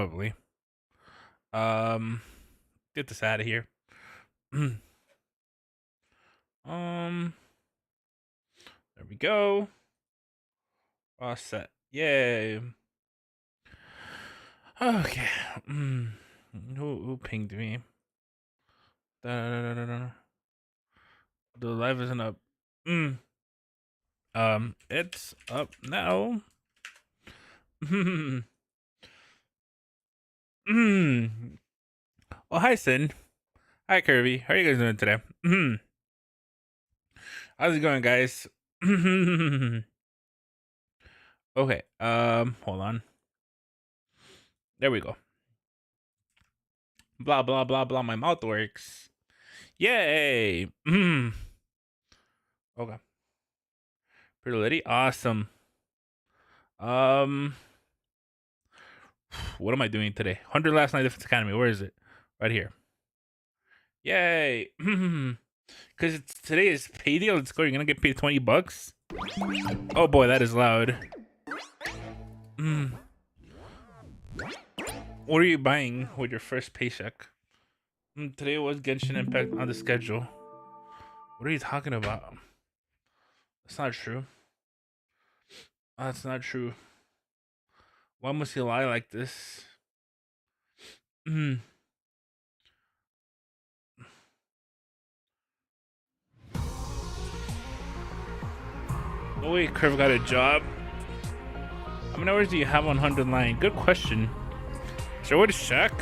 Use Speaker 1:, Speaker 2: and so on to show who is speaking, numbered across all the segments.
Speaker 1: probably. Um, get this out of here. um, there we go. All set. Yay. Okay. Who pinged me? Da-da-da-da-da. The live isn't up. It's up now. Well, hi, Sin. Hi, Kirby. How are you guys doing today? How's it going, guys? Okay. Hold on. There we go. Blah blah blah blah. My mouth works. Yay. Okay. Pretty Liddy. Awesome. What am I doing today? 100 last night Defense Academy. Where is it? Right here. Yay. Because today is payday. Let's go. You're gonna get paid $20. Oh boy, that is loud. What are you buying with your first paycheck? Today was Genshin Impact on the schedule. What are you talking about? That's not true. That's not true. Why must he lie like this? Oh wait, Curve got a job. How many hours do you have on 100 line? Good question. Should I wait to check?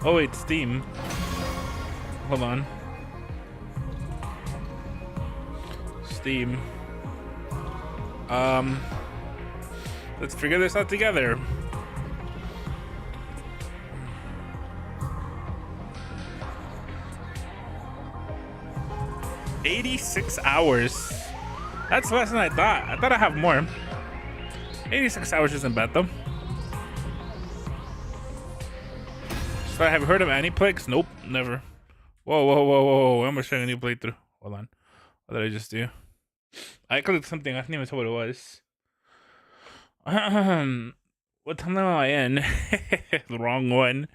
Speaker 1: Oh wait, Steam. Hold on. Steam. Let's figure this out together. $86 hours. That's less than I thought. I thought I have more. 86 hours isn't bad though. So have you heard of Aniplex? Nope, never. Whoa. I'm gonna show you a new playthrough. Hold on. What did I just do? I clicked something. I didn't even tell what it was. What time am I in? The wrong one.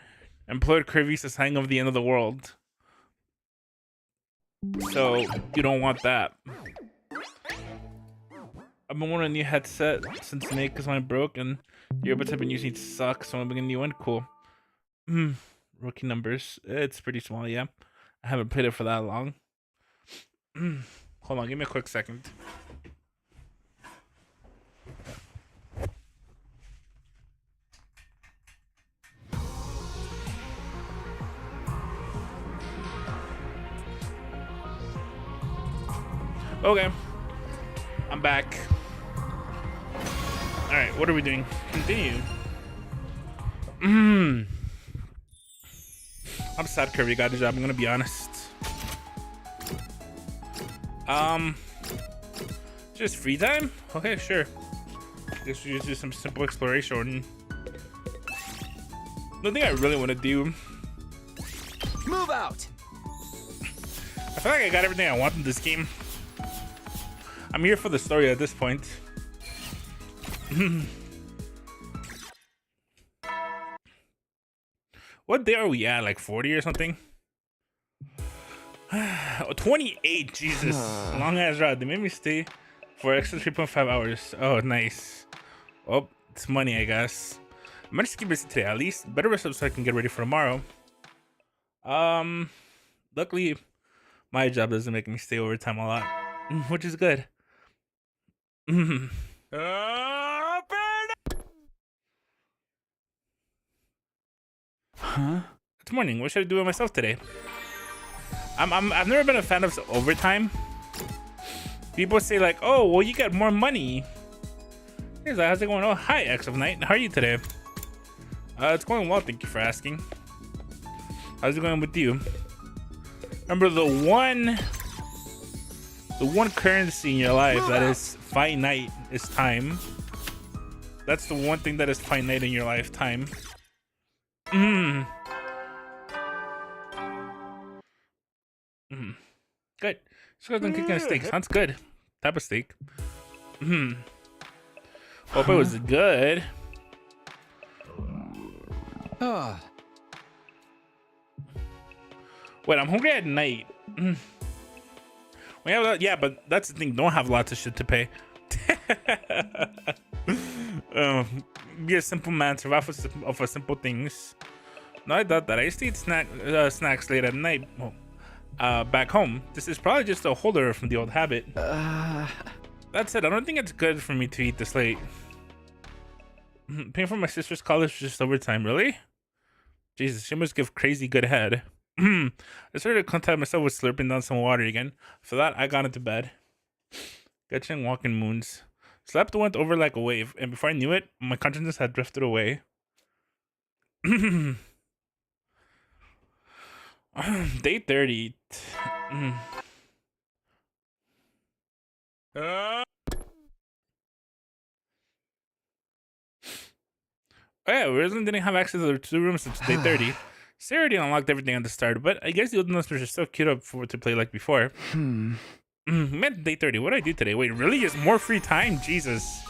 Speaker 1: Employed Kirby's hang of the end of the world. So you don't want that. I've been wanting a new headset since May because mine broke and the earbuds I've been using suck, so I'm getting a new one. Cool. Rookie numbers. It's pretty small, yeah. I haven't played it for that long. Hold on, give me a quick second. Okay. I'm back. Alright, what are we doing? Continue. I'm sad Kirby got a job, I'm gonna be honest. Just free time? Okay, sure. Guess we just do some simple exploration. Nothing I really want to do.
Speaker 2: Move out!
Speaker 1: I feel like I got everything I want in this game. I'm here for the story at this point. What day are we at? Like 40 or something? 28, Jesus. Long ass ride. They made me stay for extra 3.5 hours. Oh, nice. Well, it's money, I guess. I'm gonna just keep busy today. At least better rest up so I can get ready for tomorrow. Luckily, my job doesn't make me stay overtime a lot, which is good.
Speaker 2: Huh?
Speaker 1: Good morning. What should I do with myself today? I've never been a fan of overtime. People say like, oh, well, you get more money. Here's how's it going? Oh, hi, X of Night. How are you today? It's going well. Thank you for asking. How's it going with you? Remember the one currency in your life that is finite is time. That's the one thing that is finite in your lifetime. Good. Just got cooking a steak. Sounds good. Type of steak. Hope it was good. Wait, I'm hungry at night. Yeah, but that's the thing. Don't have lots of shit to pay. Be a simple man, survive off of simple things. No, I doubt that. I used to eat snacks late at night. Back home. This is probably just a holdover from the old habit. That said, I don't think it's good for me to eat this late. Paying for my sister's college is just overtime, really? Jesus, she must give crazy good head. I started to contact myself with slurping down some water again. For that, I got into bed. Getting walking moons. Slept went over like a wave, and before I knew it, my consciousness had drifted away. Day 30. Oh yeah, we really didn't have access to the 2 rooms since day 30. Sarah already unlocked everything at the start, but I guess the old monsters are still queued up to play like before. Met day 30. What did I do today? Wait, really? Is more free time? Jesus.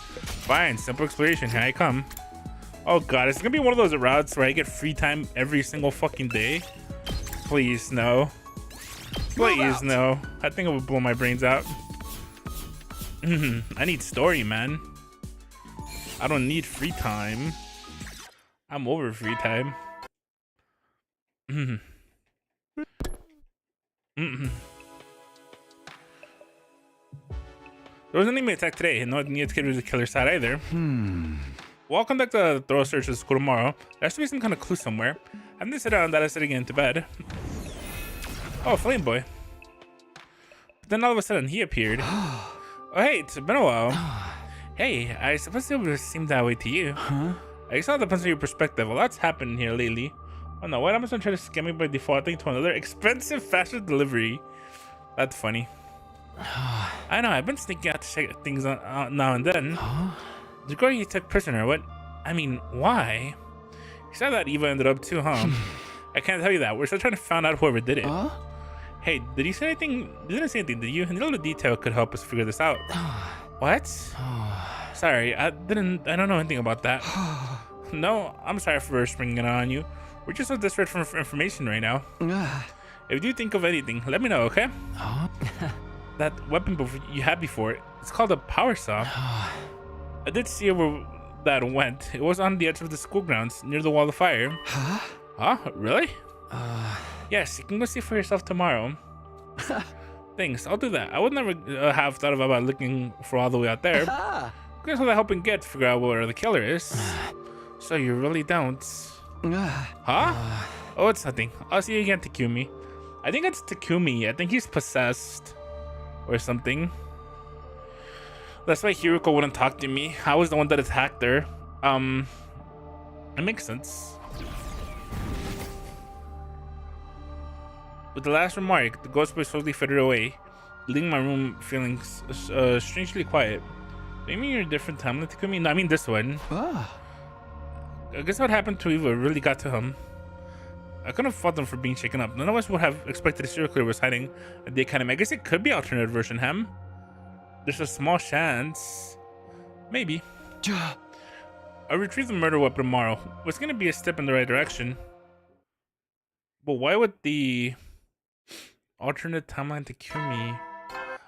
Speaker 1: Fine, simple exploration. Here I come. Oh god, it's gonna be one of those routes where I get free time every single fucking day. Please, no. Please, no. I think it would blow my brains out. I need story, man. I don't need free time. I'm over free time. There wasn't any attack today, and no need to get rid of the killer side either. We'll conduct a thorough search of school tomorrow. There has to be some kind of clue somewhere. I'm gonna sit down that I said again to bed. Oh, Flame Boy. But then all of a sudden he appeared. Oh hey, it's been a while. Hey, I suppose it would seem that way to you. I saw the depends on your perspective. A lot's happened here lately. Oh no, what am I trying to scam me by defaulting to another expensive faster delivery? That's funny. I know, I've been sneaking out to check things now and then. The girl you took prisoner, what? I mean, why? You saw that Eva ended up too, huh? I can't tell you that. We're still trying to find out whoever did it. Hey, did you say anything? You didn't say anything, did you? A little detail could help us figure this out. What? Sorry, I don't know anything about that. No, I'm sorry for springing it on you. We're just so desperate for information right now. If you think of anything, let me know, okay? That weapon you had before, it's called a power saw. I did see where that went. It was on the edge of the school grounds, near the wall of fire. Huh? Really? Yes, you can go see for yourself tomorrow. Thanks, I'll do that. I would never have thought about looking for all the way out there. Guess what I help and get to figure out where the killer is. So you really don't. Huh? Oh, it's nothing. I'll see you again, Takumi. I think it's Takumi. I think he's possessed or something. That's why Hiruko wouldn't talk to me. I was the one that attacked her. It makes sense. With the last remark, the ghost boy slowly faded away, leaving my room feeling strangely quiet. Maybe you're a different timeline, Takumi? No, I mean this one. I guess what happened to Eva really got to him. I couldn't fault them for being shaken up. None of us would have expected a serial killer was hiding at the academy. I guess it could be alternate version him. There's a small chance. Maybe. I'll retrieve the murder weapon tomorrow. It's gonna be a step in the right direction. But why would the alternate timeline to Takumi?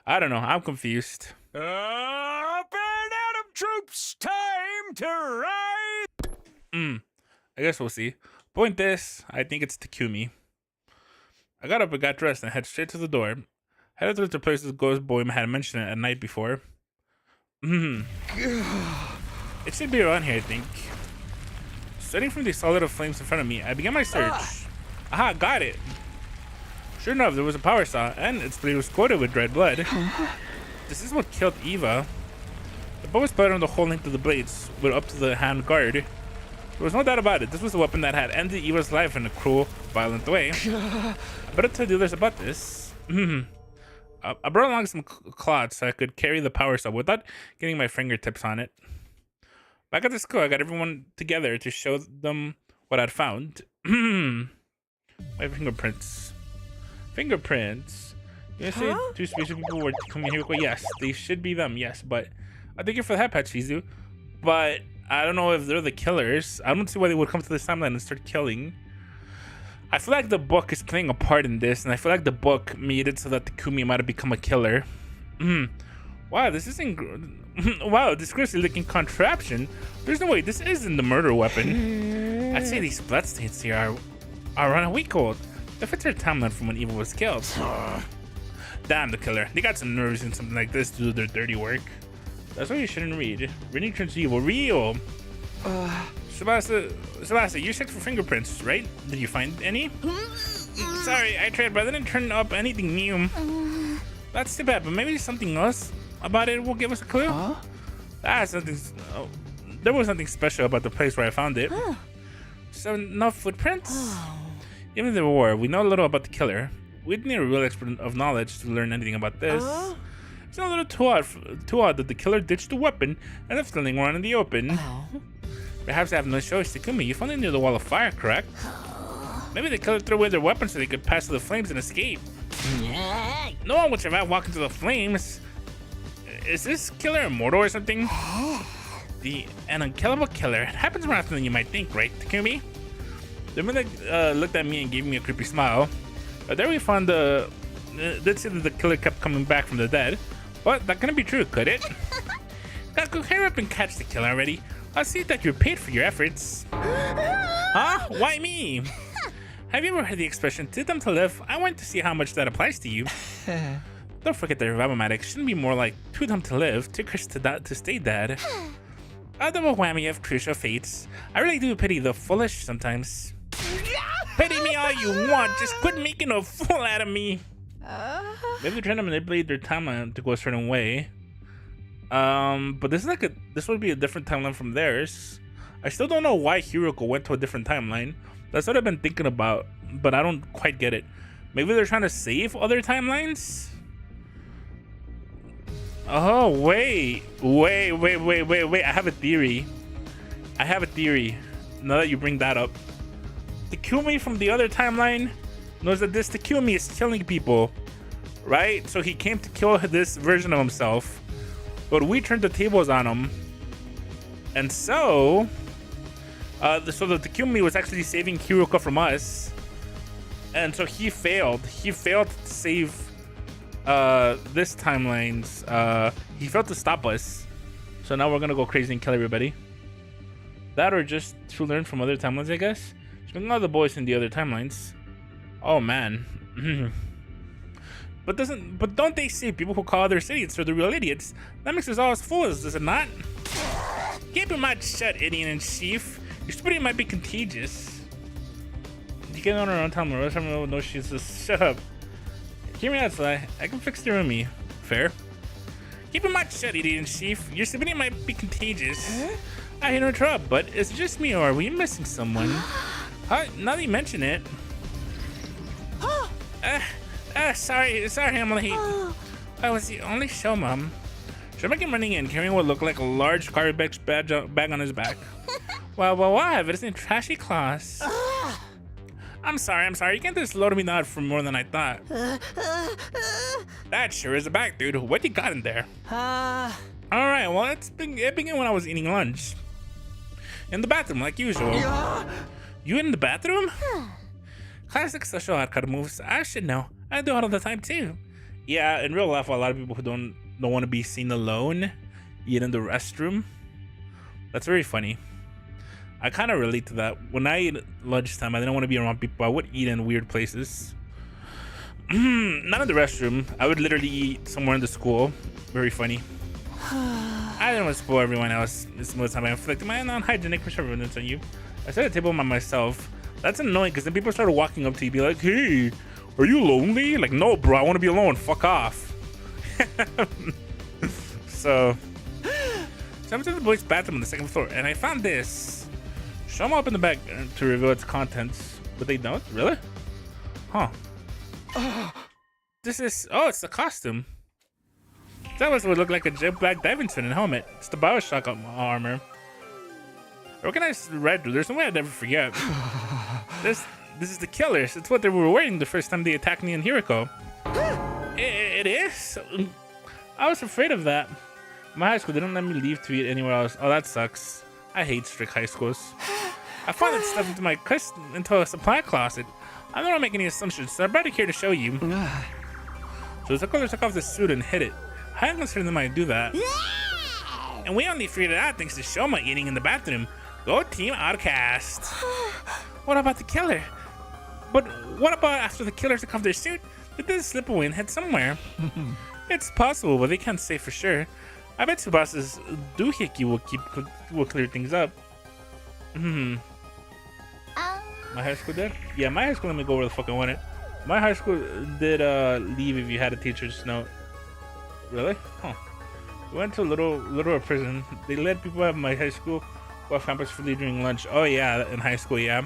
Speaker 1: I don't know. I'm confused.
Speaker 2: Up and Adam troops, time to ride.
Speaker 1: I guess we'll see. Point is, I think it's Takumi. I got up and got dressed and head straight to the door. Headed towards the place the ghost boy had mentioned it at night before. It should be around here, I think. Starting from the solid of flames in front of me, I began my search. Aha, got it. Sure enough, there was a power saw, and its blade was coated with red blood. This is what killed Eva. The bow was splattered on the whole length of the blades, but up to the hand guard. There was no doubt about it. This was the weapon that had ended Eva's life in a cruel, violent way. I better tell the others about this. I brought along some cloths so I could carry the power saw without getting my fingertips on it. Back at the school, I got everyone together to show them what I'd found. My fingerprints. Fingerprints? You say two special people were coming here? Yes, they should be them, yes, but I thank you for the hat patch, Shizu. But I don't know if they're the killers. I don't see why they would come to this timeline and start killing. I feel like the book is playing a part in this, and I feel like the book made it so that Takumi might have become a killer. Wow, this isn't... wow, this crazy looking contraption. There's no way this isn't the murder weapon. I'd say these bloodstains here are around a week old. If it's their timeline from when Evil was killed. Damn the killer. They got some nerves in something like this to do their dirty work. That's why you shouldn't read. Reading turns evil real. Sebasta, you checked for fingerprints, right? Did you find any? Sorry, I tried, but I didn't turn up anything new. That's too bad, but maybe something else about it will give us a clue. There was something special about the place where I found it. So no footprints? Even if there were, we know a little about the killer. We'd need a real expert of knowledge to learn anything about this. It's a little too odd that the killer ditched the weapon and left the thing around in the open. Perhaps I have no choice. Takumi, you found it near the wall of fire, correct? Maybe the killer threw away their weapon so they could pass through the flames and escape. No one would survive walking through the flames. Is this killer immortal or something? An unkillable killer. It happens more often than you might think, right, Takumi? The minute looked at me and gave me a creepy smile. There we found the... Did say that the killer kept coming back from the dead. But that couldn't be true, could it? Kaku, hurry up and catch the killer already. I'll see that you're paid for your efforts. Huh? Why me? Have you ever heard the expression, "to them to live"? I want to see how much that applies to you. Don't forget that revival-matic shouldn't be more like "to them to live, to Chris to stay dead." A double whammy of crucial fates. I really do pity the foolish sometimes. Pity me all you want, just quit making a fool out of me. Maybe they're trying to manipulate their timeline to go a certain way. But this would be a different timeline from theirs. I still don't know why Hiroko went to a different timeline. That's what I've been thinking about, but I don't quite get it. Maybe they're trying to save other timelines? Oh, wait. I have a theory. Now that you bring that up. Takumi from the other timeline knows that this Takumi is killing people, right? So he came to kill this version of himself, but we turned the tables on him. And so the Takumi was actually saving Hiroko from us, and so he failed. He failed to save this timeline's. He failed to stop us. So now we're gonna go crazy and kill everybody. That or just to learn from other timelines, I guess. Speaking of the boys in the other timelines. Oh man. But don't they say people who call others idiots are the real idiots? That makes us all as fools, does it not? Keep your mouth shut, idiot in chief. Your stupidity might be contagious. You get on her own time, the rest of them know she's just shut up. Hear me out, Sly. I can fix the roomie. Fair. Keep your mouth shut, idiot in chief. Your stupidity might be contagious. I hear no trouble, but is it just me or were you missing someone? Now that you mention it. Sorry, Emily. I was the only show mom. Showman came running in, carrying what looked like a large garbage bag on his back. Well, what have it? It's in trashy claws. I'm sorry. You can't just load me out for more than I thought. That sure is a bag, dude. What you got in there? Alright, well, it began when I was eating lunch. In the bathroom, like usual. You in the bathroom? Classic social outcome moves. I should know. I do it all the time too. Yeah, in real life, a lot of people who don't want to be seen alone eat in the restroom. That's very funny. I kind of relate to that. When I eat lunchtime, I didn't want to be around people. I would eat in weird places. Not in the restroom. I would literally eat somewhere in the school. Very funny. I didn't want to spoil everyone else. This most time I inflicted my non-hygienic perseverance on you. I set a table by myself. That's annoying because then people started walking up to you, be like, "Hey, are you lonely?" Like, no, bro, I want to be alone. Fuck off. So I went to the boys' bathroom on the second floor, and I found this. Show up in the bag to reveal its contents, but they don't. Really? Huh? This is it's the costume. That was what looked like a jet black diving suit and helmet. It's the Bioshock armor. I recognize the red dude. There's no way I'd ever forget. This is the killers. It's what they were wearing the first time they attacked me and Hiroko. It is? I was afraid of that. My high school didn't let me leave to eat anywhere else. Oh, that sucks. I hate strict high schools. I found that stuff into a supply closet. I don't want to make any assumptions, so I brought it here to show you. So the killer took off the suit and hid it. I hadn't considered them might do that. And we only figured it out thanks to Shoma eating in the bathroom. Go Team Outcast. What about the killer? But what about after the killers took off their suit? They did slip away and head somewhere. It's possible, but they can't say for sure. I bet Tsubasa's doohickey will clear things up. My high school did? Yeah, my high school let me go where the fuck I wanted. My high school did leave if you had a teacher's note. Really? Huh. We went to a little prison. They let people at my high school go off campus freely during lunch. Oh yeah, in high school, yeah.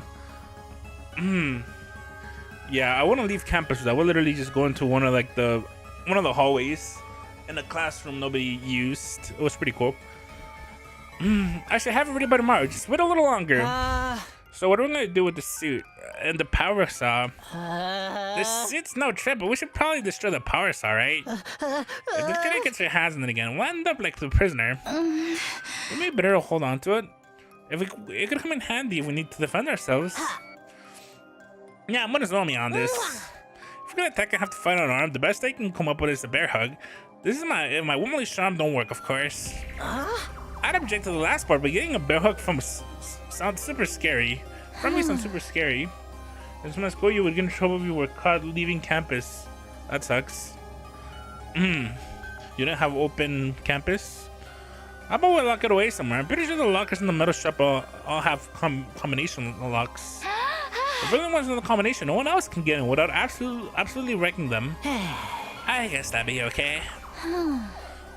Speaker 1: Yeah, I wouldn't leave campus. I would literally just go into one of the hallways in a classroom nobody used. It was pretty cool. I should have it ready by tomorrow. Just wait a little longer. So what are we gonna do with the suit and the power saw? The suit's no trip, but we should probably destroy the power saw, right? If this guy gets your hands on it again, we'll end up like the prisoner. It may be better to hold on to it. It could come in handy if we need to defend ourselves. Yeah, I'm gonna zone me on this. If we're gonna attack and have to fight unarmed, the best I can come up with is a bear hug. This is if my womanly charm don't work, of course. I'd object to the last part, but getting a bear hug from sounds super scary. From me sounds super scary. This must go. You would get in trouble if you were caught leaving campus. That sucks. You don't have open campus? How about we lock it away somewhere? I'm pretty sure the lockers in the metal shop all have combination locks. If everyone's in the combination, no one else can get in without absolutely wrecking them. I guess that'd be okay. Oh,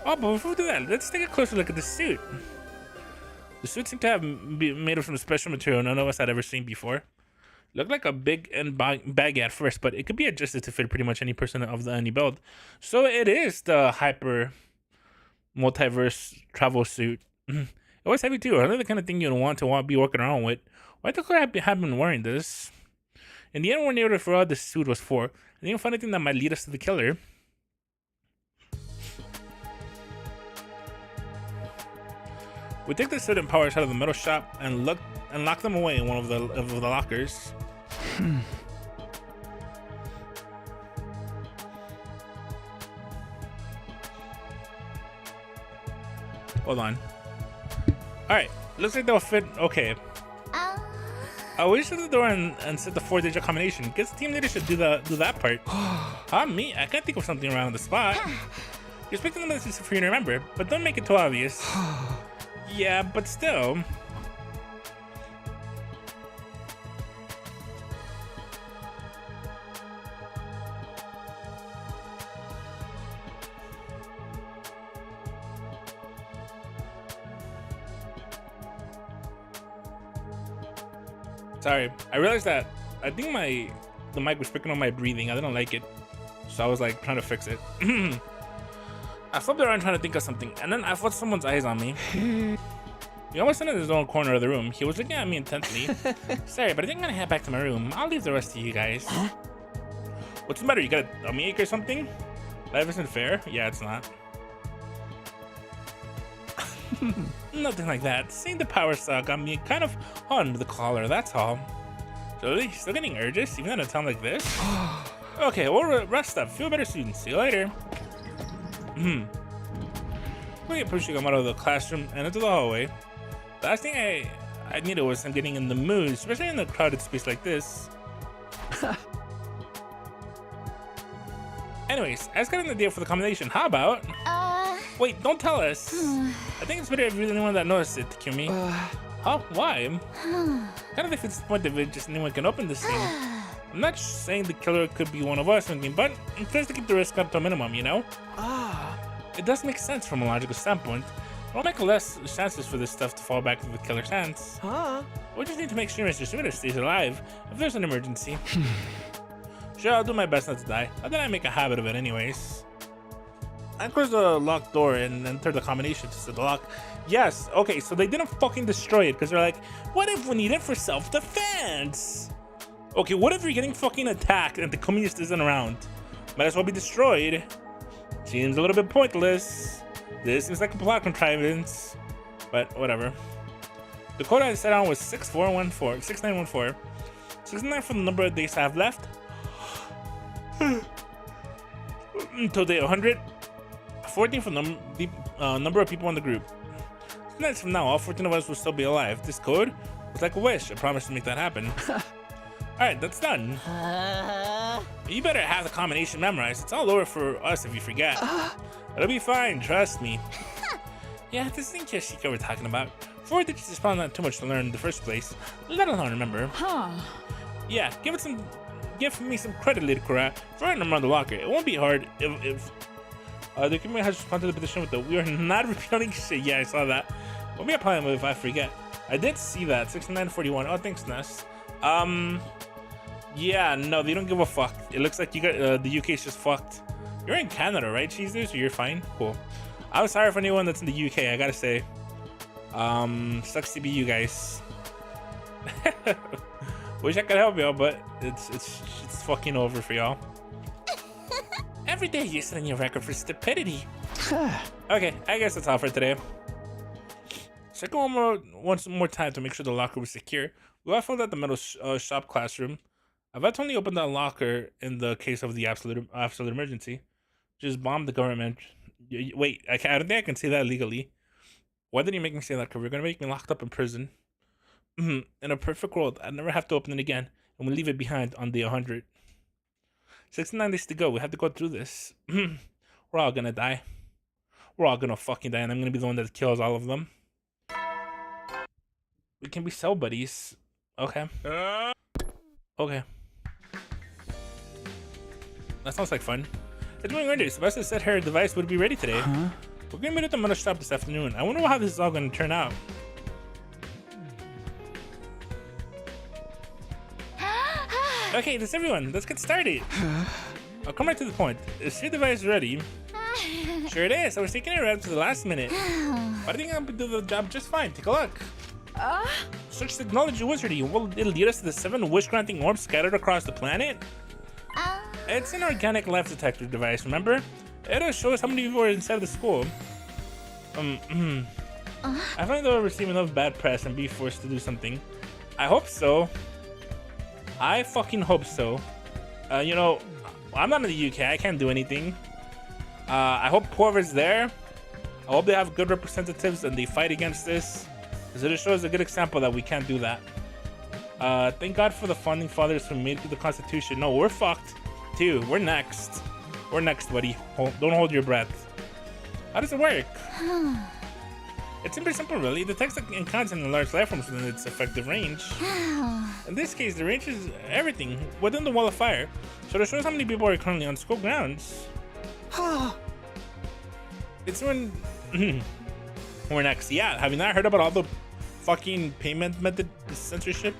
Speaker 1: but before we do that, let's take a closer look at the suit. The suit seemed to have been made of some special material none of us had ever seen before. Looked like a big and baggy at first, but it could be adjusted to fit pretty much any person of any build. So it is the hyper multiverse travel suit. It was heavy too. Another kind of thing you'd want to be walking around with. Why the killer have been wearing this? In the end, we're near to figure out what the suit was for. And even find anything that might lead us to the killer. We take the suit and powers out of the metal shop and lock them away in one of the lockers. Hold on. Alright, looks like they'll fit okay. I wish to the door and set the 4-digit combination. Guess the team leader should do that part. Me? I can't think of something around the spot. You're expecting them to for you to remember, but don't make it too obvious. Yeah, but still. Sorry, I realized that I think the mic was picking up my breathing. I didn't like it, so I was like trying to fix it. I flipped around trying to think of something, and then I felt someone's eyes on me. He almost stood in his own corner of the room. He was looking at me intensely. Sorry, but I think I'm gonna head back to my room. I'll leave the rest to you guys. What's the matter? You got a tummy ache or something? Life isn't fair? Yeah, it's not. Nothing like that. Seeing the power saw got me kind of under the collar, that's all. So, still getting urges, even in a town like this? Okay, we'll rest up. Feel better soon. See you later. We get pushing him out of the classroom and into the hallway. The last thing I needed was him getting in the mood, especially in a crowded space like this. Anyways, I just got an idea for the combination. How about... Wait, don't tell us. I think it's better if you're the only one that noticed it, Takumi. Huh? Why? Kind of defeats the point of it, just anyone can open this thing. I'm not saying the killer could be one of us or anything, but it's best to keep the risk up to a minimum, you know? It does make sense from a logical standpoint. It'll make less chances for this stuff to fall back into the killer's hands. We just need to make sure Mr. Sumida stays alive if there's an emergency. Sure, I'll do my best not to die. How did I make a habit of it anyways? I closed the locked door and entered the combination to set the lock. Yes, okay, so they didn't fucking destroy it because they're like, what if we need it for self-defense? Okay, what if you're getting fucking attacked and the communist isn't around? Might as well be destroyed. Seems a little bit pointless. This seems like a plot contrivance, but whatever. The code I set on was 6914. 69 for the number of days I have left. Until day 100. 14 for the number of people in the group. 2 nights from now, all 14 of us will still be alive. This code was like a wish. I promise to make that happen. Alright, that's done. You better have the combination memorized. It's all over for us if you forget. It'll be fine, trust me. Yeah, this thing Yoshika we're talking about. 4 digits is probably not too much to learn in the first place, let alone remember. Yeah, give me some credit, Lady Kura, for writing them around the locker. It won't be hard if the community has responded to the petition with the "we are not repealing shit." Yeah, I saw that. Won't be a problem if I forget. I did see that. 6941. Oh, thanks, Ness. Yeah, no, they don't give a fuck. It looks like you got the UK's just fucked. You're in Canada, right, Cheeses? So you're fine. Cool. I'm sorry for anyone that's in the UK. I gotta say, sucks to be you guys. Wish I could help y'all, but it's fucking over for y'all. Every day you're setting your record for stupidity. Okay, I guess that's all for today. Check once more time to make sure the locker was secure. We all found out the metal shop classroom. I've only opened that locker in the case of the absolute emergency. Just bomb the government. Wait, I don't think I can say that legally. Why did you make me say that? Because we're gonna make me locked up in prison. In a perfect world, I'd never have to open it again, and we leave it behind on day 100. 69 days to go. We have to go through this. We're all gonna die. We're all gonna fucking die, and I'm gonna be the one that kills all of them. We can be cell buddies. Okay. Okay. That sounds like fun. It's going ready. Sebastian said her device would be ready today. We're gonna meet at the metal shop this afternoon. I wonder how this is all gonna turn out. Okay, that's everyone. Let's get started. I'll come right to the point. Is your device ready? Sure it is. I was taking it right up to the last minute. But I think I'll do the job just fine. Take a look. Search technology wizardry. It'll lead us to the 7 wish-granting orbs scattered across the planet. It's an organic life detector device, remember? It'll show us how many people are inside the school. I find they'll receive enough bad press and be forced to do something. I hope so. I fucking hope so. You know, I'm not in the UK. I can't do anything. I hope whoever's there, I hope they have good representatives and they fight against this. Because it shows a good example that we can't do that. Thank God for the founding fathers who made the Constitution. No, we're fucked too. We're next. We're next, buddy. Don't hold your breath. How does it work? It's pretty simple, really. It detects and counts in large life forms within its effective range. In this case, the range is everything within the wall of fire. So it shows how many people are currently on school grounds. It's when we're next. Yeah, have you not heard about all the fucking payment method censorship?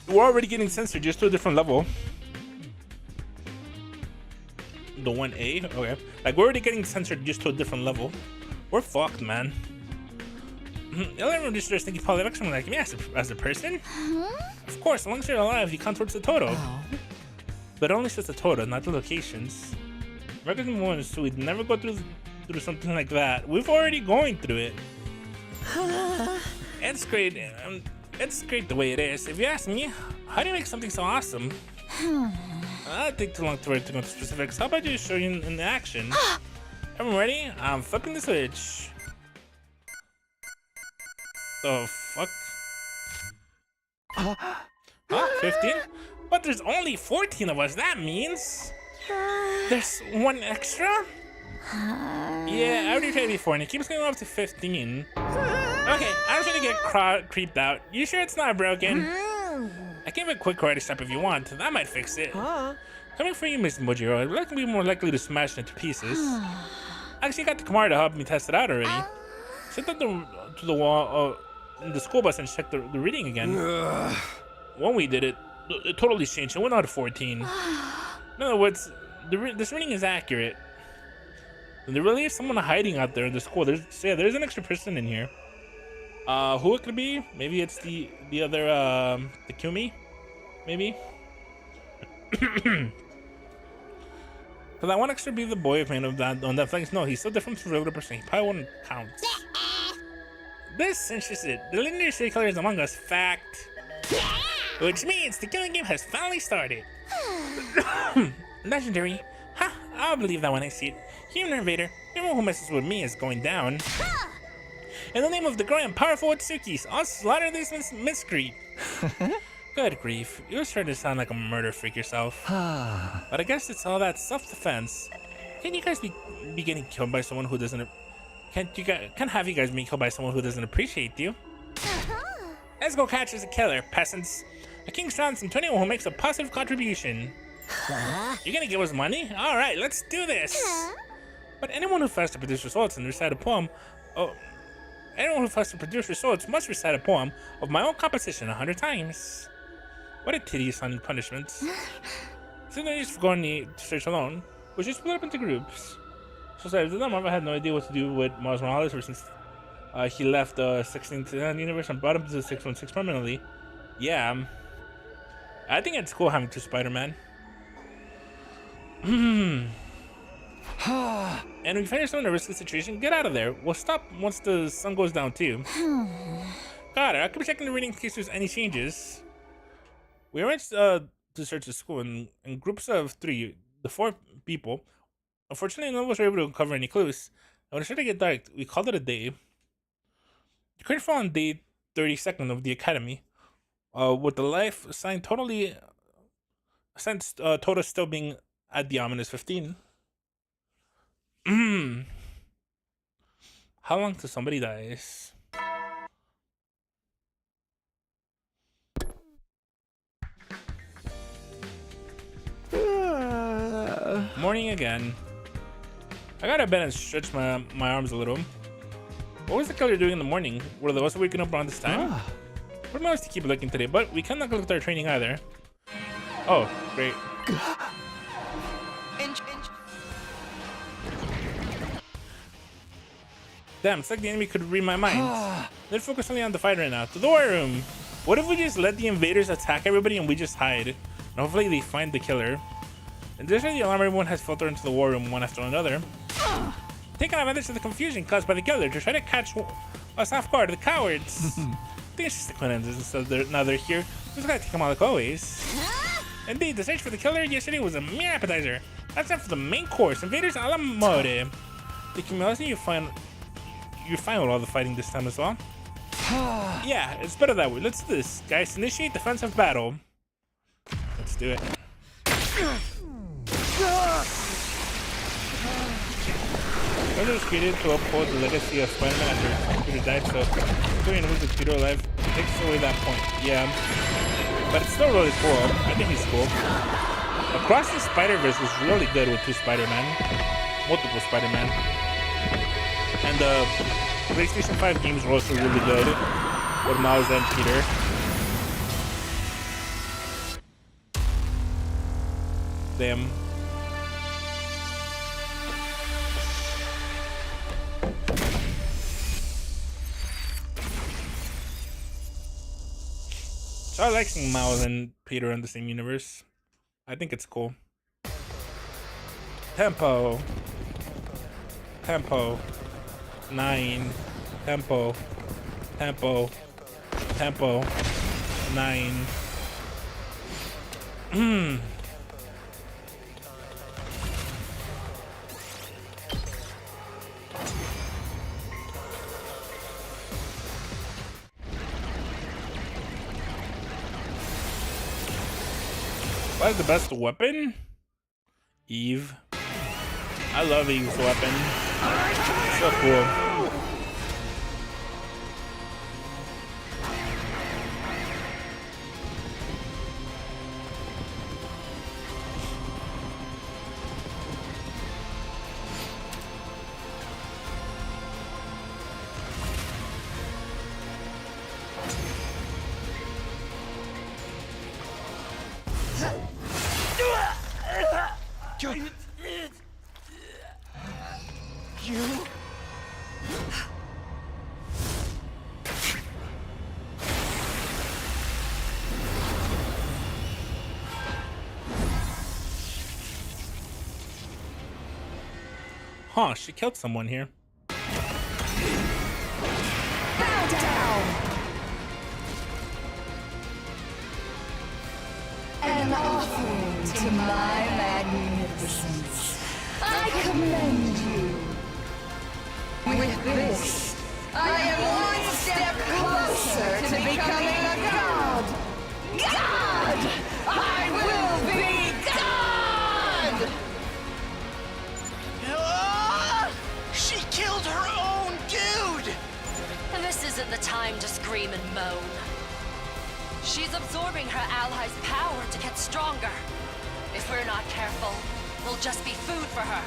Speaker 1: We're already getting censored just to a different level. The 1A? Okay. Like, we're already getting censored just to a different level. We're fucked, man. Everyone just starts thinking probably of someone like me as a person. Of course, as long as you're alive, you count towards the total. But it only says the total, not the locations. Records and ones, so we'd never go through something like that. We've already going through it. It's great. It's great the way it is. If you ask me, how do you make something so awesome? That'd take too long to go into specifics. How about you show you in action? Everyone ready? I'm flipping the switch. The fuck? Huh? 15? But there's only 14 of us. That means there's 1 extra? Yeah, I already tried before and it keeps going up to 15. Okay, I'm just gonna get creeped out. You sure it's not broken? I can have a quick karate stop if you want. That might fix it. Coming for you, Miss Mojiro, I'd like to be more likely to smash it into pieces. Actually, I got the Kamara to help me test it out already. Sit up to the wall in the school bus and check the reading again. When we did it, it totally changed. It went out of 14. In other words, this reading is accurate. And there really is someone hiding out there in the school. There's an extra person in here. Who it could be? Maybe it's the other the Kumi? Maybe? Because I want extra to be the boyfriend of that on that thing. No, he's so different from the regular person. He probably wouldn't count. This cinches it. The legendary city killer is among us. Fact. Which means the killing game has finally started. Legendary. Ha! I'll believe that when I see it. Human invader. Everyone who messes with me is going down. In the name of the growing and powerful Otsukis, I'll slaughter this miscreant. Good grief. You're starting to sound like a murder freak yourself. But I guess it's all that self-defense. Can't you guys be getting killed by someone who doesn't... Can't have you guys be killed by someone who doesn't appreciate you? Let's go catch as a killer, peasants. A king's ransom to anyone who makes a positive contribution. You're gonna give us money? Alright, let's do this! But anyone who fails to produce results and recite a poem... anyone who fails to produce results must recite a poem of my own composition 100 times. What a tedious punishment. So no use for going to search alone. We should split up into groups. So sorry, the number I had no idea what to do with Miles Morales ever since he left the 16th universe and brought him to the 616 permanently. Yeah, I think it's cool having two Spider-Man. And we find ourselves in a risky situation. Get out of there. We'll stop once the sun goes down too. Got it. I could be checking the reading in case there's any changes. We arranged to search the school in groups of 3, the 4 people. Unfortunately, none of us were able to uncover any clues. And when it started to get dark, we called it a day. The current fall on day 32nd of the academy, with the life sign total still being at the ominous 15. How long till somebody dies? Morning again. I got to bed and stretch my arms a little. What was the killer doing in the morning? Were they also waking up around this time? We're managed to keep looking today, but we cannot neglect our training either. Oh, great. Damn, it's like the enemy could read my mind. Let's focus only on the fight right now. To the war room. What if we just let the invaders attack everybody and we just hide? And hopefully they find the killer. Additionally, the alarm everyone has filtered into the war room one after another. Taking advantage of the confusion caused by the killer to try to catch us off guard, the cowards. I think it's just the coincidence that now they're here. We just gotta take them out like always. Indeed, the search for the killer yesterday was a mere appetizer. That's not for the main course. Invaders a la mode. The curiosity you're fine with all the fighting this time as well. Yeah, it's better that way. Let's do this, guys. Initiate defensive battle. Let's do it. It was created to uphold the legacy of Spider-Man after Peter died, so doing with Peter alive takes away that point. Yeah, but it's still really cool. I think he's cool. Across the Spider-Verse was really good with 2 Spider-Man, multiple Spider-Man, and the PlayStation 5 games were also really good with Miles and Peter. Damn. So I like seeing Miles and Peter in the same universe. I think it's cool. Tempo. Tempo. 9. Tempo. Tempo. Tempo. 9. What is the best weapon? Eve. I love Eve's weapon. So cool.
Speaker 2: You?
Speaker 1: Huh, she killed someone here.
Speaker 3: Bow offering to my magnificence. I commend you. With this, I am one step closer to becoming a god. God! I will be God!
Speaker 4: She killed her own dude!
Speaker 5: This isn't the time to scream and moan. She's absorbing her allies' power to get stronger. If we're not careful, we'll just be food for her.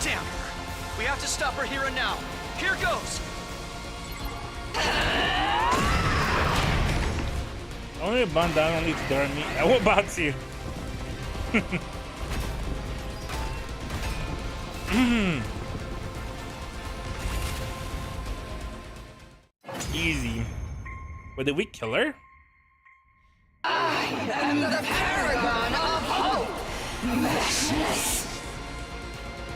Speaker 4: Damn her! We have to stop her here and now. Here goes!
Speaker 1: Only a bandana only to darn me. I will box you. Easy. But did we kill her?
Speaker 3: I am the paragon of hope. Meshness.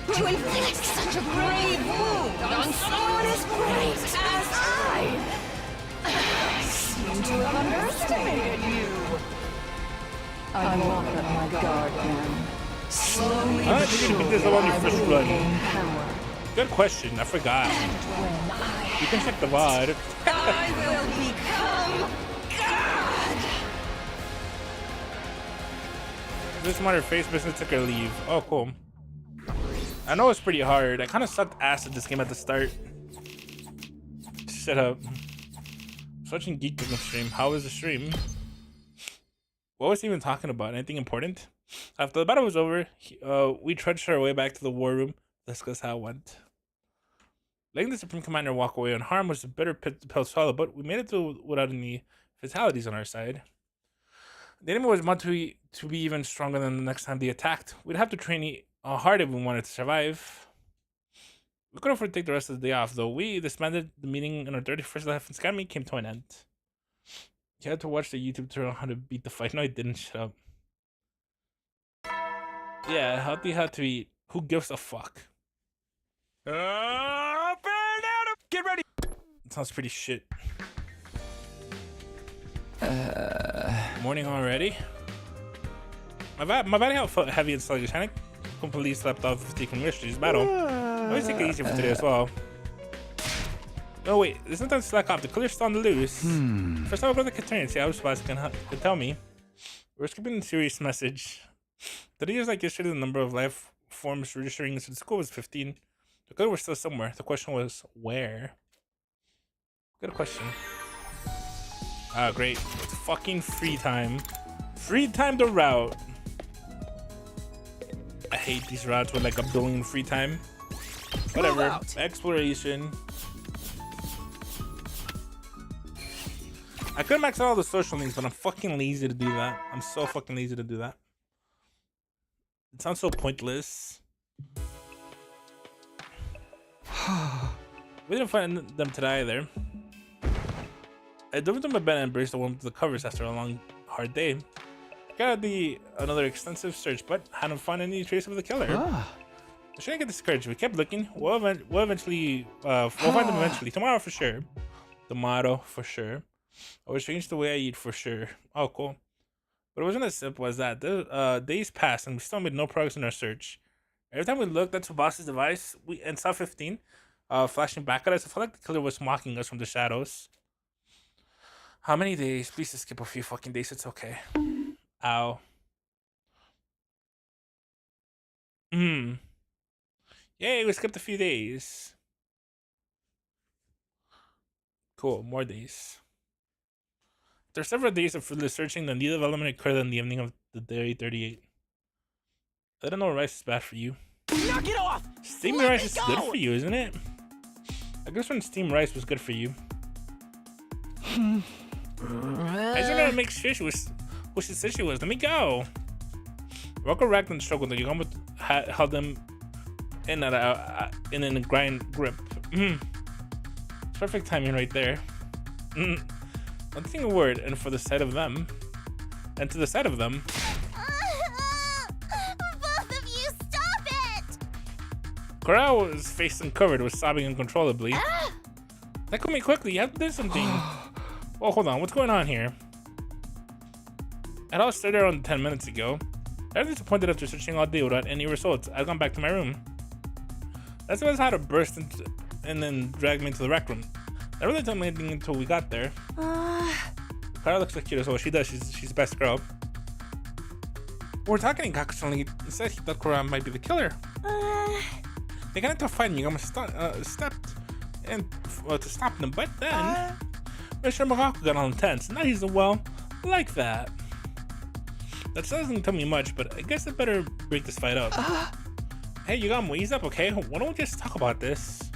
Speaker 3: To inflict such a grave wound on someone as great as I seem to have underestimated you. I walk up my guard now. Slowly
Speaker 1: How
Speaker 3: but
Speaker 1: did you beat
Speaker 3: surely,
Speaker 1: this up on your
Speaker 3: I
Speaker 1: first
Speaker 3: will
Speaker 1: run?
Speaker 3: gain power.
Speaker 1: Good question. I forgot.
Speaker 3: When I
Speaker 1: You can check the VOD.
Speaker 3: I will become God!
Speaker 1: This mother face business took her leave. Oh, cool. I know it's pretty hard. I kind of sucked ass at this game at the start. Shut up. Watching Geek Cooking stream. How was the stream? What was he even talking about? Anything important? After the battle was over, we trudged our way back to the war room to discuss how it went. Letting the Supreme Commander walk away unharmed was a bitter pill to swallow, but we made it through without any fatalities on our side. The enemy was meant to be even stronger than the next time they attacked. We'd have to train hard if we wanted to survive. We couldn't afford to take the rest of the day off, though. We disbanded the meeting and our 31st life in Academy came to an end. You had to watch the YouTube tutorial on how to beat the fight. No, I didn't. Shut up. Yeah, healthy had to eat. Who gives a fuck?
Speaker 2: Up and Adam! Get ready!
Speaker 1: It sounds pretty shit. Morning already? My body felt heavy and sluggish. I completely slept off fatigue from yesterday's battle. I always take it easy for today as well. Oh wait, there's no time to slack off. The clear's still on the loose. First I'll go to the Katarina and see how Spice can tell me. We're skipping a serious message. Today is like yesterday, the number of life forms registering into the school was 15. The clear was still somewhere. The question was, where? Good question. Ah, great. It's fucking free time. Free time to route. I hate these routes with like a billion free time. Whatever. Exploration. I could max out all the social links, but I'm fucking lazy to do that. I'm so fucking lazy to do that. It sounds so pointless. We didn't find them today either. I dove into my bed and embraced the warmth of the covers after a long, hard day. Got another extensive search, but hadn't found any trace of the killer. I shouldn't get discouraged. We kept looking. We'll eventually find them eventually. Tomorrow for sure. Tomorrow for sure. I would change the way I eat for sure. Oh, cool. But it wasn't as simple as that. Days passed and we still made no progress in our search. Every time we looked at Tsubas's device, and saw 15 flashing back at us, I felt like the killer was mocking us from the shadows. How many days? Please just skip a few fucking days. It's okay. Ow. Yay, we skipped a few days. Cool, more days. There are several days of fruitless searching. The new development occurred on the evening of the day 38. I don't know rice is bad for you.
Speaker 4: Knock it off!
Speaker 1: Steamed rice is good for you, isn't it? I guess when steamed rice was good for you. I just know how to make fish who she said she was. Let me go. Rocco racked and struggled. The Yugama held them in a grind grip. Perfect timing right there. Not saying a word, and for the sight of them, and to the side of them.
Speaker 6: Both of you, stop it!
Speaker 1: Corral was face uncovered, was sobbing uncontrollably. Tackle me quickly, you have to do something. Oh, hold on, what's going on here? I all started around 10 minutes ago. I was disappointed after searching all day without any results. I've gone back to my room. That's was how to burst into, and then drag me into the rec room. I really told me anything until we got there. Clara looks like cute as well. She does. She's the best girl. We're talking. Gaku suddenly said he thought Cora might be the killer. They got into a fight and Yugamo stepped in to stop them, but then Mr. Magaku got all intense. Now he's like that. That doesn't tell me much, but I guess I better break this fight up. Hey, Yugamo, ease up, okay? Why don't we just talk about this?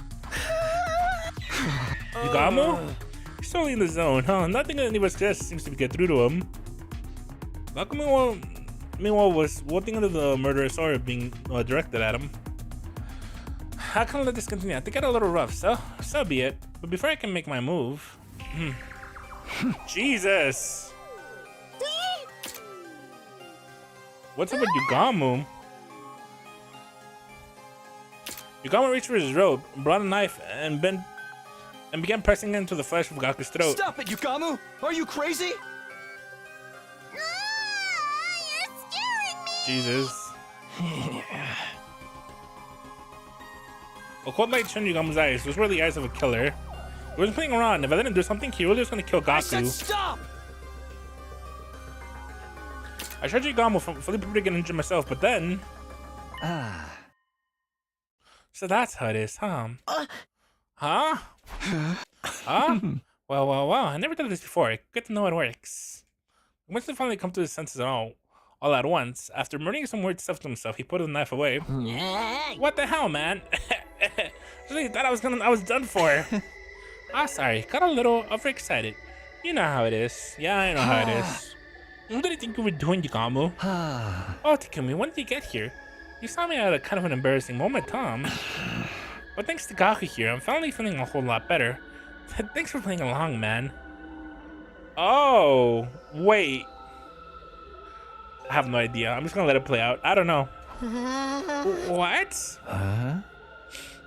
Speaker 1: Yugamo? He's totally in the zone, huh? Nothing that anyone suggests seems to get through to him. Gaku, meanwhile, was walking into the murderous aura being directed at him. How can I let this continue? I think I got a little rough, so be it. But before I can make my move... Jesus! What's up with Yugamo? Yugamo reached for his robe, brought a knife, and began pressing into the flesh of Gaku's throat.
Speaker 4: Stop it, Yugamo! Are you crazy?
Speaker 6: You're scaring me!
Speaker 1: Jesus. A cold light shone Yugamo's eyes. Those were the eyes of a killer. He wasn't playing around. If I didn't do something, he really was going to kill Gaku.
Speaker 4: I said stop!
Speaker 1: I tried Yugamo from fully prepared to get injured myself, but then... So that's how it is, huh? Huh? Huh? Well, I never done this before. Good to know it works. Once he finally come to his senses all at once, after murdering some weird stuff to himself, he put the knife away. What the hell, man? I really thought I was done for. Sorry, got a little overexcited. You know how it is. Yeah, I know how it is. What did you think you were doing, Yugamo? Oh, Takumi, when did you get here? You saw me at a kind of an embarrassing moment, Tom. But thanks to Gaku here, I'm finally feeling a whole lot better. Thanks for playing along, man. Oh, wait. I have no idea. I'm just gonna let it play out. I don't know. What?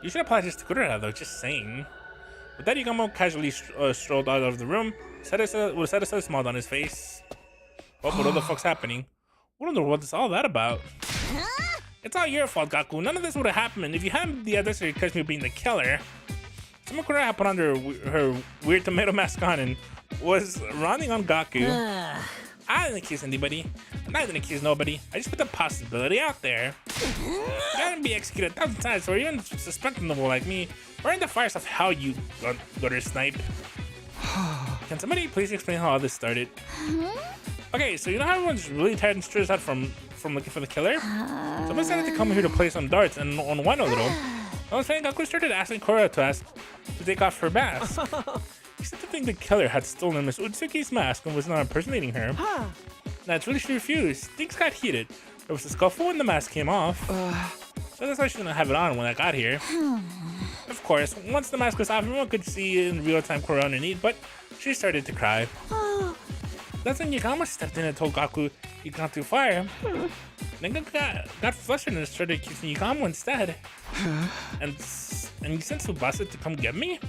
Speaker 1: You should apologize to Kurara though, just saying. With that, Yugamo casually strolled out of the room, with a satisfied smile on his face. Oh, but what the fuck's happening? What in the world is all that about? It's all your fault, Gaku. None of this would have happened if you hadn't the audacity to catch me being the killer. Sumakura put on her weird tomato mask on and was running on Gaku. I didn't accuse anybody, and I didn't accuse nobody. I just put the possibility out there. You gotta be executed 1,000 times for even suspecting the like me. We're in the fires of hell, you gutter snipe. Can somebody please explain how all this started? Okay, so you know how everyone's really tired and stressed out from looking for the killer? Someone decided to come here to play some darts and unwind a little. I was saying Gaku started asking Korra to take off her mask. He said to think the killer had stolen Miss Utsuki's mask and was not impersonating her. Naturally, she refused. Things got heated. There was a scuffle and the mask came off. So that's why she didn't have it on when I got here. Of course, once the mask was off, everyone could see in real time Korra underneath, but she started to cry. That's when Yugamo stepped in and told Gaku he'd gone too far. Then Gaku got flustered and started accusing Yugamo instead. And you sent Tsubasa to come get me?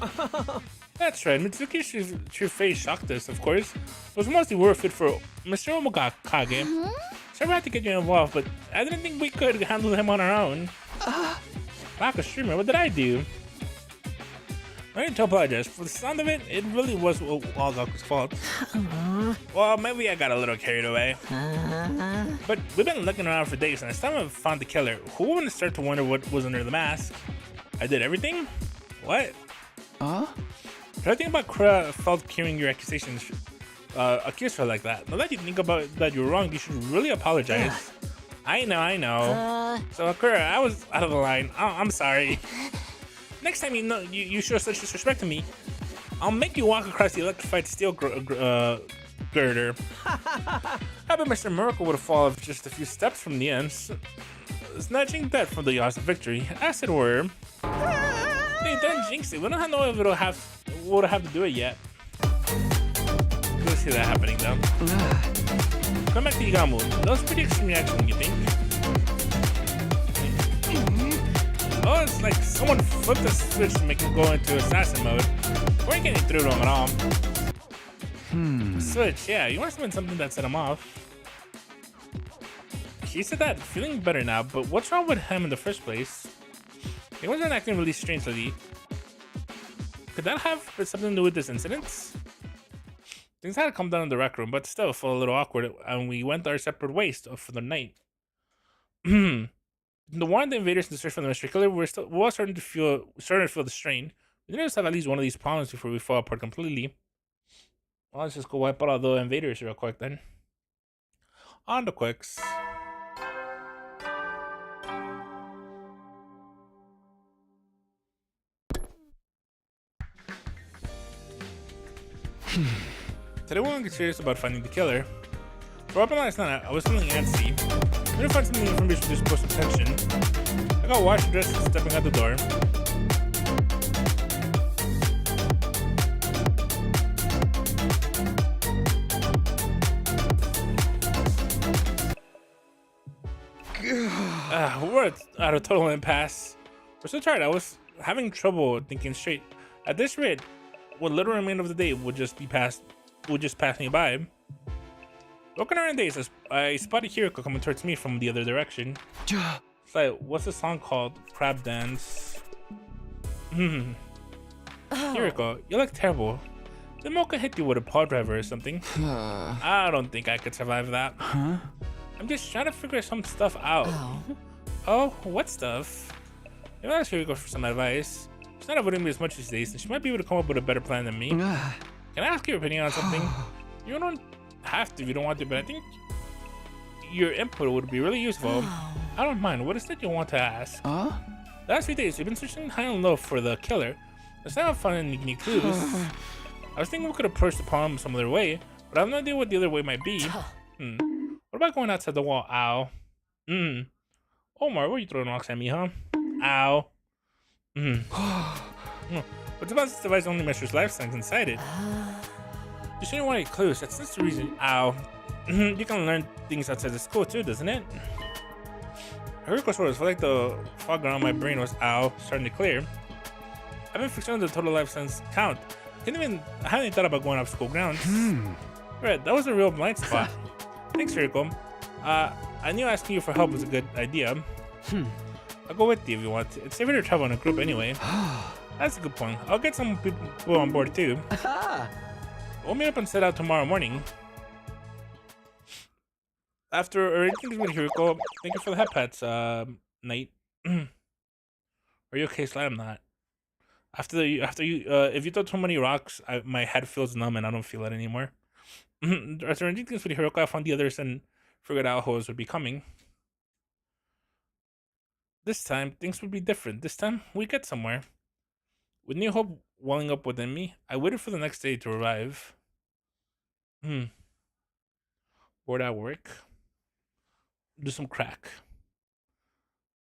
Speaker 1: That's right, Mitsuki's true face shocked us, of course. It was mostly worth it for Mr. Omokage. Sorry I had to get you involved, but I didn't think we could handle him on our own. Back a streamer, what did I do? I need to apologize. For the sound of it, it really was all Gaku's fault. Well, maybe I got a little carried away. But we've been looking around for days, and it's time I found the killer. Who wouldn't start to wonder what was under the mask? I did everything? What? Everything about Korra felt hearing your accusations. Accused her like that. Now that you think about that you're wrong, you should really apologize. I know. So Korra, I was out of the line. I'm sorry. Next time you show such disrespect to me, I'll make you walk across the electrified steel girder. I bet Mr. Miracle would have fallen just a few steps from the end, snatching that from the odds of victory, as it were. Hey, don't jinx it. We don't know if we'll have to do it yet. We'll see that happening though. Come back to Yugamo. That was pretty extreme reaction, you think? Oh, it's like someone flipped a switch to make him go into assassin mode. We ain't getting through to him at all. Switch, yeah, you must have been something that set him off. He said that, feeling better now, but what's wrong with him in the first place? He wasn't acting really strangely. Could that have something to do with this incident? Things had to come down in the rec room, but still felt a little awkward, and we went our separate ways for the night. The warrant the invaders to search for the mystery killer, we were all starting to feel the strain. We didn't just have at least one of these problems before we fall apart completely. Well, let's just go wipe out all the invaders real quick then. On the quicks. Today we're gonna get serious about finding the killer. For up last night, I was feeling antsy. I didn't find something information to just post attention. I got washed, dressed, and stepping out the door. We're at a total impasse. We're so tired. I was having trouble thinking straight. At this rate, what little remainder of the day would just pass me by. Looking around days, I spotted Hiriko coming towards me from the other direction. It's like, what's the song called? Crab Dance. Hiriko, you look terrible. Did Mocha hit you with a paw driver or something? I don't think I could survive that.
Speaker 2: Huh?
Speaker 1: I'm just trying to figure some stuff out. Oh, what stuff? If I ask Hiriko for some advice, she's not avoiding me as much these days, and she might be able to come up with a better plan than me. Can I ask your opinion on something? You don't have to if you don't want to, but I think your input would be really useful. I don't mind. What is it you want to ask? The last few days, we've been searching high and low for the killer. It's not finding any clues. I was thinking we could approach the problem some other way, but I have no idea what the other way might be. What about going outside the wall? Ow. Omar, what are you throwing rocks at me, huh? Ow. What's about this device only measures life signs inside it? You shouldn't want any clues. That's the reason. Ow. You can learn things outside the school too, doesn't it? Hiriko's words felt like the fog around my brain was starting to clear. I've been fixing the total life sense count. I haven't even thought about going off school grounds. Right, that was a real blind spot. Thanks, Hiriko. I knew asking you for help was a good idea. I'll go with you if you want. It's safer to travel in a group anyway. That's a good point. I'll get some people on board too. We'll meet up and set out tomorrow morning. After arranging with Hiriko, thank you for the head pats, Knight. Are you okay, Slime? I'm not. After you, if you throw too many rocks, my head feels numb and I don't feel it anymore. After arranging things with Hiriko, I found the others and figured out who would be coming. This time, things would be different. This time, we'd get somewhere. With new hope welling up within me, I waited for the next day to arrive. Bored at work. Do some crack.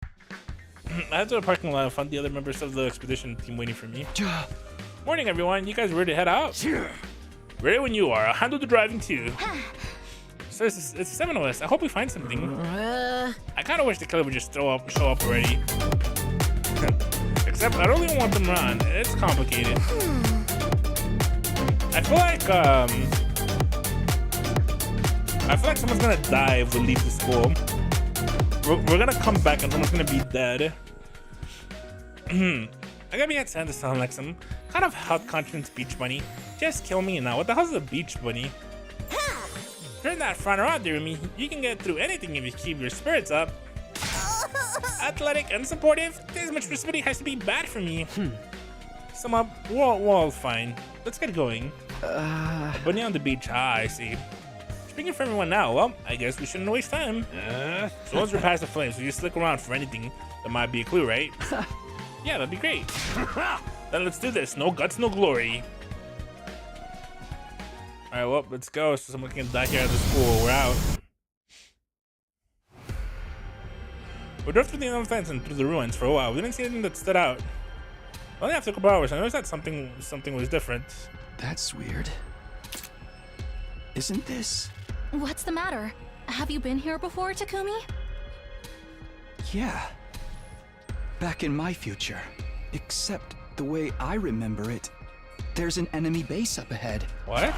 Speaker 1: I had to the parking lot and found the other members of the expedition team waiting for me. Morning, everyone. You guys ready to head out? Ready when you are. I'll handle the driving too. So it's 7 of us. I hope we find something. I kind of wish the killer would just show up already. Except I don't even want them to run. It's complicated. I feel like someone's gonna die if we leave the school. We're gonna come back and someone's gonna be dead. I gotta be at Santa sound like some kind of health conscious beach bunny. Just kill me now. What the hell's a beach bunny? Turn that front around there, me. You can get through anything if you keep your spirits up. Athletic and supportive. This much responsibility has to be bad for me. Sum up. We're all fine. Let's get going. Bunny on the beach. I see. Speaking for everyone now, well, I guess we shouldn't waste time. So once we're past the flames, we just look around for anything that might be a clue, right? Yeah, that'd be great. Then let's do this. No guts, no glory. Alright, well, let's go so someone can die here at the school. We're out. We drove through the inland fence and through the ruins for a while. We didn't see anything that stood out. Only after a couple hours, I noticed that something was different.
Speaker 2: That's weird. Isn't this?
Speaker 6: What's the matter? Have you been here before, Takumi?
Speaker 2: Yeah. Back in my future. Except the way I remember it, there's an enemy base up ahead.
Speaker 1: What?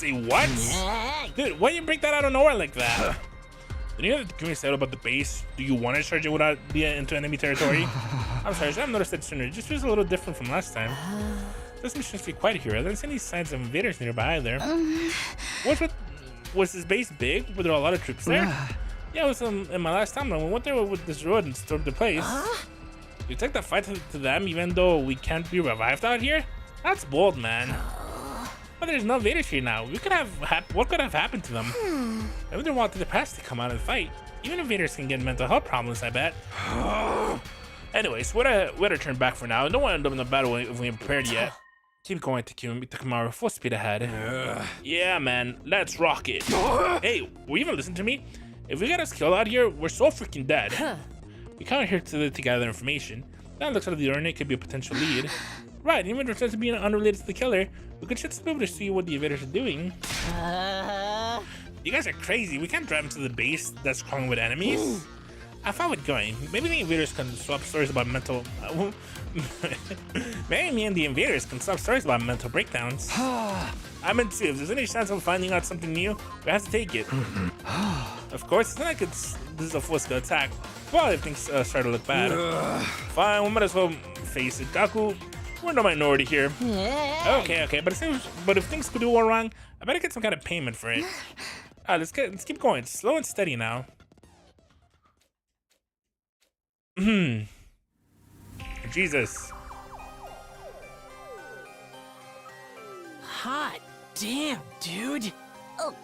Speaker 1: Say what? Dude, why you break that out of nowhere like that? Did you hear the community said about the base? Do you want to charge it without being into enemy territory? I'm sorry, I should have noticed that sooner. It just feels a little different from last time. This mission seems to be quiet here. I didn't see any signs of invaders nearby either. Was this base big? Were there a lot of troops there? Yeah, it was in my last time when we went there with this road and stormed the place. You took the fight to them even though we can't be revived out here? That's bold, man. But there's no invaders here now. What could have happened to them? Maybe they wanted the past to come out and fight. Even invaders can get mental health problems, I bet. Anyways, we gotta turn back for now. Don't want to end up in the battle if we ain't prepared yet. Keep going, Takamaru. Full speed ahead. Yeah, man. Let's rock it. Hey, will you even listen to me? If we get us killed out here, we're so freaking dead. We come here to gather information. That looks like the Ornate could be a potential lead. Right, even if it turns to be unrelated to the killer, we could just be able to see what the invaders are doing. You guys are crazy. We can't drive into the base that's crawling with enemies. I thought we'd going. Maybe the invaders can swap stories about mental... Maybe me and the invaders can swap stories about mental breakdowns. I'm into if there's any chance of finding out something new, we have to take it. Of course, it's not like this is a full-scale attack. Well, if things start to look bad. Fine, we might as well face it. Gaku, we're in the minority here. Okay, but if things could go wrong, I better get some kind of payment for it. Let's keep going. Slow and steady now. Jesus.
Speaker 7: Hot damn, dude.
Speaker 6: Oh,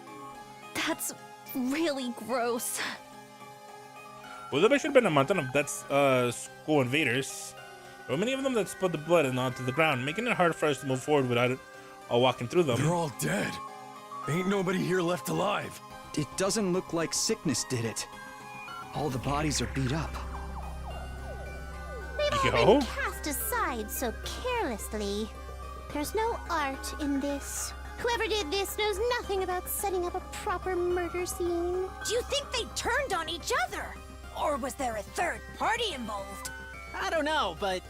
Speaker 6: that's really gross.
Speaker 1: Well, there should have been a mountain of dead school invaders. There were many of them that spilled the blood and onto the ground, making it hard for us to move forward without it walking through them.
Speaker 8: They're all dead. Ain't nobody here left alive.
Speaker 2: It doesn't look like sickness did it. All the bodies are beat up.
Speaker 9: They've all been cast aside so carelessly. There's no art in this. Whoever did this knows nothing about setting up a proper murder scene.
Speaker 7: Do you think they turned on each other? Or was there a third party involved?
Speaker 10: I don't know, but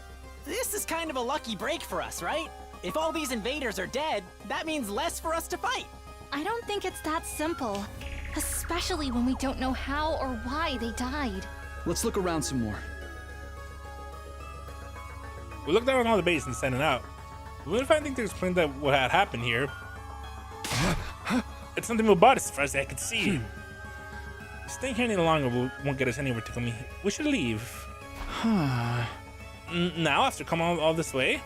Speaker 10: this is kind of a lucky break for us, right? If all these invaders are dead, that means less for us to fight.
Speaker 6: I don't think it's that simple. Especially when we don't know how or why they died.
Speaker 2: Let's look around some more.
Speaker 1: We looked around all the base and sent it out. We didn't find anything to explain that what had happened here. It's something about us, as far as I could see. Staying here any longer won't get us anywhere, Takumi. We should leave. Now, after coming all this way?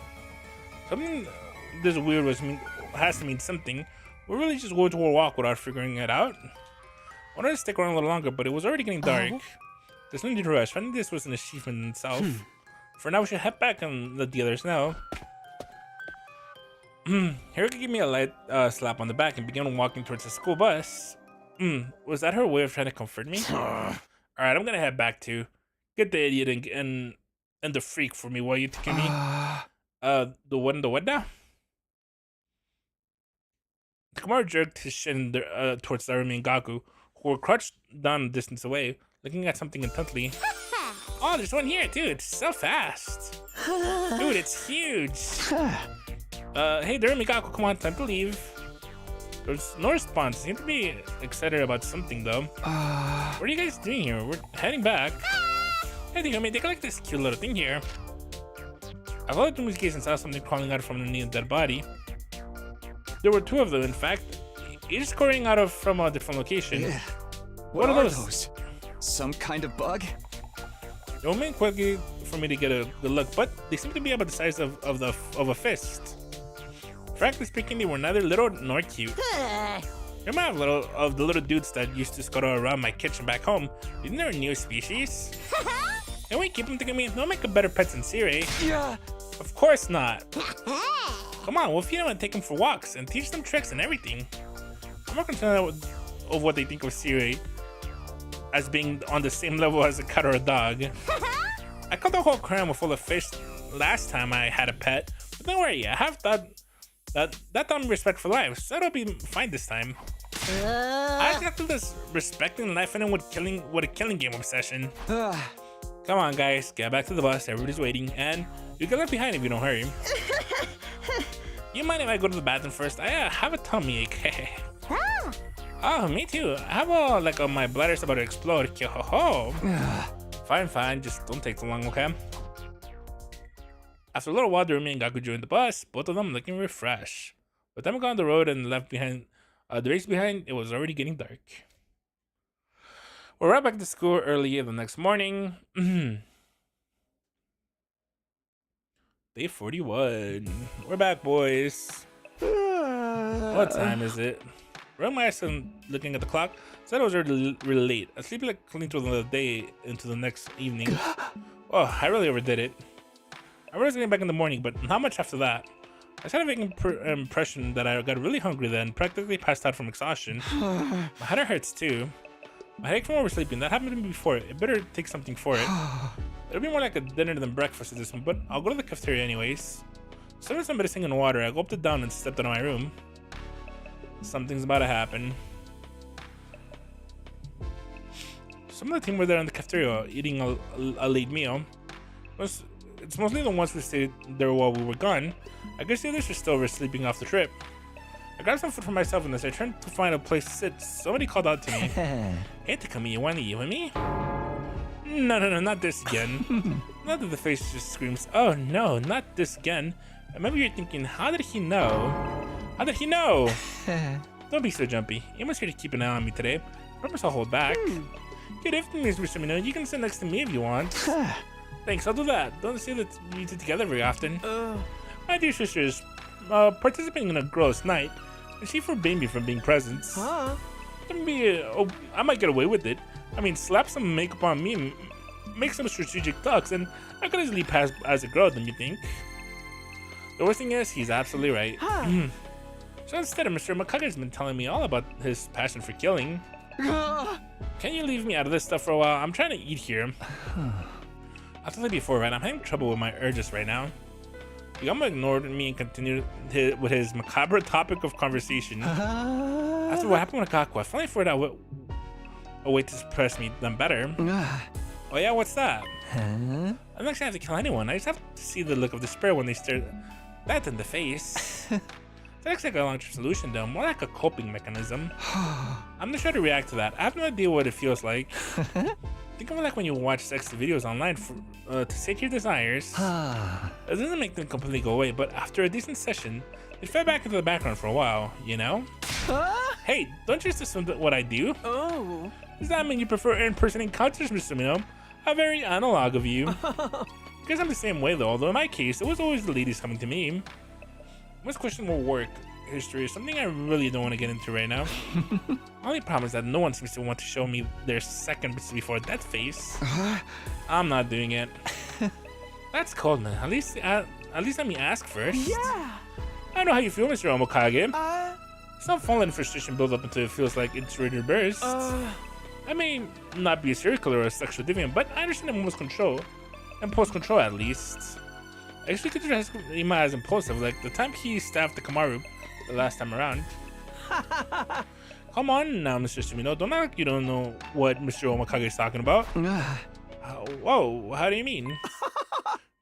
Speaker 1: Something this weird has to mean something. We're really just going to a walk without figuring it out. I wanted to stick around a little longer, but it was already getting dark. There's no need to rush. I think this was an achievement in itself. For now, we should head back and let the others know. Haruka gave me a light slap on the back and began walking towards the school bus. Was that her way of trying to comfort me? Alright, I'm gonna head back too. Get the idiot and the freak for me while you take me. The what now? Takamaru jerked his shin towards Narumi and Gaku, who were crouched down a distance away, looking at something intently. Oh, there's one here too. It's so fast. Dude, it's huge. Hey, Narumi, Gaku, come on, time to leave. There's no response. Seem to be excited about something though. What are you guys doing here? We're heading back. Hey, Takumi, take a look at this cute little thing here. I followed Tomo's gaze and saw something crawling out from underneath a dead body. There were two of them, in fact, each scurrying out from a different location.
Speaker 2: Yeah. What are those? Some kind of bug?
Speaker 1: They were moving quickly for me to get a good look, but they seem to be about the size of a fist. Frankly speaking, they were neither little nor cute. Remind me of the little dudes that used to scuttle around my kitchen back home. Isn't there a new species? Can we keep them thinking me? They'll make a better pet than Sirei.
Speaker 2: Yeah.
Speaker 1: Of course not. Come on, we'll feed them and take them for walks and teach them tricks and everything. I'm more concerned of what they think of Sirei as being on the same level as a cat or a dog. I caught the whole aquarium full of fish last time I had a pet, but don't worry, I have that taught me respect for life, so that'll be fine this time. I got to this respecting life and with a killing game obsession. Come on, guys, get back to the bus. Everybody's waiting, and you get left behind if you don't hurry. You mind if I go to the bathroom first? I have a tummy ache.
Speaker 9: Ah!
Speaker 1: Oh, me too. I have my bladder's about to explode. Yo-ho-ho. Fine. Just don't take too long, okay? After a little while, Darumi and Gaku joined the bus, both of them looking refreshed. By the time we got on the road and left behind the race behind, it was already getting dark. We're right back to school early the next morning. Day 41. We're back, boys. What time is it? Rolling my eyes and looking at the clock, said it was really late. I sleep like clean through the day into the next evening. Oh, I really overdid it. I was getting back in the morning, but not much after that. I started making impression that I got really hungry then, practically passed out from exhaustion. My head hurts too. My headache from oversleeping, that happened to me before. It better take something for it. It'll be more like a dinner than breakfast at this one, but I'll go to the cafeteria anyways. So there's somebody singing in water. I gulped it down and stepped out of my room. Something's about to happen. Some of the team were there in the cafeteria eating a late meal. It's mostly the ones who stayed there while we were gone. I guess the others are still sleeping off the trip. I grabbed some food for myself and as I turned to find a place to sit, somebody called out to me. Hey Takumi, you wanna eat with me? No, not this again. Not that the face just screams, oh no, not this again. And maybe you're thinking, how did he know? How did he know? Don't be so jumpy. You must here to keep an eye on me today. I promise I'll hold back. Good evening, Mr. Sumino. You can sit next to me if you want. Thanks, I'll do that. Don't see that we two together very often. My dear sisters, participating in a gross night, and she forbade me from being present. I might get away with it. I mean, slap some makeup on me and make some strategic talks, and I could easily pass as a girl, don't you think? The worst thing is, he's absolutely right. So instead, Mr. Makage's been telling me all about his passion for killing. Can you leave me out of this stuff for a while? I'm trying to eat here. I've told you before, right? I'm having trouble with my urges right now. Yama ignored me and continued with his macabre topic of conversation. After what happened with Akaku, I finally figured out a way to suppress me done better. Oh yeah, what's that? I don't actually have to kill anyone. I just have to see the look of despair when they stare that in the face. That's like a long-term solution though, more like a coping mechanism. I'm not sure how to react to that. I have no idea what it feels like. Think of it like when you watch sexy videos online to sate your desires. It doesn't make them completely go away, but after a decent session, it fell back into the background for a while, you know? Hey, don't you just assume that what I do? Does that mean you prefer in-person encounters, Mr. Mino? How very analog of you. Because I'm the same way though, although in my case, it was always the ladies coming to me. Most questionable work history is something I really don't want to get into right now. Only problem is that no one seems to want to show me their second before that face. I'm not doing it. That's cold, man. At least let me ask first.
Speaker 7: Yeah.
Speaker 1: I know how you feel, Mr. Omokage. It's not fun letting frustration build up until it feels like it's ready to burst. I may not be a serial killer or a sexual deviant, but I understand impulse control at least. I actually consider Ima as impulsive, like the time he stabbed the Kamaru the last time around. Come on now, Mr. Sumino. Don't act like you don't know what Mr. Omokage is talking about. Whoa, how do you mean?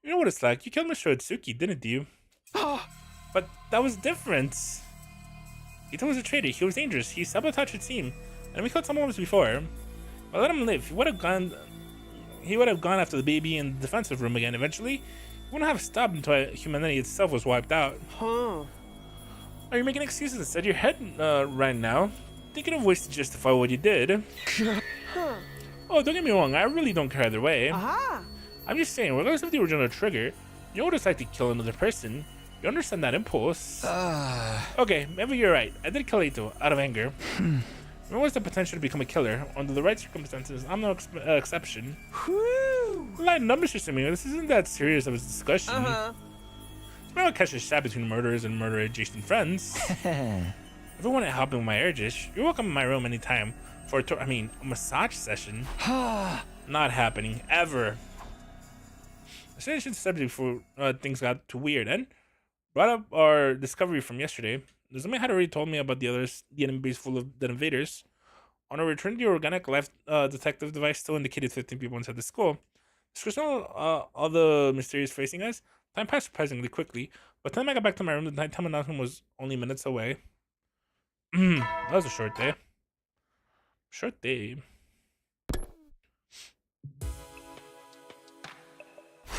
Speaker 1: You know what it's like. You killed Mr. Otsuki, didn't you? But that was different. Ito was a traitor. He was dangerous. He sabotaged the team. And we killed someone else before. But let him live. He would have gone after the baby in the defensive room again eventually. He wouldn't have stopped until humanity itself was wiped out. Are you making excuses inside your head right now? Thinking of ways to justify what you did. Oh, don't get me wrong, I really don't care either way. I'm just saying, regardless of the original trigger, you would decide to kill another person. You understand that impulse. Okay, maybe you're right. I did kill Ito out of anger. There was the potential to become a killer. Under the right circumstances, I'm no exception. Lighten up, Mr. Sumino. This isn't that serious of a discussion. I don't catch a shot between murderers and murder-adjacent friends. If you want to help me with my urges, you're welcome in my room anytime for a massage session. Not happening, ever. I said I should subject before things got too weird, and brought up our discovery from yesterday. Nozomi had already told me about the enemy base full of dead invaders. On a return to the organic life detective device still indicated 15 people inside the school. Description all the mysterious facing us, Time passed surprisingly quickly. By the time I got back to my room, the nighttime announcement was only minutes away. That was a short day. Short day.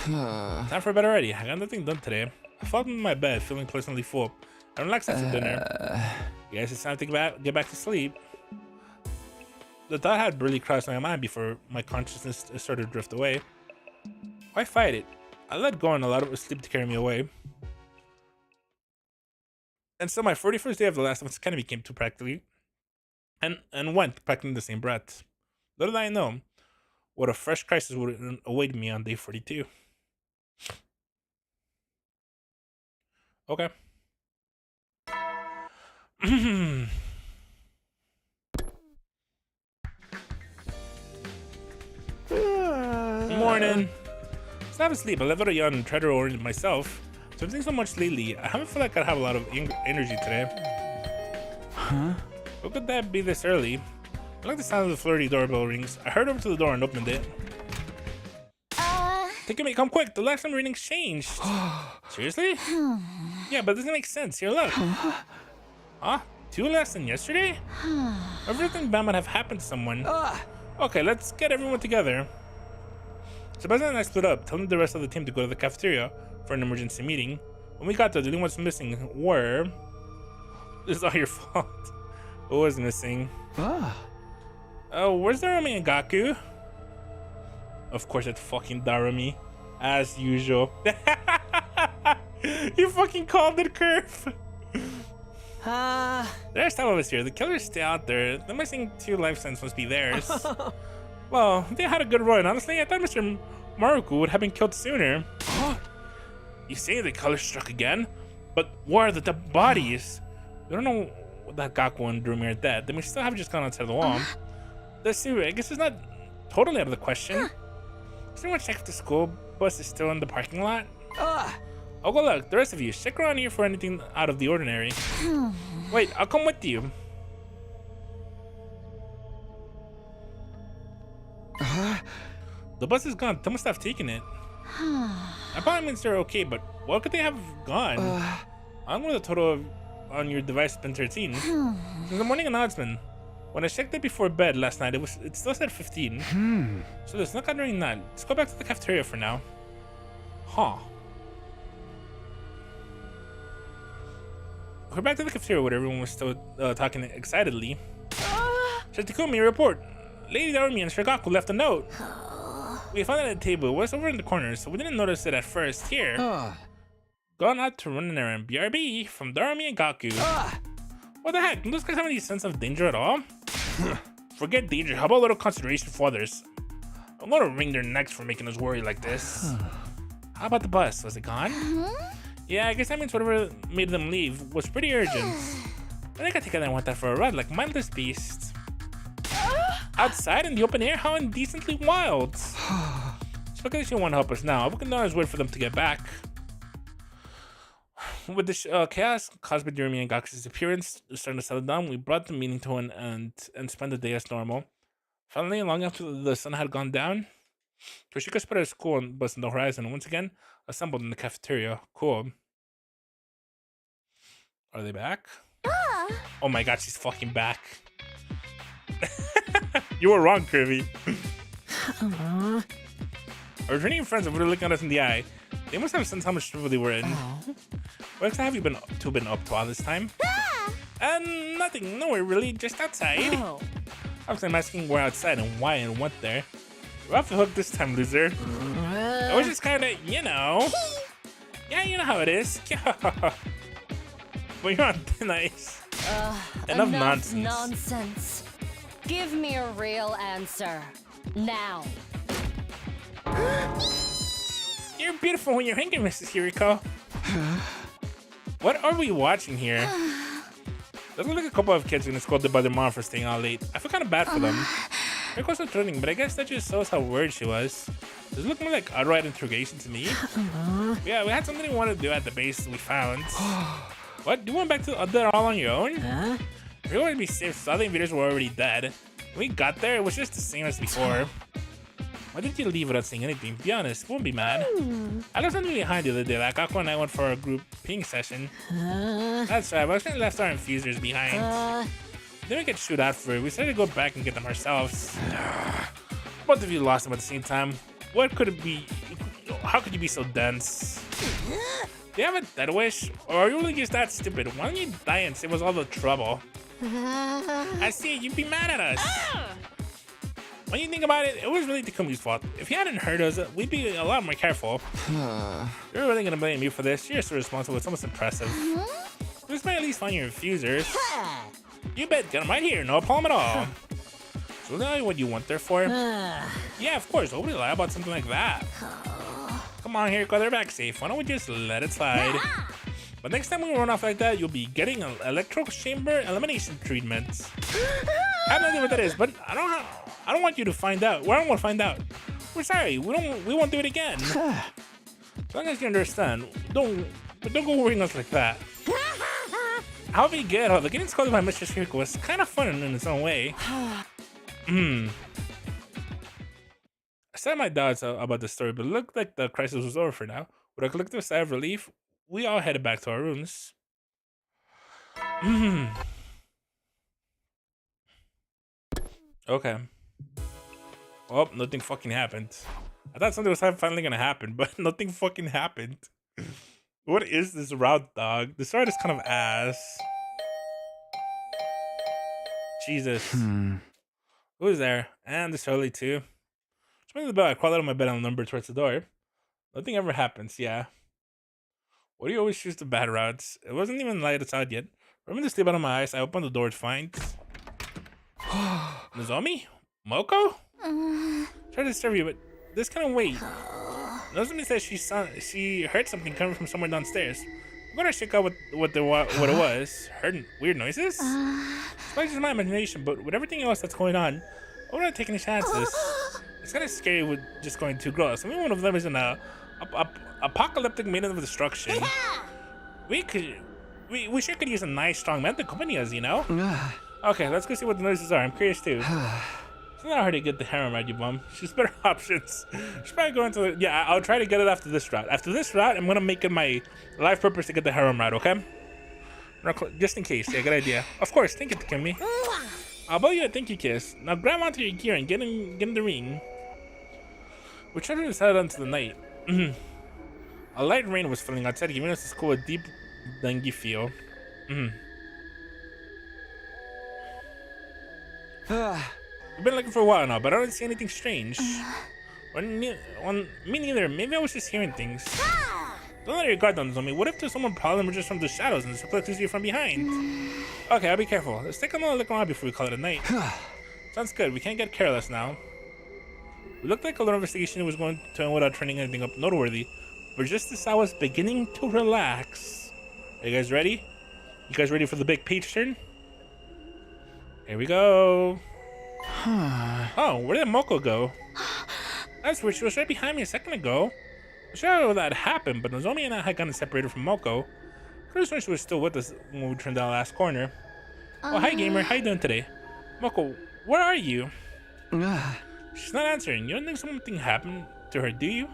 Speaker 1: Time for bed already. I got nothing done today. I fell in my bed, feeling pleasantly full. I relaxed after dinner. Guess it's time to get back to sleep. The thought had really crossed my mind before my consciousness started to drift away. Why fight it? I let go and allowed it to sleep to carry me away. And so my 41st day of The Last of Us kind of became too practically and went practically in the same breath. Little did I know what a fresh crisis would await me on day 42. Okay. Morning. So I have asleep. I left out a yawn and tried to orient myself. So I'm thinking so much lately. I haven't felt like I have a lot of energy today.
Speaker 2: Huh?
Speaker 1: How could that be this early? I like the sound of the flirty doorbell rings. I hurried over to the door and opened it. Think of me, come quick. The last time readings changed. Seriously? Yeah, but it doesn't make sense. Here, look. Huh? 2 less than yesterday? Everything bad might have happened to someone. Okay, let's get everyone together. Sebastian and I split up, telling the rest of the team to go to the cafeteria for an emergency meeting. When we got there, the only ones missing were... This is all your fault. Who was missing? Oh, where's Darumi and Gaku? Of course, it's fucking Darumi. As usual. You fucking called it, Curve. There's some of us here. The killers stay out there. The missing 2 life sentences must be theirs. Well, they had a good run. Honestly, I thought Mr. Maruku would have been killed sooner. You say the killers struck again? But where are the bodies? We don't know that Gaku and Darumi are dead. They may still have just gone outside the wall. Let's see, I guess it's not totally out of the question. Does anyone check if the school bus is still in the parking lot? I'll go look. The rest of you, stick around here for anything out of the ordinary. Wait, I'll come with you. The bus is gone. They must have taken it. That probably means they're okay, but what could they have gone? I'm with a total of, on your device has been 13. Since the morning announcement. When I checked it before bed last night, it still said 15. So there's no during that. Let's go back to the cafeteria for now. Huh. We're back to the cafeteria where everyone was still talking excitedly. Shitakumi, report. Lady Darumi and Shigaku left a note. We found it at the table. It was over in the corner, so we didn't notice it at first. Here. Gone out to run an errand. BRB from Darumi and Gaku. What the heck? Do those guys have any sense of danger at all? Forget danger. How about a little consideration for others? I'm gonna wring their necks for making us worry like this. How about the bus? Was it gone? Yeah, I guess that means whatever made them leave was pretty urgent. I think I think I want that for a ride, like mindless beasts. Outside in the open air? How indecently wild. So look at this, you want to help us now. We can always wait for them to get back. With the chaos caused by Darumi and Gaku's disappearance starting to settle down, we brought the meeting to an end and spent the day as normal. Finally, long after the sun had gone down, Toshiko spotted a school bus on the horizon and once again assembled in the cafeteria. Cool. Are they back? Oh my god, she's fucking back. You were wrong, Kirby. Our returning friends are really looking at us in the eye. They must have sensed how much trouble they were in. What have you been up to all this time? Nothing. Nowhere really. Just outside. Obviously, I'm asking where outside and why and what there. We're off the hook this time, loser. It was just kind of, you know. Yeah, you know how it is. But you're on thin ice. Enough nonsense.
Speaker 5: Give me a real answer. Now.
Speaker 1: You're beautiful when you're angry, Mrs. Hiriko. What are we watching here? There's like a couple of kids getting scolded by their mom for staying out late. I feel kind of bad for them. Hiriko was returning, but I guess that just shows how worried she was. This looked more like outright interrogation to me. Yeah, we had something we wanted to do at the base we found. What? You went back to that all on your own? We wanted to be safe, so all the invaders were already dead. When we got there, it was just the same as before. Why did you leave without saying anything? Be honest, won't be mad. I left something behind the other day. Like Aqua and I went for a group ping session. That's right, but I left our infusers behind. Then we get shoot out for it. We decided to go back and get them ourselves. Both of you lost them at the same time. What could it be? How could you be so dense? Do you have a dead wish? Or are you really just that stupid? Why don't you die and save us all the trouble? I see, you'd be mad at us. When you think about it, it was really Takumi's fault. If he hadn't hurt us, we'd be a lot more careful. You're really gonna blame me for this? You're so responsible, it's almost impressive. This might at least find your infusers. You bet, get them right here, no problem at all. So that's what you went there for? Yeah, of course, nobody lie about something like that. Come on, here, go, they're back safe. Why don't we just let it slide? But next time we run off like that, you'll be getting an electro chamber elimination treatment. I have no idea what that is, but I don't want you to find out. Well, I don't want to find out. We're sorry. We won't do it again. As long as you understand, don't go worrying us like that. I'll be good. The getting scolded by Mr. Shiriko was kind of fun in its own way. I said my doubts about the story, but it looked like the crisis was over for now. With a collective sigh of relief, we all headed back to our rooms. Okay. Oh, nothing fucking happened. I thought something was finally gonna happen, but nothing fucking happened. What is this route, dog? This route is kind of ass. Jesus. Who's there? And it's early too. Just ring the bell. I crawl out of my bed and lumber towards the door. Nothing ever happens, yeah. Why do you always choose the bad routes? It wasn't even light outside yet. Rubbing the sleep out of my eyes, I opened the door to find... Nozomi? Moko? Try to disturb you, but this kind of wait. Nozomi says she heard something coming from somewhere downstairs. I'm gonna check out what it was. Heard weird noises? It's probably just my imagination, but with everything else that's going on, I wouldn't take any chances. It's kind of scary with just going too gross. I mean, one of them is an apocalyptic maiden of destruction. We sure could use a nice, strong man to accompany us, you know? Okay, let's go see what the noises are. I'm curious too. It's not hard to get the harem right, you bum. She's better options. She's probably going to... Yeah, I'll try to get it after this route. After this route, I'm going to make it my life purpose to get the harem right, okay? Just in case. Yeah, good idea. Of course, thank you, Takumi. I'll buy you a thank you kiss. Now grab onto your gear and get in the ring. We tried to decide onto the night. A light rain was falling outside, giving us this cool, deep, dengue feel. We've been looking for a while now, but I don't see anything strange. Me neither. Maybe I was just hearing things. Don't let your guard down, Nozomi. What if there's someone probably emerges from the shadows and suplexes you from behind? Okay, I'll be careful. Let's take another look around before we call it a night. Sounds good. We can't get careless now. We looked like a little investigation was going to end without turning anything up noteworthy. But just as I was beginning to relax... Are you guys ready? You guys ready for the big page turn? Here we go. Oh, where did Moko go? That's weird. She was right behind me a second ago. I'm sure how that happened, but Nozomi and I had gotten separated from Moko. I just wish she was still with us when we turned down the last corner. Oh, hi, gamer. How you doing today? Moko, where are you? She's not answering. You don't think something happened to her, do you?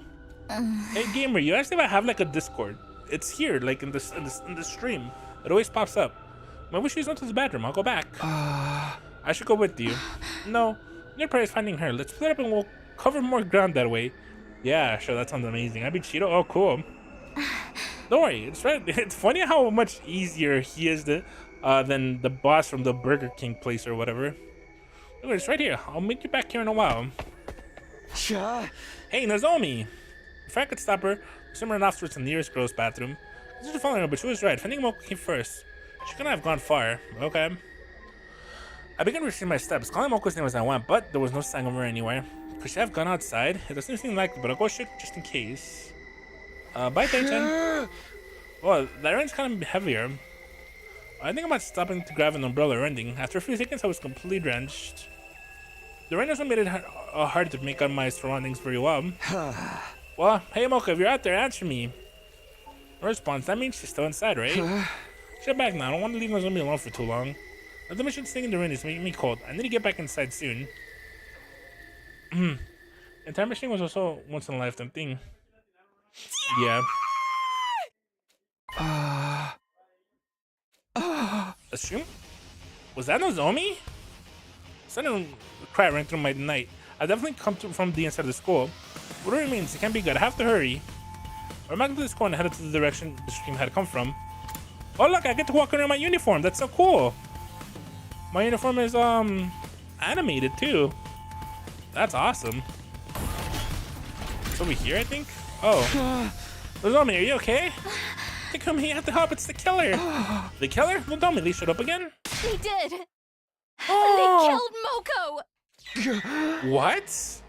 Speaker 1: Hey, gamer, you asked if I have like a Discord. It's here, like in the stream. It always pops up. I wish she's went to the bathroom. I'll go back. I should go with you. No, your prayer is finding her. Let's split up and we'll cover more ground that way. Yeah, sure, that sounds amazing. I'd be Cheeto. Oh, cool. Don't worry. It's right. It's funny how much easier he is than the boss from the Burger King place or whatever. Anyway, it's right here. I'll meet you back here in a while. Hey, Nozomi. If I could stop her, send her off towards the nearest girl's bathroom. This is following her, but she was right. Finding Moko came first. She couldn't have gone far. Okay. I began retracing my steps, calling Moko's name as I went, but there was no sign of her anywhere. Could she have gone outside? It doesn't seem likely, but I'll go check just in case. Bye, Taichan. Well, that rain's kind of heavier. I think about stopping to grab an umbrella or ending. After a few seconds, I was completely drenched. The rain also made it hard to make out my surroundings very well. Well, hey Moko, if you're out there, answer me. No response. That means she's still inside, right? Shut back now. I don't want to leave Nozomi alone for too long. Not to mention staying in the rain is making me cold. I need to get back inside soon. Hey And time machine was also once in a lifetime thing. Yeah. Assume? Was that Nozomi? Sudden cry ran through my night. I definitely come from the inside of the school. Whatever it means, it can't be good. I have to hurry. I'm back to the school and headed to the direction the stream had come from. Oh look, I get to walk around in my uniform. That's so cool. My uniform is animated too. That's awesome. It's over here, I think. Oh, Nozomi, are you okay? Takumi, you have to help. It's the killer. The killer? Nozomi, they showed up again.
Speaker 6: They did.
Speaker 1: Oh.
Speaker 6: They killed Moko.
Speaker 1: What?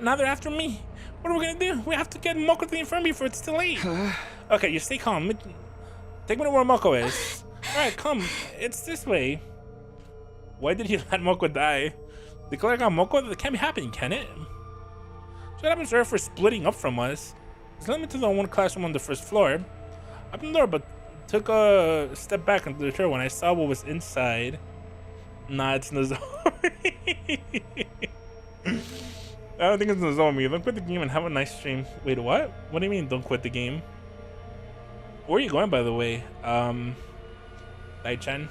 Speaker 1: Now they're after me. What are we gonna do? We have to get Moko to the infirmary before it's too late. Okay, you stay calm. Take me to where Moko is. Alright, come. It's this way. Why did you let Moko die? The killer got Moko? That can't be happening, can it? So what happens to her for splitting up from us? It's led me to the one classroom on the first floor. I opened the door, but took a step back into the chair when I saw what was inside. Nah, it's Nozomi. I don't think it's Nozomi. Don't quit the game and have a nice stream. Wait, what? What do you mean, don't quit the game? Where are you going, by the way? Dai-chan?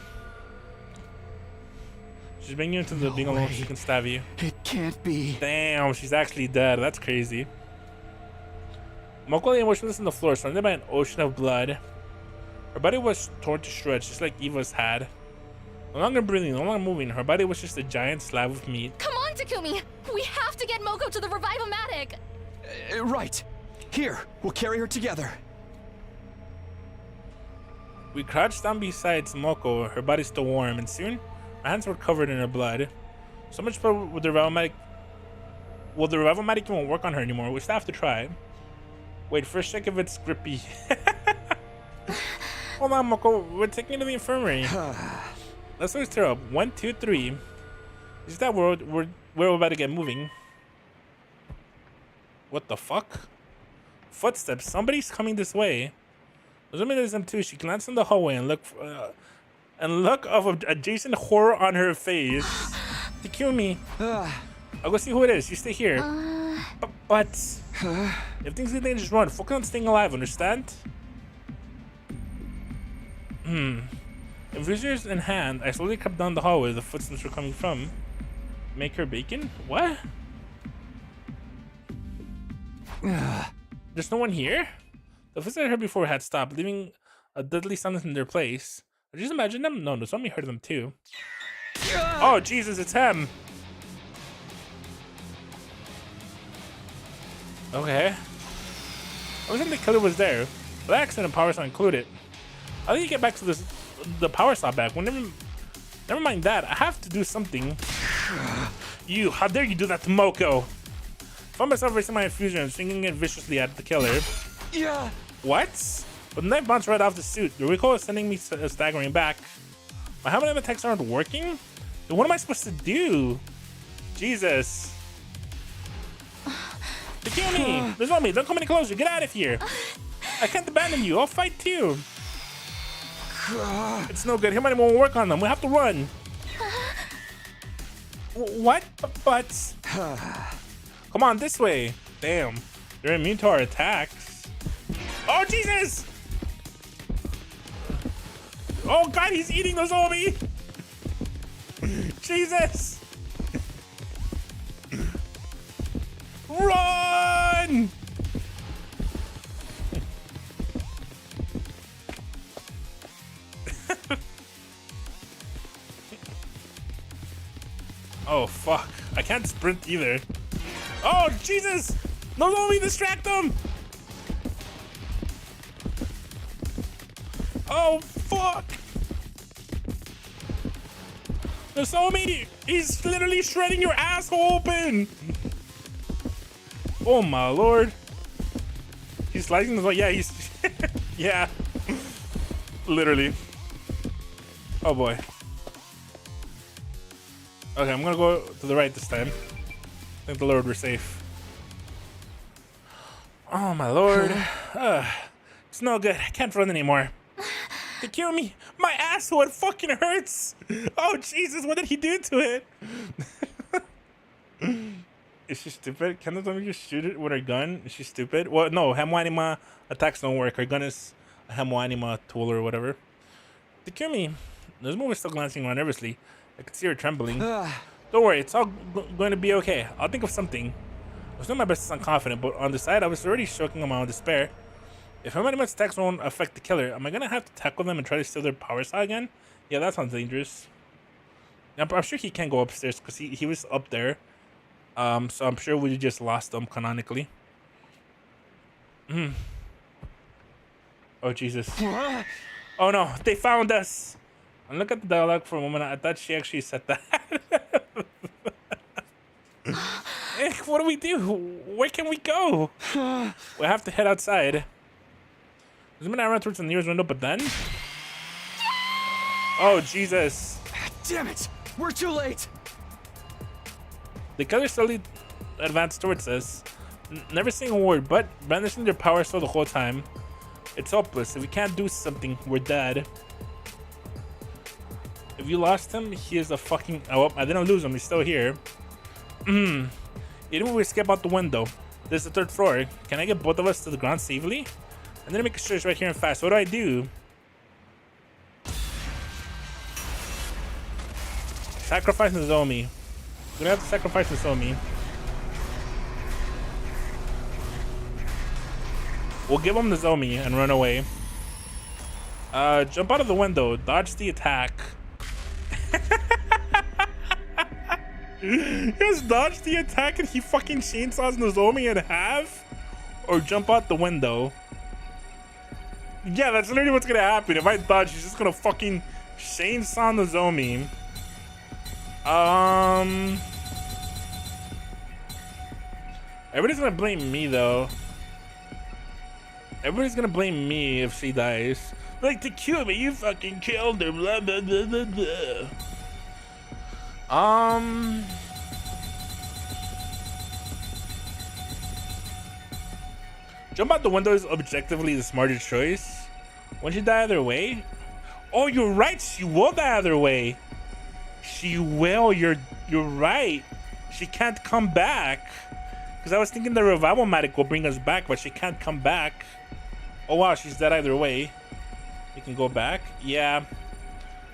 Speaker 1: She's bringing you into the being alone so she can stab you.
Speaker 2: It can't be.
Speaker 1: Damn, she's actually dead. That's crazy. Moko lay motionless on the floor, surrounded by an ocean of blood. Her body was torn to shreds, just like Eva's had. No longer breathing, no longer moving, her body was just a giant slab of meat.
Speaker 6: Come on, Takumi. We have to get Moko to the Revival-matic.
Speaker 2: Right. Here, we'll carry her together.
Speaker 1: We crouched down beside Moko, her body still warm, and soon, our hands were covered in her blood. So much blood with the Revival-matic. Well, the Revival-matic won't work on her anymore. We still have to try. Wait, first check if it's grippy. Hold on, Moko. We're taking you to the infirmary. Let's first her up. 1, 2, 3. Is that we're about to get moving? What the fuck? Footsteps. Somebody's coming this way. Assuming there's them too, she glanced in the hallway and look of adjacent horror on her face. Takumi. I'll go see who it is. You stay here. But if things get dangerous, run. Focus on staying alive. Understand? Visors in hand, I slowly crept down the hallway the footsteps were coming from. Make her bacon? What? There's no one here? The footsteps I heard before had stopped, leaving a deadly silence in their place. I just imagine them? No, somebody heard them too. Oh, Jesus, it's him! Okay. I was thinking the killer was there. But accident and power saw included. How do you get back to the power saw back? Well, never mind that. I have to do something. You, how dare you do that to Moko? I found myself racing my infusion and swinging it viciously at the killer.
Speaker 2: Yeah.
Speaker 1: What? But the knife bounced right off the suit. The recoil is sending me staggering back. My helmet and attacks aren't working? Then what am I supposed to do? Jesus. Takumi! There's no me. Don't come any closer. Get out of here. I can't abandon you. I'll fight too. It's no good. Him won't work on them. We have to run. What? But come on, this way. Damn. They're immune to our attacks. Oh, Jesus! Oh, God, he's eating the zombie. Jesus! Run! Oh, fuck. I can't sprint either. Oh, Jesus! No, let me distract them! Oh, fuck! There's so many. He's literally shredding your asshole open! Oh, my lord. He's slicing the... Yeah, he's... yeah. Literally. Oh, boy. Okay, I'm gonna go to the right this time. Thank the Lord we're safe. Oh my lord. It's no good. I can't run anymore. They killed me. My asshole, it fucking hurts. Oh Jesus, what did he do to it? Is she stupid? Can Nozomi just shoot it with her gun? Is she stupid? Well, no. Hemo Anima attacks don't work. Her gun is a Hemo Anima tool or whatever. Takumi, Nozomi was still glancing around nervously. I could see her trembling. Don't worry, it's all going to be okay. I'll think of something. I was doing my best to sound confident, but on the side, I was already choking on my own despair. If Hemo Anima's attacks won't affect the killer, am I gonna have to tackle them and try to steal their power saw again? Yeah, that sounds dangerous. I'm sure he can't go upstairs because he was up there. So I'm sure we just lost him canonically. Oh, Jesus. Oh, no. They found us. And look at the dialogue for a moment. I thought she actually said that. What do we do? Where can we go? We have to head outside. There's a minute I ran towards the nearest window, but then... Oh, Jesus.
Speaker 2: Damn it! We're too late!
Speaker 1: The killer slowly advanced towards us, never saying a word, but brandishing their power sword the whole time. It's hopeless. If we can't do something, we're dead. If you lost him, he is a fucking... Oh, I didn't lose him. He's still here. Even when we escape out the window, there's the 3rd floor. Can I get both of us to the ground safely? And then make sure it's right here and fast. What do I do? Sacrifice Nozomi. We're gonna have to sacrifice Nozomi. We'll give him Nozomi and run away. Jump out of the window. Dodge the attack. Yes, dodge the attack and he fucking chainsaws Nozomi in half? Or jump out the window. Yeah, that's literally what's gonna happen. If I dodge, he's just gonna fucking chainsaw Nozomi. Everybody's gonna blame me though. Everybody's gonna blame me if she dies. Like, Takumi, you fucking killed her. Blah blah blah blah blah. Jump out the window is objectively the smarter choice. Won't you die either way? Oh, you're right. She will die either way. She will. You're right. She can't come back. Because I was thinking the revival magic will bring us back, but she can't come back. Oh wow, she's dead either way. You can go back. Yeah.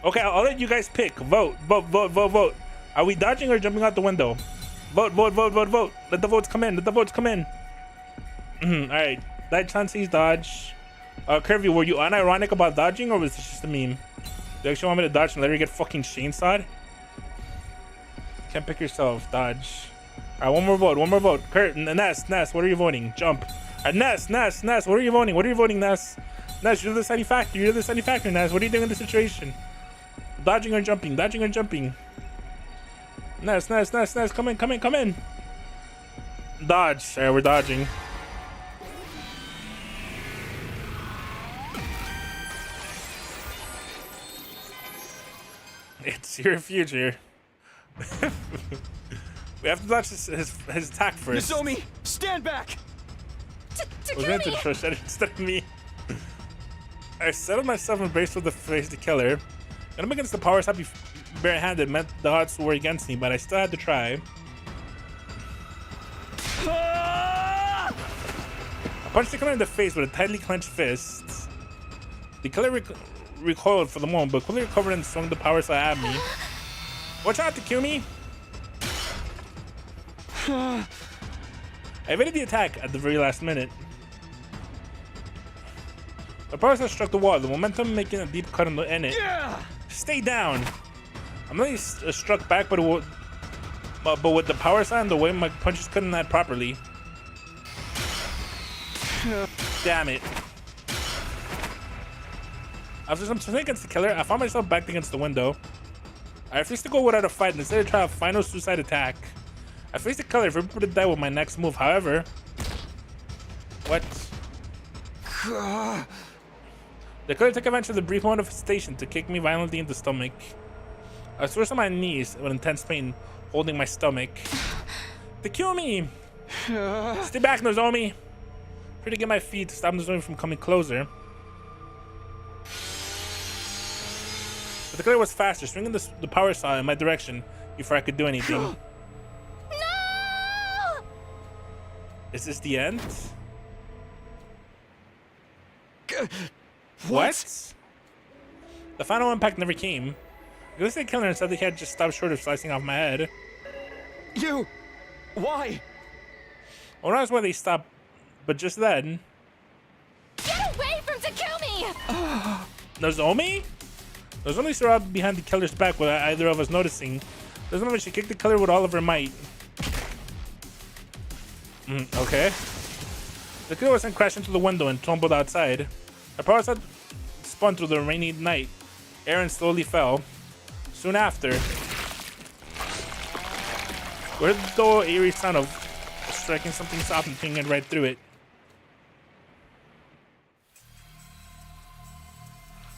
Speaker 1: Okay, I'll let you guys pick. Vote. Vote. Vote. Vote. Vote. Are we dodging or jumping out the window? Vote. Vote. Vote. Vote. Vote. Let the votes come in. Let the votes come in. All right. That Chanse's dodge. Curvy, were you unironic about dodging, or was this just a meme? Do you actually want me to dodge and let her get fucking chainsawed? Can't pick yourself. Dodge. All right, one more vote. One more vote. Kurt, Ness, what are you voting? Jump. Ness, what are you voting? What are you voting, Ness? Ness, you're the deciding factor. You're the deciding factor, Ness. What are you doing in this situation? Dodging or jumping? Dodging or jumping? Ness, come in, come in, come in. Dodge. All right, we're dodging. It's your future. We have to dodge his attack first.
Speaker 2: Nozomi, stand back!
Speaker 1: We're going to Trish instead of me. I settled myself and braced for the face to kill her. Going up against the powers happy barehanded meant the odds were against me, but I still had to try. I punched the killer in the face with a tightly clenched fist. The killer recoiled for the moment, but quickly recovered and swung the power saw at me. Watch out, Takumi! I evaded the attack at the very last minute. The power saw struck the wall, the momentum making a deep cut in it. Stay down! I'm not struck back, but with the power saw and the way my punches couldn't land properly. Damn it. After some swing against the killer, I found myself backed against the window. I refused to go without a fight and instead try a final suicide attack. I faced the killer for people to die with my next move, however... What? The killer took advantage of the brief moment of hesitation to kick me violently in the stomach. I was forced on my knees with intense pain, holding my stomach. Takumi! Stay back, Nozomi! Try to get my feet to stop Nozomi from coming closer. But the killer was faster, swinging the power saw in my direction before I could do anything.
Speaker 9: No!
Speaker 1: Is this the end?
Speaker 2: What?
Speaker 1: The final impact never came. It was the killer and said the head just stopped short of slicing off my head.
Speaker 2: You... Why?
Speaker 1: Well, that's why they stopped, but just then...
Speaker 6: Get away from Takumi!
Speaker 1: Nozomi? Nozomi surrounded behind the killer's back without either of us noticing. Nozomi, she kicked the killer with all of her might. Okay. The killer was then crashed into the window and tumbled outside. Her power set spun through the rainy night. Aaron slowly fell. Soon after, we heard the dull, eerie sound of striking something soft and pinging right through it.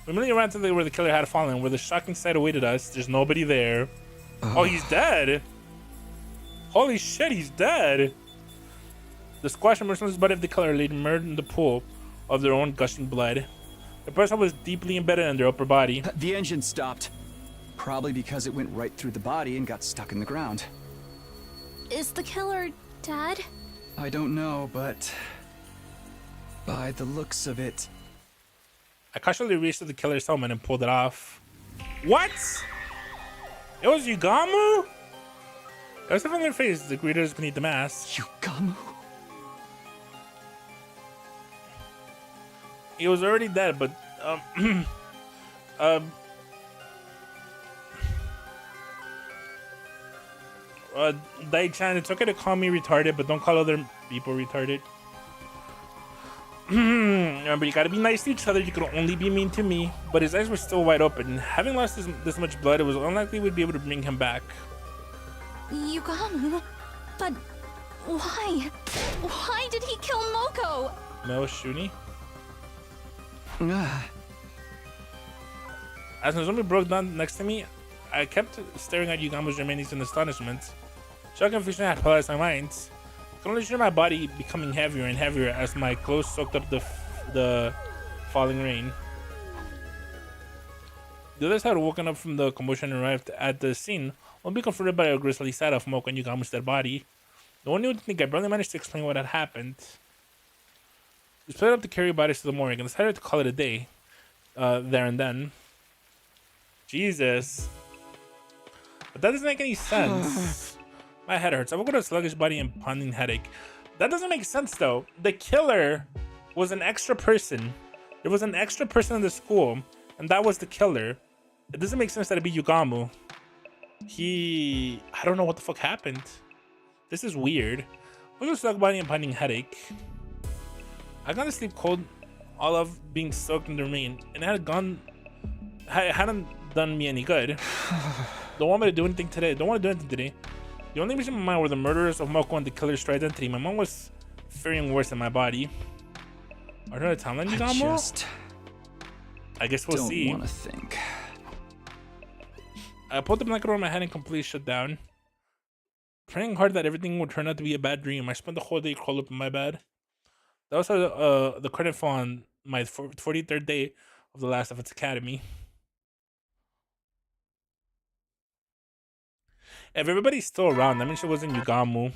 Speaker 1: We immediately ran to where the killer had fallen, where the shocking sight awaited us. There's nobody there. Oh, he's dead. Holy shit, he's dead. The squash and merciless body of the killer lay immersed in the pool of their own gushing blood. The person was deeply embedded in their upper body.
Speaker 2: The engine stopped. Probably because it went right through the body and got stuck in the ground.
Speaker 6: Is the killer dead?
Speaker 2: I don't know, but... by the looks of it...
Speaker 1: I casually reached to the killer's helmet and pulled it off. What? It was Yugamu? There was a familiar face, the greeters beneath the mask.
Speaker 2: Yugamu?
Speaker 1: He was already dead, but Dai-chan, it's okay to call me retarded, but don't call other people retarded. Remember, you gotta be nice to each other. You could only be mean to me. But his eyes were still wide open. Having lost this much blood, it was unlikely we'd be able to bring him back.
Speaker 6: Yugamu? But why? Why did he kill Moko?
Speaker 1: No, Shuni? As Nozomi broke down next to me, I kept staring at Yugamu's remains in astonishment. Shock and confusion had paralyzed my mind. I can only hear my body becoming heavier and heavier as my clothes soaked up the falling rain. The others had woken up from the commotion and arrived at the scene, only confronted by a grisly sight of Moko and Yugamu's dead body. No one knew anything. I barely managed to explain what had happened. We split up to carry bodies to the morgue and decided to call it a day there and then. Jesus. But that doesn't make any sense. My head hurts. I woke up with a sluggish body and pounding headache. That doesn't make sense though. The killer was an extra person. There was an extra person in the school, and that was the killer. It doesn't make sense that it'd be Yugamu. I don't know what the fuck happened. This is weird. I was a slug body and pounding headache. I got to sleep cold, all of being soaked in the rain, and it hadn't done me any good. Don't want me to do anything today. The only reason my mind were the murderers of Moko and the killer's true identity. My mind was faring worse than my body. Are there a timeline, Yugamu? I guess we'll see.
Speaker 2: Don't want to think.
Speaker 1: I pulled the blanket over my head and completely shut down. Praying hard that everything would turn out to be a bad dream, I spent the whole day curled up in my bed. That was how the credit fell on my 43rd day of The Last of Us Academy. If everybody's still around, that means it wasn't Yugamu.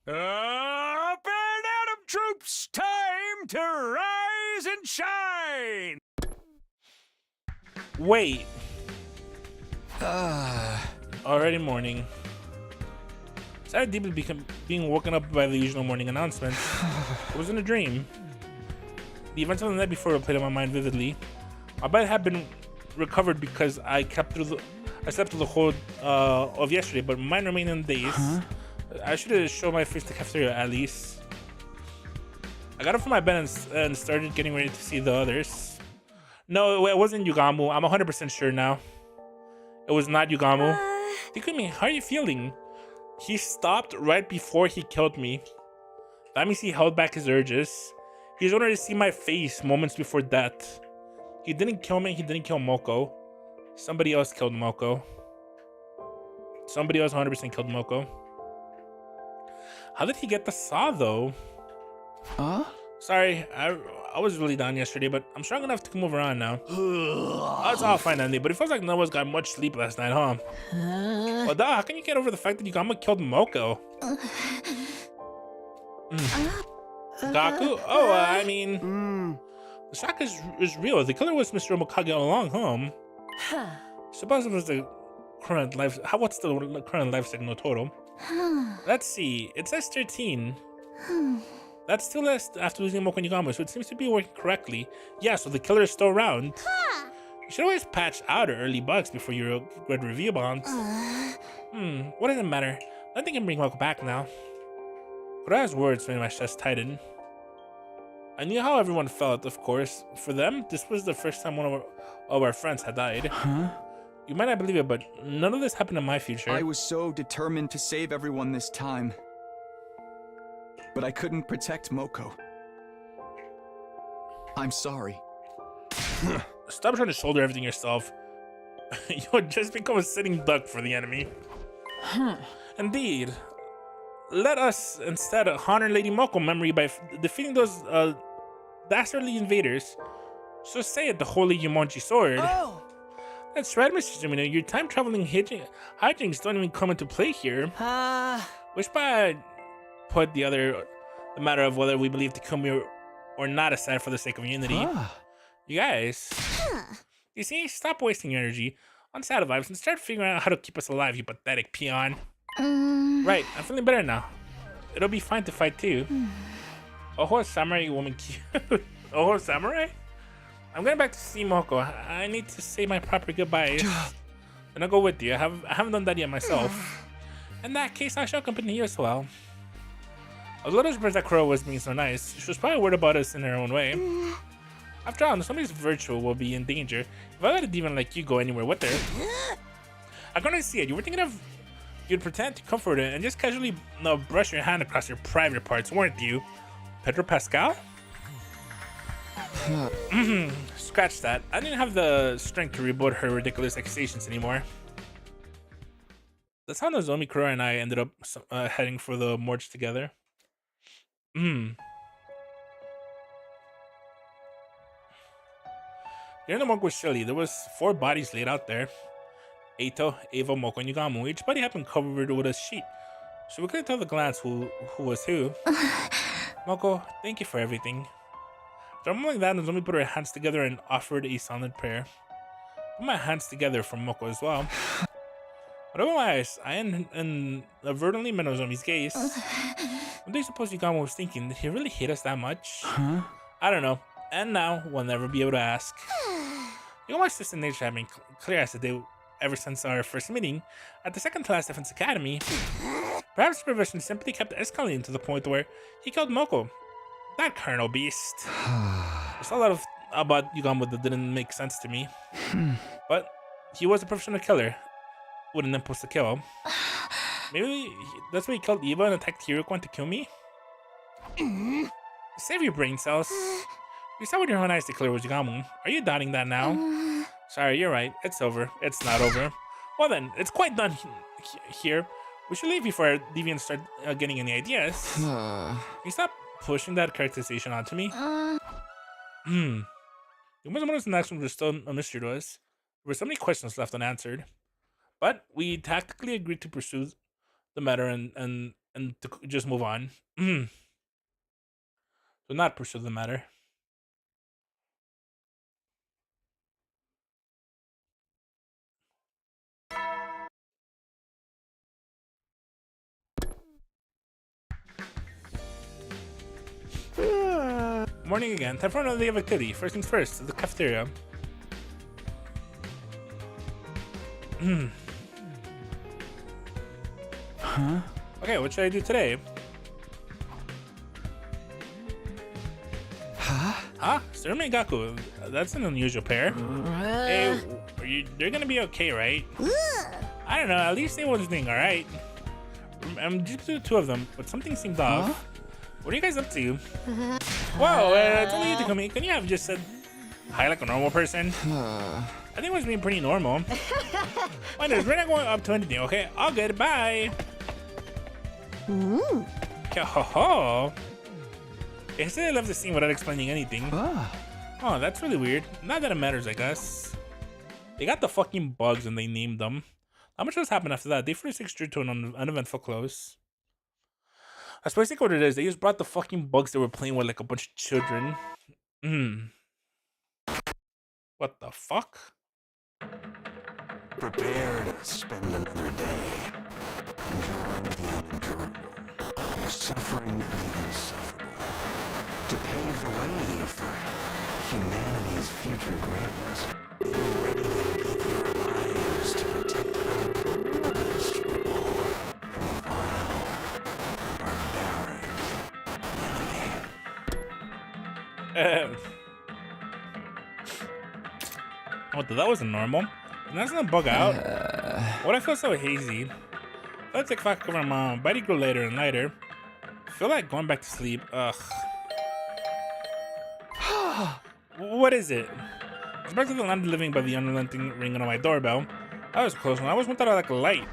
Speaker 8: Up and Adam troops, time to rise and shine!
Speaker 1: Wait. Already morning. Sad deeply being woken up by the usual morning announcement. It wasn't a dream. The events of the night before played in my mind vividly. My bed had been recovered because I slept through the whole of yesterday, but mine remained in the days. I should have shown my face to cafeteria at least. I got up from my bed and started getting ready to see the others. No, it wasn't Yugamu. I'm 100% sure now. It was not Yugamu. Takumi, how are you feeling? He stopped right before he killed me. That means he held back his urges. He's wanted to see my face moments before death. He didn't kill me. He didn't kill Moko. Somebody else killed Moko. Somebody else 100% killed Moko. How did he get the saw though?
Speaker 2: Huh?
Speaker 1: Sorry, I was really down yesterday, but I'm strong enough to move around now. That's all fine, Andy, but it feels like no one's got much sleep last night, huh? Well, how can you get over the fact that Yugamu killed Moko? Gaku? Oh, I mean, the shock is real. The killer was Mr. Omokage all along, Suppose it was the current life. What's the current life signal total? Let's see. It says 13. That's still less after losing Moko Nigama, so it seems to be working correctly. Yeah, so the killer is still around. You should always patch out early bugs before you get review bonds. What does it matter? Nothing can bring Moko back now. Kura's words made my chest tighten. I knew how everyone felt, of course. For them, this was the first time one of our friends had died. You might not believe it, but none of this happened in my future.
Speaker 2: I was so determined to save everyone this time. But I couldn't protect Moko. I'm sorry.
Speaker 1: Stop trying to shoulder everything yourself. You'll just become a sitting duck for the enemy. Indeed. Let us instead honor Lady Moko memory by defeating those dastardly invaders. So say it, the Holy Yumonji Sword.
Speaker 10: Oh!
Speaker 1: That's right, Mr. Jimino. Your time-traveling hijinks don't even come into play here. Which by put the matter of whether we believe Takumi or not aside for the sake of unity. You guys, you see, stop wasting your energy on sad vibes and start figuring out how to keep us alive, you pathetic peon. Right, I'm feeling better now. It'll be fine to fight too. Oh, samurai woman cute. Oh, samurai? I'm going back to see Moko. I need to say my proper goodbyes. And I'll go with you. I haven't done that yet myself. In that case, I shall accompany you as well. I was a little surprised that Kuro was being so nice. She was probably worried about us in her own way. After all, somebody's virtue will be in danger if I let a demon like you go anywhere with her. I'm gonna see it. You were thinking of you'd pretend to comfort her and just casually brush your hand across her private parts, weren't you? Pedro Pascal? Scratch that. I didn't have the strength to rebut her ridiculous accusations anymore. That's how Nozomi, Kuro, and I ended up heading for the morgue together. During the morgue was chilly. There was 4 bodies laid out there. Eito, Eva, Moko, and Yugamu. Each body had been covered with a sheet, so we couldn't tell at a glance who was who. Moko, thank you for everything. After a moment like that, Nozomi put her hands together and offered a silent prayer. Put my hands together for Moko as well. But over my eyes, I inadvertently met Nozomi's gaze. What do you suppose Yugamu was thinking? Did he really hate us that much? I don't know. And now, we'll never be able to ask. Yugamu's distant nature had been clear as the day ever since our first meeting at the second class Defense Academy. Perhaps supervision simply kept escalating to the point where he killed Moko. That Colonel Beast. There's a lot about Yugamu that didn't make sense to me. But he was a professional killer with an impulse to kill. Maybe that's why he killed Eva and attacked Hiroko to kill me? Save your brain cells. You saw with your own eyes the killer was Yugamu. Are you doubting that now? Sorry, you're right. It's over. It's not over. Well then, it's quite done here. We should leave before Deviants start getting any ideas. You stop pushing that characterization onto me. Yugamu's actions were still a mystery to us. There were so many questions left unanswered. But we tactically agreed to pursue the matter and to just move on. So not pursue the matter. Morning again. Time for another day of activity. First things first, the cafeteria. Okay, what should I do today? Surumi and Gaku. That's an unusual pair. Hey, they're gonna be okay, right? I don't know, at least they was doing alright. I'm just the 2 of them, but something seemed off. What are you guys up to? Whoa, it's only you to come in. Can you have just said hi like a normal person? I think it was being pretty normal. Wonders, we're not going up to anything, okay? All good, bye. Ho. They said they left the scene without explaining anything. Oh, that's really weird. Not that it matters, I guess. They got the fucking bugs and they named them. Not much else happened after that. Day 46 drew to an uneventful close. I suppose think what it is. They just brought the fucking bugs that were playing with like a bunch of children. What the fuck?
Speaker 8: Prepare to spend another day enduring the unendurable, suffering the insufferable, to pave the way for humanity's future greatness. Ready to give your lives to protect our purpose from the vile, barbaric enemy.
Speaker 1: What that wasn't normal. And that's not bug out. What I feel so hazy. Let's take fuck over my body grow later and lighter. I feel like going back to sleep. Ugh. What is it? It's back to the land living by the unrelenting ringing on my doorbell. That was close one. I always went out like a light.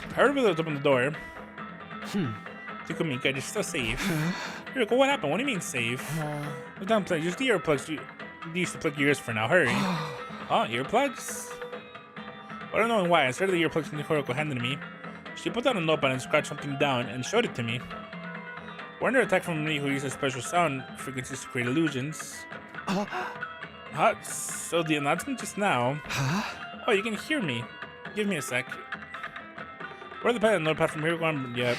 Speaker 1: I heard Willow open the door. Tukumika, you're still safe. Yuriko, what happened? What do you mean safe? Well, don't play. Use the earplugs. You used to plug your ears for now. Hurry. Oh, earplugs? I don't know why. I started the earplugs and Hiroko handed to me. She put down a notepad and scratched something down and showed it to me. We're under attack from me who uses special sound frequencies to create illusions. So the announcement just now. Oh, you can hear me. Give me a sec. Where's the pad and notepad from Hiroko? Yeah.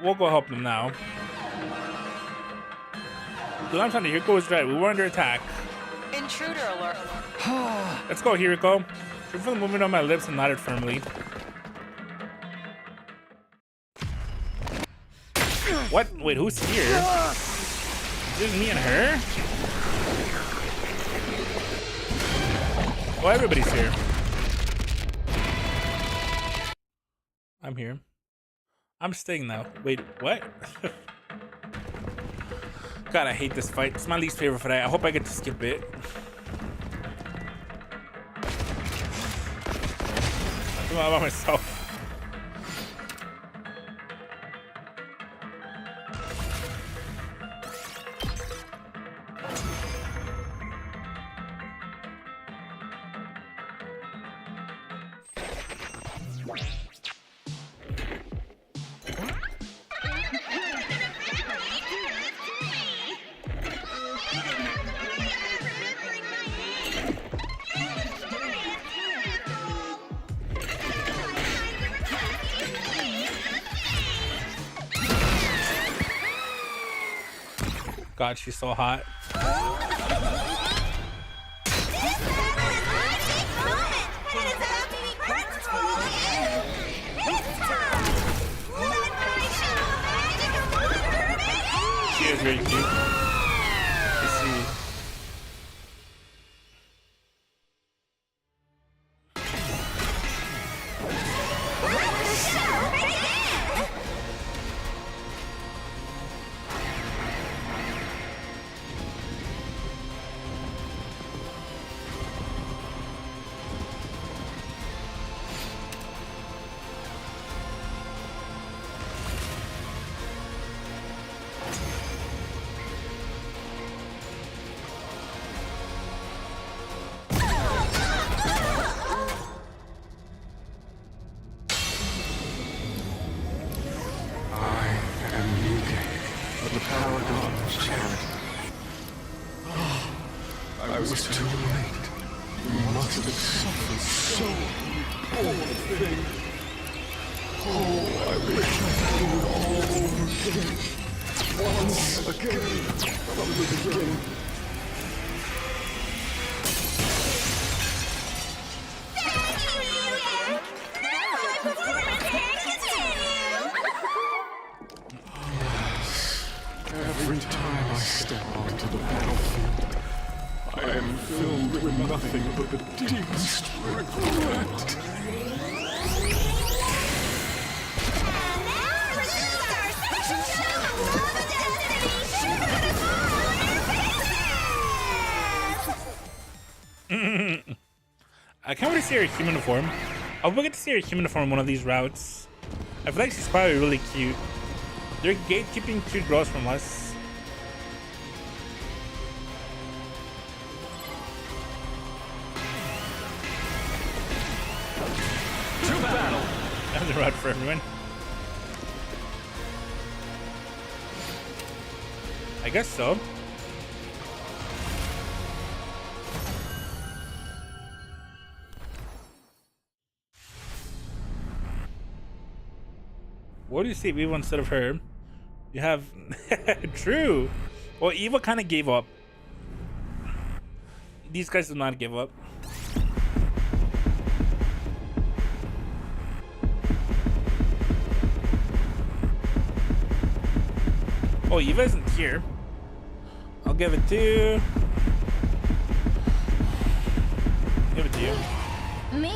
Speaker 1: We'll go help them now. The alarm sounded. Hiroko was right. We were under attack.
Speaker 5: Intruder alert.
Speaker 1: Let's go, Hiroko. She felt the movement on my lips and nodded firmly. What? Wait, who's here? Is this me and her? Oh, everybody's here. I'm here. I'm staying now. Wait, what? God, I hate this fight. It's my least favorite fight. I hope I get to skip it. I'm doing it all by myself. God, she's so hot. She is very cute. Let's see.
Speaker 8: I was too late. You must have suffered so poor thing. Oh, I wish I could do it all over again. Once again, from the beginning. Every time I step onto the battlefield, I am filled with nothing but the deepest regret.
Speaker 1: I can't wait to see her human form. I hope we get to see her human form one of these routes. I feel like she's probably really cute. They're gatekeeping cute girls from us.
Speaker 4: To battle!
Speaker 1: That was a route for everyone. I guess so. What do you say Eva instead of her? You have true. Well, Eva kind of gave up. These guys did not give up. Oh, Eva isn't here. I'll give it to. Give it to you.
Speaker 6: Me?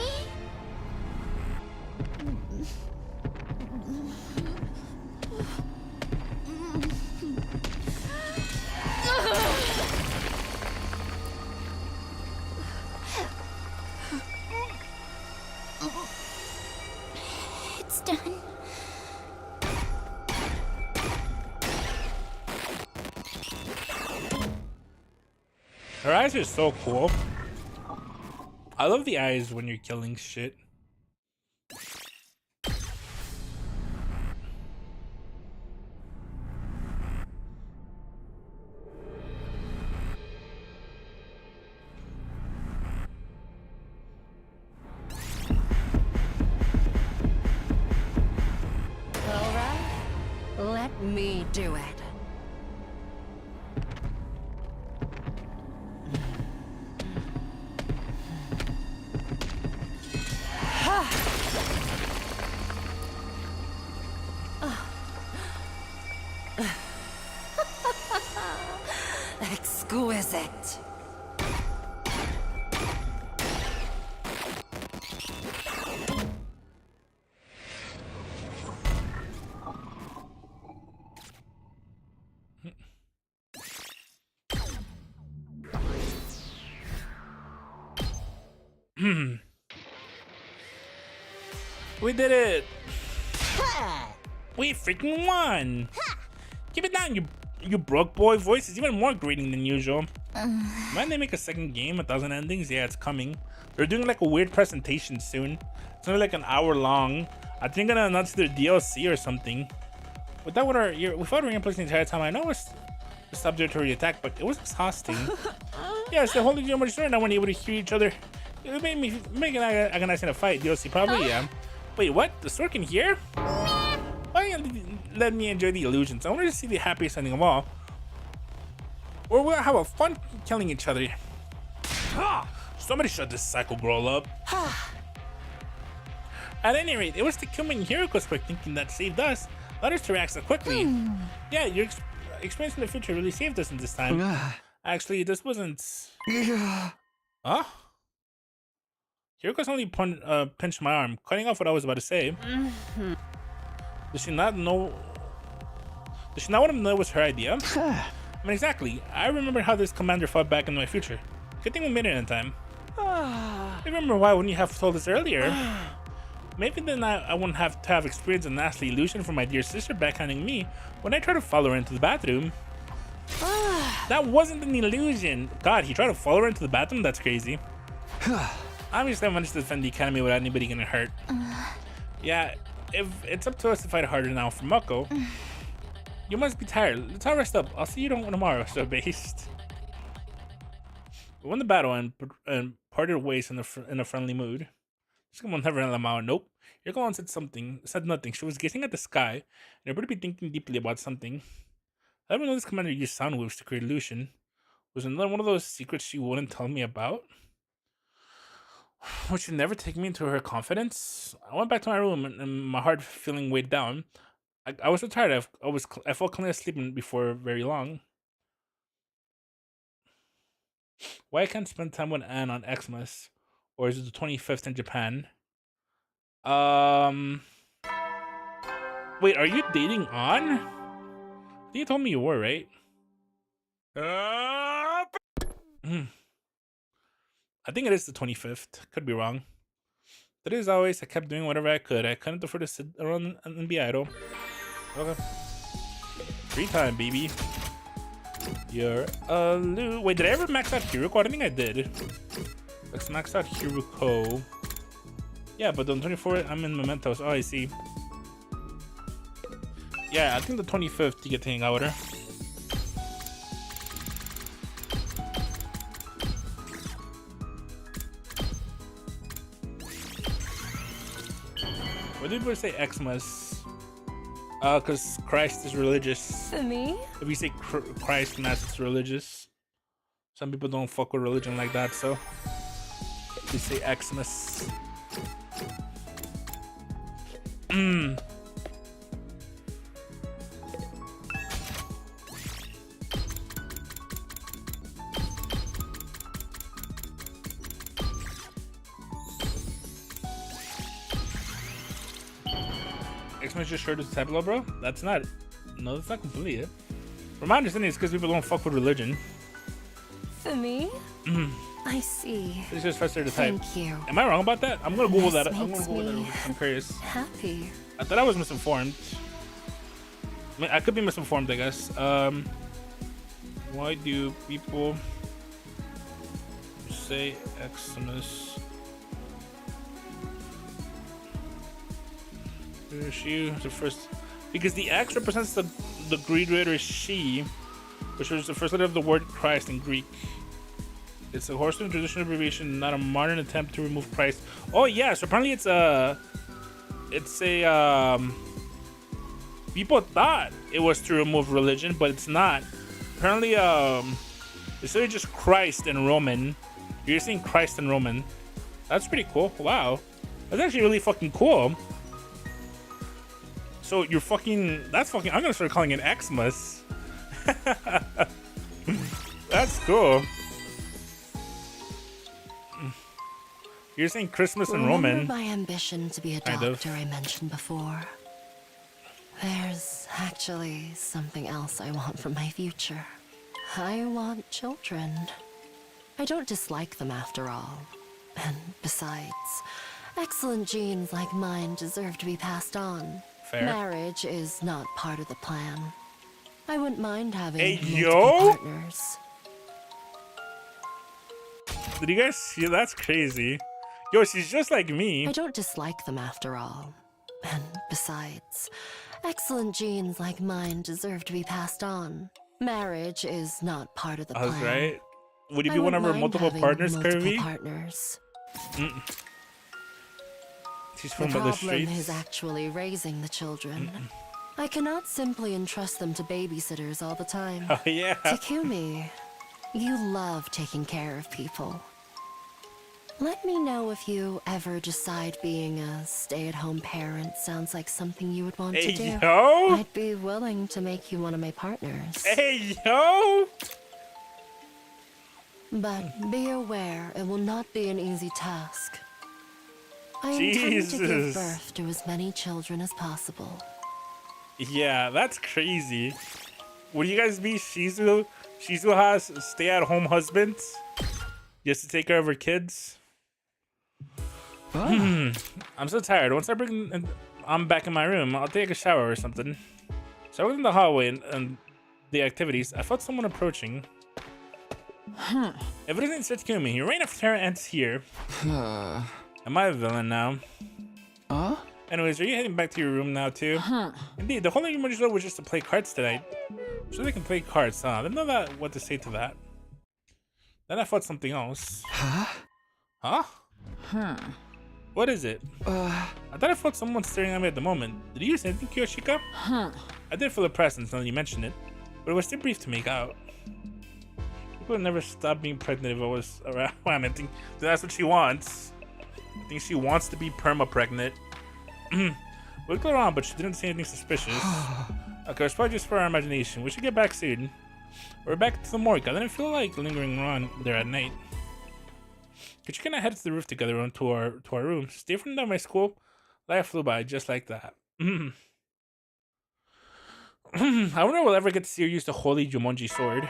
Speaker 9: It's done.
Speaker 1: Her eyes are so cool. I love the eyes when you're killing shit.
Speaker 5: Alright, let me do it. Exquisite.
Speaker 1: We did it! We freaking won! Keep it down, you broke boy. Voice is even more grating than usual. Might they make a second game, 1,000 endings? Yeah, it's coming. They're doing like a weird presentation soon. It's only like an hour long. I think they're gonna announce their DLC or something. Without what without replays the entire time, I know it's stopped there to attack, but it was exhausting. Yeah, it's the whole game of story. Now we're able to hear each other. It made me agonize in a fight. DLC probably, yeah. Wait, what? The sword can hear? Why don't you let me enjoy the illusions? I want to see the happiest ending of all. Or we'll have a fun killing each other. Somebody shut this psycho girl up. At any rate, it was the Kumin Hiriko's quick thinking that saved us. Let us to react so quickly. Yeah, your experience in the future really saved us in this time. Actually, this wasn't. Huh? Hiriko's only pinched my arm, cutting off what I was about to say. Does she not know? Does she not want to know it was her idea? I mean, exactly. I remember how this commander fought back in my future. Good thing we made it in time. I remember why wouldn't you have told us earlier? Maybe then I wouldn't have to have experienced a nasty illusion from my dear sister backhanding me when I tried to follow her into the bathroom. That wasn't an illusion. God, he tried to follow her into the bathroom? That's crazy. Obviously, I managed to defend the academy without anybody getting hurt. Yeah, if it's up to us to fight harder now for Mako. You must be tired. Let's all rest up. I'll see you tomorrow, so based. We won the battle and parted ways in a friendly mood. Someone never let them out. Nope. Yuriko said nothing. She was gazing at the sky and appeared to be thinking deeply about something. I didn't know this commander used sound waves to create illusion. Was another one of those secrets she wouldn't tell me about? Would she never take me into her confidence? I went back to my room and my heart feeling weighed down. I was so tired. I felt clean asleep before very long. Why I can't spend time with Anne on Xmas? Or is it the 25th in Japan? Wait, are you dating on? I think you told me you were, right? I think it is the 25th. Could be wrong. But as always, I kept doing whatever I could. I couldn't afford to sit around and be idle. Okay. Free time, baby. You're a Wait, did I ever max out Hiriko? I don't think I did. Let's max out Hiriko. Yeah, but on 24th, I'm in Mementos. Oh, I see. Yeah, I think the 25th you get to hang out with her. What do people say Xmas? Because Christ is religious.
Speaker 5: For me?
Speaker 1: If you say Christ Mass, it's religious. Some people don't fuck with religion like that, so they say Xmas. Xmas just short as tableau, bro? That's not. No, that's not completely it. From my understanding, it's because people don't fuck with religion.
Speaker 5: For me? I see.
Speaker 1: It's just faster to type.
Speaker 5: Thank you.
Speaker 1: Am I wrong about that? I'm gonna Google
Speaker 5: This
Speaker 1: that. I'm gonna
Speaker 5: makes
Speaker 1: Google that.
Speaker 5: me
Speaker 1: I'm curious.
Speaker 5: Happy.
Speaker 1: I thought I was misinformed. I mean, I could be misinformed, I guess. Why do people say Xmas? She was the first, because the X represents the Greek letter she, which was the first letter of the word Christ in Greek. It's a Horseman traditional abbreviation, not a modern attempt to remove Christ. Oh yeah, so apparently it's a people thought it was to remove religion, but it's not. Apparently it's really just Christ in Roman. You're seeing Christ in Roman. That's pretty cool. Wow, that's actually really fucking cool. So you're fucking, that's fucking, I'm gonna start calling it Xmas. That's cool. You're saying Christmas in Roman.
Speaker 5: Remember my ambition to be a
Speaker 1: Kind
Speaker 5: doctor
Speaker 1: of.
Speaker 5: I mentioned before? There's actually something else I want from my future. I want children. I don't dislike them after all. And besides, excellent genes like mine deserve to be passed on.
Speaker 1: Fair.
Speaker 5: Marriage is not part of the plan. I wouldn't mind having
Speaker 1: Hey,
Speaker 5: multiple
Speaker 1: yo!
Speaker 5: partners.
Speaker 1: Did you guys see? That's crazy. Yo, she's just like me.
Speaker 5: I don't dislike them after all. And besides, excellent genes like mine deserve to be passed on. Marriage is not part of the
Speaker 1: I
Speaker 5: plan.
Speaker 1: was right. Would you
Speaker 5: I
Speaker 1: be one of
Speaker 5: wouldn't
Speaker 1: her
Speaker 5: mind
Speaker 1: multiple
Speaker 5: having
Speaker 1: partners,
Speaker 5: multiple
Speaker 1: Curvy?
Speaker 5: partners.
Speaker 1: She's
Speaker 5: The
Speaker 1: from the
Speaker 5: problem
Speaker 1: streets.
Speaker 5: is actually raising the children. I cannot simply entrust them to babysitters all the time.
Speaker 1: Oh yeah.
Speaker 5: Takumi, you love taking care of people. Let me know if you ever decide being a stay-at-home parent sounds like something you would want
Speaker 1: Hey,
Speaker 5: to do.
Speaker 1: yo!
Speaker 5: I'd be willing to make you one of my partners.
Speaker 1: Hey yo!
Speaker 5: But be aware, it will not be an easy task. I intend to give
Speaker 1: Jesus.
Speaker 5: birth to as many children as possible.
Speaker 1: Yeah, that's crazy. Would you guys be Shizu? Shizu has stay-at-home husbands just to take care of her kids. I'm so tired. Once I'm back in my room, I'll take a shower or something. So I was in the hallway and the activities. I felt someone approaching. If it isn't Satsukumi, he ran after her and it's here. Am I a villain now? Anyways, are you heading back to your room now too? Indeed, the whole thing was just to play cards tonight. So they can play cards, huh? I didn't know what to say to that. Then I thought something else. Huh? What is it? I thought I felt someone staring at me at the moment. Did you say anything, Kiyoshika? I did feel a presence now that you mentioned it, but it was too brief to make out. People would never stop being pregnant if I was around. I think that's what she wants. I think she wants to be perma-pregnant. We looked around, but she didn't say anything suspicious. Okay, it's probably just for our imagination. We should get back soon. We're back to the morgue. I didn't feel like lingering around there at night. Could you kind of head to the roof together and to our room? Stay from down my school. Life flew by just like that. I wonder if we'll ever get to see her use the holy Jumonji sword.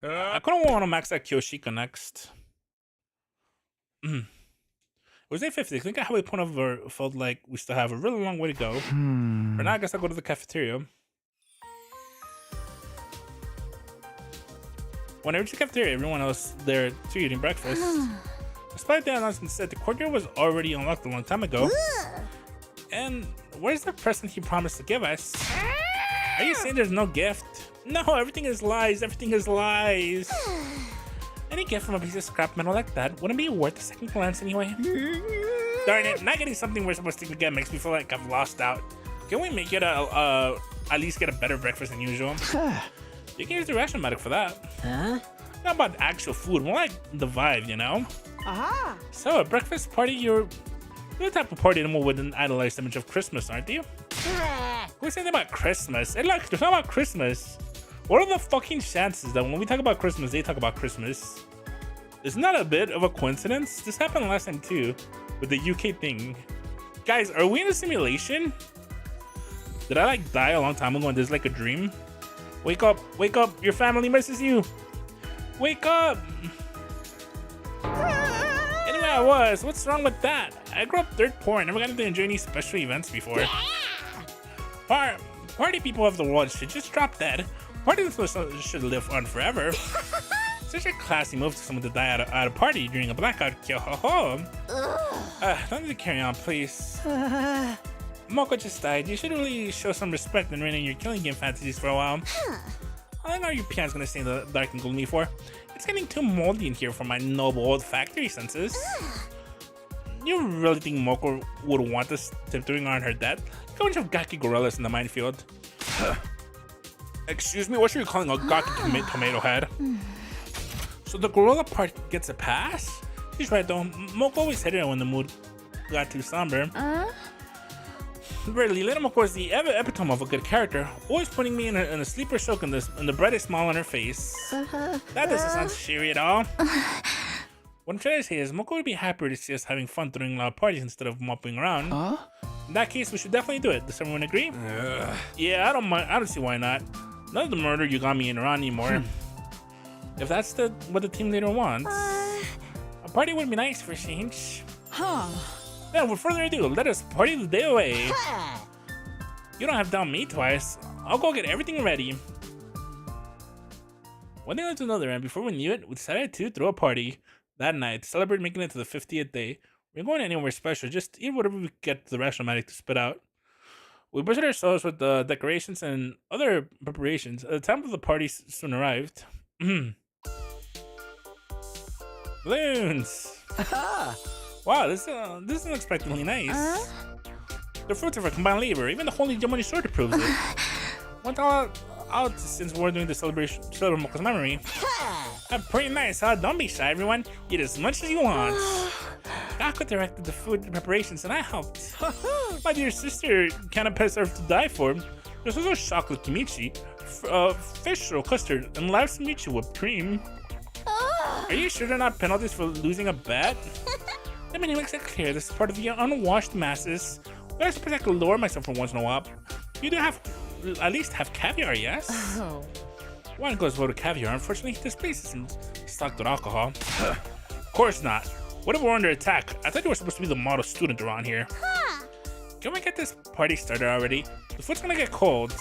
Speaker 1: I couldn't want to max that Kyoshika next. It was 8:50. I think I have a point of felt like we still have a really long way to go. For now, I guess I'll go to the cafeteria. When I reached the cafeteria, everyone else there too eating breakfast. Despite the announcement said the courtyard was already unlocked a long time ago. And where's the present he promised to give us? Are you saying there's no gift? No, everything is lies. Everything is lies. Any gift from a piece of scrap metal like that wouldn't be worth a second glance anyway. Darn it, not getting something we're supposed to get makes me feel like I've lost out. Can we make it at least get a better breakfast than usual? You can use the Ration-O-Matic for that.
Speaker 10: Huh?
Speaker 1: Not about the actual food, more like the vibe, you know?
Speaker 7: Aha!
Speaker 1: So, a breakfast party, you're the type of party animal with an idolized image of Christmas, aren't you? Who's saying about Christmas? Hey, look, they're talking about Christmas. What are the fucking chances that when we talk about Christmas, they talk about Christmas? Isn't that a bit of a coincidence? This happened last time too, with the UK thing. Guys, are we in a simulation? Did I like die a long time ago and this is like a dream? Wake up, your family misses you. Wake up. Anyway, I was, what's wrong with that? I grew up dirt poor, never got to enjoy any special events before. Party people of the world should just drop dead. Parties should live on forever. Such a classy move to someone to die at a party during a blackout. Don't need to carry on, please. Moko just died. You should really show some respect and rein in your killing game fantasies for a while. How long are your pians gonna stay in the dark and gloomy for? It's getting too moldy in here for my noble old factory senses. You really think Moko would want us tiptoeing on her death? Look a bunch of Gaki gorillas in the minefield. Excuse me, what are you calling a Gaki tomato head? So the gorilla part gets a pass? She's right though, Moko always hated it when the mood got too somber. Really, Little Moko is the epitome of a good character, always putting me in a sleeper soak and the brightest smile on her face. That doesn't sound cheery at all. What I'm trying to say is, Moko would be happier to see us having fun throwing loud parties instead of mopping around. In that case, we should definitely do it. Does everyone agree? Yeah, I don't mind. I don't see why not. None of the murder you got me in around anymore. If that's what the team leader wants, a party would be nice for a change. Then, without further ado, let us party the day away. You don't have to down me twice. I'll go get everything ready. One thing led to another, and before we knew it, we decided to throw a party that night to celebrate making it to the 50th day. We weren't going anywhere special, just eat whatever we could get the Ration-O-Matic to spit out. We busied ourselves with the decorations and other preparations. The time of the party soon arrived. Balloons! Wow, this is unexpectedly nice. The fruits of our combined labor, even the holy Jomoni sword approves it. Went all out since we're doing the celebration Moko's memory. Pretty nice, huh? Don't be shy, everyone. Eat as much as you want. Gako directed the food preparations and I helped. My dear sister can't deserve to die for. There's also chocolate kimchi, fish roll custard, and live simichi whipped cream. Are you sure they're not penalties for losing a bet? The menu makes it clear this is part of the unwashed masses. I suppose I could lower myself for once in a while. You do have at least have caviar, yes? One goes well to caviar. Unfortunately, this place isn't stocked with alcohol. Of course not. What if we're under attack? I thought you were supposed to be the model student around here. Can we get this party started already? The food's gonna get cold.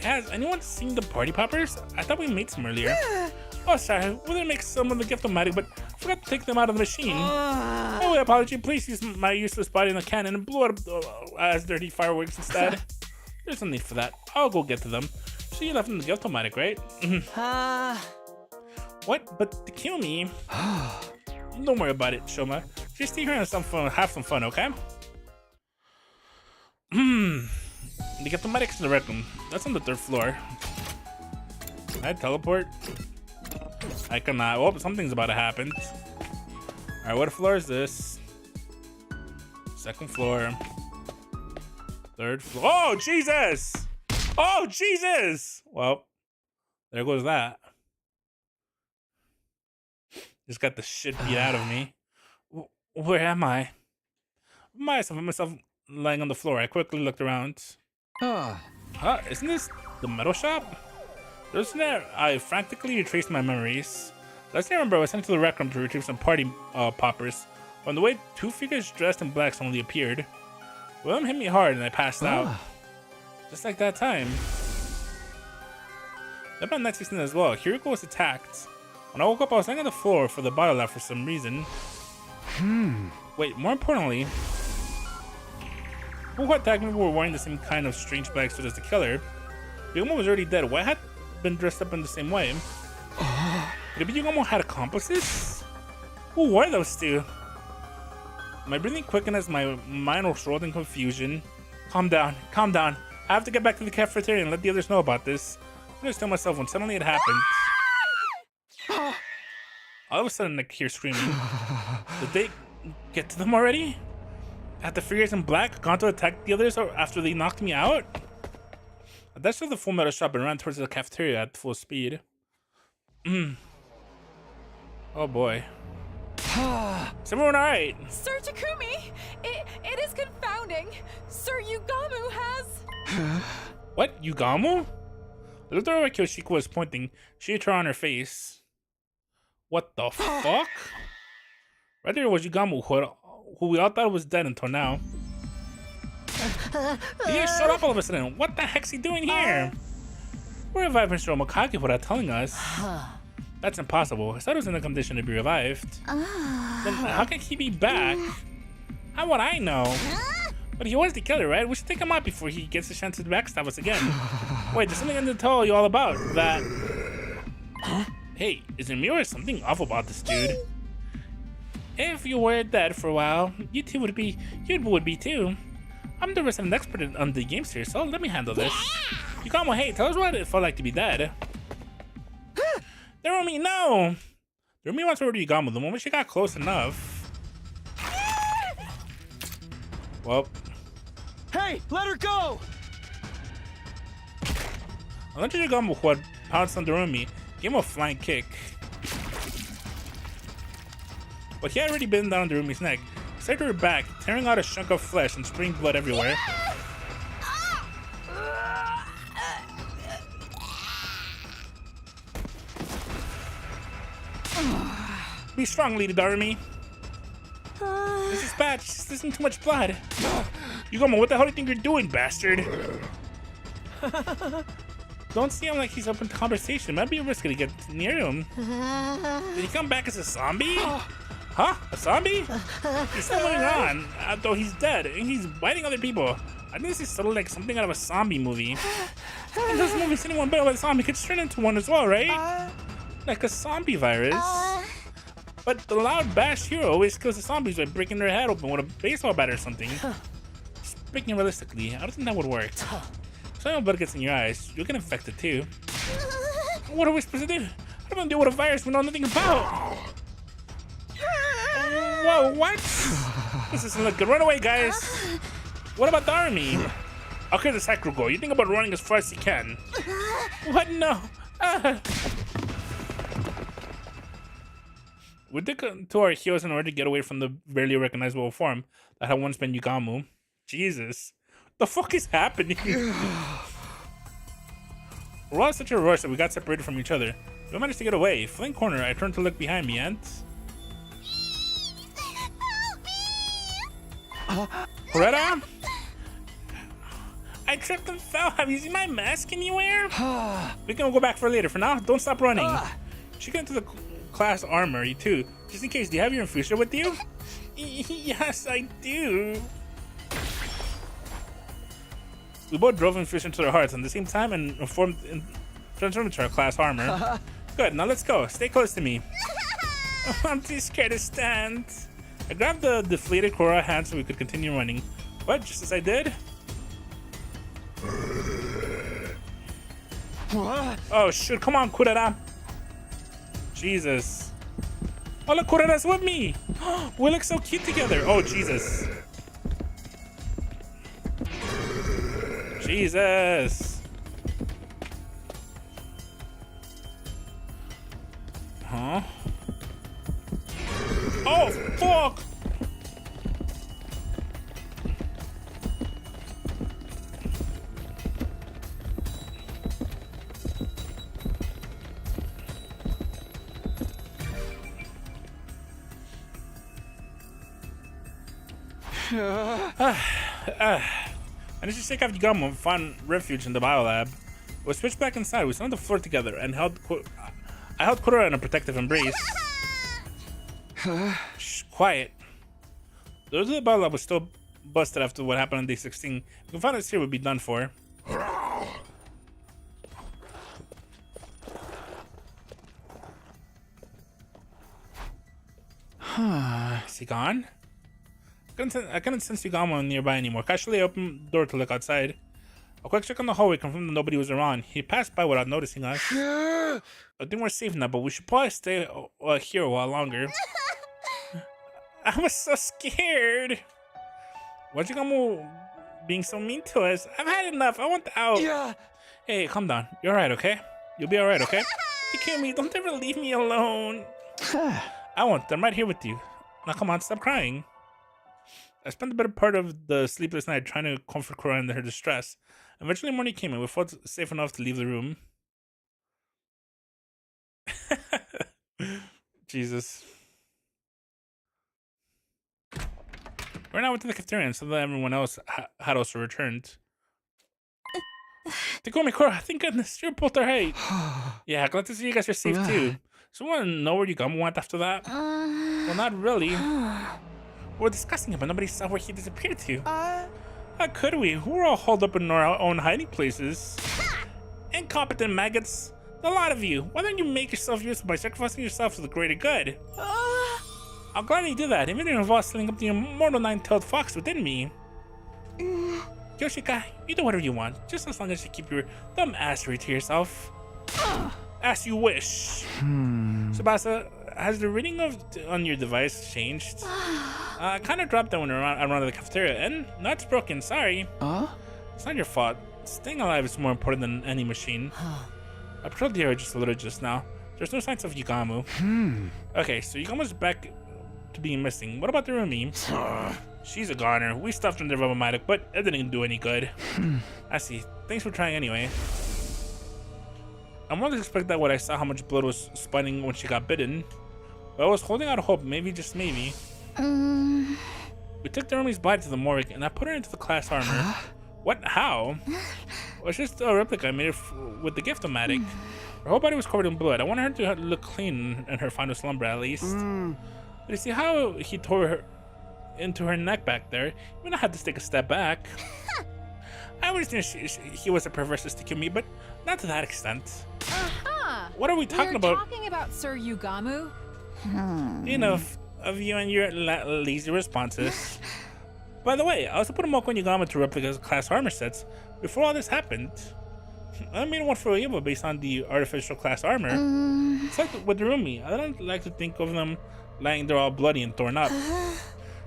Speaker 1: Has anyone seen the party poppers? I thought we made some earlier. Oh, sorry. We didn't make some of the gift-o-matic, but I forgot to take them out of the machine. Oh, apology. Please use my useless body in the cannon and blow it up as dirty fireworks instead. There's no need for that. I'll go get to them. So you left them in the gift-o-matic, right? What? But to kill me? Don't worry about it, Shoma. Just stay here and have some fun, okay? The gift-o-matic's in the red room. That's on the 3rd floor. Can I teleport? I cannot. Oh, something's about to happen. Alright, what floor is this? 2nd floor. 3rd floor. Oh, Jesus! Oh, Jesus! Well, there goes that. Just got the shit beat out of me. Where am I? I found myself lying on the floor. I quickly looked around. Isn't this the metal shop? Isn't there? I frantically retraced my memories. Last I remember, I was sent to the rec room to retrieve some party poppers. On the way, 2 figures dressed in black suddenly appeared. One of them hit me hard and I passed out. Just like that time. That about next season as well. Hiriko was attacked. When I woke up, I was lying on the floor for the bottle left for some reason. Wait, more importantly, who attacked me were wearing the same kind of strange black suit as the killer. Yugumo was already dead. Why had been dressed up in the same way? Maybe Yugumo had accomplices? Who were those two? My breathing quickened as my mind was rolled in confusion. Calm down, calm down. I have to get back to the cafeteria and let the others know about this. I'm gonna tell myself when suddenly it happened. All of a sudden, I hear screaming. Did they get to them already? Had the figures in black gone to attack the others after they knocked me out? I dashed to the Full Metal shop and ran towards the cafeteria at full speed. Oh boy. Is everyone alright?
Speaker 3: Sir Takumi, it is confounding. Sir Yugamu has...
Speaker 1: What? Yugamu? I looked over where Kyoshiko was pointing. She had her on her face. What the fuck? Right there was Yugamu, who we all thought was dead until now. He just showed up all of a sudden. What the heck's he doing here? We're reviving Shiromokage without telling us. That's impossible. His was in a condition to be revived. Then how can he be back? How would I know? But he was the killer, right? We should take him out before he gets a chance to backstab us again. Wait, there's something I need to tell you all about. That... Hey, is there me or something awful about this dude? If you were dead for a while, you would be too. I'm the resident expert on the games here, so let me handle this. Yugamu, hey, tell us what it felt like to be dead. Darumi, no! Darumi wants to order Yugamu the moment she got close enough. Well.
Speaker 4: Hey, let her go!
Speaker 1: Eventually Yugamu, who had pounced on Darumi, gave him a flying kick. But he had already been down Darumi's neck. He started her back, tearing out a chunk of flesh and spraying blood everywhere. Be strong, Lady Darumi. This is bad. She's losing too much blood. Yugamu, what the hell do you think you're doing, bastard? Don't see him like he's open to conversation. Might be a risk to get near him. Did he come back as a zombie? Huh? A zombie? He's still moving on, though he's dead, and he's biting other people. I think this is sort of like something out of a zombie movie. In those movies, anyone bit by a zombie could turn into one as well, right? Like a zombie virus. But the loud bash hero always kills the zombies by breaking their head open with a baseball bat or something. Speaking realistically, I don't think that would work. If someone blood gets in your eyes, you'll get infected too. What are we supposed to do? How do we deal with a virus we know nothing about? Whoa, what? This doesn't look good. Run away, guys. What about Darumi? Okay, this hacker go. You think about running as far as you can. What? No. We took to our heels in order to get away from the barely recognizable form that had once been Yugamu. Jesus. The fuck is happening? We're all in such a rush that we got separated from each other. We managed to get away. Flank corner, I turned to look behind me and... Coretta? I tripped and fell. Have you seen my mask anywhere? We can go back for later. For now, don't stop running. She got into the class armory too. Just in case, do you have your infuser with you? Yes, I do. We both drove infusion to their hearts at the same time and transformed into our class armor. Good, now let's go. Stay close to me. I'm too scared to stand. I grabbed the deflated Korra hand so we could continue running. But just as I did...
Speaker 4: What?
Speaker 1: Oh shoot, come on, Kurara. Jesus. Oh look, Kurara's with me. We look so cute together. Oh Jesus. Jesus. Huh? Oh fuck. I need to take off Yugamu and find refuge in the biolab. We switched back inside. We sat on the floor together and I held Korra in a protective embrace. Shh, quiet. The rest of the biolab was still busted after what happened on day 16. If we can find us here, we'd be done for. Is he gone? couldn't sense Yugamo nearby anymore. Casually opened the door to look outside. A quick check on the hallway confirmed that nobody was around. He passed by without noticing us. I think we're safe now, but we should probably stay here a while longer. I was so scared. Why'd Yugamo being so mean to us? I've had enough. I want out.
Speaker 2: Yeah.
Speaker 1: Hey, calm down. You're alright, okay? You'll be alright, okay? Takumi, don't ever leave me alone. I won't. I'm right here with you. Now come on, stop crying. I spent the better part of the sleepless night trying to comfort Cora in her distress. Eventually morning came and we felt safe enough to leave the room. Jesus. We're now went to the cafeteria and so that everyone else had also returned. Takumi, Cora, thank goodness, you're both alright. Yeah, glad to see you guys are safe too. So you want to know where Yugamo went after that? Well, not really. We were discussing it, but nobody saw where he disappeared to. How could we? We're all holed up in our own hiding places. Incompetent maggots. The lot of you. Why don't you make yourself useful by sacrificing yourself for the greater good? I'll gladly do that, even if it involves setting up the immortal nine-tailed fox within me. Yoshika, you do whatever you want, just as long as you keep your dumb assery to yourself. As you wish. Tsubasa, has the reading on your device changed? I kind of dropped that when around the cafeteria, and no, it's broken. Sorry. It's not your fault. Staying alive is more important than any machine. I patrolled the area just a little just now. There's no signs of Yugamo. Okay, so Yugamo's back to being missing. What about the roomie? She's a goner. We stuffed her in the Robomatic, but it didn't do any good. I see. Thanks for trying anyway. I more than expected that when I saw how much blood was spouting when she got bitten. But I was holding out hope, maybe, just maybe. We took the roomie's body to the morgue, and I put her into the class armor. What? How? Well, it's just a replica I made with the gift-o-matic. Her whole body was covered in blood. I wanted her to look clean in her final slumber, at least. But you see how he tore her into her neck back there? Even I had to take a step back. I always knew he was a perverse to me, but not to that extent. What are we talking about?
Speaker 3: We're talking about Sir Yugamo?
Speaker 1: Enough of you and your lazy responses. By the way, I also put a Moko Yugamo to replicas class armor sets before all this happened. I made one for Eva based on the artificial class armor. It's like with the roomie. I don't like to think of them lying there all bloody and torn up.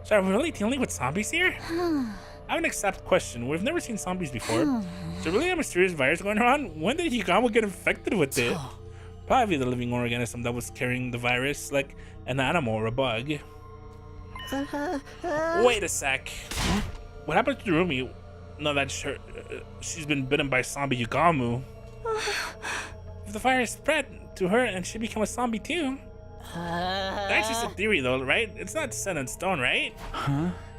Speaker 1: So are we really dealing with zombies here? I have an exact question. We've never seen zombies before. Is there really a mysterious virus going around? When did Yugamo get infected with it? Probably the living organism that was carrying the virus, like an animal or a bug. Wait a sec. What happened to the roomie? No, that's her. She's been bitten by zombie Yugamo. If the virus spread to her and she became a zombie too. That's just a theory though, right? It's not set in stone, right?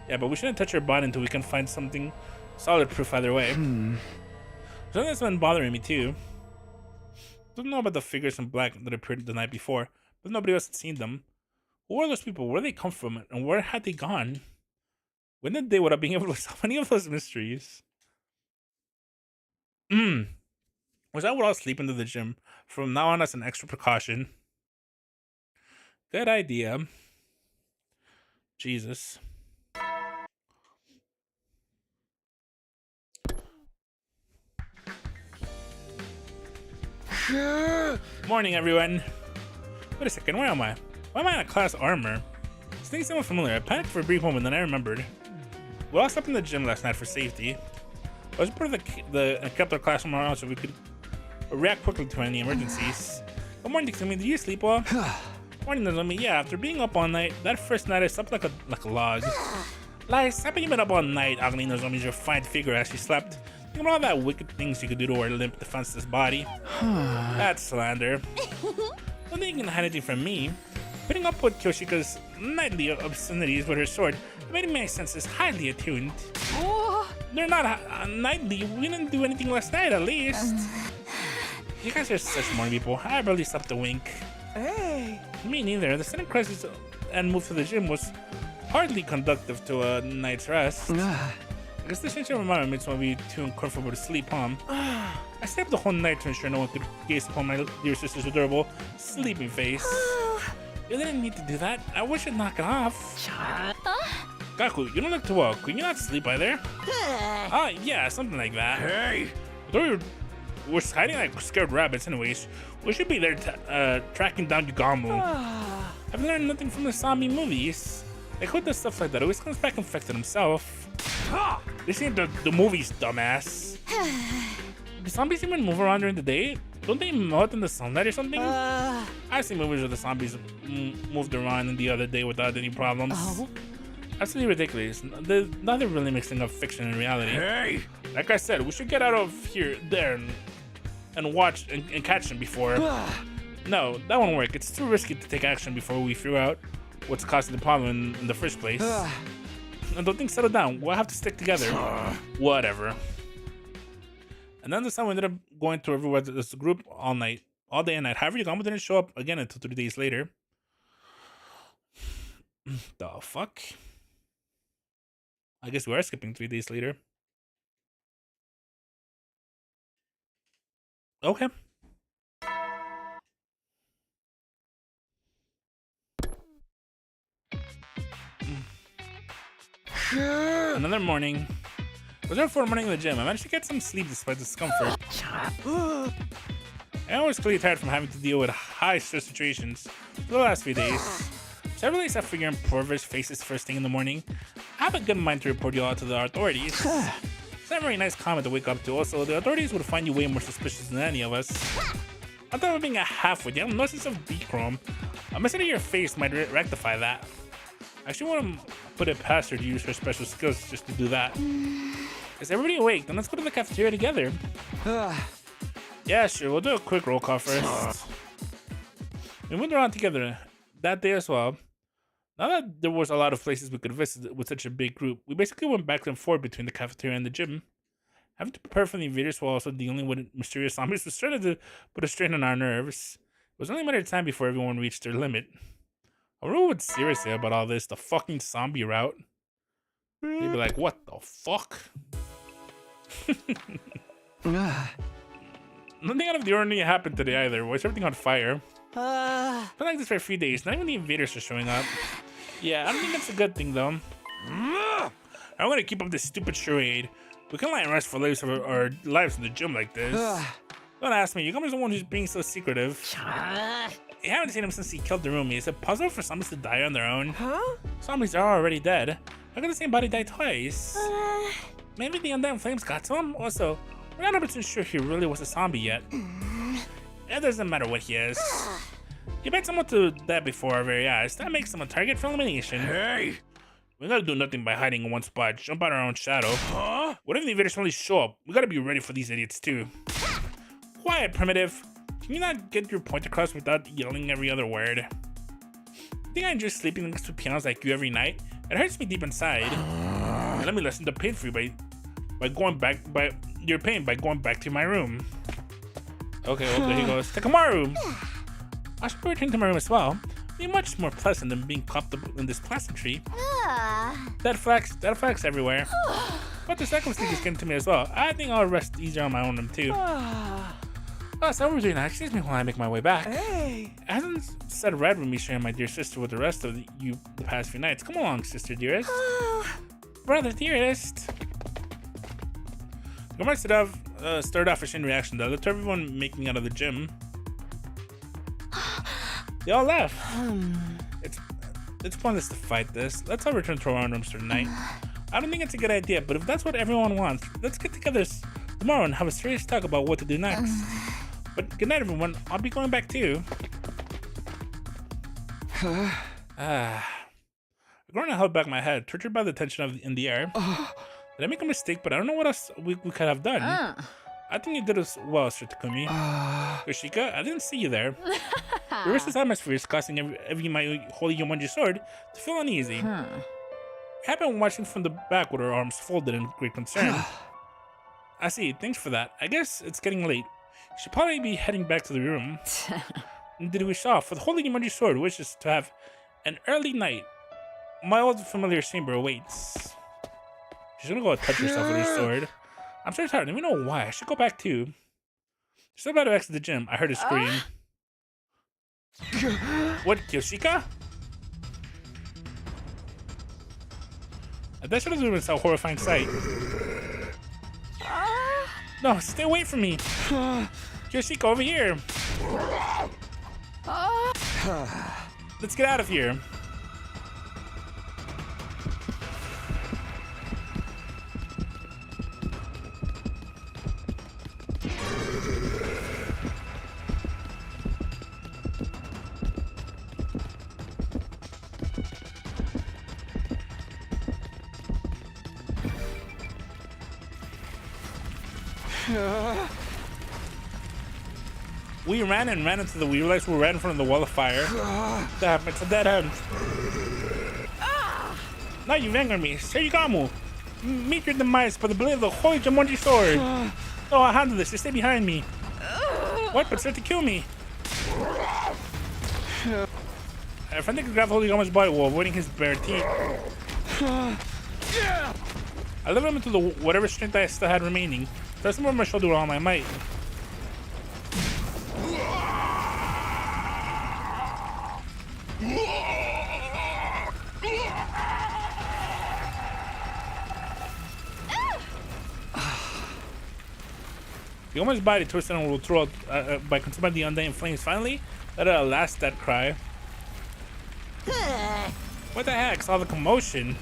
Speaker 1: Yeah, but we shouldn't touch her body until we can find something solid proof either way. Something that's been bothering me too. Don't know about the figures in black that appeared the night before, but nobody else had seen them. Who are those people? Where did they come from? And where had they gone? When did they would have been able to solve any of those mysteries? Was I would all sleep into the gym from now on as an extra precaution? Good idea. Jesus. Morning, everyone. Wait a second, where am I? Why am I in a class armor? This thing sounded familiar. I panicked for a brief moment, then I remembered. We all slept in the gym last night for safety. I was part of the kept our class armor on so we could react quickly to any emergencies. Good morning, Takumi. Did you sleep well? Morning, Nozomi. Yeah, after being up all night, that first night I slept like a log. Lies, haven't you been up all night, Agni Nozomi's refined figure as she slept? Think about all that wicked things you could do to her limp defenseless body. That's slander. Don't think you can hide anything from me. Putting up with Kyoshika's nightly obscenities with her sword made my senses highly attuned. They're not nightly. We didn't do anything last night, at least. You guys are such morning people. I barely slept a wink.
Speaker 10: Hey.
Speaker 1: Me neither. The sudden crisis and move to the gym was hardly conductive to a night's rest. I guess the change of environment makes me too uncomfortable to sleep, huh? I stayed up the whole night to ensure no one could gaze upon my dear sister's adorable sleeping face. You didn't need to do that. I wish you'd knock it off. Gaku, you don't look too well. Could you not sleep either? Yeah, something like that. Hey! I thought we're hiding like scared rabbits anyways. We should be there tracking down Yugamu. I've learned nothing from the zombie movies. Like, who does stuff like that? Always comes back infected himself. This ain't the movies, dumbass. Do zombies even move around during the day? Don't they melt in the sunlight or something? I've seen movies where the zombies moved around in the other day without any problems. Absolutely ridiculous. Now they're really mixing up fiction and reality. Hey! Like I said, we should get out of here, there, and watch and catch them before. No, that won't work. It's too risky to take action before we figure out what's causing the problem in the first place. And don't think settle down. We'll have to stick together. Whatever. And then this time we ended up going to everywhere as a group all night, all day and night. However, Yugamu didn't show up again until 3 days later. The fuck? I guess we are skipping 3 days later. Okay. Another morning. It was our fourth morning in the gym. I managed to get some sleep despite the discomfort. I was clearly tired from having to deal with high stress situations for the last few days. So I realized after figuring Porver's faces first thing in the morning, I have a good mind to report you all to the authorities. It's not a very nice comment to wake up to. Also, the authorities would find you way more suspicious than any of us. On top of being a half-wit, you have no sense of decrom. A message in your face might rectify that. I actually want to put it past her to use her special skills just to do that. Is everybody awake? Then let's go to the cafeteria together. Yeah, sure. We'll do a quick roll call first. We moved around together that day as well. Now that there was a lot of places we could visit with such a big group, we basically went back and forth between the cafeteria and the gym. Having to prepare for the invaders while also dealing with mysterious zombies was starting to put a strain on our nerves. It was only a matter of time before everyone reached their limit. I wonder what Sierra say about all this, the fucking zombie route. They'd be like, what the fuck? Nothing out of the ordinary happened today either. Why is everything on fire? It's been like this for a few days. Not even the invaders are showing up. Yeah, I don't think that's a good thing though. I'm gonna keep up this stupid charade. We can't let rest for our lives in the gym like this. Don't ask me. Yugamu's the one who's being so secretive. You haven't seen him since he killed the roomie. Is it possible for zombies to die on their own? Zombies are already dead. How can the same body die twice? Maybe the undying flames got to him? Also, we're not 100% sure he really was a zombie yet. It doesn't matter what he is. He beat someone to death before our very eyes. That makes him a target for elimination. Hey! We gotta do nothing by hiding in one spot. Jump out our own shadow. What if the invaders suddenly show up? We gotta be ready for these idiots too. Quiet, primitive. Can you not get your point across without yelling every other word? I think I enjoy sleeping next to pianos like you every night. It hurts me deep inside. Let me lessen the pain for you by going back to my room. Okay, well there he goes. Takamaru! I should return to my room as well. It'd be much more pleasant than being cupped up in this pleasantry. Dead flags everywhere. But the second sleep is getting to me as well. I think I'll rest easier on my own room too. So we're doing that. Excuse me while I make my way back. Hey! It hasn't said right with me sharing my dear sister with the rest of you the past few nights. Come along, sister dearest. Brother dearest. Gomar started off a chain reaction though. To everyone making out of the gym. They all left. It's pointless to fight this. Let's all return to our own rooms for the night. I don't think it's a good idea, but if that's what everyone wants, let's get together tomorrow and have a serious talk about what to do next. But good night, everyone. I'll be going back too. Grona held back my head, tortured by the tension in the air. Did I make a mistake? But I don't know what else we could have done. I think you did as well, Sir Takumi. Yoshika, I didn't see you there. Reverse this atmosphere, causing every my holy Yomonji sword to feel uneasy. I have been watching from the back with her arms folded in great concern. I see. Thanks for that. I guess it's getting late. You should probably be heading back to the room. Did we saw? For the holy Yomonji sword wishes to have an early night. My old familiar chamber awaits. She's gonna go touch herself with her sword. I'm so tired. I don't even know why. I should go back too. She's about to exit the gym. I heard her scream. What, Yoshika? That should have been a horrifying sight. No, stay away from me. Yoshiko, over here. Let's get out of here. We ran and ran into we realized we ran in front of the wall of fire. Damn, it's a dead end. Now you've angered me. Seigamu, meet your demise by the blade of the Holy Jamonji sword. Oh, I'll handle this. Just stay behind me. What? But start to kill me. If I think I grab Holy Jamonji's body while avoiding his bare teeth. I leveled him into the whatever strength I still had remaining. Press him over my shoulder with all my might. The woman's body twisted and will throw out by consumed by the undying flames. Finally, let out a last dead cry. What the heck? Saw the commotion.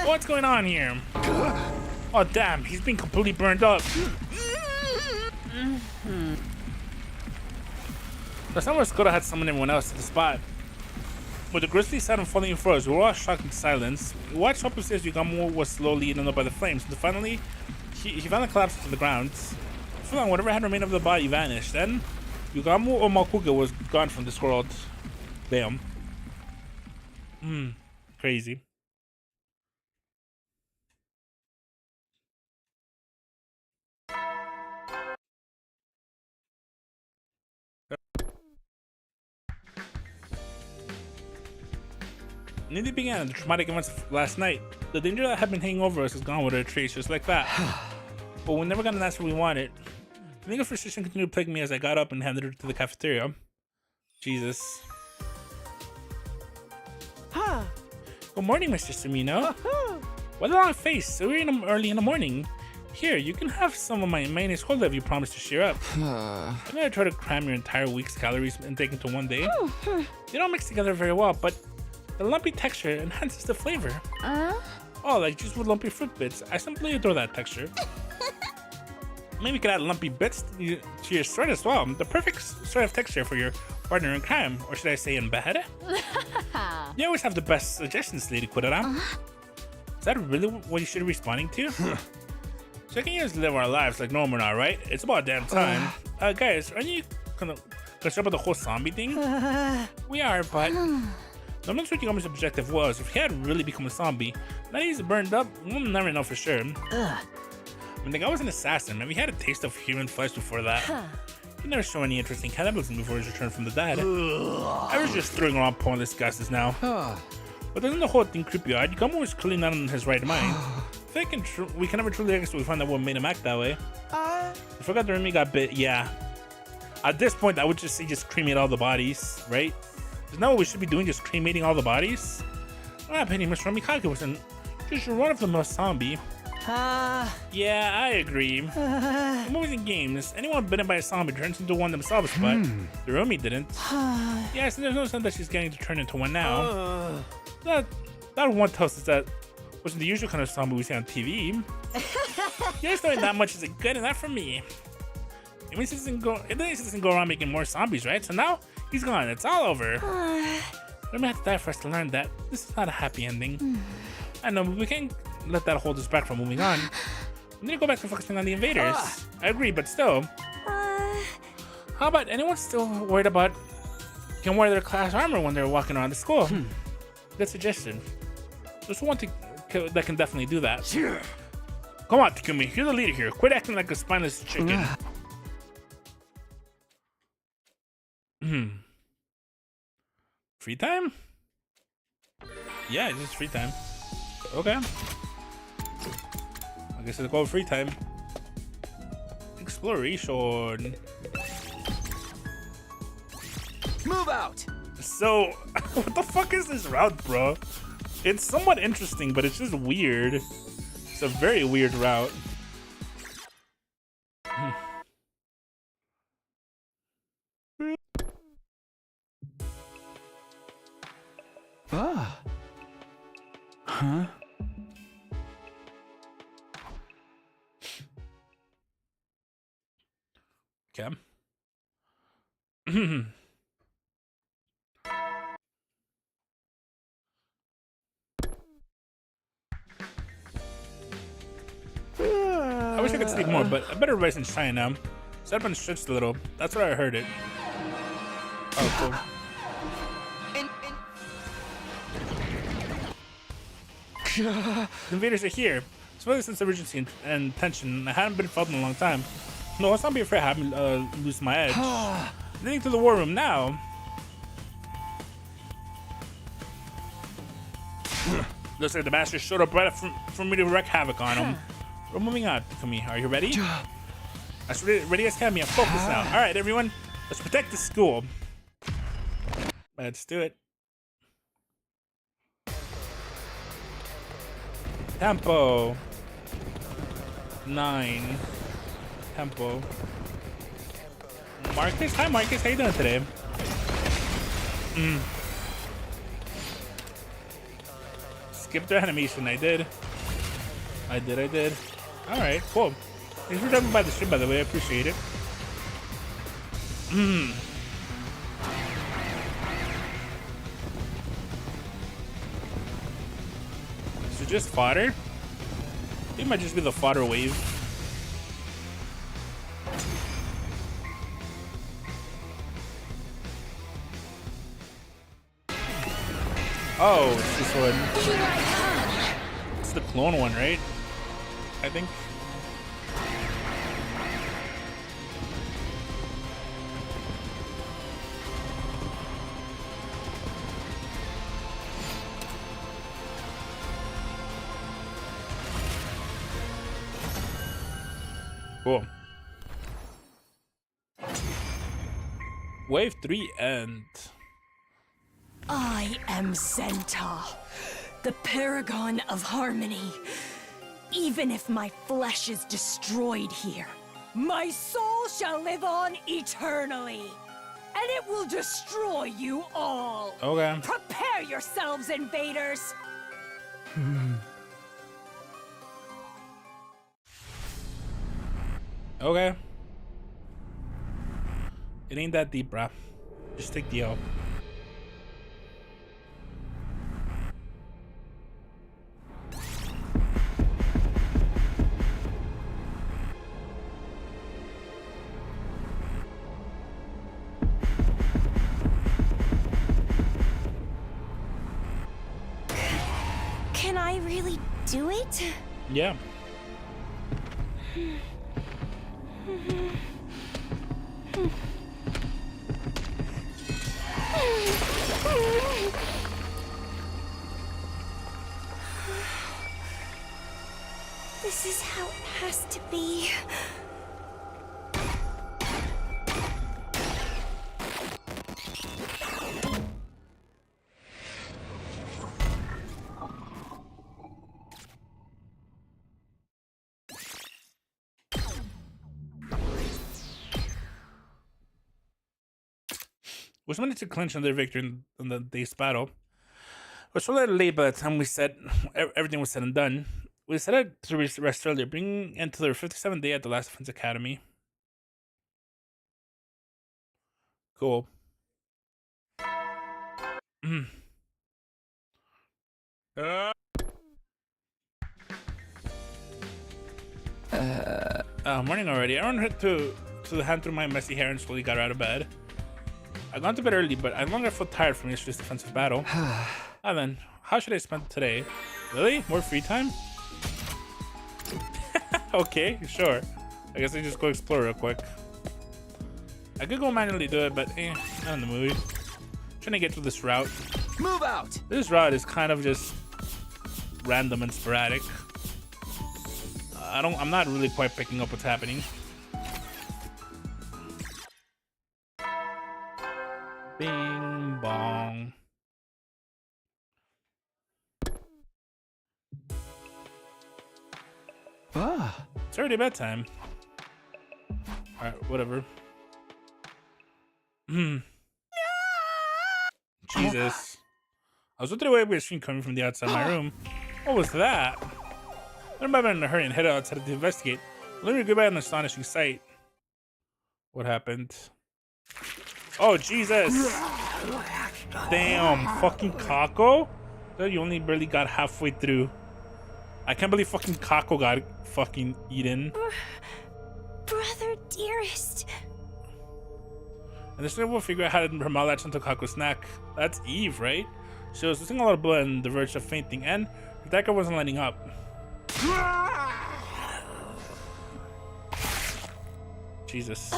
Speaker 1: What's going on here? Oh damn, he's been completely burned up. The summer Skoda had summoned everyone else to the spot. With the grisly sound of falling froze, we were all shocked into silence. We watched up as Yugamu was slowly eaten up by the flames, until finally, he finally collapsed to the ground. For long, whatever had remained of the body vanished. Then, Yugamu Omakuga was gone from this world. Damn. Crazy. Nearly began the traumatic events of last night. The danger that had been hanging over us is gone with a trace, just like that. But we never got an answer we wanted. The thing of frustration continued plaguing me as I got up and handed her to the cafeteria. Jesus. Good morning, Mr. Sumino. What a long face, so early in the morning. Here, you can have some of my mayonnaise cola if you promise to cheer up. I'm gonna try to cram your entire week's calories and take into one day. They don't mix together very well, but the lumpy texture enhances the flavor. Oh, like juice with lumpy fruit bits. I simply adore that texture. Maybe you could add lumpy bits to your sword as well. The perfect sort of texture for your partner in crime, or should I say in bed? You always have the best suggestions, Lady Kudara. Is that really what you should be responding to? So I can just live our lives like normal now, right? It's about damn time. Guys, aren't you concerned about the whole zombie thing? We are, but I'm not sure what Yugami's objective was. If he had really become a zombie, now he's burned up, we'll never know for sure. I mean, the guy was an assassin. Maybe he had a taste of human flesh before that. He never showed any interest in cannibalism before his return from the dead. I was just throwing around pointless guesses now. But doesn't the whole thing creep you out? Yugami was clearly not in his right mind. I think we can never truly guess we find out what made him act that way. I forgot the Remy got bit. Yeah. At this point, I would just say just cremate all the bodies, right? Isn't that what we should be doing? Just cremating all the bodies? In my opinion, Mr. Ramikage wasn't just one of the most zombie. Yeah, I agree. In movies and games, anyone bitten by a zombie turns into one themselves, but the Rumi didn't. Yes, and there's no sense that she's getting to turn into one now. That one tells us that wasn't the usual kind of zombie we see on TV. Just knowing that much is good enough for me. It means it doesn't go around making more zombies, right? So now he's gone. It's all over. We're gonna have to die for us to learn that this is not a happy ending. I know, but we can't let that hold us back from moving on. We need to go back to focusing on the invaders. I agree, but still. How about anyone still worried about can wear their class armor when they're walking around the school? Good suggestion. There's one thing that can definitely do that. Come on, Takumi, you're the leader here. Quit acting like a spineless chicken. Free time? Yeah, it's just free time. Okay. I guess it's called free time. Exploration.
Speaker 10: Move out!
Speaker 1: So, what the fuck is this route, bro? It's somewhat interesting, but it's just weird. It's a very weird route.
Speaker 2: Ah. Huh?
Speaker 1: Okay. I wish I could sleep more, but I better rise and shine now. Set up and stretched a little. That's where I heard it. Oh, cool. The invaders are here. It's really since urgency and tension. I hadn't been felt in a long time. No, let's not be afraid of having lose my edge. Leading to the war room now. Looks like the master showed up right for me to wreak havoc on him. We're moving on. Kami, are you ready? That's ready as can be. I'm focused now. All right, everyone, let's protect the school. Let's do it. Tempo. 9. Tempo. Marcus, hi Marcus, how you doing today? Skip the animation. I did. All right, cool. Thanks for dropping by the stream, by the way. I appreciate it. So just fodder? It might just be the fodder wave. Oh, it's this one. It's the clone one, right? I think. Cool. Wave 3 end.
Speaker 7: I am Zenta, the paragon of harmony. Even if my flesh is destroyed here, my soul shall live on eternally. And it will destroy you all.
Speaker 1: Okay.
Speaker 7: Prepare yourselves, invaders.
Speaker 1: Okay. It ain't that deep, bruh. Just take the L.
Speaker 6: Can I really do it?
Speaker 1: Yeah.
Speaker 6: This is how it has to be.
Speaker 1: Was wanted to clinch another victory in the day's battle. It was a little late by the time we said everything was said and done. We set out to rest earlier, bringing into their 57th day at the Last Defense Academy. Cool. Morning already. I ran to hand through my messy hair and slowly got out of bed. I got to bed early, but I no longer feel tired from yesterday's defensive battle. Now then, how should I spend today? Really? More free time? Okay, sure. I guess I just go explore real quick. I could go manually do it, but not in the mood. Trying to get through this route.
Speaker 10: Move out!
Speaker 1: This route is kind of just random and sporadic. I'm not really quite picking up what's happening. Bing bong.
Speaker 2: Ah,
Speaker 1: It's already bedtime. Alright, whatever. Jesus. I was wondering why we were screen coming from the outside my room. What was that? I might have been in a hurry and headed outside to investigate. Let me go by an astonishing sight. What happened? Oh, Jesus! Damn, fucking Kako? You only barely got halfway through. I can't believe fucking Kako got fucking eaten.
Speaker 7: Brother dearest.
Speaker 1: And this time we'll figure out how to her mouth latch onto Kako's neck. That's Eve, right? She was losing a lot of blood on the verge of fainting, and her decker wasn't lighting up. Jesus.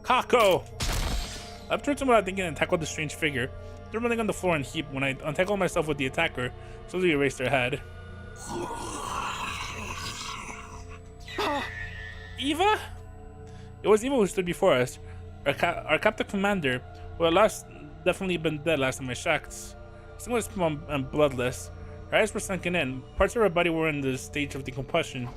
Speaker 1: Kako! I turned without thinking and tackled the strange figure. They're running on the floor in heap when I untackled myself with the attacker, slowly erased their head. Eva? It was Eva who stood before us. Our captain commander, who had last definitely been dead last time I checked. She was plump and bloodless. Her eyes were sunken in. Parts of her body were in the stage of decomposition.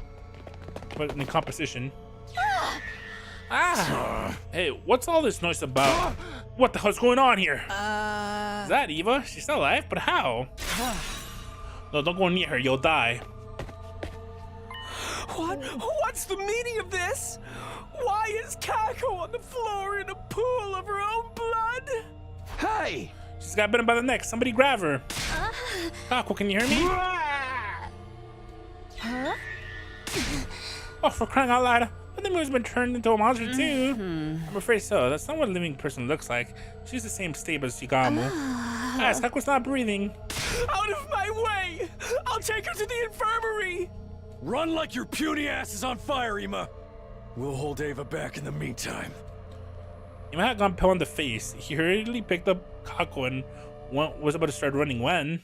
Speaker 1: Ah! Hey, what's all this noise about? What the hell's going on here? Is that Eva? She's still alive? But how? No, don't go near her. You'll die.
Speaker 10: What's the meaning of this? Why is Kako on the floor in a pool of her own blood?
Speaker 2: hey!
Speaker 1: She's got bitten by the neck. Somebody grab her. Kako, can you hear me?
Speaker 9: Huh?
Speaker 1: Oh, for crying out loud. But the moon's been turned into a monster too. I'm afraid so. That's not what a living person looks like. She's the same state as Yugamu. Kako's not breathing.
Speaker 10: Out of my way! I'll take her to the infirmary!
Speaker 11: Run like your puny ass is on fire, Ima. We'll hold Ava back in the meantime.
Speaker 1: Ima had gone pale in the face. He hurriedly picked up Kako and was about to start running when...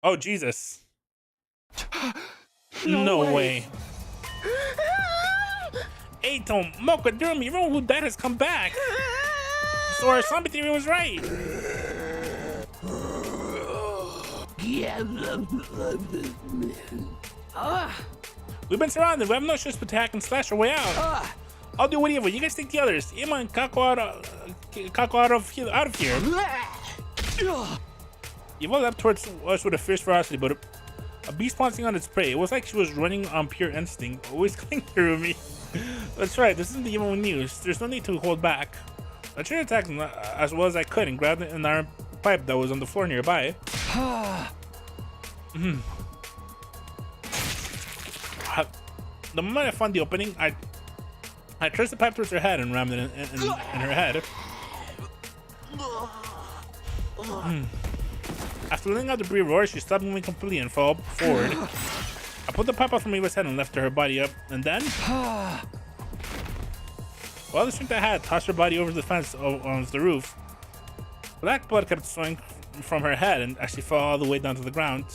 Speaker 1: Oh, Jesus. No way. Eito, Mocha Durumi, everyone who died has come back. So our zombie theory was right. We've been surrounded. We have no choice but to hack and slash our way out. I'll do whatever. You guys take the others. Ima and Kako out of here. Eva leapt towards us with a fierce ferocity, but a beast pouncing on its prey. It was like she was running on pure instinct, always clinging to me. That's right. This isn't the Eva we knew. There's no need to hold back. I tried to attack him as well as I could and grabbed an iron pipe that was on the floor nearby. The moment I found the opening, I traced the pipe towards her head and rammed it in her head. After letting out the debris roar, she stopped moving completely and fell forward. I pulled the pipe off from Eva's head and left her body up, and then... All the strength I had, tossed her body over the fence on the roof. Black blood kept flowing from her head and actually fell all the way down to the ground.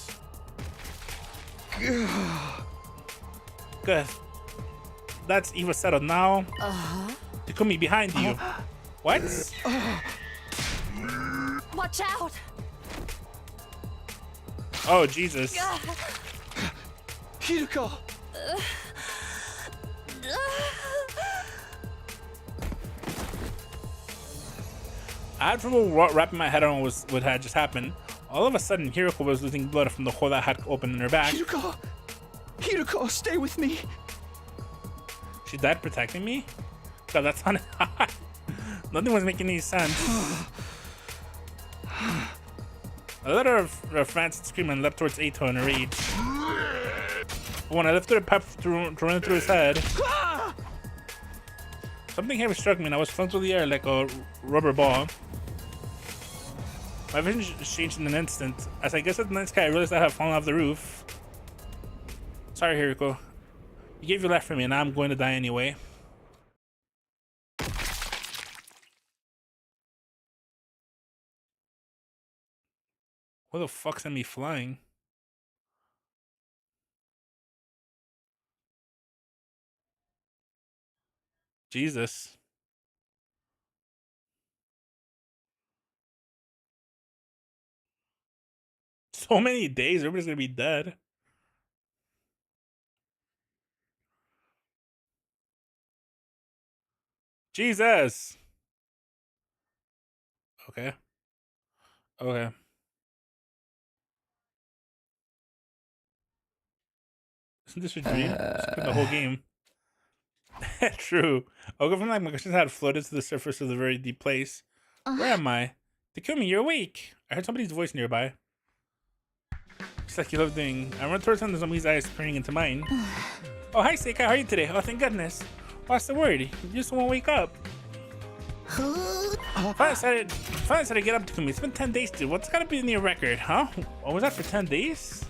Speaker 1: Good. That's Eva settled now. Takumi, behind you. What?
Speaker 7: Watch out!
Speaker 1: Oh, Jesus.
Speaker 2: Hiruko!
Speaker 1: I had trouble wrapping my head around what had just happened. All of a sudden, Hiroko was losing blood from the hole that had opened in her back.
Speaker 2: Hiruko! Hiruko, stay with me!
Speaker 1: She died protecting me? God, that's not hot. Nothing was making any sense. I let her frantic scream and leapt towards Eito in a rage. But when I lifted a pipe to run through his head, something heavy struck me and I was flung through the air like a rubber ball. My vision changed in an instant. As I guessed at the night sky, I realized I had fallen off the roof. Sorry, Hiroko. You gave your life for me and now I'm going to die anyway. What the fuck sent me flying? Jesus. so many days, everybody's gonna be dead. Jesus. Okay. Okay. Isn't this a dream? Spent the whole game. True. I'll go from like my questions had floated to the surface of the very deep place. Where am I? Takumi, you're awake. I heard somebody's voice nearby. It's like you love doing. I run towards him, the zombie's eyes peering into mine. Oh, hi, Seika. How are you today? Oh, thank goodness. What's the word? You just won't wake up. Finally decided to get up to me. It's been 10 days, dude. What's gotta be in your record, huh? What was that for 10 days?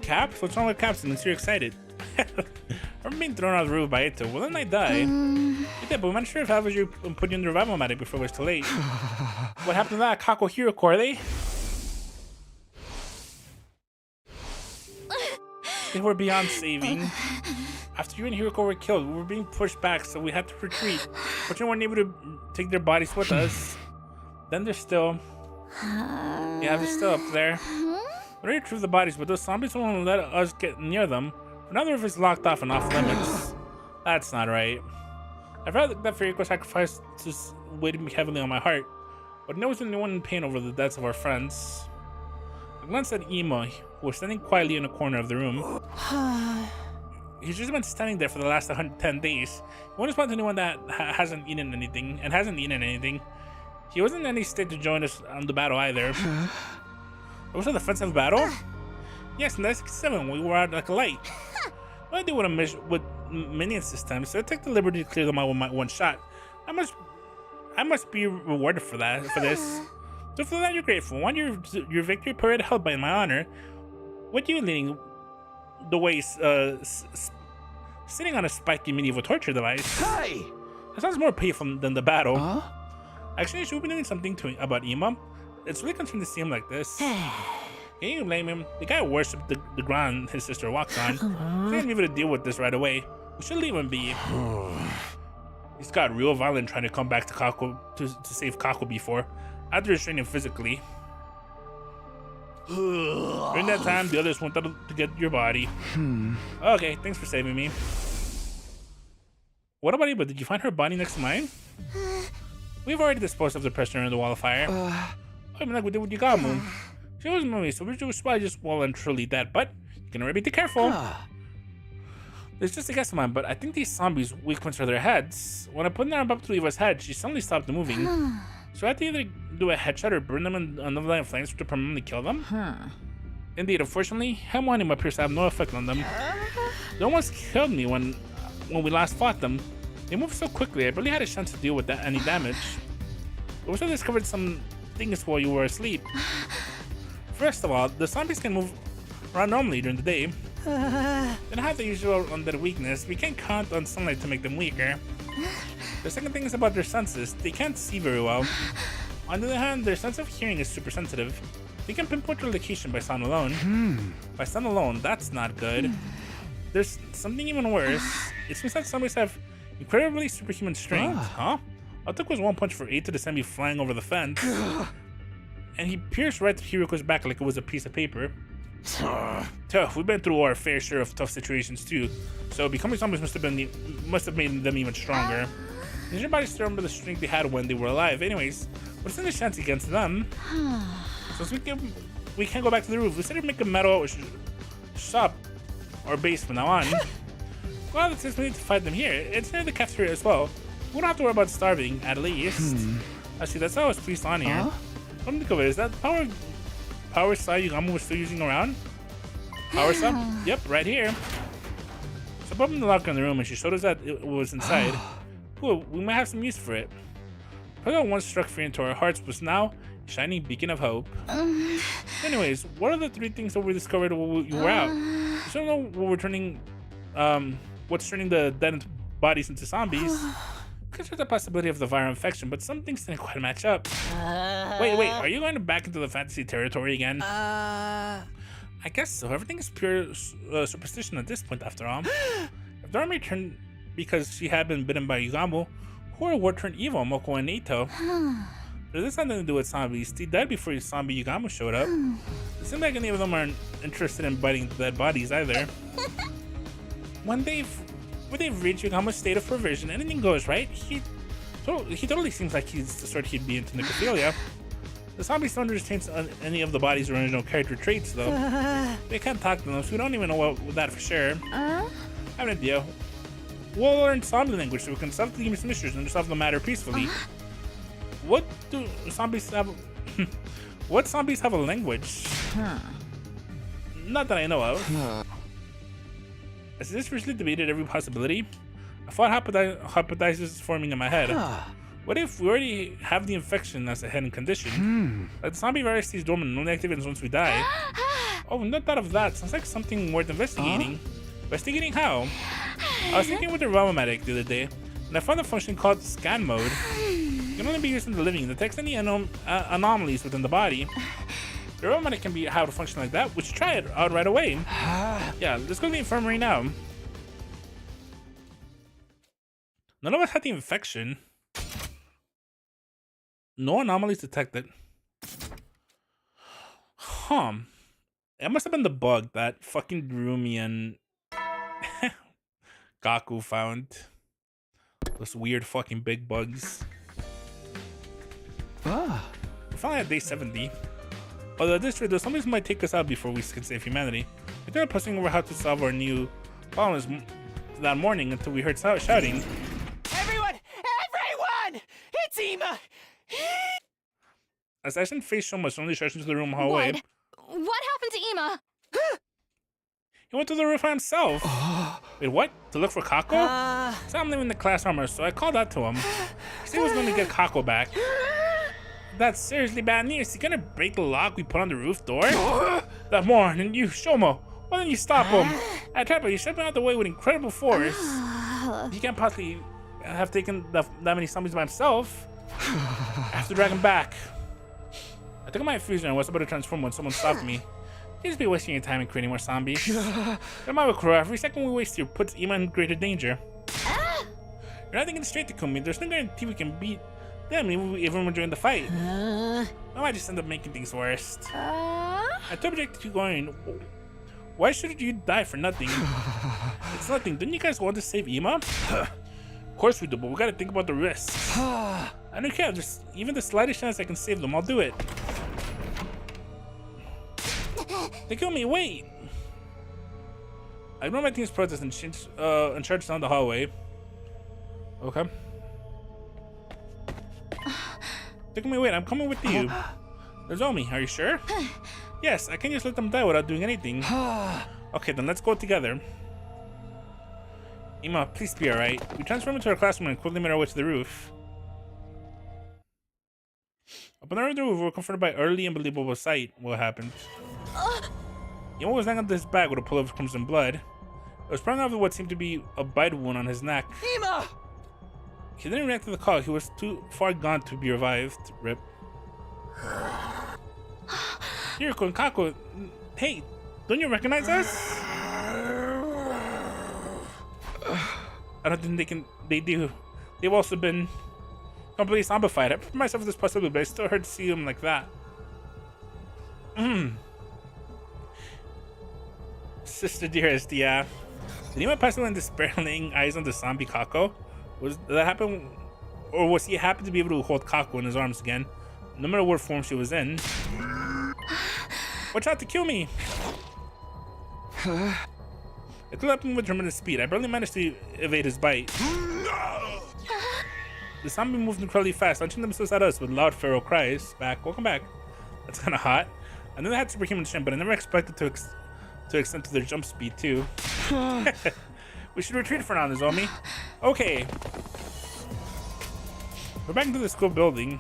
Speaker 1: Caps? What's wrong with Caps? It makes you excited. I'm being thrown out of the roof by Ito. Well, then I die. You did, but we managed to revive you and put you in the revival medic before it was too late. What happened to that Kako Hiroko, are they? They were beyond saving. After you and Hiroko were killed, we were being pushed back, so we had to retreat. But you weren't able to take their bodies with us. Then they're still... Yeah, they're still up there. We already retrieved the bodies, but those zombies won't let us get near them. Now the river is locked off and off limits. That's not right. I've heard that Hiriko's sacrifice just weighed me heavily on my heart, but no one's the only one in pain over the deaths of our friends. I glanced at Imo, who was standing quietly in a corner of the room. He's just been standing there for the last 110 days. He won't respond to anyone that hasn't eaten anything. He wasn't in any state to join us on the battle either. It was a defensive battle? Yes, in 1967 we were out like a light. Well, I did with minions this time, so I took the liberty to clear them out with my one shot. I must be rewarded for this. So for that you're grateful. Won your victory parade held by my honor. What you leading the way sitting on a spiky medieval torture device?
Speaker 8: Hey!
Speaker 1: That sounds more painful than the battle. Huh? Actually, I should be doing something about Imam. It's really concerning to see him like this. Can you blame him? The guy worshipped the ground his sister walked on. He didn't even deal with this right away. We should leave him be. He's got real violent trying to come back to Kako to save Kako before. After restraining him physically. During that time, the others wanted to get your body. Okay, thanks for saving me. What about Iba? Did you find her body next to mine? We've already disposed of the prisoner in the wall of fire. I mean, like we did with Yugamu. She was moving, so we was probably just well and truly dead, but you can already be careful. It's just a guess of mine, but I think these zombies weak points are their heads. When I put them up to Eva's head, she suddenly stopped moving. So I had to either do a headshot or burn them in another line of flames to permanently kill them. Indeed, unfortunately, Hemwanim appears to have no effect on them. They almost killed me when we last fought them. They moved so quickly, I barely had a chance to deal with any damage. I wish I discovered some things while you were asleep. First of all, the zombies can move around normally during the day. They don't have the usual undead weakness. We can't count on sunlight to make them weaker. The second thing is about their senses. They can't see very well. On the other hand, their sense of hearing is super sensitive. They can pinpoint their location by sound alone. By sound alone, that's not good. There's something even worse. It seems that zombies have incredibly superhuman strength, huh? All it took was one punch for Eito to send me flying over the fence. And he pierced right through Hiroko's back like it was a piece of paper. Tough. We've been through our fair share of tough situations too. So becoming zombies must have made them even stronger. Does your body still remember the strength they had when they were alive? Anyways, what's in the chance against them? Since we can't go back to the roof, we said to make a metal shop or base from now on. Well, that says we need to fight them here. It's near the cafeteria as well. We don't have to worry about starving, at least. Actually, that's how I was pleased on here. Come think of it, is that power side Yugamu was still using around? Power sub? Yep, right here. So I opened the locker in the room and she showed us that it was inside. Cool, we might have some use for it. Probably once struck fear into our hearts was now a shining beacon of hope. Anyways, what are the three things that we discovered while you were out? You don't know what we're turning, what's turning the dead bodies into zombies. Because there's a possibility of the viral infection, but some things didn't quite match up. Wait, are you going back into the fantasy territory again? I guess so. Everything is pure superstition at this point, after all. If the army turned because she had been bitten by Yugamu, who or what turned evil, Moko and Eito? this has nothing to do with zombies. He died before zombie Yugamo showed up. It seems like any of them aren't interested in biting dead bodies either. When they've reached Yugamo's state of perversion, anything goes, right? He totally seems like he's the sort he'd be into necrophilia. The zombies don't understand any of the body's original character traits, though. They can't talk to them, so we don't even know what that for sure. I have an idea. We'll learn zombie language so we can solve the game's mysteries and resolve the matter peacefully. What do zombies have? What zombies have a language? Not that I know of. As this recently debated every possibility, a thought hypothesis forming in my head. What if we already have the infection as a hidden condition? Like the zombie virus stays dormant and only activates once we die. Oh, not thought of that. Sounds like something worth investigating. Investigating how? I was thinking with the Realmatic the other day, and I found a function called scan mode. It can only be used in the living to detect any anomalies within the body. The Realmatic can be how to function like that. We should try it out right away. Yeah, let's go to the infirmary now. None of us had the infection. No anomalies detected. It must have been the bug that fucking Rumi and Gaku found. Those weird fucking big bugs. We're finally at day 70. Although this rate, zombies might take us out before we can save humanity. We started puzzling over how to solve our new problems that morning until we heard shouting.
Speaker 10: Everyone! It's Ima!
Speaker 1: As Ashton faced so much, only stretched into the room hallway.
Speaker 6: What happened to Ima?
Speaker 1: He went to the roof by himself. Wait, what? To look for Kako? So I'm leaving the class armor, so I called out to him. He said he was going to get Kako back. That's seriously bad news. He's gonna break the lock we put on the roof door? That moron, and you, Shomo, why didn't you stop him? I tried, but he stepped out of the way with incredible force. He can't possibly have taken that many zombies by himself. I have to drag him back. I took my fusion and was about to transform when someone stopped me. You just be wasting your time and creating more zombies. Get my crew. Every second we waste here puts Ima in greater danger. You're not thinking straight, Takumi. There's no guarantee we can beat them even when during the fight. I might just end up making things worse. I told you to keep going. Why should you die for nothing? It's nothing. Didn't you guys want to save Ima? Of course we do, but we gotta think about the risks. I don't care. There's even the slightest chance I can save them. I'll do it. They killed me. Wait. I ignore my team's protest and charge down the hallway. Okay. Takumi, wait. I'm coming with you. Nozomi, are you sure? Yes, I can't just let them die without doing anything. Okay, then let's go together. Ima, please be alright. We transformed into our classroom and quickly made our way to the roof. Upon arriving at the roof, we were confronted by an early unbelievable sight. What happened? Ima was lying on this bag with a pool of crimson blood. It was sprung out of what seemed to be a bite wound on his neck.
Speaker 10: Ima!
Speaker 1: He didn't react to the call. He was too far gone to be revived. Rip. Hiriko and Kako, hey, don't you recognize us? I don't think they do. They've also been completely zombified. I prepared myself for this possibility, but I still hurt to see them like that. Sister dearest, yeah. Did anyone pass away in despair, laying eyes on the zombie Kako? Was that happen, or was he happy to be able to hold Kako in his arms again, no matter what form she was in? Watch out to kill me! I flew up him with tremendous speed. I barely managed to evade his bite. The zombie moved incredibly fast, launching themselves at us with loud feral cries. Welcome back. That's kind of hot. I knew they had superhuman strength, but I never expected to extend to their jump speed too. We should retreat for now, Nozomi. Okay. We're back into the school building.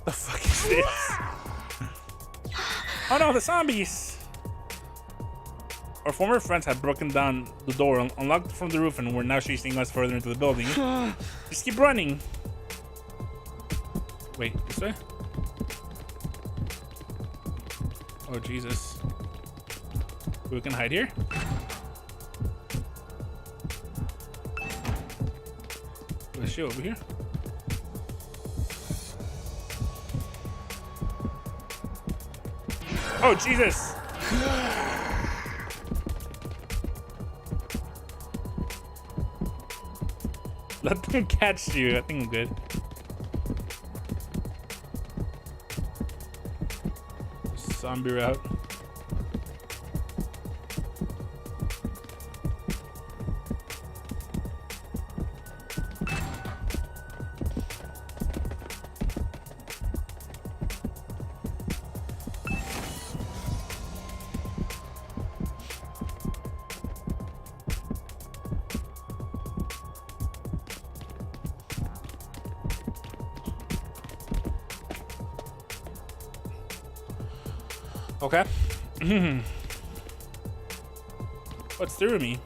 Speaker 1: The fuck is this? Oh no, the zombies! Our former friends had broken down the door, unlocked from the roof, and were now chasing us further into the building. Just keep running. Wait, this way? Oh Jesus. We can hide here? Is she over here? Oh, Jesus. Let them catch you. I think I'm good. Zombie route. Okay. What's through me?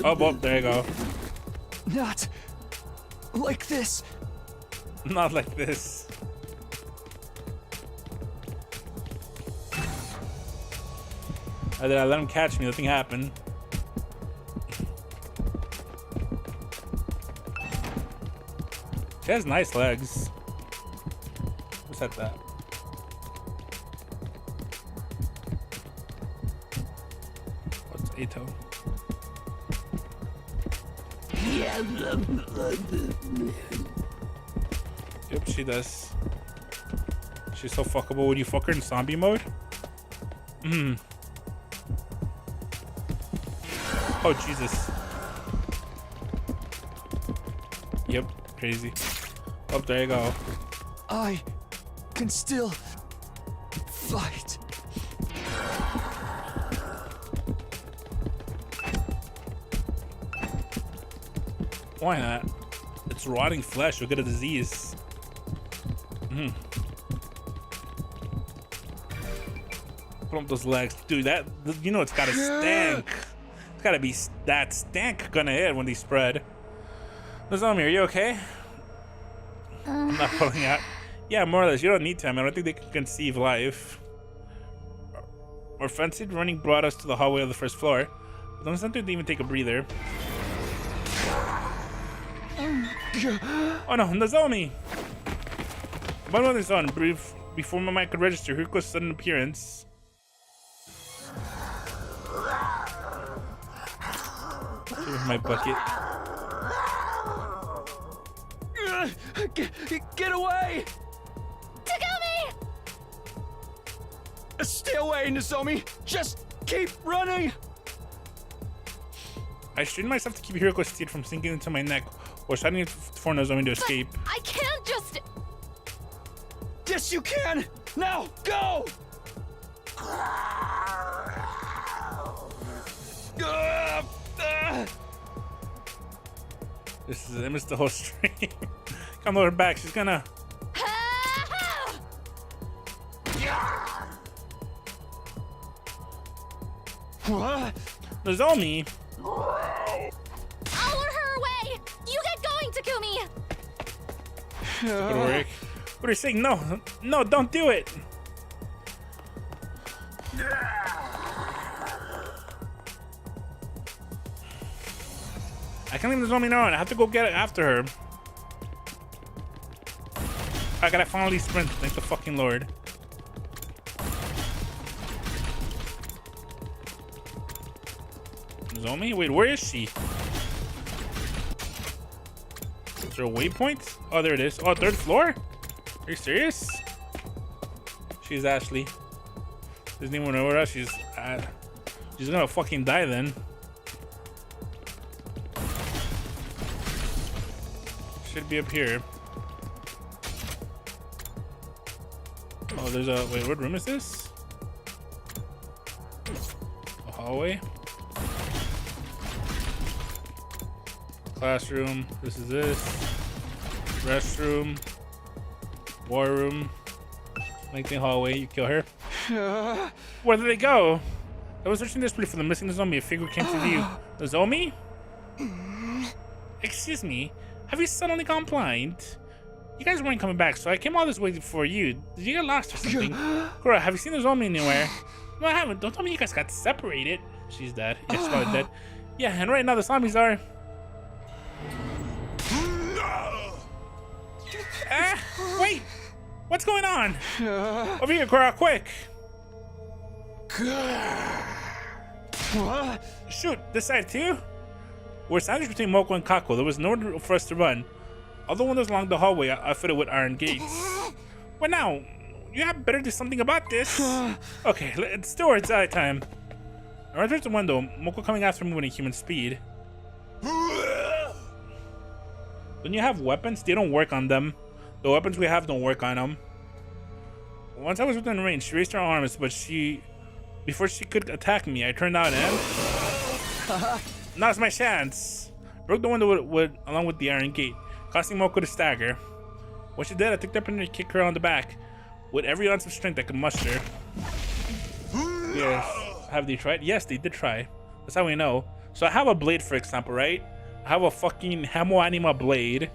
Speaker 1: Oh, well, there you go.
Speaker 2: Not like this.
Speaker 1: Not like this. I let him catch me. Nothing happened. He has nice legs. What's that? What's Ato? Yep, she does. She's so fuckable. Would you fuck her in zombie mode? Oh, Jesus. Yep, crazy. Oh, there you go.
Speaker 2: I can still fight.
Speaker 1: Why not? It's rotting flesh. You'll get a disease. Put up those legs. Dude, that, you know, it's gotta stank. It's gotta be that stank gonna hit when they spread. Nozomi, are you okay? I'm not pulling out. Yeah, more or less. You don't need to. I mean, I don't think they can conceive life. Our fancied running brought us to the hallway of the first floor. But don't sometimes even take a breather. Oh no, Nozomi! One of this on brief before my mind could register Hiriko's sudden appearance. Here's my bucket.
Speaker 2: Get away!
Speaker 9: Takumi!
Speaker 2: Stay away, Nozomi! Just keep running!
Speaker 1: I strained myself to keep Hiriko's teeth from sinking into my neck while shouting for Nozomi to escape.
Speaker 6: I can't just...
Speaker 2: Yes, you can! Now, go!
Speaker 1: This is, I missed the whole stream. Come lower back, she's gonna...
Speaker 2: What?
Speaker 1: Nozomi!
Speaker 6: I'll lure her away! You get going, Takumi!
Speaker 1: Good work. What are you saying? No, no, don't do it! I can't leave Nozomi alone. I have to go get it after her. I gotta finally sprint. Thank the fucking Lord. Nozomi? Wait, where is she? Is there a waypoint? Oh, there it is. Oh, third floor? Are you serious? She's Ashley. Doesn't even know where else she's at. She's gonna fucking die then. Should be up here. Oh, there's a... Wait, what room is this? A hallway? Classroom. This is this. Restroom. War room. Lengthy hallway. You kill her. Where did they go? I was searching desperately for the missing Nozomi. A figure came to view. Nozomi? Excuse me. Have you suddenly gone blind? You guys weren't coming back, so I came all this way for you. Did you get lost or something? Kura, have you seen Nozomi anywhere? No, I haven't. Don't tell me you guys got separated. She's dead. Yeah, she's probably dead. Yeah, and right now the zombies are... Wait! What's going on? Over here, Korra, quick!
Speaker 11: What?
Speaker 1: Shoot, this side too? We're sandwiched between Moko and Kako. There was nowhere for us to run. All the windows along the hallway are fitted with iron gates. Well now, you have better do something about this. Okay, it's still it's time. I ran towards the window, Moko coming after me with a human speed. When you have weapons, they don't work on them. The weapons we have don't work on them. Once I was within range, she raised her arms, but before she could attack me, I turned out and now's my chance. Broke the window along with the iron gate, causing Moko to stagger. When she did, I took the opportunity to kick her on the back with every ounce of strength I could muster. Yes. Have they tried? Yes, they did try. That's how we know. So I have a blade, for example, right? I have a fucking Hamo Anima blade.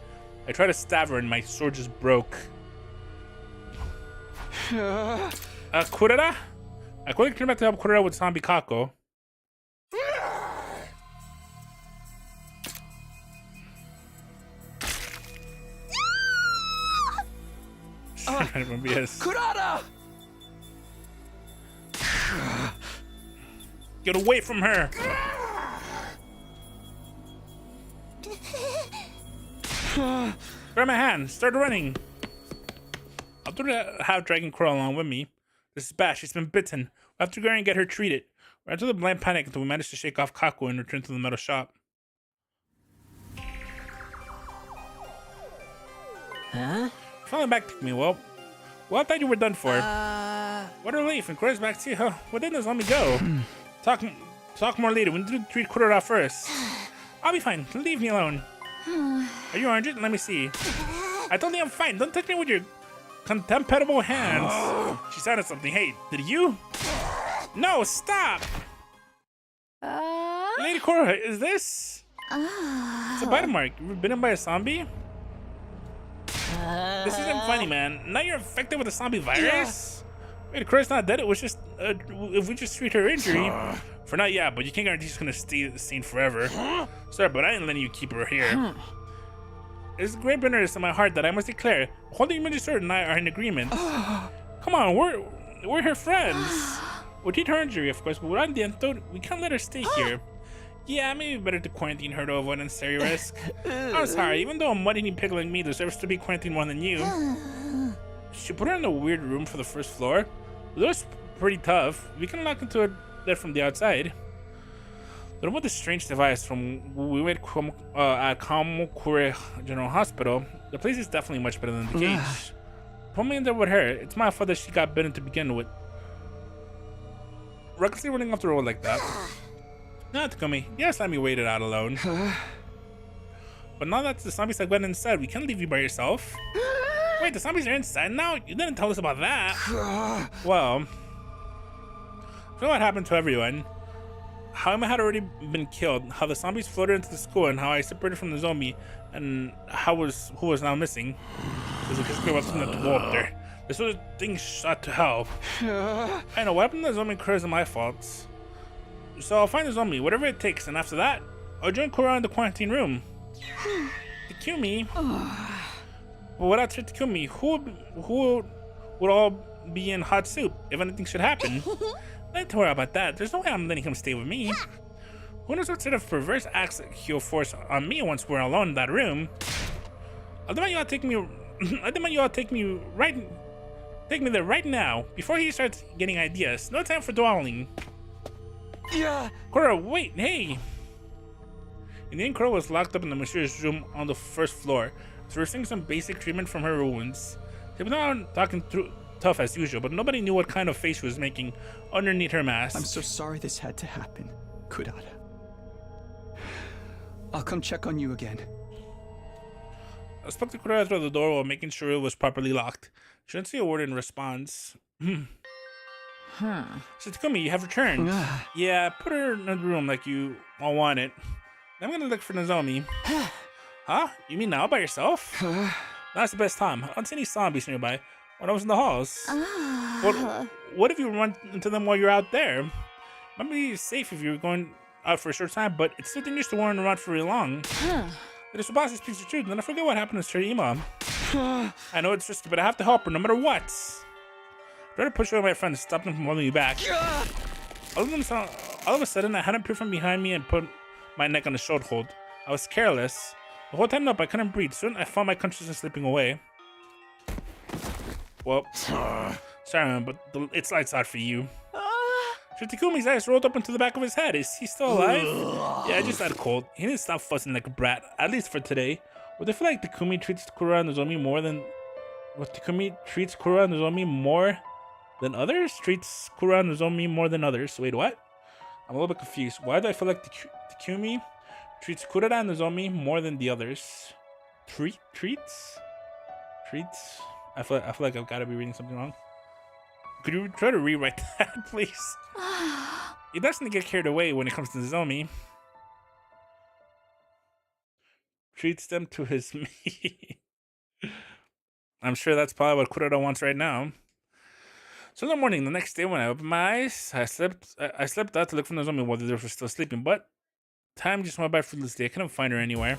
Speaker 1: I tried to stab her and my sword just broke. Kurara? I quickly turned back to help Kurara with Zombie Kako. Yes.
Speaker 11: Kurara!
Speaker 1: Get away from her! Grab my hand, start running. I'll have Dragon crawl along with me. This is bad, she's been bitten. We'll have to go and get her treated. We're into the blind panic until we manage to shake off Kako and return to the metal shop.
Speaker 10: Huh?
Speaker 1: Falling back to me, well, I thought you were done for. What a relief, and Kurara's back too. Huh? Where did this let me go? Talk more later. We need to treat Kurara first. I'll be fine. Leave me alone. Are you injured? Let me see. I told you I'm fine. Don't touch me with your contemptible hands. She sounded something. Hey, did you? No, stop! Lady Korra, is this? It's a bite mark. You were bitten by a zombie? This isn't funny, man. Now you're infected with a zombie virus? Wait, Korra's not dead. It was just if we just treat her injury. For now, yeah, but you can't guarantee she's gonna stay the scene forever. Sorry, but I ain't letting you keep her here. It's great bitterness in my heart that I must declare. Holding Human Sword and I are in agreement. Come on, we're her friends. We'll treat her injury, of course, but without the antidote, we can't let her stay here. Yeah, maybe better to quarantine her to avoid unnecessary risk. I'm sorry, even though a mud-eating pig like me deserves to be quarantined more than you. Should put her in a weird room for the first floor. It was pretty tough. We can lock into it there from the outside. But about this strange device from we went at Kamakura General Hospital, the place is definitely much better than the cage. Put me in there with her. It's my fault that she got bitten to begin with. Recklessly running off the road like that. Not Takumi. Yes, let me wait it out alone. But now that the zombies have gone inside, we can't leave you by yourself. Wait, the zombies are inside now? You didn't tell us about that. Well, I know what happened to everyone. How Emma had already been killed, how the zombies floated into the school, and how I separated from the zombie, and who was now missing. There's a physical weapon to go up there. This was a thing shot to hell. I know what happened to the zombie is my fault. So I'll find the zombie, whatever it takes, and after that, I'll join Korra in the quarantine room. Takumi. But without Takumi, who would all be in hot soup if anything should happen? Don't worry about that. There's no way I'm letting him stay with me. Who knows what sort of perverse acts he'll force on me once we're alone in that room? I demand you all take me. I demand you all take me there right now before he starts getting ideas. No time for dawdling.
Speaker 11: Yeah.
Speaker 1: Korra, wait, hey. In the end, Korra was locked up in the mysterious room on the first floor, so receiving some basic treatment from her wounds. They were not talking through tough as usual, but nobody knew what kind of face she was making underneath her mask.
Speaker 2: I'm so sorry this had to happen, Kurara. I'll come check on you again.
Speaker 1: I spoke to Kurara through the door while making sure it was properly locked. She didn't say a word in response. So Takumi, you have returned. Yeah, put her in the room like you all wanted. I'm gonna look for Nozomi. Huh? You mean now by yourself? That's the best time. I don't see any zombies nearby when I was in the halls. What if you run into them while you're out there? Might be safe if you're going out for a short time, but it's still dangerous to wander around for very long. If the boss speaks the truth, then I forget what happened to Sir Ima. I know it's risky, but I have to help her no matter what. Try to push away my friend to stop them from holding me back. All of a sudden, I had him appear from behind me and put my neck on a short hold. I was careless. The whole time up, I couldn't breathe. Soon, I found my consciousness slipping away. Well, sorry, man, but it's lights out for you. Tsukumi's eyes rolled up into the back of his head. Is he still alive? Yeah, I just had a cold. He didn't stop fussing like a brat, at least for today. Would I feel like Takumi treats Kura and Nozomi more than... What, Takumi treats Kura and Nozomi more than others? Treats Kura and Nozomi more than others. Wait, what? I'm a little bit confused. Why do I feel like Takumi treats Kura and Nozomi more than the others? Treats? I feel like I've got to be reading something wrong. Could you try to rewrite that, please? He doesn't get carried away when it comes to Nozomi. Treats them to his meat. I'm sure that's probably what Kurata wants right now. So in the morning, the next day when I opened my eyes, I slept out to look for Nozomi while the others were still sleeping, but time just went by fruitlessly. I couldn't find her anywhere.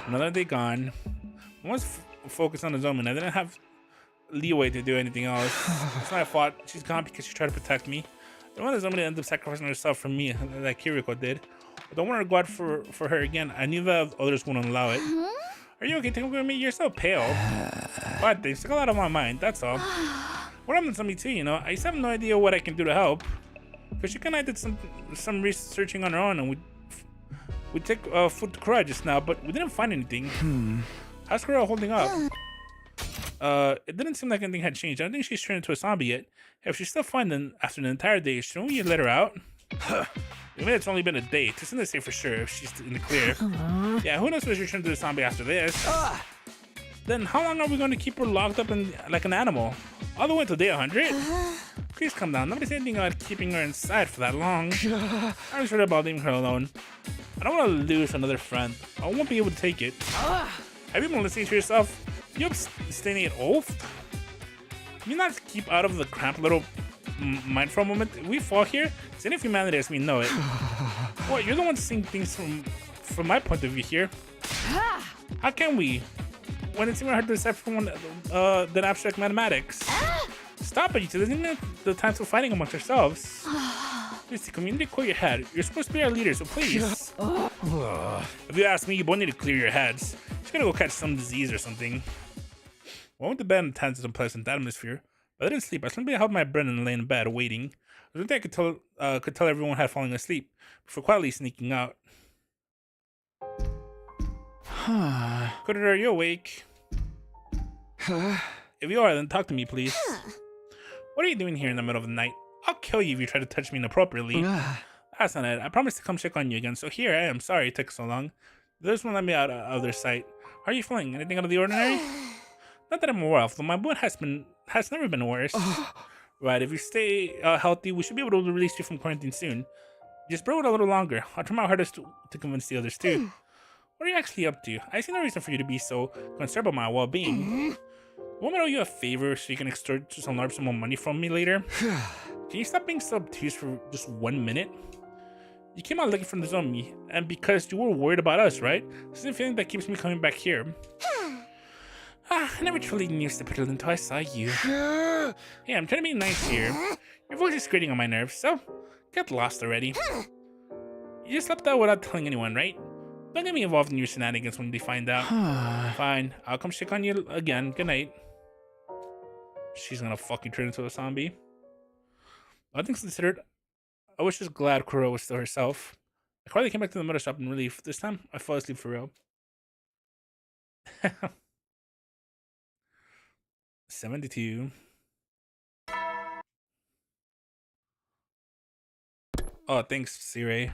Speaker 1: Another day gone. I was focused on Nozomi and I didn't have leeway to do anything else. It's my fault. She's gone because she tried to protect me. I don't want Nozomi to end up sacrificing herself for me like Kiriko did. I don't want her to go out for her again. I knew that others wouldn't allow it. Are you okay? Take a look at me. You're so pale. Bad things took a lot of my mind. That's all. What happened to me too? You know, I just have no idea what I can do to help. Because Shika and I did some researching on our own, and we took food to Kura just now, but we didn't find anything. How's Kura holding up? It didn't seem like anything had changed. I don't think she's turned into a zombie yet. If she's still fine then after the entire day, shouldn't we let her out? I mean, it's only been a day. It's not to say for sure if she's in the clear. Yeah, who knows if she'll turn into a zombie after this. Then how long are we going to keep her locked up in like an animal? All the way until day 100? Please calm down. Nobody said anything about keeping her inside for that long. I'm sure about leaving her alone. I don't want to lose another friend. I won't be able to take it. Have you been listening to yourself? You abstaining at oath? Can you not keep out of the cramped little mind for a moment? If we fall here, it's in humanity as we know it. What? You're the one seeing things from my point of view here. How can we? When it's even hard to decide from one than abstract mathematics. Stop it, you two. This isn't the time for fighting amongst ourselves. Please, the community, clear your head. You're supposed to be our leader, so please. If you ask me, you both need to clear your heads. Just gonna go catch some disease or something. I went to bed in a tense and pleasant atmosphere, but I didn't sleep. I simply held my breath and lay in bed waiting. I don't think I could tell everyone had fallen asleep before quietly sneaking out. Kura, are you awake? If you are, then talk to me, please. What are you doing here in the middle of the night? I'll kill you if you try to touch me inappropriately. That's not it. I promised to come check on you again, so here I am. Sorry it took so long. This won't let me out of their sight. How are you feeling? Anything out of the ordinary? Not that I'm aware of, though my wound has never been worse. Right, if you stay healthy, we should be able to release you from quarantine soon. Just bear with a little longer. I'll try my hardest to convince the others too. What are you actually up to? I see no reason for you to be so concerned about my well-being. Want me to owe you a favor so you can extort some more money from me later? Can you stop being so obtuse for just 1 minute? You came out looking for Nozomi, and because you were worried about us, right? This is the feeling that keeps me coming back here. I never truly knew Stupidity until I saw you. Hey, I'm trying to be nice here. Your voice is grating on my nerves, so get lost already. You just slept out without telling anyone, right? Don't get me involved in your shenanigans when they find out. Fine, I'll come check on you again. Good night. She's gonna fucking turn into a zombie. All things considered, I was just glad Kura was still herself. I quietly came back to the metal shop in relief. This time, I fell asleep for real. 72. Oh, thanks, Sirei.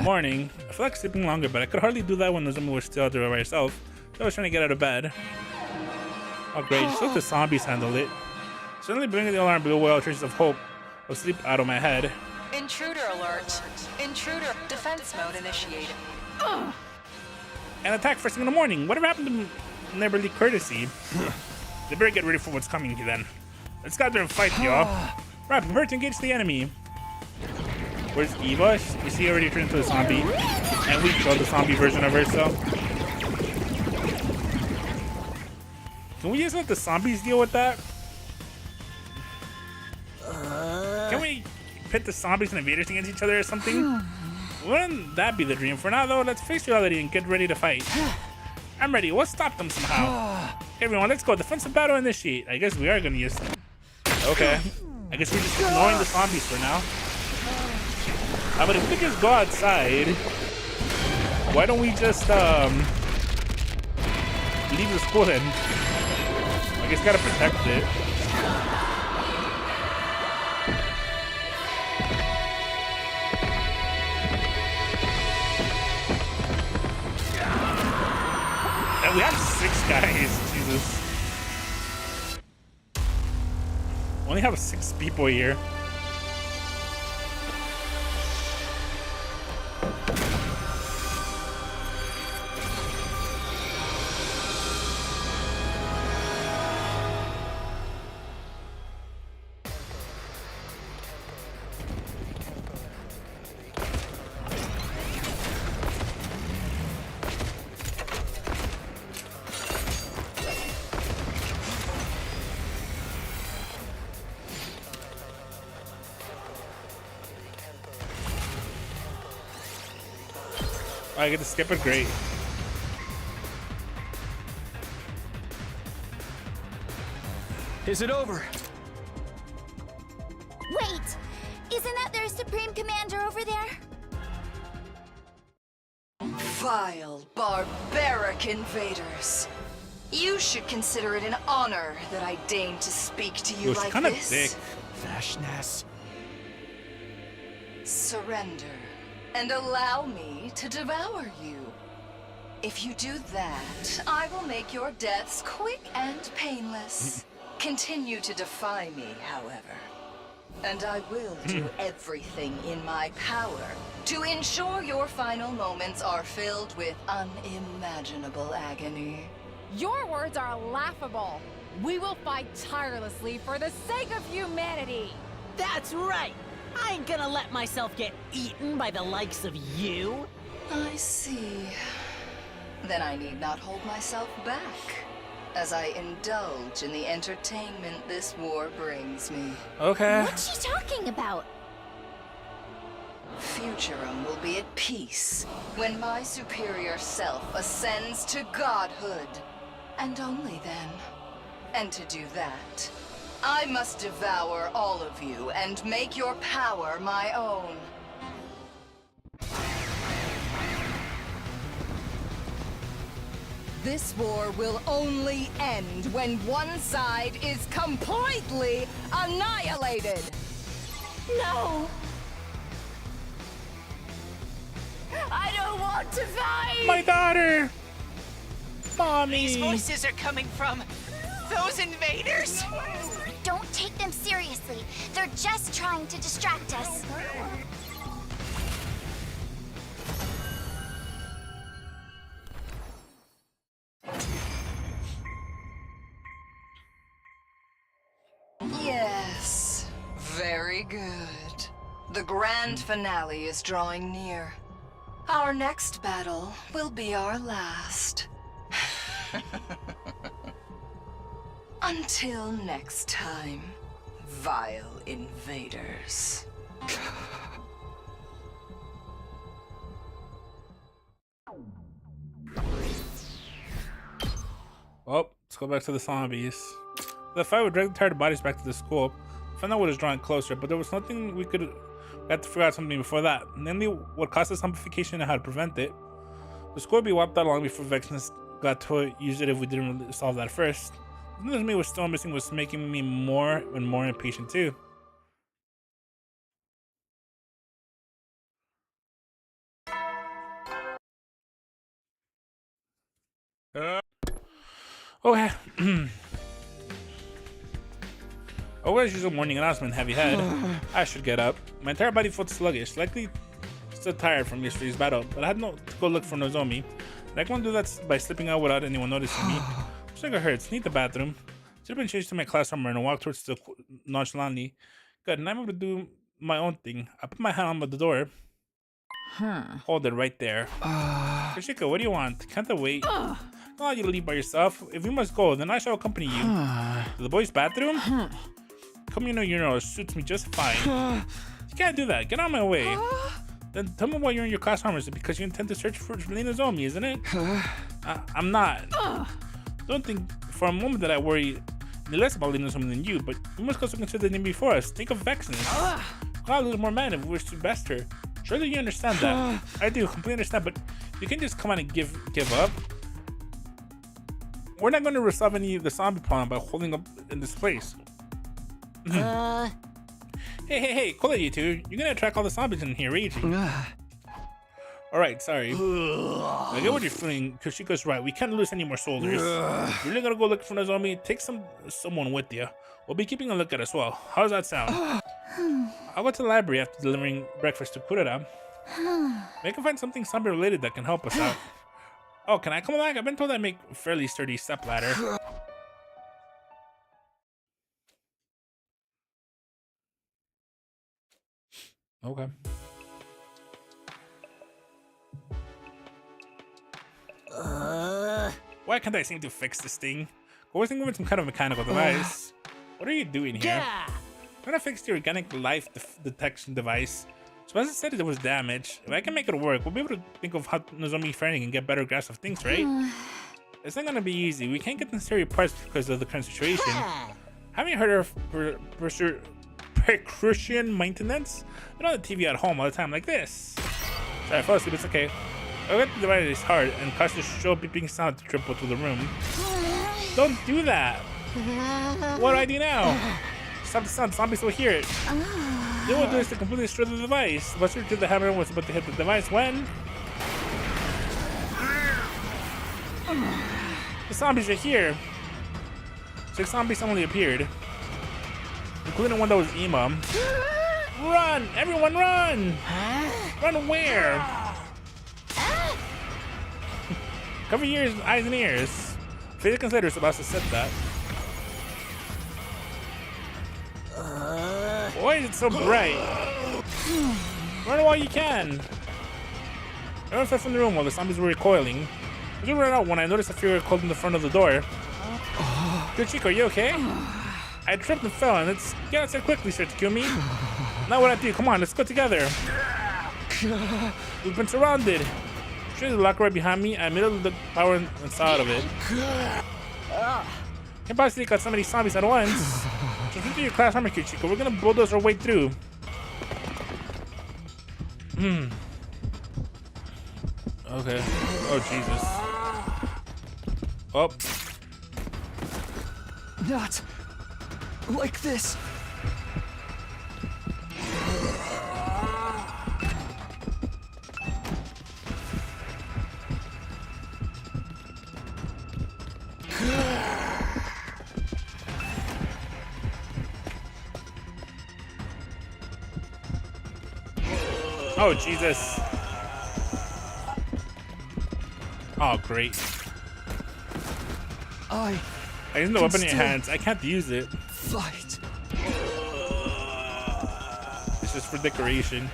Speaker 1: Morning. I feel like sleeping longer, but I could hardly do that when Nozomi was still out there by herself. So I was trying to get out of bed. Oh, great. Just let the zombies handle it. Suddenly bringing the alarm blew away all traces of hope of sleep out of my head.
Speaker 12: Intruder alert. Intruder defense mode initiated.
Speaker 1: An attack first thing in the morning. Whatever happened to neighborly courtesy? They better get ready for what's coming then. Let's go out there and fight, y'all. Right, prepare to engage the enemy. Where's Eva? Is she already turned into a zombie? And we killed the zombie version of herself. Can we just let the zombies deal with that? Can we pit the zombies and invaders against each other or something? Wouldn't that be the dream? For now, though, let's face reality and get ready to fight. I'm ready. We'll stop them somehow. Okay, everyone, let's go. Defensive battle initiate. I guess we are going to use them. Okay. I guess we're just ignoring the zombies for now. But if we just go outside, why don't we just leave the school then? I guess gotta protect it. And we have 6 guys, Jesus. We only have 6 people here. I get to skip it, great.
Speaker 11: Is it over?
Speaker 9: Wait! Isn't that their Supreme Commander over there?
Speaker 12: Vile, barbaric invaders. You should consider it an honor that I deign to speak to you like
Speaker 1: kind of
Speaker 12: this.
Speaker 1: thick.
Speaker 2: Vashnas.
Speaker 12: Surrender, and allow me to devour you. If you do that, I will make your deaths quick and painless. Continue to defy me, however. And I will do everything in my power to ensure your final moments are filled with unimaginable agony.
Speaker 3: Your words are laughable. We will fight tirelessly for the sake of humanity.
Speaker 10: That's right. I ain't gonna let myself get eaten by the likes of you.
Speaker 12: I see. Then I need not hold myself back, as I indulge in the entertainment this war brings me.
Speaker 1: Okay.
Speaker 9: What's she talking about?
Speaker 12: Futurum will be at peace when my superior self ascends to godhood. And only then. And to do that, I must devour all of you and make your power my own. This war will only end when one side is completely annihilated.
Speaker 7: No! I don't want to fight!
Speaker 1: My daughter! Mommy!
Speaker 13: These voices are coming from those invaders?
Speaker 9: Don't take them seriously. They're just trying to distract us.
Speaker 12: Yes, very good. The grand finale is drawing near. Our next battle will be our last. Until next time, vile invaders.
Speaker 1: Well, let's go back to the zombies. The fight would drag the tired bodies back to the school. Found out what was drawing closer, but there was nothing we had to figure out something before that. Namely, what caused the zombification and how to prevent it. The school would be wiped out long before Vexness got to use it if we didn't really solve that first. The thing that me was still missing was making me more and more impatient too. Okay. Oh, as usual, morning announcement, heavy head. I should get up. My entire body felt sluggish, likely still tired from yesterday's battle, but I had to go look for Nozomi. And I can't do that by slipping out without anyone noticing me. Looks like it hurts. Need the bathroom. Should have been changed to my class armor and walk towards the nonchalantly. Good, and I'm able to do my own thing. I put my hand on the door. Hold it right there. Yoshiko, what do you want? Can't I wait? I want you to leave by yourself. If you must go, then I shall accompany you. To the boys' bathroom? Communal urinal suits me just fine. You can't do that. Get out of my way. Then tell me why you're in your class armor. Is it because you intend to search for Lena Zomi, isn't it? I'm not. Don't think for a moment that I worry any less about Lena Zomi than you, but we must also consider the name before us. Think of Vexenus. Call a little more man if we wish to best her. Surely you understand that. I do completely understand, but you can't just come on and give up. We're not going to resolve any of the zombie problem by holding up in this place. Hey, cool it, you two. You're gonna attract all the zombies in here raging. Alright, sorry. I get what you're feeling. Yoshiko's right. We can't lose any more soldiers. You're really gonna go look for Nozomi? Take someone with you. We'll be keeping a lookout as well. How does that sound? I'll go to the library after delivering breakfast to Kurara. Maybe I can find something zombie related that can help us out. Oh, can I come along? I've been told I make a fairly sturdy step ladder. Okay. Why can't I seem to fix this thing? Always thinking with some kind of mechanical device. What are you doing here? I'm gonna fix the organic life detection device. So as I said, it was damaged. If I can make it work, we'll be able to think of how Nozomi Faring and get better grasp of things, right? It's not gonna be easy. We can't get the necessary parts because of the current situation. Haven't you heard of percussion maintenance? I know the TV at home all the time like this. Sorry, I fell asleep, it's okay. I'll get the device hard and cause the show beeping sound to triple through the room. Don't do that! What do I do now? Stop the sound, zombies will hear it. Then we'll do is to completely destroy the device. Buster did the hammer was about to hit the device when... The zombies are here. 6 zombies suddenly appeared, including one that was Ima. Run! Everyone run! Run where? Cover your ears, eyes and ears. Physics and letters about to set that. Why is it so bright? Run while you can. Everyone fled from the room while the zombies were recoiling. I just ran out when I noticed a figure cold in the front of the door. Good Chico, are you okay? I tripped and fell, and it's get outside quickly, sir, to kill me. Now what I do? Come on, let's go together. We've been surrounded. There's a locker right behind me. I immediately looked power inside of it. Can't possibly got so many zombies at once. Just into your class armor, Chico. We're gonna bulldoze our way through. Okay. Oh Jesus. Oh.
Speaker 2: Not like this.
Speaker 1: Oh Jesus. Oh great. I use the weapon in your hands. I can't use it.
Speaker 2: Fight.
Speaker 1: It's just for decoration.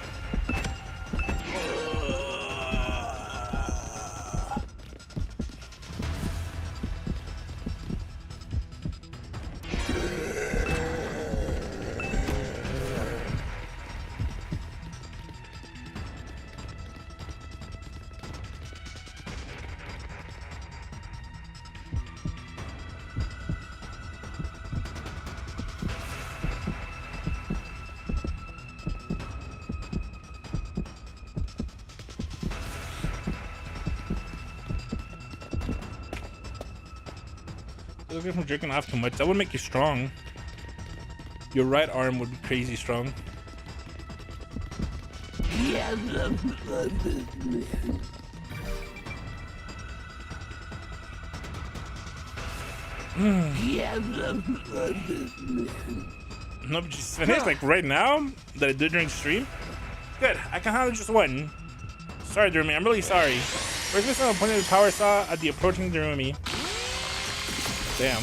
Speaker 1: Look from jerking off too much. That would make you strong. Your right arm would be crazy strong. No, but she's finished like right now that I did during stream. Good. I can handle just one. Sorry, Darumi. I'm really sorry. Where's this one pointing the power saw at the approaching Darumi? Damn.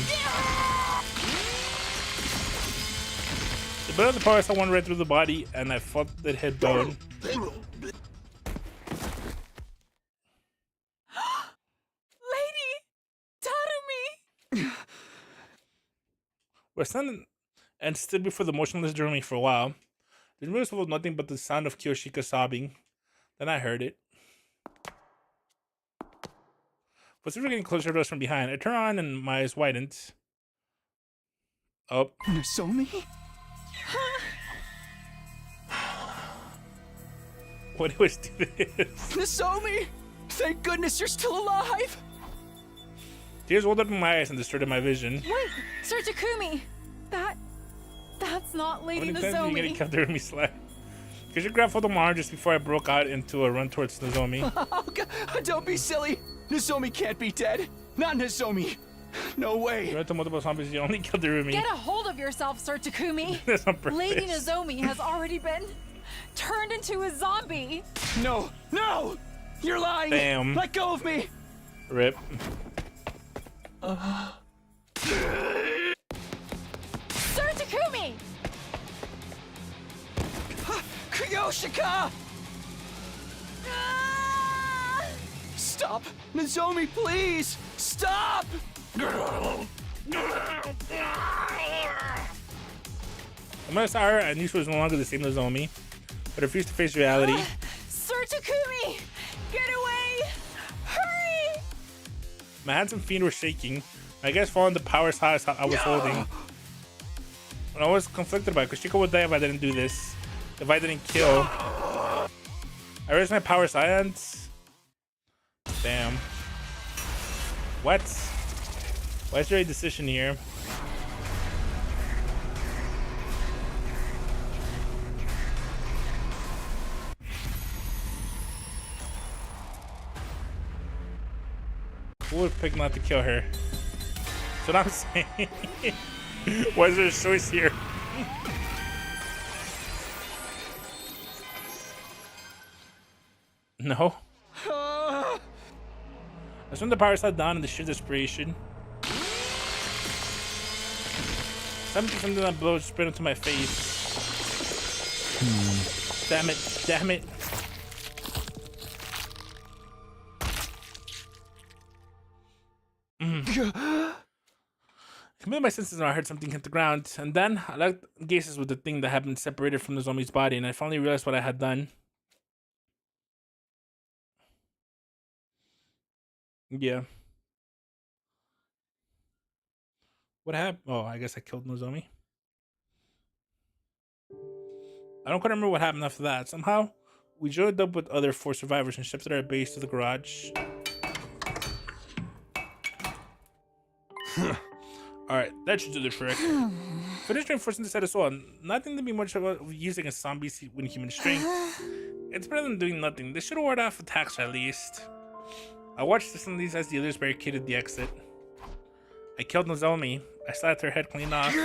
Speaker 1: The bit of the power someone right through the body, and I felt it hit bone.
Speaker 7: Lady Tarumi!
Speaker 1: We're standing and stood before the motionless Jeremy for a while. The room was full of nothing but the sound of Kiyoshika sobbing. Then I heard it. Footsteps were getting closer to us from behind. I turned on and my eyes widened. Oh.
Speaker 2: Nozomi?
Speaker 1: Why do you always do this?
Speaker 2: Nozomi! Thank goodness you're still alive!
Speaker 1: Tears welled up in my eyes and distorted my vision.
Speaker 3: Wait, Sir Takumi! That's not Lady
Speaker 1: How many times are you
Speaker 3: Nozomi.
Speaker 1: getting kept there me slap? Could you grab hold of my arm just before I broke out into a run towards Nozomi?
Speaker 2: Oh, God, don't be silly! Nozomi can't be dead! Not Nozomi! No way!
Speaker 1: You went to multiple zombies, you only killed Irumi.
Speaker 3: Get a hold of yourself, Sir Takumi.
Speaker 1: That's on purpose.
Speaker 3: Lady Nozomi has already been turned into a zombie.
Speaker 2: No! No! You're lying!
Speaker 1: Damn.
Speaker 2: Let go of me!
Speaker 1: Rip.
Speaker 3: Sir Takumi!
Speaker 2: Kiyoshika! Stop! Nozomi, please! Stop!
Speaker 1: When I saw her, I knew she was no longer the same Nozomi, but refused to face reality.
Speaker 3: Sir Takumi! Get away! Hurry!
Speaker 1: My hands and feet were shaking. I guess following the power size I was holding. And I was conflicted about it, because Chico would die if I didn't do this. If I didn't kill. I raised my power science. Damn. What? Why is there a decision here? Who would pick not to kill her? That's what I'm saying. Why is there a choice here? No. I swung the power slide down in the sheer desperation. Something that blow spread into my face. Damn it! Damn it! I committed my senses and I heard something hit the ground, and then I locked gazes with the thing that had been separated from the zombie's body, and I finally realized what I had done. Yeah. What happened? Oh, I guess I killed Nozomi. I don't quite remember what happened after that. Somehow, we joined up with other 4 survivors and shifted our base to the garage. Alright, that should do the trick. Finished reinforcing the set as well. Nothing to be much about using a zombie when human strength. It's better than doing nothing. They should have warded off attacks at least. I watched distantly as the others barricaded the exit. I killed Nozomi. I slapped her head clean off.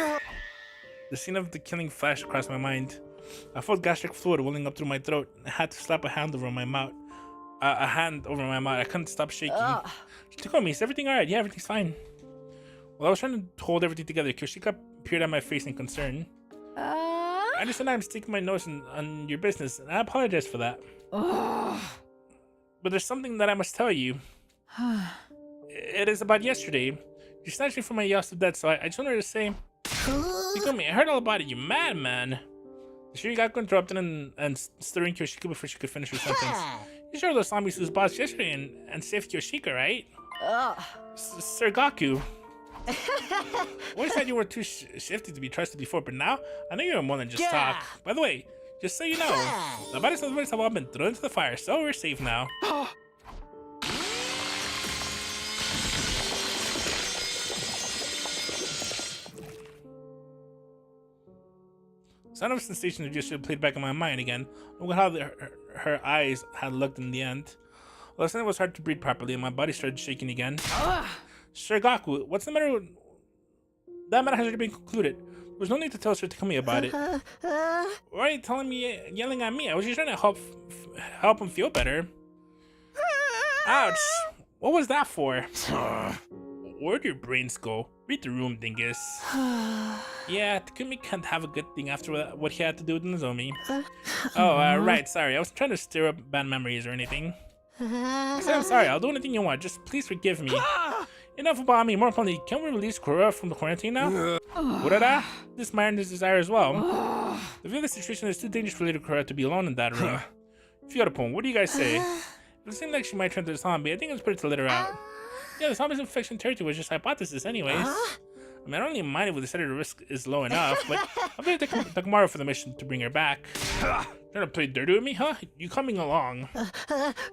Speaker 1: The scene of the killing flashed across my mind. I felt gastric fluid welling up through my throat. I had to slap a hand over my mouth. I couldn't stop shaking. She took on me. Is everything alright? Yeah, everything's fine. While I was trying to hold everything together, Kiyoshika peered at my face in concern. I understand I'm sticking my nose on your business, and I apologize for that. But there's something that I must tell you. It is about yesterday. You snatched me from my yacht of death, so I just wanted to say, Takumi, I heard all about it, you madman. Sure you got interrupted and stirring Kiyoshika before she could finish her sentence. You sure those zombies whose boss yesterday and saved Kiyoshika, right? Sir Gaku. Always said you were too shifty to be trusted before, but now I know you're more than just talk. By the way, just so you know, the bodies of the have all been thrown into the fire, so we're safe now. Sound of sensation of just played back in my mind again. Look at how her eyes had looked in the end. Well, it was hard to breathe properly, and my body started shaking again. Sir Gaku, what's the matter with... That matter has already been concluded. There's no need to tell Sir Takumi about it. Why are you telling me, yelling at me? I was just trying to help him feel better. Ouch! What was that for? Where'd your brains go? Read the room, dingus. Yeah, Takumi can't have a good thing after what he had to do with Nozomi. Right, sorry. I was trying to stir up bad memories or anything. I said I'm sorry, I'll do anything you want. Just please forgive me. Enough about me. More importantly, can we release Kura from the quarantine now? Urara? This is my earnest desire as well. I feel the situation is too dangerous for little Kura to be alone in that room. Fiorapon, what do you guys say? It seemed like she might turn to a zombie. I think it's better to let her out. Yeah, the zombie's infection territory was just hypothesis anyways. I mean, I don't even mind if the decided risk is low enough, but I'm gonna take Takamaru for the mission to bring her back. Trying to play dirty with me, huh? You coming along?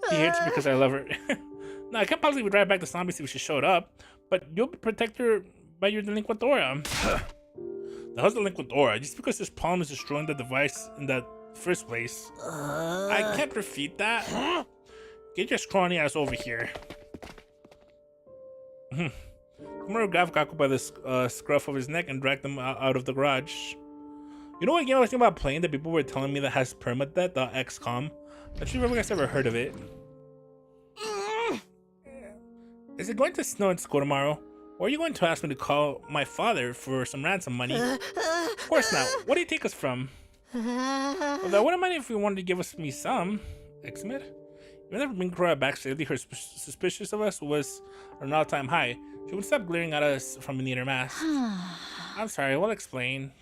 Speaker 1: He hates me because I love her. No, I can't possibly drive back the zombies if she showed up, but you'll protect her by your delinquent aura. The hell's delinquent aura? Just because this palm is destroying the device in the first place. I can't defeat that. Get your scrawny ass over here. Tomorrow grabbed Gaku by the scruff of his neck and dragged him out of the garage. You know what game I was thinking about playing that people were telling me that has permadeath, the XCOM? I don't remember if you guys ever heard of it. Is it going to snow in school tomorrow? Or are you going to ask me to call my father for some ransom money? Of course not. What do you take us from? Well, I wouldn't mind if you wanted to give me some. Exmit? Even if bringing Kura back safely, her suspicious of us was an all-time high. She would stop glaring at us from beneath her mask. I'm sorry, we'll explain.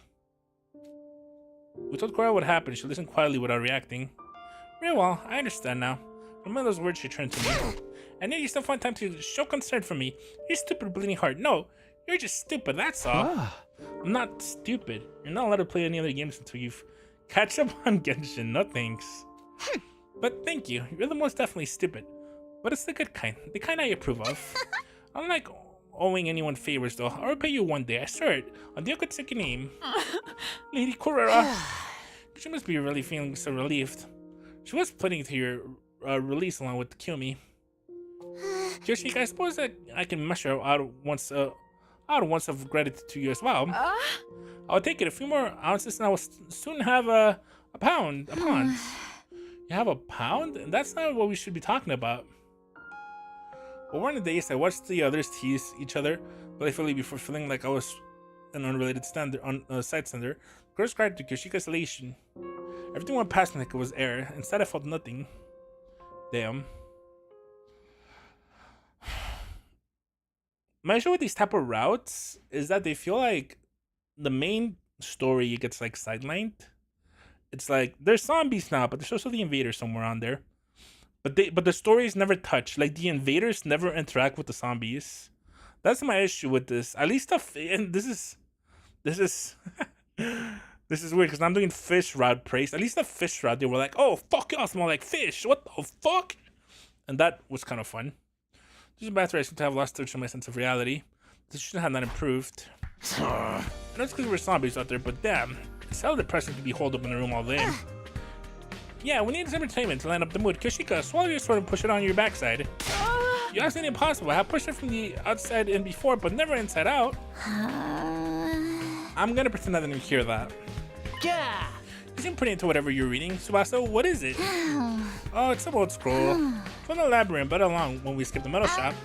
Speaker 1: We told Kura what happened. She listened quietly without reacting. Very well, I understand now. From those words, she turned to me. And yet you still find time to show concern for me. You stupid bleeding heart. No, you're just stupid, that's all. I'm not stupid. You're not allowed to play any other games until you've catch up on Genshin. No thanks. But thank you. You're the most definitely stupid. But it's the good kind. The kind I approve of. I don't like owing anyone favors though. I'll repay you one day, I swear it. On the Okutsuki name. Lady Kurara. She must be really feeling so relieved. She was planning to your release along with Kyumi. Yoshiki, I suppose that I can measure out once of gratitude to you as well. I'll take it. A few more ounces and I will soon have a pound. A pound. You have a pound? That's not what we should be talking about. Well, one of the days I watched the others tease each other playfully before feeling like I was an unrelated side sender. Girls cried to Yoshika's elation. Everything went past me like it was air. Instead, I felt nothing. Damn. My issue with these type of routes is that they feel like the main story gets like sidelined. It's like there's zombies now, but there's also the invaders somewhere on there. But the stories never touch. Like the invaders never interact with the zombies. That's my issue with this. At least and this is this is weird because I'm doing fish route praise. At least the fish route, they were like, oh fuck, y'all smell like fish. What the fuck? And that was kind of fun. Just better I seem to have lost touch on my sense of reality. This should have not improved. I know it's because we're zombies out there, but damn, it's hella depressing to be holed up in a room all day. Yeah, we need some entertainment to line up the mood. Kyoshika, swallow your sword and push it on your backside. You asked anything impossible. I have pushed it from the outside in before, but never inside out. I'm gonna pretend I didn't hear that.
Speaker 10: Yeah.
Speaker 1: You seem pretty into whatever you're reading. Tsubasa, what is it? Oh, it's some old scroll. From the labyrinth, but along when we skip the metal shop.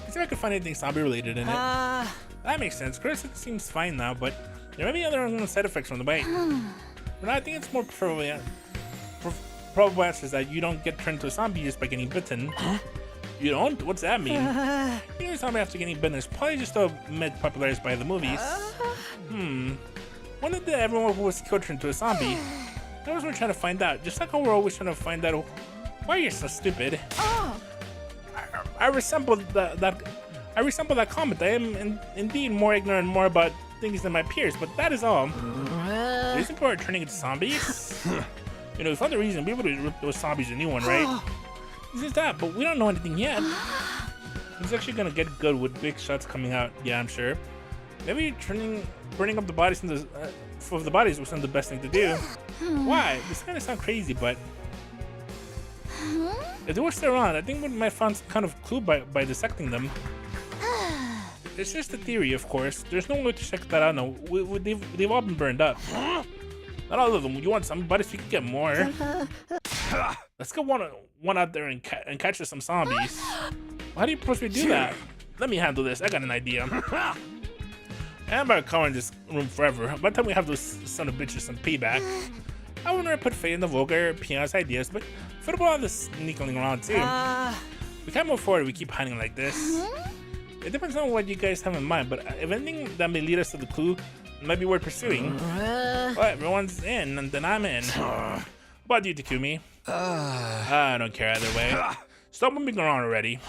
Speaker 1: Let's see if I can find anything zombie related in it. That makes sense. Chris seems fine now, but there may be other side effects on the way. But I think it's more probable answer is that you don't get turned into a zombie just by getting bitten. You don't? What's that mean? Being a zombie after getting bitten is probably just a myth popularized by the movies. When did everyone who was killed turn into a zombie? That was what we're trying to find out. Just like how we're always trying to find out why you're so stupid. I resemble that comment. I am indeed more ignorant more about things than my peers, but that is all. The reason people are turning into zombies? You know, we found the reason. We would have ripped those zombies a new one, right? This is that, but we don't know anything yet. It's actually gonna get good with big shots coming out. Yeah, I'm sure. Maybe burning up the bodies for the bodies wasn't the best thing to do. Why? This kind of sounds crazy, but if they were still around, I think we might find some kind of clue by dissecting them. It's just a theory, of course. There's no way to check that out. No, they've all been burned up. Not all of them. You want some bodies? We can get more. Let's get one out there and catch some zombies. How do you supposed to do that? let me handle this. I got an idea. I'm about to cover in this room forever. By the time we have those son of bitches some payback, I wouldn't put faith in the vulgar Pian's ideas, but what about all this sneaking around too? We can't move forward if we keep hiding like this. It depends on what you guys have in mind, but if anything that may lead us to the clue, it might be worth pursuing. Well, everyone's in, and then I'm in. What about you, Takumi? I don't care either way. Stop moving around already.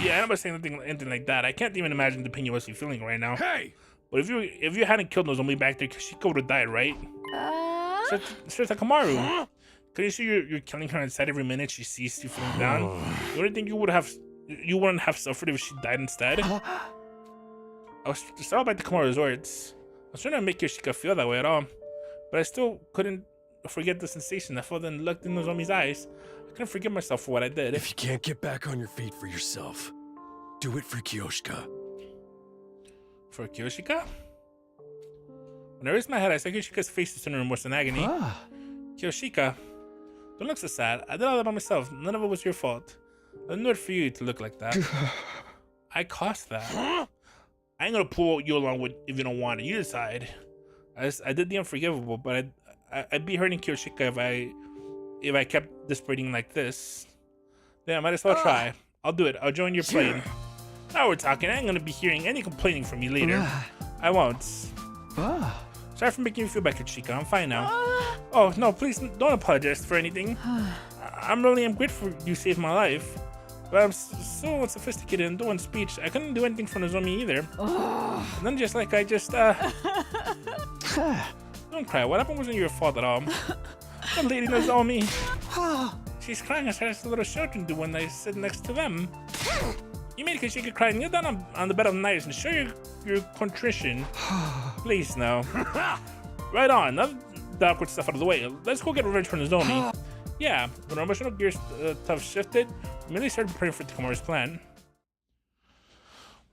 Speaker 1: Yeah, I'm not saying anything like that. I can't even imagine the pain you must be feeling right now.
Speaker 11: Hey!
Speaker 1: But if you hadn't killed those zombie back there, Kyoshika would have died, right? So it's like Kamaru. Can you see you're killing her inside every minute she sees you falling down? You wouldn't think you wouldn't have suffered if she died instead? I was sorry about the Kamaru's words. I was trying to make Kyoshika feel that way at all, but I still couldn't forget the sensation I felt and looked in the zombie's eyes. I couldn't forgive myself for what I did.
Speaker 11: If you can't get back on your feet for yourself, do it for Kyoshika.
Speaker 1: For Kyoshika? When I raised my head, I saw Kyoshika's face to turn in remorse and agony. Kyoshika, don't look so sad. I did all that by myself. None of it was your fault. I didn't do it for you to look like that. I caused that. I ain't gonna pull you along with if you don't want it. You decide. I did the unforgivable, but I'd be hurting Kyoshika if I kept disparating like this. Yeah, I might as well try. I'll do it. I'll join your plane. Now we're talking. I ain't gonna be hearing any complaining from you later. I won't. Sorry for making you feel bad, Kyoshika. I'm fine now. Oh, no, please don't apologize for anything. I'm grateful you saved my life. But I'm so unsophisticated and doing speech, I couldn't do anything for Nozomi either. And then just like I just, don't cry. What happened wasn't your fault at all. The lady Nozomi. She's crying as fast as little children do when they sit next to them. You made Kyoshika cry. Kneel down on the bed of knives and show your contrition. Please, no. Right on. Now the awkward stuff out of the way. Let's go get revenge for Nozomi. Yeah, when our emotional gears tough shifted, we immediately started preparing for Takamaru's plan.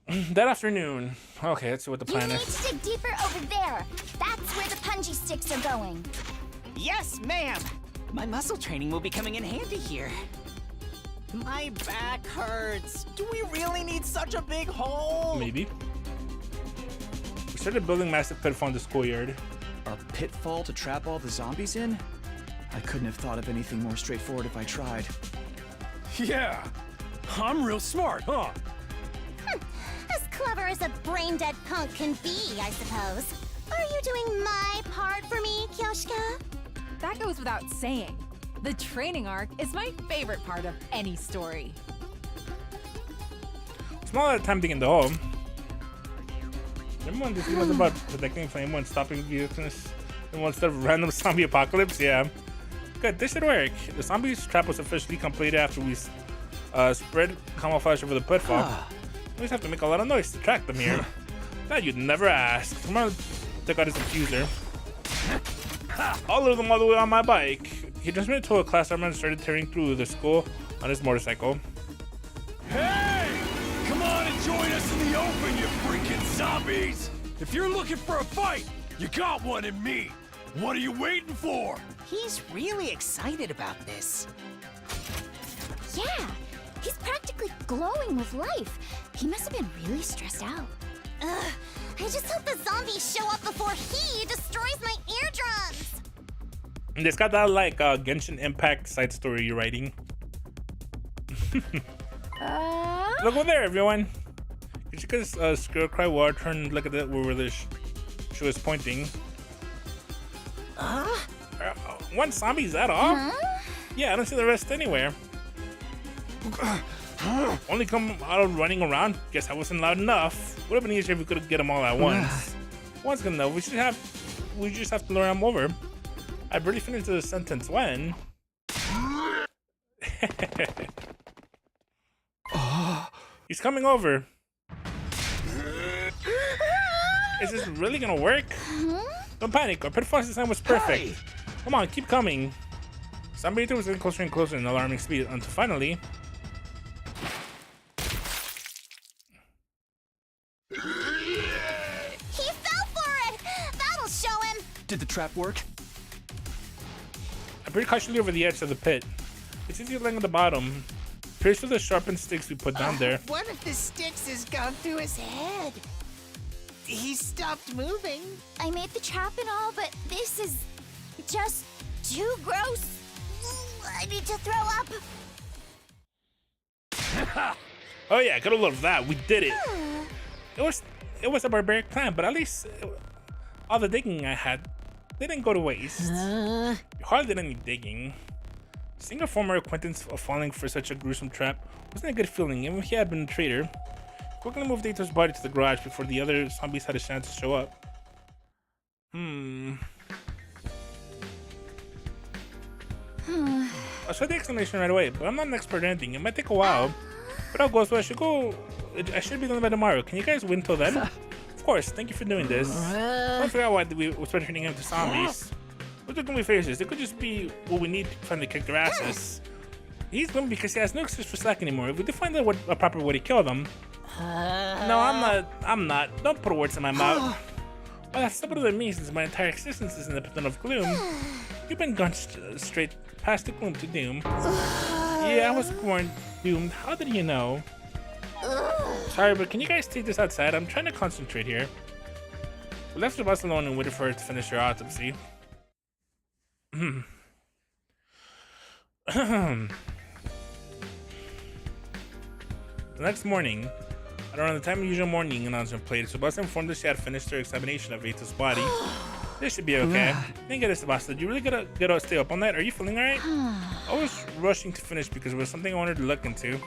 Speaker 1: That afternoon. Okay, let's see what the plan
Speaker 9: You need
Speaker 1: is.
Speaker 9: to dig deeper over there. That's where the punji sticks are going.
Speaker 10: Yes, ma'am. My muscle training will be coming in handy here. My back hurts. Do we really need such a big hole?
Speaker 1: Maybe. We started building massive pitfall in the schoolyard.
Speaker 2: A pitfall to trap all the zombies in? I couldn't have thought of anything more straightforward if I tried.
Speaker 11: Yeah, I'm real smart, huh?
Speaker 9: As clever as a brain-dead punk can be, I suppose. Are you doing my part for me, Kyoshika?
Speaker 3: That goes without saying. The training arc is my favorite part of any story.
Speaker 1: It's not a lot of time digging the hole. Remember when this was about protecting Flame and stopping vehicles in one sort of random zombie apocalypse? Yeah. Good, this should work. The zombie's trap was officially completed after we spread camouflage over the pitfall. We just have to make a lot of noise to track them here. That you'd never ask. Come on, took out his accuser. I'll lure them all the way on my bike. He transmitted to a class armor and started tearing through the school on his motorcycle.
Speaker 11: Hey! Come on and join us in the open, you freaking zombies! If you're looking for a fight, you got one in me. What are you waiting for?
Speaker 10: He's really excited about this.
Speaker 9: Yeah, he's practically glowing with life. He must have been really stressed out. Ugh, I just hope the zombies show up before he destroys my eardrums.
Speaker 1: And it's got that like Genshin Impact side story you're writing. Look over there, everyone. Kyoshika's Squirrel Cry War turned look at it where she was pointing. One zombie, is that all? Yeah, I don't see the rest anywhere. Only come out running around. Guess I wasn't loud enough. Would have been easier if we could get them all at once. One's good enough. We just have to lure them over. I barely finished the sentence when. He's coming over. Is this really gonna work? Don't panic. Our pitfall design was perfect. Hey. Come on, keep coming. Zombie was getting closer and closer in alarming speed until finally.
Speaker 9: He fell for it! That'll show him!
Speaker 2: Did the trap work?
Speaker 1: I pretty cautiously over the edge of the pit. It's easy laying at the bottom. pierced with the sharpened sticks we put down there.
Speaker 13: One of the sticks has gone through his head. He stopped moving.
Speaker 9: I made the trap and all, but this is just too gross. I need to throw up.
Speaker 1: Oh yeah, gotta love that. We did it. It was a barbaric plan, but at least all the digging I had didn't go to waste. You hardly did any digging. Seeing a former acquaintance falling for such a gruesome trap wasn't a good feeling, even if he had been a traitor. Quickly moved Dato's body to the garage before the other zombies had a chance to show up. I saw the explanation right away, but I'm not an expert or anything. It might take a while. But all goes well. I should be done by tomorrow. Can you guys wait until then? Of course. Thank you for doing this. I forgot why we started turning into zombies. What do we face this? It could just be what we need to finally kick their asses. He's going because he has no excuse for slack anymore. If we do find out a proper way to kill them. No, I'm not. Don't put words in my mouth. Well, that's not what it means since my entire existence is in the pit of gloom. You've been gone straight past the gloom to doom. Yeah, I was born doomed. How did you know? Sorry, but can you guys take this outside? I'm trying to concentrate here. We left the bus alone and waited for her to finish her autopsy. The next morning, at around the time of usual morning announcement played, Tsubasa informed us she had finished her examination of Eito's body. This should be okay. Thank you, Tsubasa. Did you really gotta stay up all night? Are you feeling alright? I was rushing to finish because it was something I wanted to look into.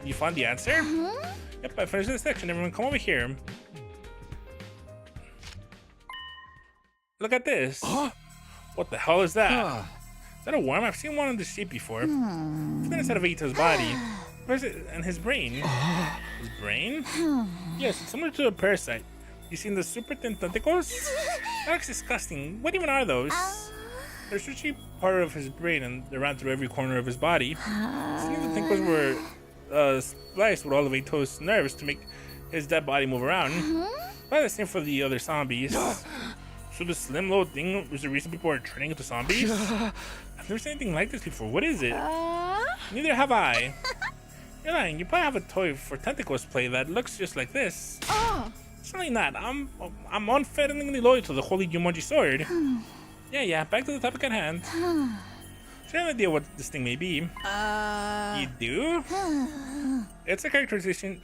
Speaker 1: You found the answer? Yep, I finished this section. Everyone come over here. Look at this. What the hell is that? Is that a worm? I've seen one on the sheep before. It's been inside of Eito's body. Where's it? And his brain? His brain? Yes, it's similar to a parasite. You seen the super thin tentacles? That looks disgusting. What even are those? They're such part of his brain and they ran through every corner of his body. Some of the tentacles were spliced with all of Eito's nerves to make his dead body move around. Probably the same for the other zombies. So the slim little thing was the reason people are turning into zombies? I've never seen anything like this before. What is it? Neither have I. You're lying. You probably have a toy for tentacles play that looks just like this. Certainly not. I'm unfailing loyal to the holy Jumonji sword. Yeah. Back to the topic at hand. So I have no idea what this thing may be. You do? It's a characterization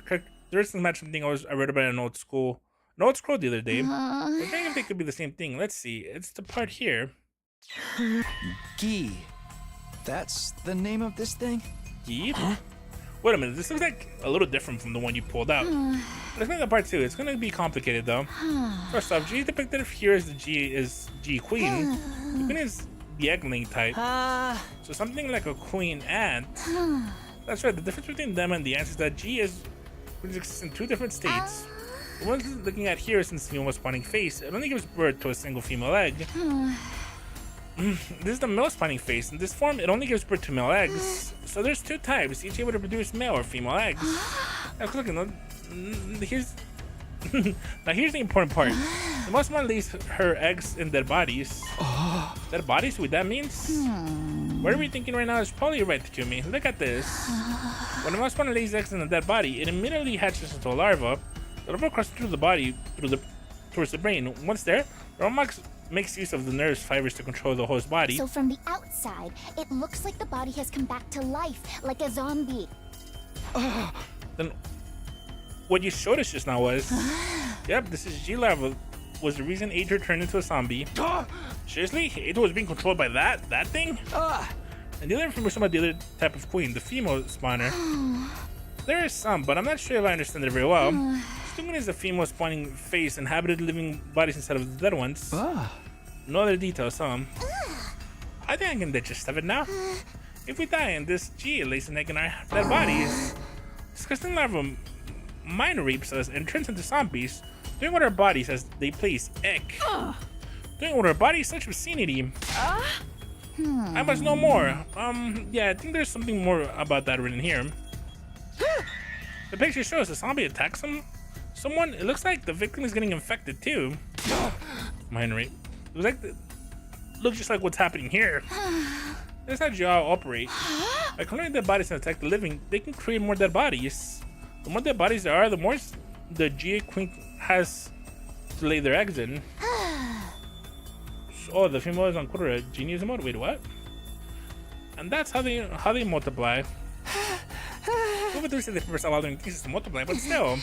Speaker 1: matching thing I read about in an old scroll the other day. I was wondering if they could be the same thing. Let's see. It's the part here.
Speaker 2: Gi. That's the name of this thing?
Speaker 1: Gi? Wait a minute. This looks like a little different from the one you pulled out. Let's make the part two. It's going to be complicated though. First off, G depicted here as the G queen. The queen is the egg-laying type. So something like a queen ant. That's right. The difference between them and the ants is that G exists in two different states. The one looking at here, since the female spawning face, it only gives birth to a single female egg. This is the male spawning face. In this form, it only gives birth to male eggs. So there's two types, each able to produce male or female eggs. Now, look, here's the important part. The most one lays her eggs in dead bodies. Dead bodies? What that means? Whatever you're thinking right now is probably right, Takumi. Look at this. When the most one lays eggs in a dead body, it immediately hatches into a larva. The larva crosses through the body towards the brain. Once there, the larva makes use of the nerves fibers to control the host body.
Speaker 9: So from the outside, it looks like the body has come back to life, like a zombie.
Speaker 1: Then what you showed us just now was... Yep, this is G larva was the reason Eito turned into a zombie. Seriously? Eito was being controlled by that thing? And the other information about the other type of queen, the female spawner. There is some, but I'm not sure if I understand it very well. This is a female spawning face inhabited living bodies instead of the dead ones. No other details, I think I can get just of it now. If we die and this G lays an egg in our dead bodies, disgusting larva mind rapes us and turns into zombies, doing with our bodies as they please. Eck. Doing with our bodies such obscenity. I must know more. Yeah, I think there's something more about that written here. The picture shows a zombie attacks someone. It looks like the victim is getting infected too. Mind rape. It was like looks just like what's happening here. That's how G operate. By cloning dead bodies and attack the living, they can create more dead bodies. The more dead bodies there are, the more the GA Queen has to lay their eggs in. Oh, the female is on quarter genius mode. Wait, what? And that's how they multiply. Over there, say the first allowing things to multiply, but still,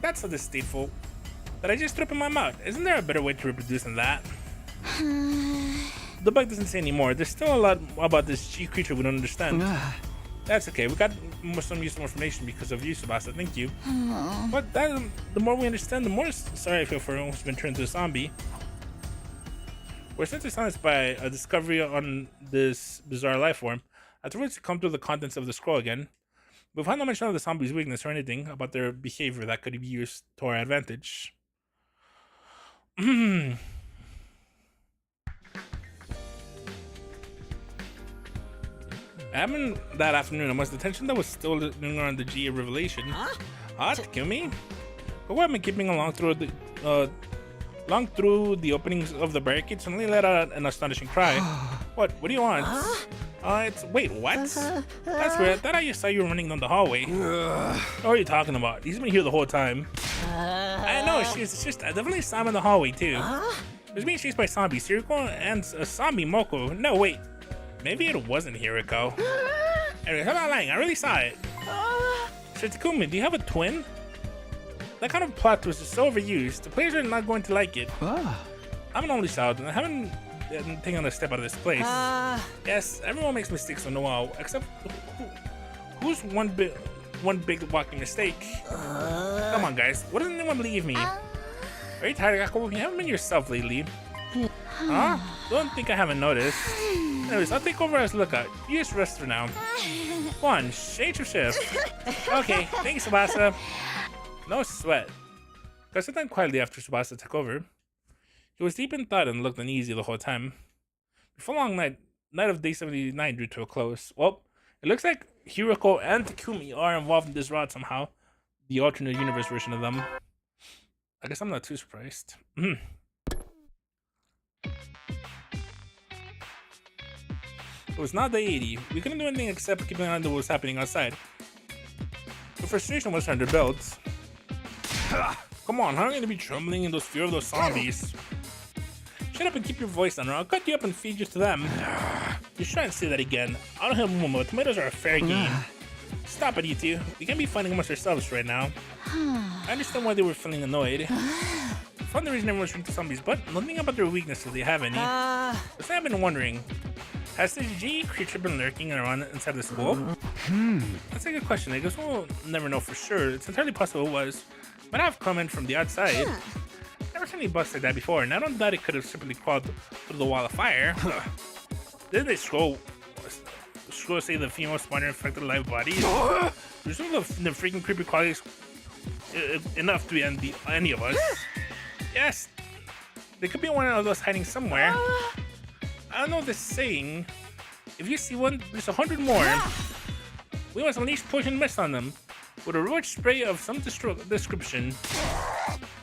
Speaker 1: that's so distasteful that I just threw up in my mouth. Isn't there a better way to reproduce than that? The bug doesn't say anymore. There's still a lot about this G creature we don't understand. That's okay. We got some useful information because of you, Tsubasa. Thank you. But the more we understand, the more sorry I feel for everyone who's been turned into a zombie. We're essentially silenced by a discovery on this bizarre life form. Afterwards, to come through the contents of the scroll again. We've found no mention of the zombie's weakness or anything about their behavior that could be used to our advantage. Having that afternoon, amongst the tension that was still lingering on the GA revelation. What? Kill me? But I've been keeping along through the openings of the barricade, suddenly let out an astonishing cry. What? What do you want? Wait, what? That's weird. I thought I saw you running down the hallway. What are you talking about? He's been here the whole time. I know, I definitely saw him in the hallway too. There's being chased by zombies, Hiriko and a zombie Moko. No, wait. Maybe it wasn't Hiriko. Anyways, I'm not lying. I really saw it. So Takumi, do you have a twin? That kind of plot twist is so overused. The players are not going to like it. I'm an only child, and I haven't taken a step out of this place. Yes, everyone makes mistakes on the wall, except who's one big walking mistake? Come on, guys. Why doesn't anyone believe me? Are you tired, Gakko? You haven't been yourself lately. Huh? Don't think I haven't noticed. Anyways, I'll take over as lookout. You just rest for now. Go on, change your shift. Okay, thanks, Tsubasa. No sweat. I sat down quietly after Tsubasa took over. He was deep in thought and looked uneasy the whole time. Before long, night of day 79 drew to a close. Well, it looks like Hiriko and Takumi are involved in this rot somehow. The alternate universe version of them. I guess I'm not too surprised. It was not day 80. We couldn't do anything except keep an eye on what was happening outside. The frustration was starting to build. Come on, how are you going to be trembling in those fear of those zombies? Shut up and keep your voice down, or I'll cut you up and feed you to them. Just try and say that again. I don't have Momo. Tomatoes are a fair game. Stop it, you two. We can't be fighting amongst ourselves right now. I understand why they were feeling annoyed. I found the reason everyone's turned to zombies, but nothing about their weaknesses they have any. That's why I've been wondering. Has the G creature been lurking around inside the school? That's a good question. I guess we'll never know for sure. It's entirely possible it was. But I've come in from the outside. Never seen any bugs like that before, and I don't doubt it could have simply crawled through the wall of fire. Did they scroll say the female spider infected live bodies? There's some of the freaking creepy qualities enough to be any of us. Yes, there could be one of those hiding somewhere. I don't know this saying. If you see one, there's 100 more. We must unleash poison mist on them with a roach spray of some description.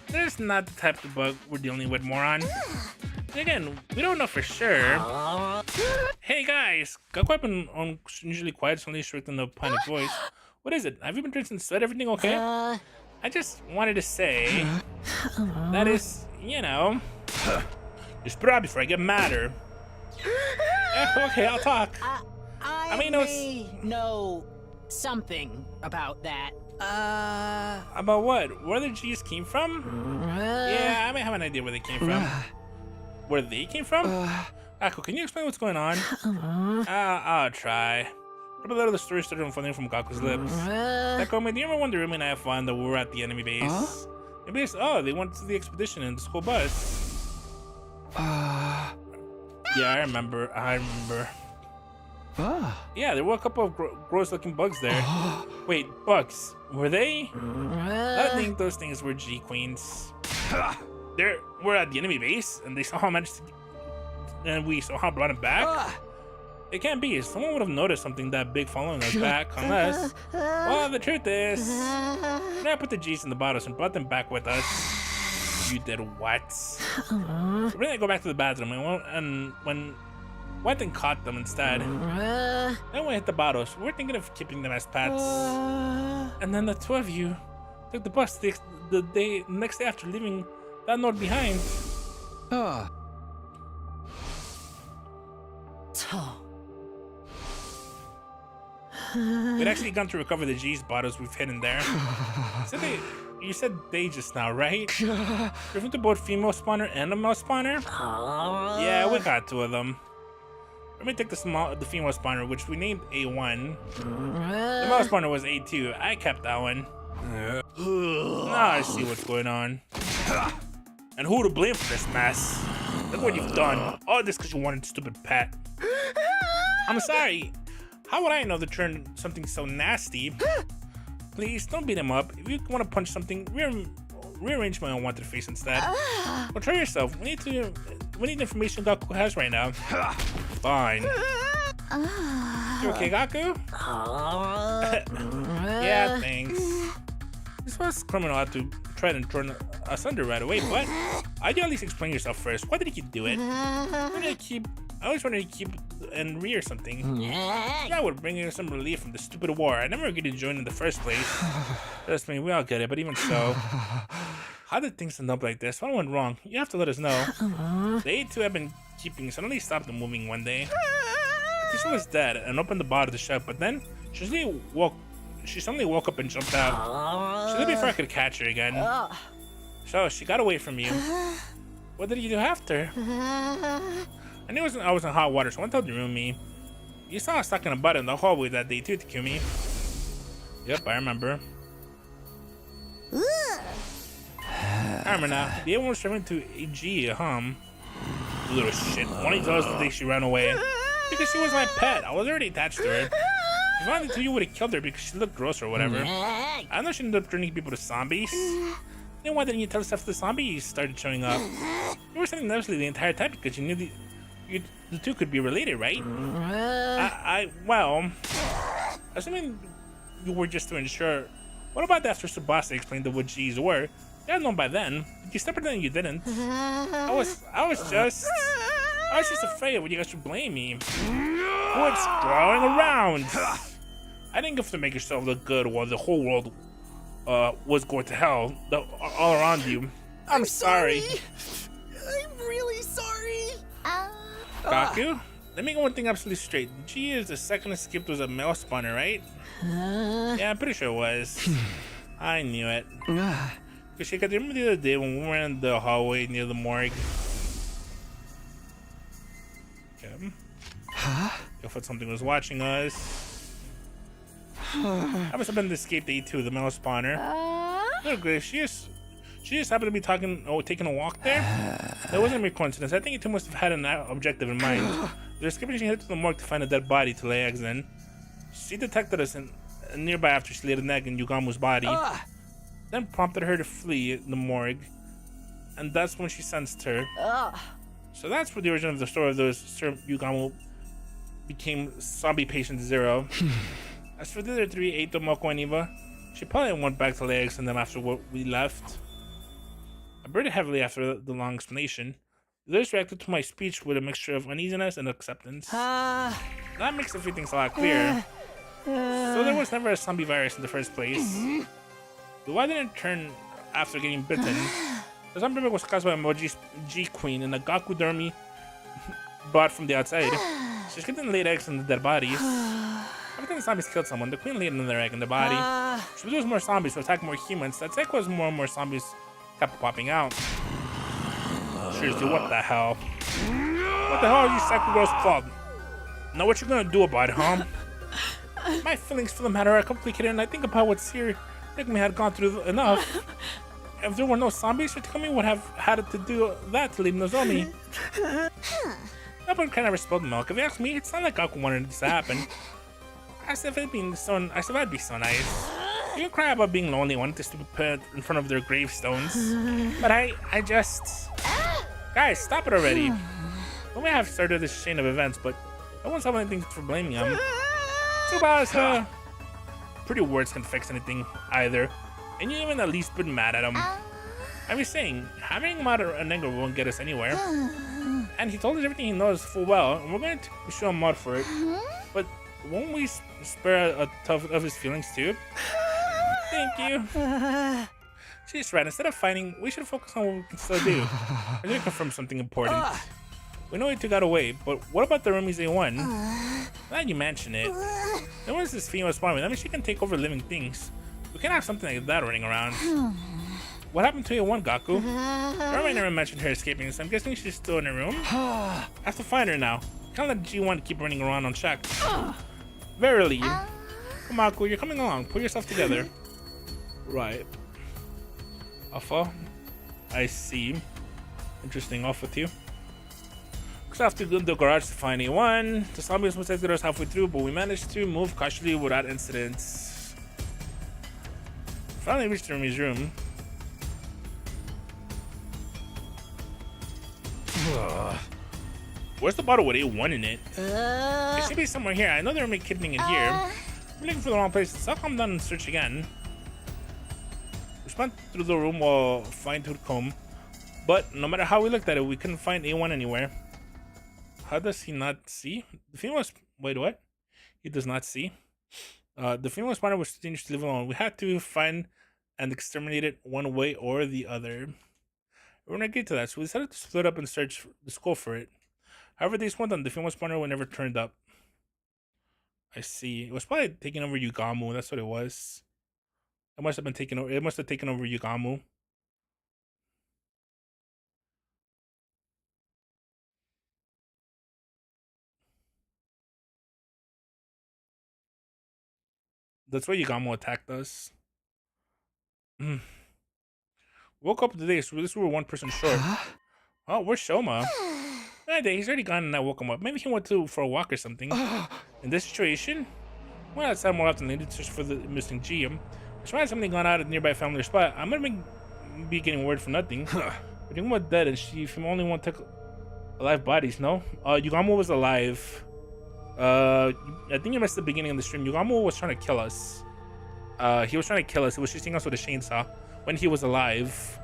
Speaker 1: There's not the type of bug we're dealing with, moron. And again, we don't know for sure. Hey guys, Gakko have been unusually quiet, suddenly strict in a panicked voice. What is it? Have you been drinking sweat? Everything okay? I just wanted to say that is, you know, just put it out before I get madder. Okay, I'll talk.
Speaker 10: I
Speaker 1: mean,
Speaker 10: know something about that.
Speaker 1: About what? Where the G's came from? Yeah, I may have an idea where they came from. Where they came from? Gakko, can you explain what's going on? I'll try. Probably a lot of the story started unfolding from Gakko's lips. Gakko, do you ever wonder Rumi and I found that we were at the enemy base? Maybe it's, they went to the expedition in the school bus. Yeah, I remember. Yeah, there were a couple of gross-looking bugs there. Wait, bugs? Were they? I think those things were G-Queens. We're at the enemy base, and they somehow managed to... And we somehow brought him back? It can't be. Someone would have noticed something that big following us back, unless... Well, the truth is... I put the G's in the bottles and brought them back with us. You did what? So we're gonna go back to the bathroom, and when went and caught them instead. Then we hit the bottles. We were thinking of keeping them as pets. And then the two of you took the bus the next day after leaving that note behind. We'd actually gone to recover the G's bottles we've hidden there. You said they just now, right? Referring to both female spawner and a male spawner? Yeah, we got two of them. Let me take the female spawner, which we named A1. The male spawner was A2. I kept that one. Now I see what's going on. And who to blame for this mess? Look what you've done. All this because you wanted a stupid pet. I'm sorry. How would I know to turn something so nasty? Please don't beat him up. If you want to punch something, rearrange my unwanted face instead. Well, try yourself. We need the information Gaku has right now. Fine. You okay, Gaku? Yeah, thanks. This was criminal to try and turn us under right away, but I'd at least explain yourself first. Why did you do it? I always wanted to keep and rear something. That would bring you some relief from the stupid war. I never agreed to join in the first place. Trust me, we all get it, but even so. How did things end up like this? What went wrong? You have to let us know. The A2 I've been keeping suddenly stopped moving one day. She was dead and opened the bar of the shop, but then she suddenly woke up and jumped out. She lived before I could catch her again. So she got away from you. What did you do after? I knew I was in hot water, so one told you ruin me. You saw us stuck in a butt in the hallway that day too, Takumi. Yep, I remember. I remember now. The A1 was referring to AG, little shit. Why don't you tell us the day she ran away? Because she was my pet. I was already attached to her. If I wanted to, you would have killed her because she looked gross or whatever. I know she ended up turning people to zombies. Then why didn't you tell us after the zombies started showing up? You were saying nervously the entire time because you knew the two could be related, right? Well, assuming you were just to ensure. What about after Tsubasa explained what G's were? You had known by then. You stepped in and you didn't. I was just afraid of what you guys would blame me. What's crawling around? I didn't have to make yourself look good while the whole world was going to hell all around you. I'm sorry.
Speaker 13: I'm really sorry.
Speaker 1: Gaku, let me get one thing absolutely straight. G is the second escape was a male spawner, right? Yeah, I'm pretty sure it was. I knew it. Because I remember the other day when we were in the hallway near the morgue. Okay. I thought something was watching us. I must have been the escape day too, the male spawner. Look, Grace, she just happened to be taking a walk there. That wasn't a mere coincidence. I think it must have had an objective in mind. The escaping she headed to the morgue to find a dead body to lay eggs in. She detected us nearby after she laid an egg in Yugamu's body. Then prompted her to flee the morgue. And that's when she sensed her. So that's where the origin of the story of those Sir Yugamu became zombie patient 0. As for the other 3, Eito, Moko, and Eva, she probably went back to lay eggs in them after we left. I breathed heavily after the long explanation. The others reacted to my speech with a mixture of uneasiness and acceptance. That makes a few things a lot clearer. So there was never a zombie virus in the first place. Why didn't it turn after getting bitten? The zombie outbreak was caused by Emoji's G-Queen and a Gaku Dermy brought from the outside. She escaped and laid eggs in the dead bodies. Every time the zombies killed someone, the queen laid another egg in the body. She produced more zombies to attack more humans. That's like as more and more zombies kept popping out. Seriously, what the hell? What the hell are you Psycho Girls Club? Now what you gonna do about it, huh? My feelings for the matter are complicated, and I think about what's here. Takumi had gone through enough. If there were no zombies, Takumi would have had to do that to leave Nozomi. No one can ever spill the milk. If you ask me, it's not like Gaku wanted this to happen. As if I'd be so nice. You can cry about being lonely, wanting to stupid put in front of their gravestones. But I just... Guys, stop it already. We may have started this chain of events, but no one's having anything for blaming them. Tsubasa! Pretty words can fix anything either, and you even at least been mad at him. I was saying, having him out of an anger won't get us anywhere. And he told us everything he knows full well, and we're going to show him mud for it. But won't we spare a tough of his feelings too? Thank you. She's right. Instead of fighting, we should focus on what we can still do. I need to confirm something important. We know he got away, but what about the Roomies A1? Now you mention it. There was this female spawn. That means she can take over living things. We can't have something like that running around. What happened to A1, Gaku? Rumi never mentioned her escaping, so I'm guessing she's still in her room. I have to find her now. Can't let G1 keep running around unchecked. Verily. Come on, Gaku, you're coming along. Pull yourself together. Right. Alpha. I see. Interesting. Off with you. Because I have to go to the garage to find A1. The zombies must exit us halfway through, but we managed to move cautiously without incidents. Finally reached Rumi's room. Where's the bottle with A1 in it? It should be somewhere here. I know there may be kidnapping in here. I'm looking for the wrong place, so I'll come down and search again. We spent through the room while fine-tooth comb, but no matter how we looked at it, we couldn't find A1 anywhere. How does he not see? The female wait, what? He does not see. The female spawner was dangerous to live alone. We had to find and exterminate it one way or the other. We're gonna get to that, so we decided to split up and search the school for it. However, this one done, the female spawner would never turned up. I see. It was probably taking over Yugamu. That's what it was. It must have been taken over. It must have taken over Yugamu. That's why Yugamu attacked us. Woke up today, so this we were one person short. Oh, where's Shoma? He's already gone and I woke him up. Maybe he went for a walk or something. In this situation, well, outside more often than needed to search for the missing GM. I might have something gone out at a nearby family spot. I'm gonna be getting word for nothing. But Yugamu was dead, and she only one took alive bodies. No, Yugamu was alive. I think you missed the beginning of the stream. Yugamu was trying to kill us. He was trying to kill us. He was shooting us with a chainsaw when he was alive,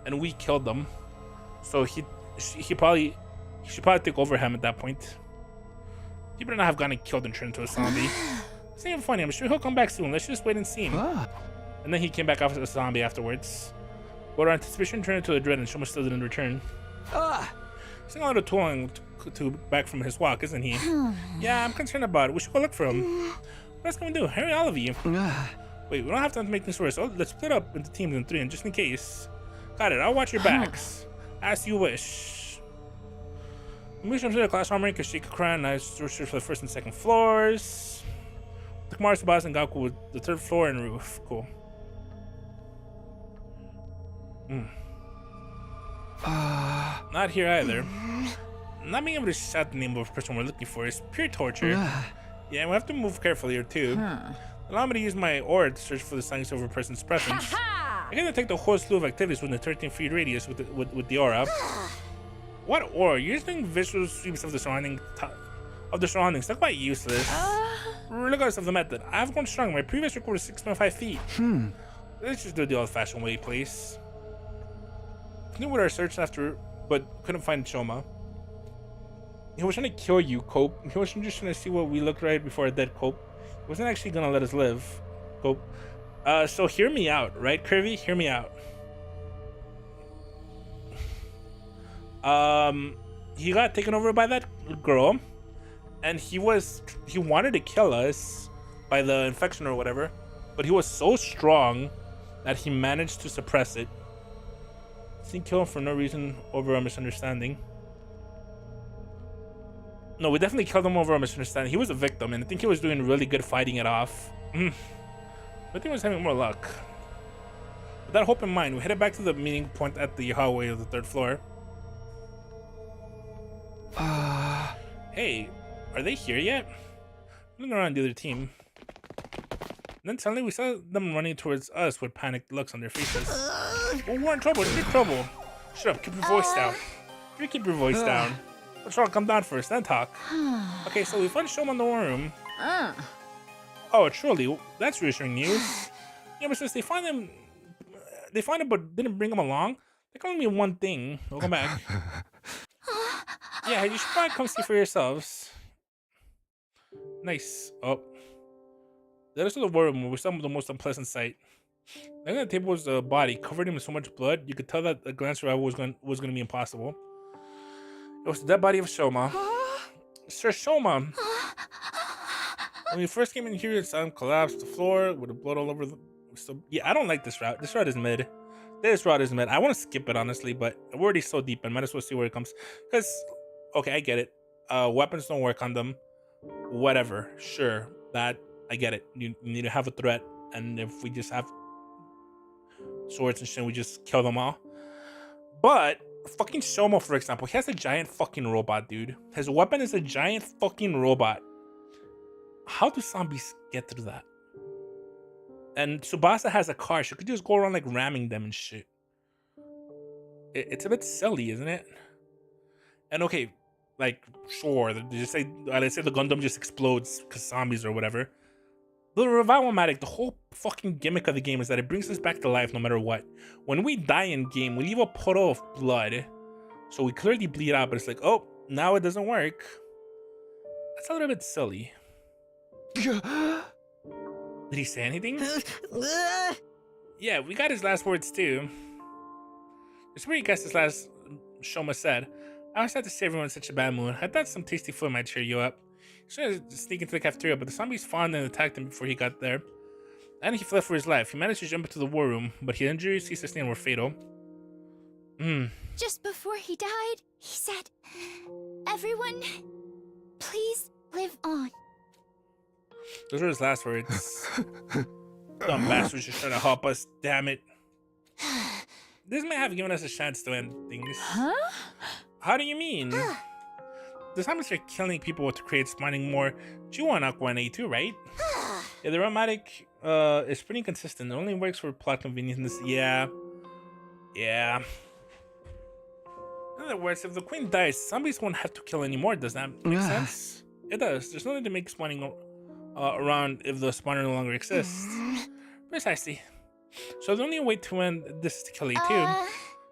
Speaker 1: and we killed him. So he should probably take over him at that point. He better not have gone and killed and turned into a zombie. It's not even funny. I'm sure he'll come back soon. Let's just wait and see him. And then he came back off as a zombie afterwards. But our anticipation turned into a dread, and Shoma still didn't return. He's a little too to back from his walk, isn't he? Yeah, I'm concerned about it. We should go look for him. What else can we do? Hurry, all of you. Wait, we don't have time to make things worse. Oh, let's split up into teams in 3, and just in case. Got it. I'll watch your backs. As you wish. We moved to the class armory because she could cry, and I searched for the first and second floors. Took Mars, Boss, and Gaku with the 3rd floor and roof. Cool. Not here either. Not being able to shout the name of the person we're looking for is pure torture. Yeah, we have to move carefully here too. Allow me to use my aura to search for the signs of a person's presence. I can detect a whole slew of activities within a 13-feet radius with the aura. What aura? You're using visual sweeps of the surroundings. They're quite useless. Regardless of the method, I've grown strong. My previous record was 6.5 feet. Let's just do it the old-fashioned way, please. Continue with our search after, but couldn't find Shoma. He was trying to kill you, Cope. He wasn't just trying to see what we looked right before a dead Cope. He wasn't actually gonna let us live, Cope. So hear me out, right, Curvy? Hear me out. He got taken over by that girl, and he wanted to kill us by the infection or whatever, but he was so strong that he managed to suppress it. Didn't kill him for no reason over a misunderstanding. No, we definitely killed him over a misunderstanding. He was a victim, and I think he was doing really good fighting it off. I think he was having more luck. With that hope in mind, we headed back to the meeting point at the hallway of the 3rd floor. Hey, are they here yet? Looking around the other team. And then suddenly we saw them running towards us with panicked looks on their faces. Oh, we're in trouble. You're in trouble. Shut up. Keep your voice down. You keep your voice down. What's wrong? Come down first, then talk. Okay, so we found Shoma in the war room. Oh, truly, that's reassuring news. Yeah, but since they found him but didn't bring him along, they can only mean one thing. We'll come back. Yeah, you should probably come see for yourselves. Nice. Oh. That is the war room, which was the most unpleasant sight. Looking at the table was a body covered in so much blood. You could tell that a glance survival was going to be impossible. It was the dead body of Shoma. Sir Shoma. When we first came in here, it saw him collapse to the floor with the blood all over the... So, yeah, I don't like this route. This route is mid. This route is mid. I want to skip it, honestly, but we're already so deep. I might as well see where it comes. Because, okay, I get it. Weapons don't work on them. Whatever. Sure. That, I get it. You need to have a threat. And if we just have swords and shit, we just kill them all. But fucking Shoma, for example, he has a giant fucking robot, dude. His weapon is a giant fucking robot. How do zombies get through that? And Tsubasa has a car. She could just go around like ramming them and shit. It's a bit silly, isn't it? And okay, like sure, they say the Gundam just explodes because zombies or whatever. The Revival-matic, the whole fucking gimmick of the game is that it brings us back to life no matter what. When we die in game, we leave a puddle of blood. So we clearly bleed out, but it's like, oh, now it doesn't work. That's a little bit silly. Did he say anything? Yeah, we got his last words too. It's where he guessed his last Shoma said. I always had to say everyone's such a bad mood. I thought some tasty food might cheer you up. He tried to sneak into the cafeteria, but the zombies found and attacked him before he got there. And he fled for his life. He managed to jump into the war room, but his injuries he sustained were fatal.
Speaker 9: Just before he died, he said, "Everyone, please live on."
Speaker 1: Those were his last words. Dumb bastards just trying to help us, damn it. This may have given us a chance to end things.
Speaker 3: Huh?
Speaker 1: How do you mean? The zombies are killing people to create spawning more G1 Aqua and A2, right? Yeah, the Revival-matic is pretty consistent. It only works for plot convenience. Yeah. In other words, if the queen dies, zombies won't have to kill anymore. Does that make sense? It does. There's nothing to make spawning around if the spawner no longer exists. Precisely. So the only way to end this is to kill A2.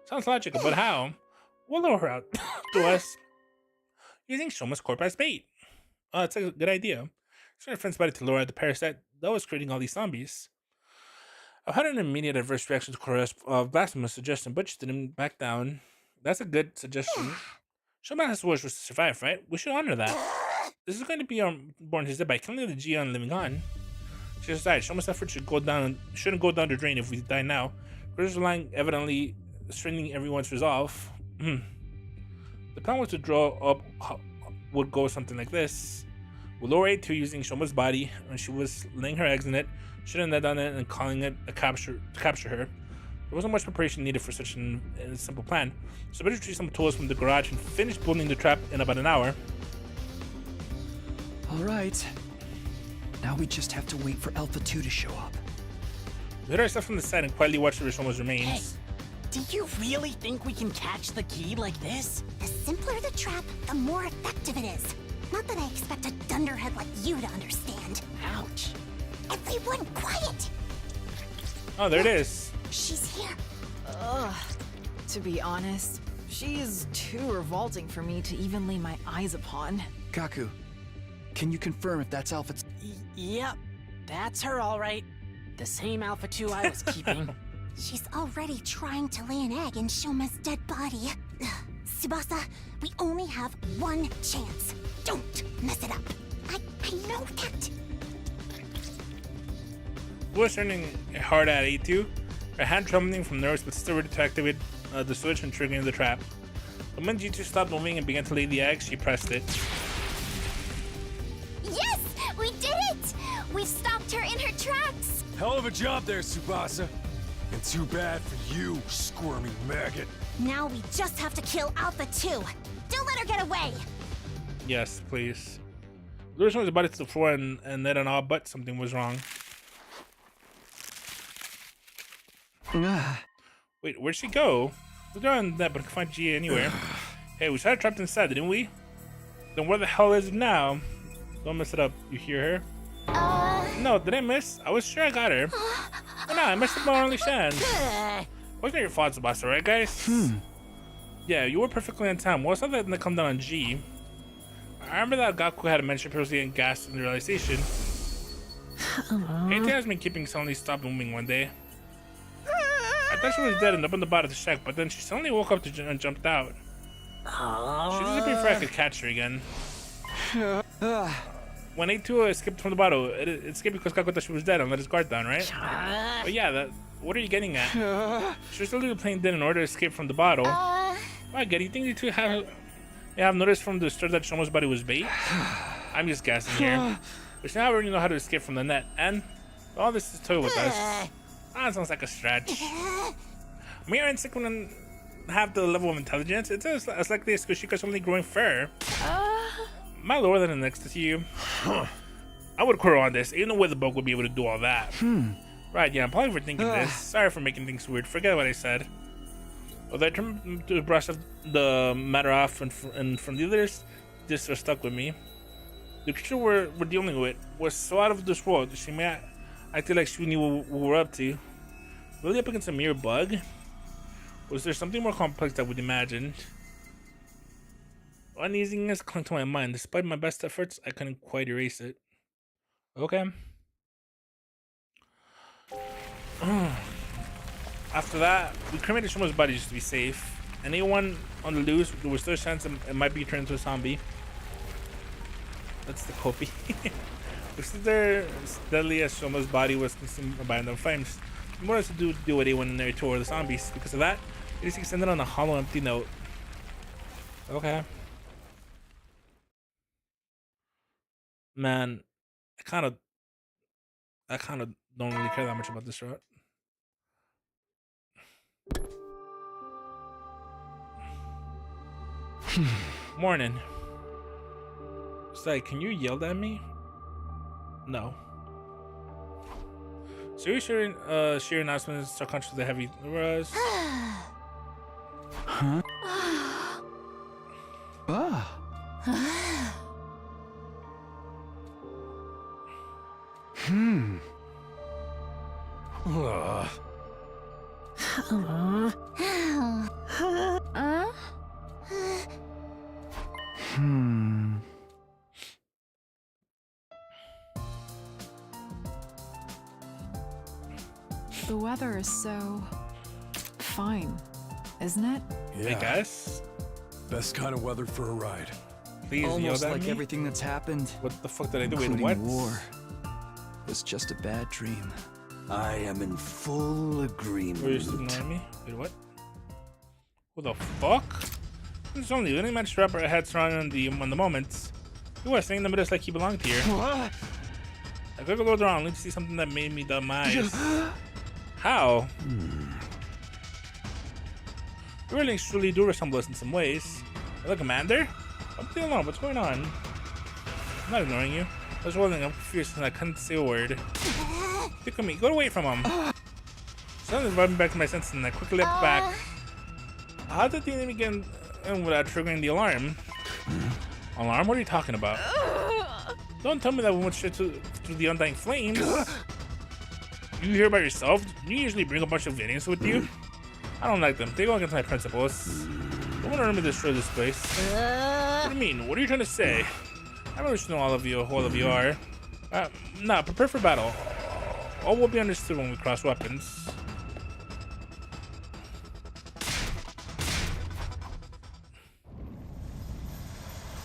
Speaker 1: Sounds logical, but how? We'll lure her out to us using Shoma's corpse as bait. Oh, that's a good idea. Send her friend's body to lure out the parasite that was creating all these zombies. I've had an immediate adverse reaction to Korra's blasphemous suggestion, but she didn't back down. That's a good suggestion. Shoma has wish was to survive, right? We should honor that. This is going to be born his death by killing the G and living on. She decided Shoma's effort shouldn't go down the drain if we die now. Korra's relying evidently strengthening everyone's resolve. The plan was to draw up would go something like this. We'll lower A2 using Shoma's body, and she was laying her eggs in it, shooting that on it and calling it to capture her. There wasn't much preparation needed for such a simple plan, so better retrieve some tools from the garage and finish building the trap in about an hour.
Speaker 2: Alright. Now we just have to wait for Alpha 2 to show up.
Speaker 1: We hid ourselves from the side and quietly watched Shoma's remains.
Speaker 10: Do you really think we can catch the key like this?
Speaker 9: The simpler the trap, the more effective it is. Not that I expect a dunderhead like you to understand.
Speaker 10: Ouch.
Speaker 9: Everyone quiet!
Speaker 1: Oh, there it is.
Speaker 9: She's here.
Speaker 14: Ugh. To be honest, she is too revolting for me to even lay my eyes upon.
Speaker 2: Kaku, can you confirm if that's Alpha?
Speaker 10: Yep, that's her all right. The same Alpha 2 I was keeping.
Speaker 9: She's already trying to lay an egg in Shoma's dead body. Tsubasa, we only have one chance. Don't mess it up. I know that.
Speaker 1: Blue was turning hard at A2, her hand trembling from nerves but still ready to activate the switch and triggering the trap. The moment G2 stopped moving and began to lay the egg, she pressed it.
Speaker 9: Yes! We did it! We stopped her in her tracks!
Speaker 11: Hell of a job there, Tsubasa. And too bad for you, squirmy maggot.
Speaker 9: Now we just have to kill Alpha 2. Don't let her get away!
Speaker 1: Yes, please. Lewis was about to the floor and then an all but something was wrong. Wait, where'd she go? We're doing that, but I can find G anywhere. Hey, we saw her trapped inside, didn't we? Then where the hell is it now? Don't mess it up. You hear her? No, did I miss? I was sure I got her. Oh no, I messed up my only chance. Wasn't your fault, Tsubasa, right, guys? Yeah, you were perfectly on time. What's that that come down on G? I remember that Gaku had mentioned previously getting gassed in the realization. Anything has been keeping suddenly stopped moving one day. I thought she was dead and opened the bottom to check, but then she suddenly woke up and jumped out. She disappeared before I could catch her again. When A2 escaped from the bottle, it escaped because Gaku thought she was dead and let his guard down, right? But yeah, what are you getting at? She was still playing dead in order to escape from the bottle. I get it. You think you two have noticed from the start that Shomo's body was bait? I'm just guessing here. But now I already know how to escape from the net, and all this is toy with us. That sounds like a stretch. Mira and Sequin have the level of intelligence. It's as likely as Kushika's only growing fur. My lower than the next to you. I would quarrel on this. Ain't no way the bug would be able to do all that. Right, yeah, I'm probably overthinking this. Sorry for making things weird. Forget what I said. Although I tried to brush the matter off and from the others, this are stuck with me. The creature we're dealing with was so out of this world. She may acted like she knew what we were up to. Really up against a mere bug? Was there something more complex than we'd imagined? Uneasiness clung to my mind. Despite my best efforts, I couldn't quite erase it. Okay. After that, we cremated Shomo's body just to be safe. Anyone on the loose, there was still a chance it might be turned into a zombie. That's the copy. We stood there steadily as Shomo's body was consumed by the flames. More has to do with A1 and Area 2 or the zombies. Because of that, it is extended on a hollow, empty note. Okay. Man, I kind of don't really care that much about this route. Morning. Say, can you yell at me? No. So you're sharing announcements are conscious of the heavy rush.
Speaker 2: Huh?
Speaker 14: The weather is so fine, isn't it?
Speaker 11: Yeah.
Speaker 1: I guess.
Speaker 11: Best kind of weather for a ride.
Speaker 1: Please
Speaker 2: Almost
Speaker 1: yell at
Speaker 2: like
Speaker 1: me?
Speaker 2: everything that's happened.
Speaker 1: What the fuck did I do? Wait,
Speaker 2: including
Speaker 1: what?
Speaker 2: war was just a bad dream.
Speaker 8: I am in full agreement.
Speaker 1: Were you just ignoring me? Wait, what? Who the fuck? It's only any man strap our heads around on the moments. You are saying the middle like he belonged here.
Speaker 11: What?
Speaker 1: I quickly looked around to see something that made me dumb eyes. How? You really truly do resemble us in some ways. Hello, Commander? I'm still alone. What's going on? I'm not ignoring you. I was rolling up fierce and I couldn't say a word. Look at me. Go away from him. Suddenly running back to my senses and I quickly looked back. How did the enemy get in without triggering the alarm? Alarm? What are you talking about? Don't tell me that we went straight through the undying flames. You here by yourself? You usually bring a bunch of Indians with you? I don't like them. They go against my principles. Don't want to let me destroy this place. What do you mean? What are you trying to say? I don't wish to know all of you who you are. Nah, prepare for battle. All will be understood when we cross weapons.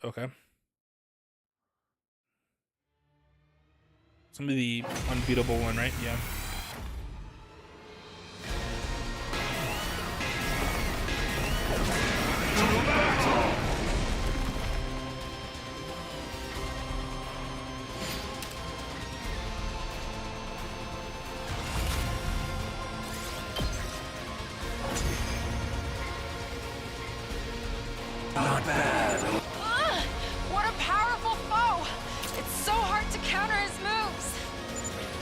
Speaker 1: Okay. Some of the unbeatable one, right? Yeah.
Speaker 8: Not bad.
Speaker 3: What a powerful foe! It's so hard to counter his moves.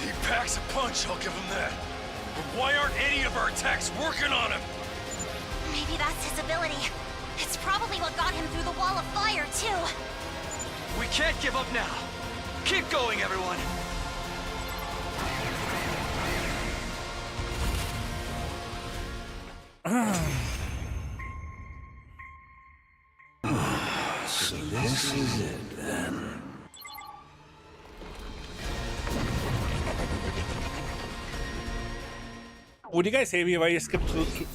Speaker 11: He packs a punch, I'll give him that. But why aren't any of our attacks working on him?
Speaker 9: Maybe that's his ability. It's probably what got him through the wall of fire, too.
Speaker 4: We can't give up now. Keep going, everyone.
Speaker 8: This is it, then.
Speaker 1: Would you guys save me if I just skip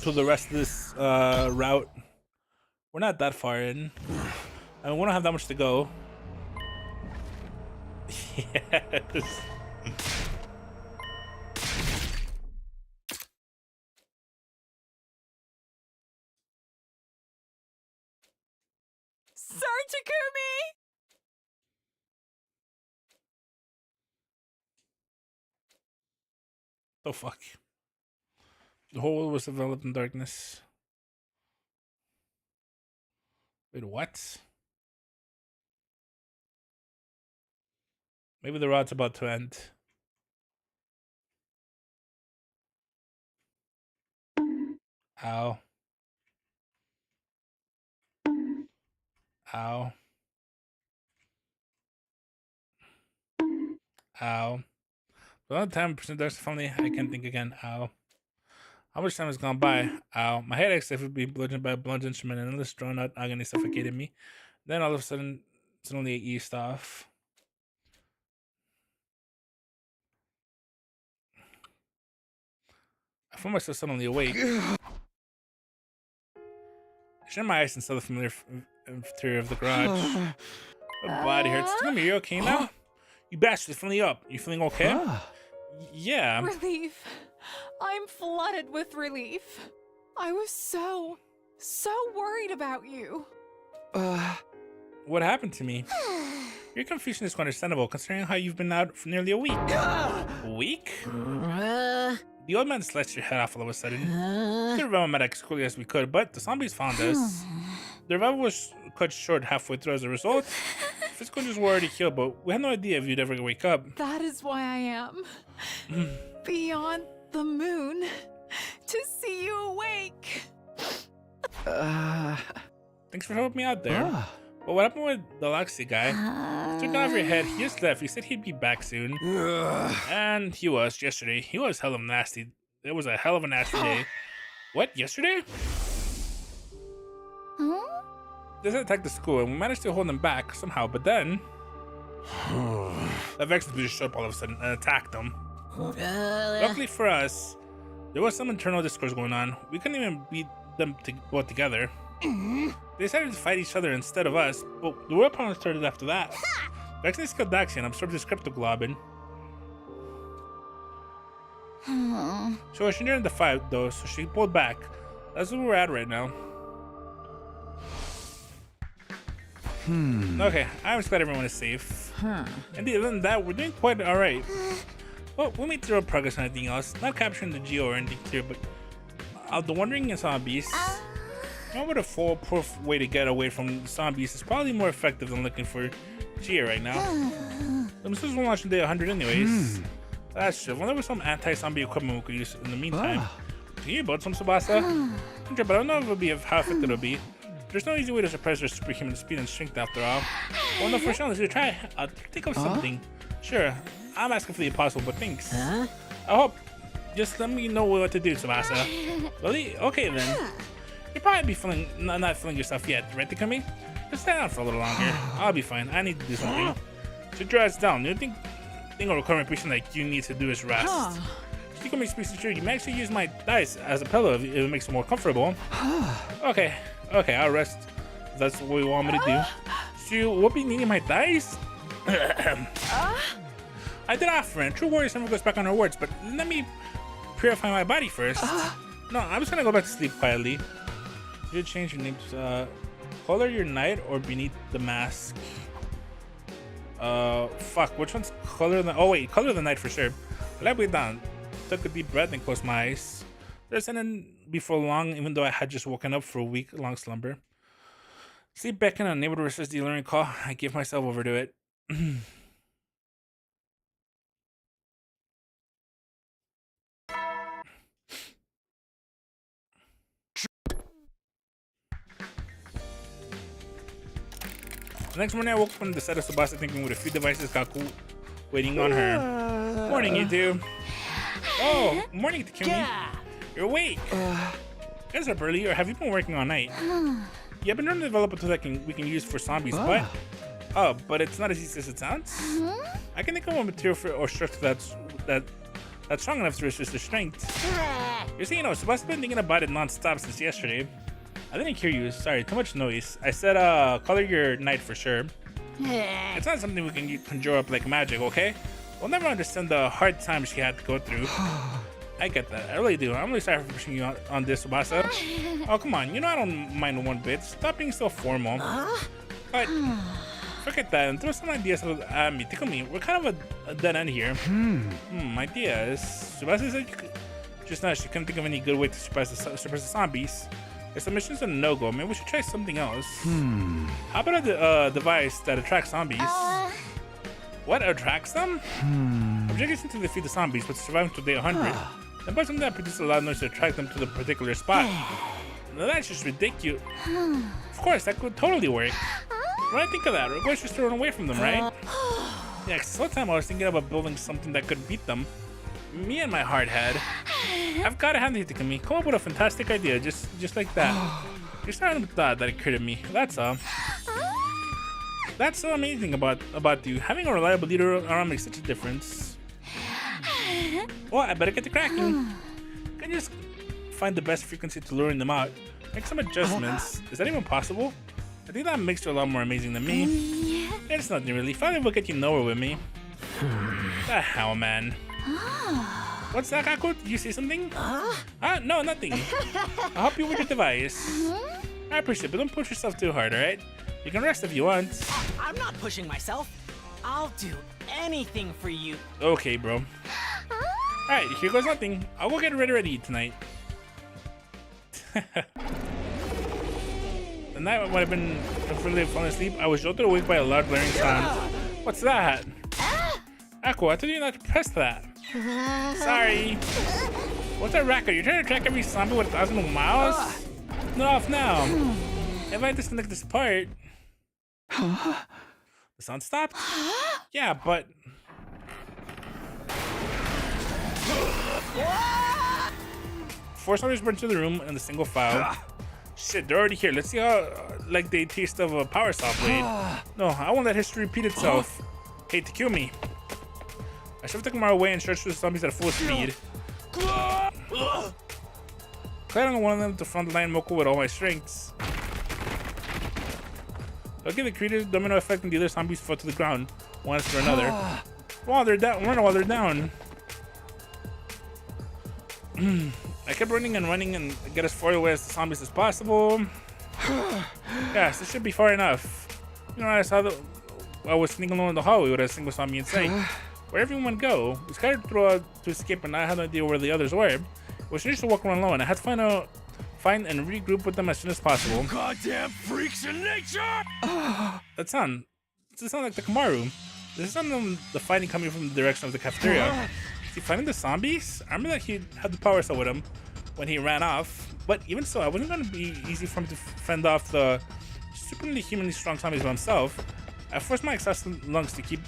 Speaker 1: to the rest of this route? We're not that far in. I mean, we don't have that much to go. Yes.
Speaker 7: Sir Takumi!
Speaker 1: The fuck? The whole world was developed in darkness. Wait, what? Maybe the road's about to end. Ow. Ow. Ow. The only time there's finally I can think again. Ow. How much time has gone by? Ow. My head accidentally being bludgeoned by a blunt instrument and endless drawn out agony suffocated me. Then all of a sudden, suddenly it eased off. I found myself suddenly awake. I shut my eyes and saw the familiar interior of the garage. My body hurts. Tell me, you okay now? You bastard, finally up. You feeling okay? Yeah.
Speaker 14: Relief. I'm flooded with relief. I was so worried about you.
Speaker 1: What happened to me? Your confusion is understandable, considering how you've been out for nearly a week. A week? The old man slashed your head off all of a sudden. The revival met as quickly as we could, but the zombies found us. The revival was cut short halfway through as a result. Physical injuries were already healed, but we had no idea if you'd ever wake up.
Speaker 14: That is why I am beyond the moon to see you awake.
Speaker 1: Thanks for helping me out there. But what happened with the Loxy guy? Took off your head. He just left. He said he'd be back soon. And he was yesterday. He was hell of nasty. It was a hell of a nasty day. What? Yesterday? This attacked the school, and we managed to hold them back somehow. But then, the Vexen just showed up all of a sudden and attacked them. Luckily for us, there was some internal discourse going on. We couldn't even beat them both together. They decided to fight each other instead of us, but the world problem started after that. Vexen killed Daxia and absorbed his cryptoglobin. So she didn't the fight though, so she pulled back. That's where we're at right now. Okay, I'm just glad everyone is safe. Indeed, other than that, we're doing quite alright. Well, we made zero progress on anything else. Not capturing the Geo or anything clear, but the wandering in zombies. What would a foolproof way to get away from zombies is probably more effective than looking for Gia right now. The missiles will launch on day 100 anyways. That's true. Well, there was some anti-zombie equipment we could use in the meantime. Can you build some, Tsubasa? But I don't know if it'll be how effective it'll be. There's no easy way to suppress their superhuman speed and strength after all. Well, no, for sure, let's try. I'll think of something. Sure, I'm asking for the impossible, but thanks. I hope. Just let me know what to do, Tsubasa. Really? Okay then. You'll probably be not feeling yourself yet, right, Takumi? Just stay down for a little longer. I'll be fine. I need to do something. So draw us down. You think a recurring patient like you need to do is rest. Takumi speaks the truth. You may actually use my dice as a pillow if it makes you more comfortable. Okay, I'll rest. If that's what you want me to do. So you won't be needing my dice? I did offer, and true warriors never goes back on her words, but let me purify my body first. No, I'm just gonna go back to sleep quietly. You should change your name to Color Your Night or Beneath the Mask. Fuck, which one's Color the... Oh wait, Color the Night for sure. I laid down, took a deep breath and closed my eyes. There's an before long, even though I had just woken up for a week-long slumber. Sleep beckoned and unable to resist the alluring call. I gave myself over to it. The next morning I woke up in the set of Tsubasa thinking with a few devices Kaku waiting on her. Morning, you two. Oh, morning, Takumi. You're awake. Guys up early, or have you been working all night? Yeah, I've been trying to develop a tool that we can use for zombies, but it's not as easy as it sounds. I can think of a material or structure that's strong enough to resist the strength. You're saying, Sebastian's been thinking about it non-stop since yesterday. I didn't hear you. Sorry, too much noise. I said, color your night for sure. It's not something we can conjure up like magic, okay? We'll never understand the hard times she had to go through. I get that. I really do. I'm really sorry for pushing you on this, Tsubasa. Oh, come on. I don't mind one bit. Stop being so formal. But forget that and throw some ideas at me. Takumi, we're kind of a dead end here. Ideas. Tsubasa said just now she couldn't think of any good way to suppress the zombies. If the mission's a no-go, maybe we should try something else. How about a device that attracts zombies? What attracts them? Objectives to defeat the zombies, but survive until day 100. Then buy something that produces a loud noise to attract them to the particular spot. Now that's just ridiculous. Of course, that could totally work. When I think of that, we're going to just run away from them, right? Yeah, cause the whole time I was thinking about building something that could beat them. Me and my hard head. I've got to hand it to me. Come up with a fantastic idea, just like that. Just random thought that occurred to me. That's all. That's so amazing about you. Having a reliable leader around makes such a difference. Well, I better get to cracking. Can you just find the best frequency to luring them out? Make some adjustments. Is that even possible? I think that makes you a lot more amazing than me. It's nothing really. Finally, we'll get you nowhere with me. The hell, man. What's that, Kaku? Did you say something? No, nothing. I'll help you with your device. I appreciate it, but don't push yourself too hard, alright? You can rest if you want.
Speaker 10: I'm not pushing myself. I'll do anything for you.
Speaker 1: Okay, bro. Alright, here goes nothing. I'll go get ready to eat tonight. The night when I've been completely falling asleep, I was jolted awake by a loud blaring sound. What's that? Aqua, I told you not to press that. Sorry. What's that racket? You're trying to track every zombie with 1,000 miles? Not off now. If I disconnect this part... The sound stopped? Yeah, but... Four zombies burned into the room in the single file. Shit, they're already here. Let's see how like they taste of a power saw blade. No, I won't let history repeat itself. Hey, Takumi. I shoved Takumaru away and charged through the zombies at full speed. Clad on one of them to front line Moko with all my strengths. I'll give the creative domino effect and the other zombies fall to the ground, one after another. While they're down, while they're down. I kept running and get as far away as the zombies as possible. Yes, this should be far enough. I saw I was sneaking along in the hallway with a single zombie in sight. Where everyone go? We scattered throughout to escape, and I had no idea where the others were. It was just to walk around alone. I had to find and regroup with them as soon as possible.
Speaker 11: Goddamn freaks in nature!
Speaker 1: That sound like Takamaru. This is some the fighting coming from the direction of the cafeteria. Is he fighting the zombies? I remember that he had the power cell with him when he ran off. But even so, it wasn't going to be easy for him to fend off the superhumanly strong zombies by himself. I forced my exhausted lungs to keep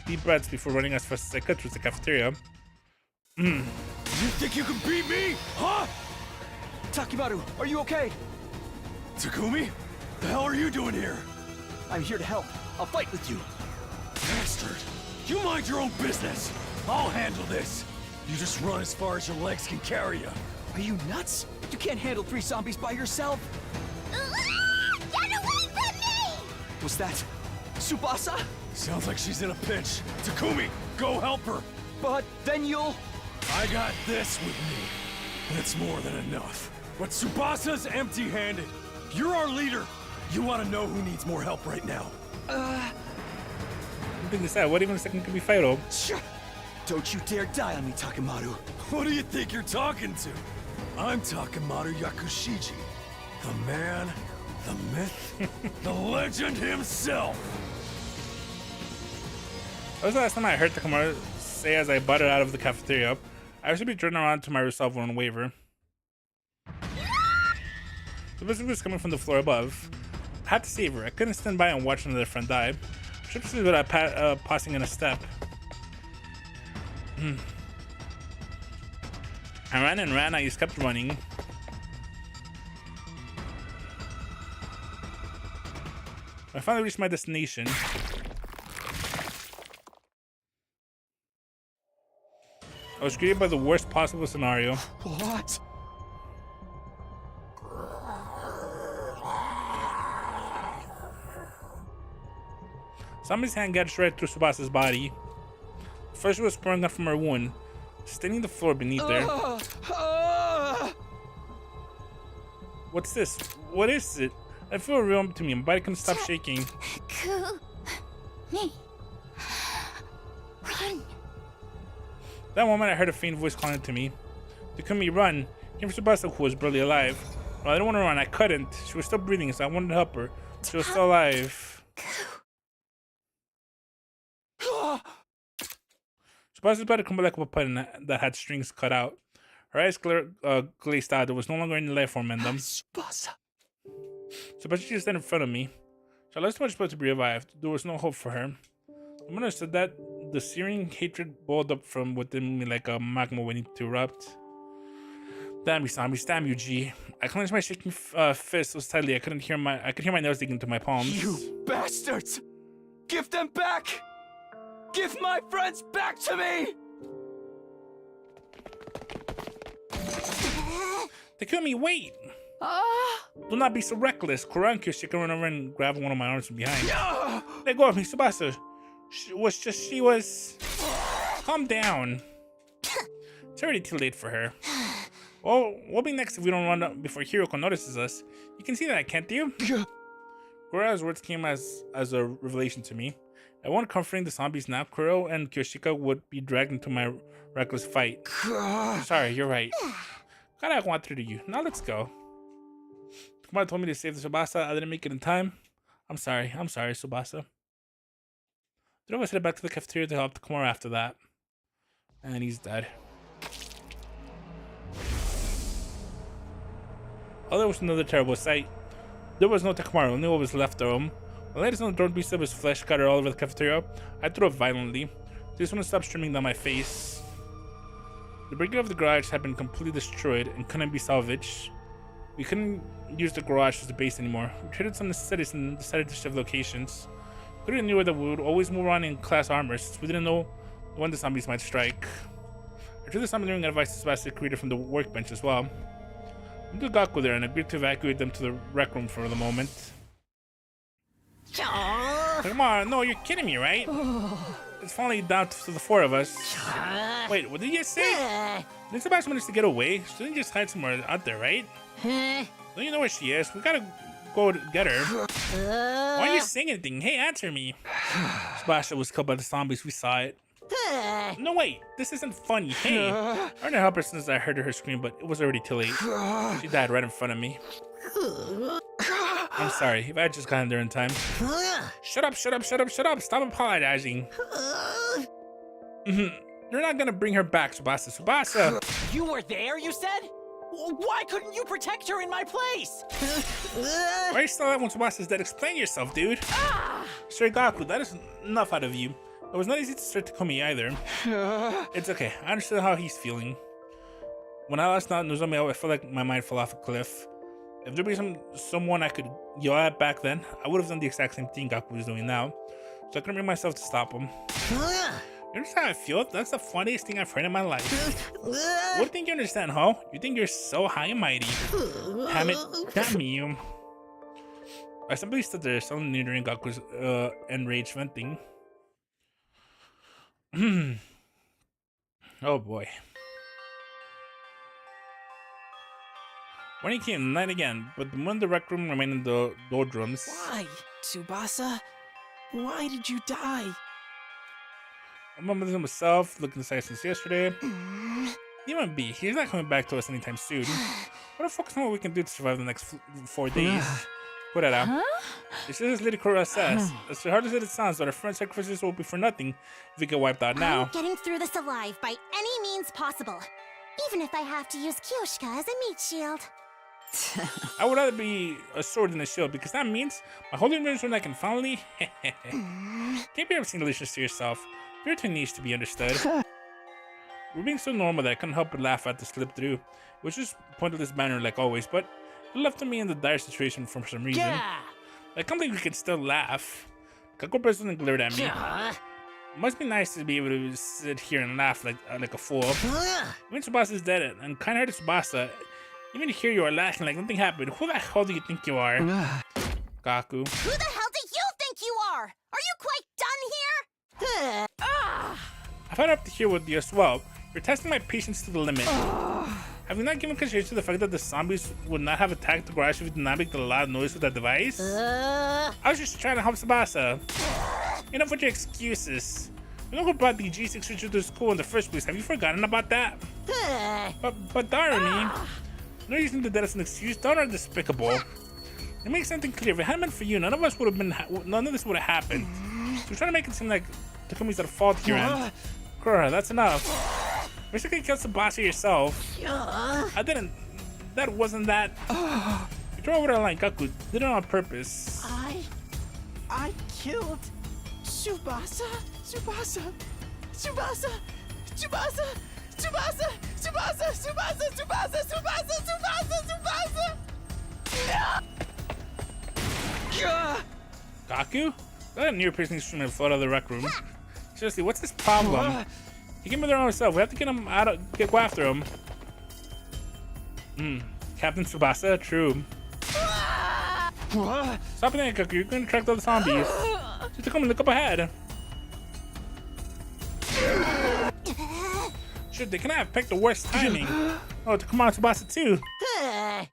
Speaker 1: deep breaths before running as fast as I could towards the cafeteria.
Speaker 11: You think you can beat me? Huh?
Speaker 2: Takimaru, are you okay?
Speaker 11: Takumi? The hell are you doing here?
Speaker 2: I'm here to help. I'll fight with you.
Speaker 11: Bastard! You mind your own business! I'll handle this! You just run as far as your legs can carry you.
Speaker 2: Are you nuts? You can't handle 3 zombies by yourself.
Speaker 9: Get away from me!
Speaker 2: Was that Tsubasa?
Speaker 11: Sounds like she's in a pinch. Takumi, go help her!
Speaker 2: But then you'll...
Speaker 11: I got this with me. And it's more than enough. But Tsubasa's empty-handed. You're our leader. You want to know who needs more help right now?
Speaker 1: Think this out. What even a second could be fatal?
Speaker 2: Don't you dare die on me, Takimaru.
Speaker 11: What do you think you're talking to? I'm Takimaru Yakushiji. The man, the myth, the legend himself.
Speaker 1: That was the last time I heard Takimaru say as I butted out of the cafeteria. I should be turning around to my resolve on waiver. The visitor was coming from the floor above. I had to save her. I couldn't stand by and watch another friend die. Trips without pausing in a step. I ran and ran. I just kept running. I finally reached my destination. I was greeted by the worst possible scenario.
Speaker 2: What?
Speaker 1: Somebody's hand got right through Tsubasa's body. First, it was sprung up from her wound, staining the floor beneath her. What's this? What is it? I feel real to me. My body couldn't stop shaking.
Speaker 9: Me. Run.
Speaker 1: That moment, I heard a faint voice calling to me. Takumi, run! Came from Tsubasa, who was barely alive. Well, I didn't want to run. I couldn't. She was still breathing, so I wanted to help her. She was still alive. Tsubasa's body crumbled like a button that had strings cut out. Her eyes glazed out. There was no longer any life form in them.
Speaker 2: Tsubasa.
Speaker 1: Tsubasa just stood in front of me. She lost too much blood to be revived. There was no hope for her. The moment I said that, the searing hatred boiled up from within me like a magma waiting to erupt. Damn you, zombies! Damn you, G! I clenched my shaking fist so tightly I could hear my nails digging into my palms.
Speaker 2: You bastards! Give them back! Give my friends back to me!
Speaker 1: Takumi, wait! Do not be so reckless. Kura and Kyoshika ran over and grabbed one of my arms from behind. Let go of me, Tsubasa. She was... Calm down. It's already too late for her. Well, we'll be next if we don't run up before Hiroko notices us. You can see that, can't you? Kura's words came as a revelation to me. I wasn't comforting the zombies now. Kuro and Kyoshika would be dragged into my reckless fight. Sorry, you're right. God, I want through to you. Now let's go. Kumara told me to save the Tsubasa. I didn't make it in time. I'm sorry, Tsubasa. The two of us headed back to the cafeteria to help Kumara after that. And he's dead. Oh, there was another terrible sight. There was no Takamaru, only what was left of him. The latest on the drone piece of his flesh scattered all over the cafeteria. I threw up violently. Just want to stop streaming down my face. The breaking of the garage had been completely destroyed and couldn't be salvaged. We couldn't use the garage as a base anymore. We traded some necessities and decided to shift locations. We couldn't knew that we would always move around in class armor since we didn't know when the zombies might strike. I threw the summoning advice to Tsubasa created from the workbench as well. We took Gaku there and agreed to evacuate them to the rec room for the moment. Come on, no, you're kidding me, right? It's finally down to the four of us. Wait, what did you say? Didn't Tsubasa manage to get away? She didn't just hide somewhere out there, right? Don't you know where she is? We gotta go get her. Why aren't you saying anything? Hey, answer me. Tsubasa was killed by the zombies. We saw it. No, wait. This isn't funny. Hey. I tried to help her since I heard her scream, but it was already too late. She died right in front of me. I'm sorry. If I had just gotten there in time. Shut up. Stop apologizing. You're not gonna bring her back, Tsubasa.
Speaker 10: You were there, you said? Why couldn't you protect her in my place?
Speaker 1: Why are you still at when Tsubasa's dead? Explain yourself, dude. Sorry, Gaku, that is enough out of you. It was not easy to start Takumi either. It's okay. I understood how he's feeling. When I last saw Nozomi, I felt like my mind fell off a cliff. If there was someone I could yell at back then, I would have done the exact same thing Gaku was doing now. So I couldn't bring myself to stop him. You understand how I feel? That's the funniest thing I've heard in my life. What do you think you understand, huh? You think you're so high and mighty. Damn it. Damn you. I simply stood there, suddenly during Gaku's enraged venting. Oh boy. Morning came, night again, but the moon in the rec room remained in the doldrums.
Speaker 10: Why, Tsubasa? Why did you die?
Speaker 1: I remember this myself, looking inside since yesterday. Even B, he's not coming back to us anytime soon. What the fuck is what we can do to survive the next 4 days? Put it out. It's just as Lady Kura says. As hard as it sounds, but our friend's sacrifices will be for nothing if we get wiped out now.
Speaker 9: I'm getting through this alive by any means possible. Even if I have to use Kyoshika as a meat shield.
Speaker 1: I would rather be a sword than a shield because that means my holy rings when I can finally. Can't be everything delicious to yourself. You're too niche to be understood. We're being so normal that I couldn't help but laugh at the slip through. It was just pointless banner like always, but it left me in the dire situation for some reason. I can't believe we can still laugh. Kako person glared at me. Must be nice to be able to sit here and laugh like a fool. When Tsubasa is dead and kind-hearted Tsubasa, even here you are laughing like nothing happened. Who the hell do you think you are? Gaku.
Speaker 9: Who the hell do you think you are? Are you quite done here?
Speaker 1: I've had up to here with you as well. You're testing my patience to the limit. Have you not given consideration to the fact that the zombies would not have attacked the garage if you did not make the loud noise with that device? I was just trying to help Tsubasa. Enough with your excuses. You know who brought the G6 Richard to the school in the first place? Have you forgotten about that? But the irony, no using the dead as an excuse. Don't are despicable. It makes something clear. If it hadn't been for you, none of this would have happened. So you're trying to make it seem like Takumi's at fault here, and Kura, that's enough. Basically, killed Tsubasa yourself. I didn't. That wasn't that. You throw over the line, Gaku. Did it on purpose.
Speaker 10: I killed Tsubasa? Tsubasa? Tsubasa? Tsubasa? Tsubasa? Tsubasa? Tsubasa? Tsubasa? Tsubasa? Tsubasa? Tsubasa?
Speaker 1: Gaku? That near piercing stream and float out of the rec room. Seriously, what's his problem? He came with their own self. We have to get him out go after him. Captain Tsubasa? True. Stop it, Gaku. You're going to attract all the zombies. Just come and look up ahead. Shit, they cannot have picked the worst timing. Oh, to come on, Tsubasa too.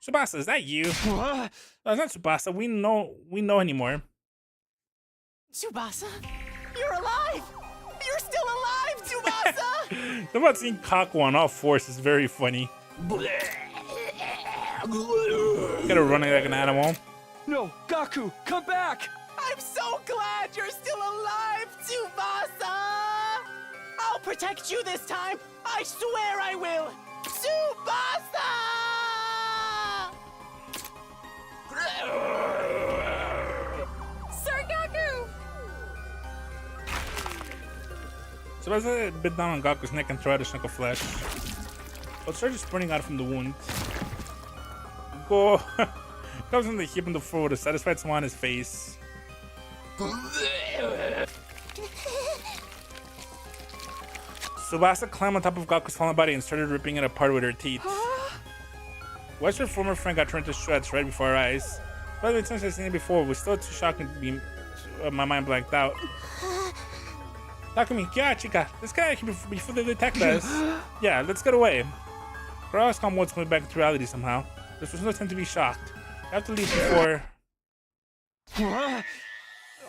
Speaker 1: Tsubasa, is that you? No, it's not Tsubasa. We know anymore.
Speaker 10: Tsubasa? You're alive! You're still alive, Tsubasa!
Speaker 1: I'm about seeing Kaku on all fours is very funny. Gotta run like an animal.
Speaker 10: No, Gaku, come back! I'm so glad you're still alive, Tsubasa! I'll protect you this time! I swear I will! Tsubasa!
Speaker 3: Sir Gaku!
Speaker 1: Tsubasa bit down on Gaku's neck and tried to chunk of flesh. But started spurting out from the wound. Go! Comes on the hip on the floor with a satisfied smile on his face. Tsubasa climbed on top of Gaku's fallen body and started ripping it apart with her teeth. Wes, her former friend, got turned to shreds right before our eyes. By the way, since I've seen it before, it was still too shocking to be my mind blanked out. Takumi, yeah, chica, let's get out of here before they detect us. Yeah, let's get away. Kurara's wants me back to reality somehow. This was no time to be shocked. I have to leave before.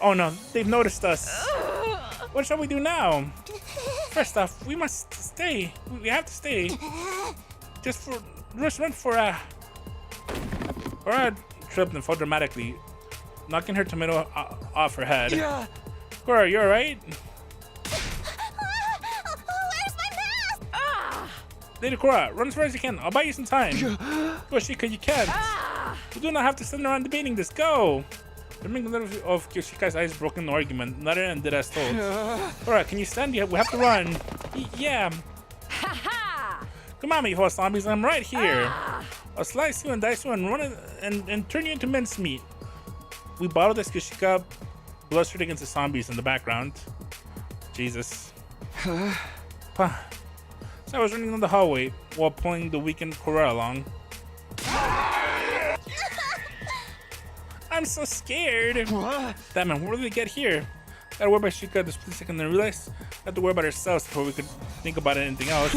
Speaker 1: Oh no, they've noticed us. What shall we do now? First off, we must stay. We have to stay. Just run for Cora tripped and fell dramatically, knocking her tomato off her head. Cora, you alright?
Speaker 9: Where's my mask?
Speaker 1: Lady Cora, run as far as you can. I'll buy you some time. Go, Shika, you can't. You do not have to sit around debating this. Go! Trimming a little of Kyoshika's eyes broken the argument. Neither end did as told. Cora, can you stand? We have to run. Yeah. Come on, me horse zombies. I'm right here. I'll slice you and dice you and run it and turn you into mincemeat. We bottled this Kyoshika blustered against the zombies in the background. Jesus. So I was running down the hallway while pulling the weakened Cora along. I'm so scared. Damn man, where did we get here? Gotta worry about Shika this split second and realize we have to worry about ourselves before we could think about anything else.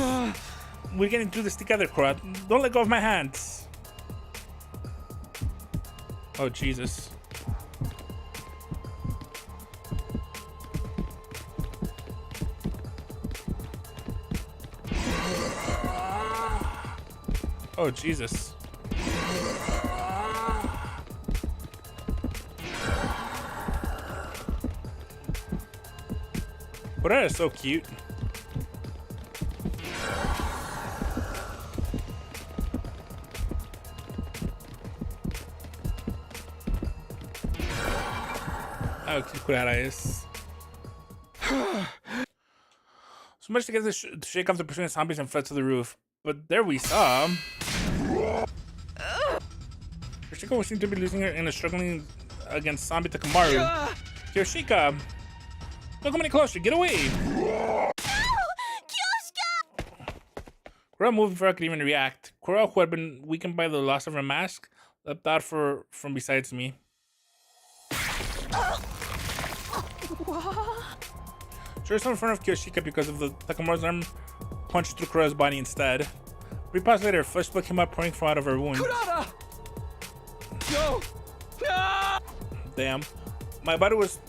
Speaker 1: We're getting through this together, Cora. Don't let go of my hands. Oh, Jesus. Oh, Jesus. Cora is so cute. Oh, que Cora is. So much to get to shake off the pursuing zombies and fled to the roof. But there we saw. Shiko seemed to be losing her in a struggling against Zombie Takamaru. Kyoshika, don't come any closer. Get away. Kuro moved before I could even react. Kuro, who had been weakened by the loss of her mask, leapt out from besides me. She was in front of Kyoshika because of the Takamaru's arm punched through Kuro's body instead. 3 pause later, flesh blood came out pouring from out of her wound.
Speaker 10: Kurata! No! No!
Speaker 1: Damn. My body was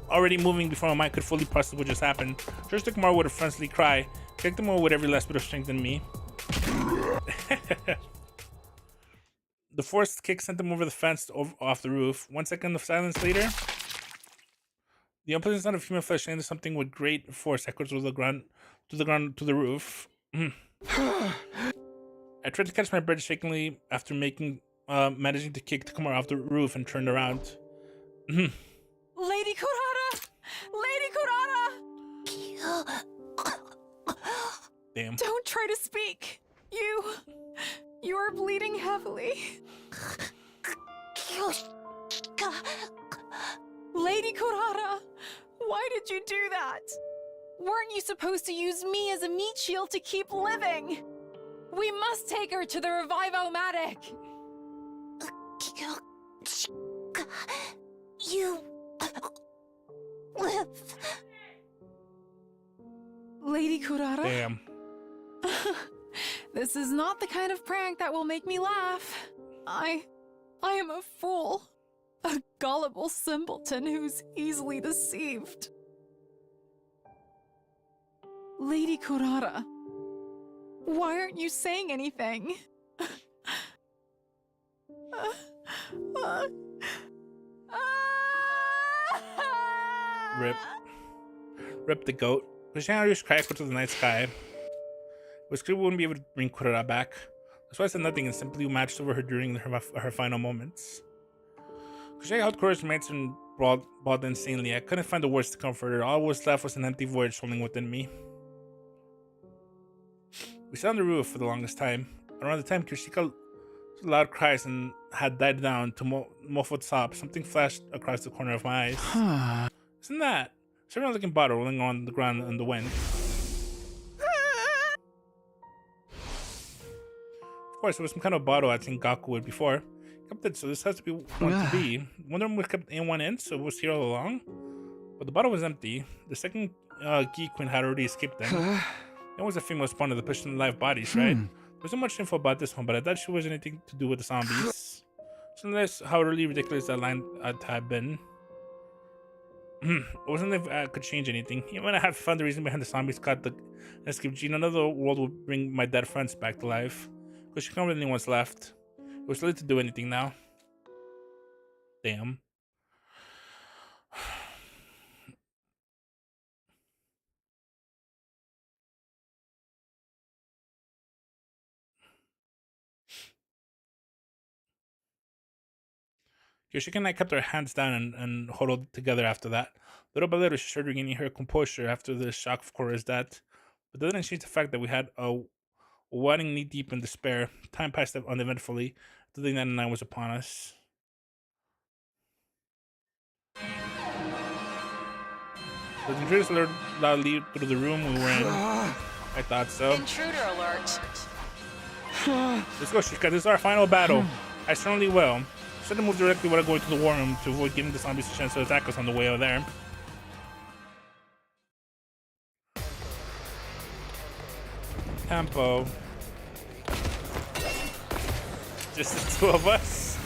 Speaker 1: already moving before my mind could fully process what just happened. George Takamaru with a frenziedly cry, kicked him away with every last bit of strength in me. The forced kick sent him over the fence off the roof. 1 second of silence later, the unpleasant sound of human flesh landed something with great force echoed to the ground, to the roof. I tried to catch my breath shakingly after managing to kick Takamaru off the roof and turned around.
Speaker 7: Lady Kurata! Lady Kurata!
Speaker 1: Damn.
Speaker 7: Don't try to speak. You are bleeding heavily. Lady Kurata, why did you do that? Weren't you supposed to use me as a meat shield to keep living?
Speaker 3: We must take her to the Revive-O-Matic.
Speaker 9: You live.
Speaker 7: Lady Kurata?
Speaker 1: Damn.
Speaker 7: This is not the kind of prank that will make me laugh. I am a fool. A gullible simpleton who's easily deceived. Lady Kurata, why aren't you saying anything?
Speaker 1: Rip the goat. Kushina just cried to the night sky. It was clear we wouldn't be able to bring Kurata back. That's why I said nothing and simply matched over her during her final moments. Kushina held Kuro's mates and bawled insanely. I couldn't find the words to comfort her. All was left was an empty void swelling within me. We sat on the roof for the longest time. Around the time Kyoshika's loud cries and had died down to muffled sobs, something flashed across the corner of my eyes. Isn't that? A certain-looking bottle rolling on the ground in the wind. Of course, it was some kind of bottle I'd seen Gaku with before. Kept it, so this has to be one to be. One of them was kept in one in, so it was here all along. But the bottle was empty. The second Gi Queen had already escaped them. It was a female spawn of the pushing live bodies, right? There wasn't much info about this one, but I thought she was anything to do with the zombies. So unless how really ridiculous that line had been. It wasn't if I could change anything. Even when I had found the reason behind the zombies caught the escape gene, another world would bring my dead friends back to life. Because she can't really anyone's left. It was too late to do anything now. Damn. Kyoshika and I kept our hands down and huddled together after that. Little by little, she started regaining her composure after the shock of Korra's death. But that didn't change the fact that we had a wading knee-deep in despair. Time passed uneventfully. The day 99 was upon us. The intruders alerted loudly through the room we were in. I thought so.
Speaker 12: Intruder alert.
Speaker 1: Let's go, Shika. This is our final battle. I certainly will. Should have moved directly when I go into the war room to avoid giving the zombies a chance to attack us on the way over there. Tempo. Just the two of us.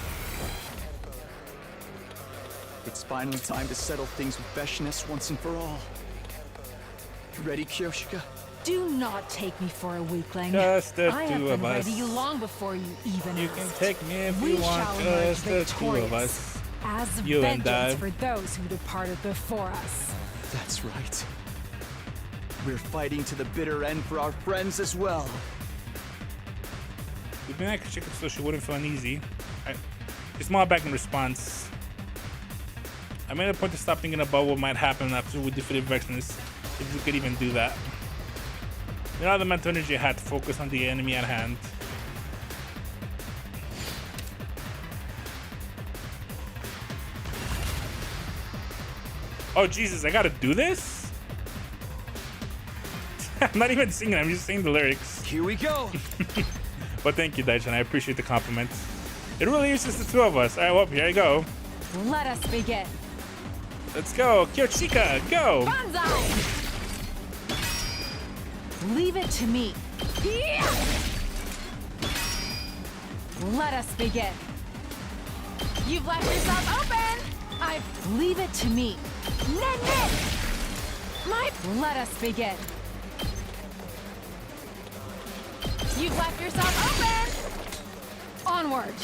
Speaker 2: It's finally time to settle things with Veshness once and for all. You ready, Kyoshika?
Speaker 7: Do not take me for a weakling.
Speaker 1: Just the
Speaker 7: I
Speaker 1: two
Speaker 7: have been
Speaker 1: of us.
Speaker 7: ready long before you even
Speaker 1: You
Speaker 7: asked.
Speaker 1: can take me if
Speaker 7: We
Speaker 1: you want.
Speaker 7: shall emerge
Speaker 1: Just the two of
Speaker 7: victorious
Speaker 1: us.
Speaker 7: as
Speaker 1: You and
Speaker 7: vengeance
Speaker 1: I.
Speaker 7: for those who departed before us.
Speaker 2: That's right. We're fighting to the bitter end for our friends as well.
Speaker 1: We've been at Kyoshika so she wouldn't feel uneasy. She smiled back in response. I made a point to stop thinking about what might happen after we defeated Vexness, if we could even do that. You know, the mental energy I had to focus on the enemy at hand. Oh Jesus, I gotta do this? I'm not even singing, I'm just saying the lyrics.
Speaker 4: Here we go.
Speaker 1: But thank you, Daichan. I appreciate the compliments. It really is just the two of us. All right, well, here I go.
Speaker 3: Let us begin.
Speaker 1: Let's go. Kyochika, go.
Speaker 3: Banzai! Leave it to me. Yeah! Let us begin. You've left yourself open. Leave it to me. Nen. Let us begin. You've left yourself open. Onward.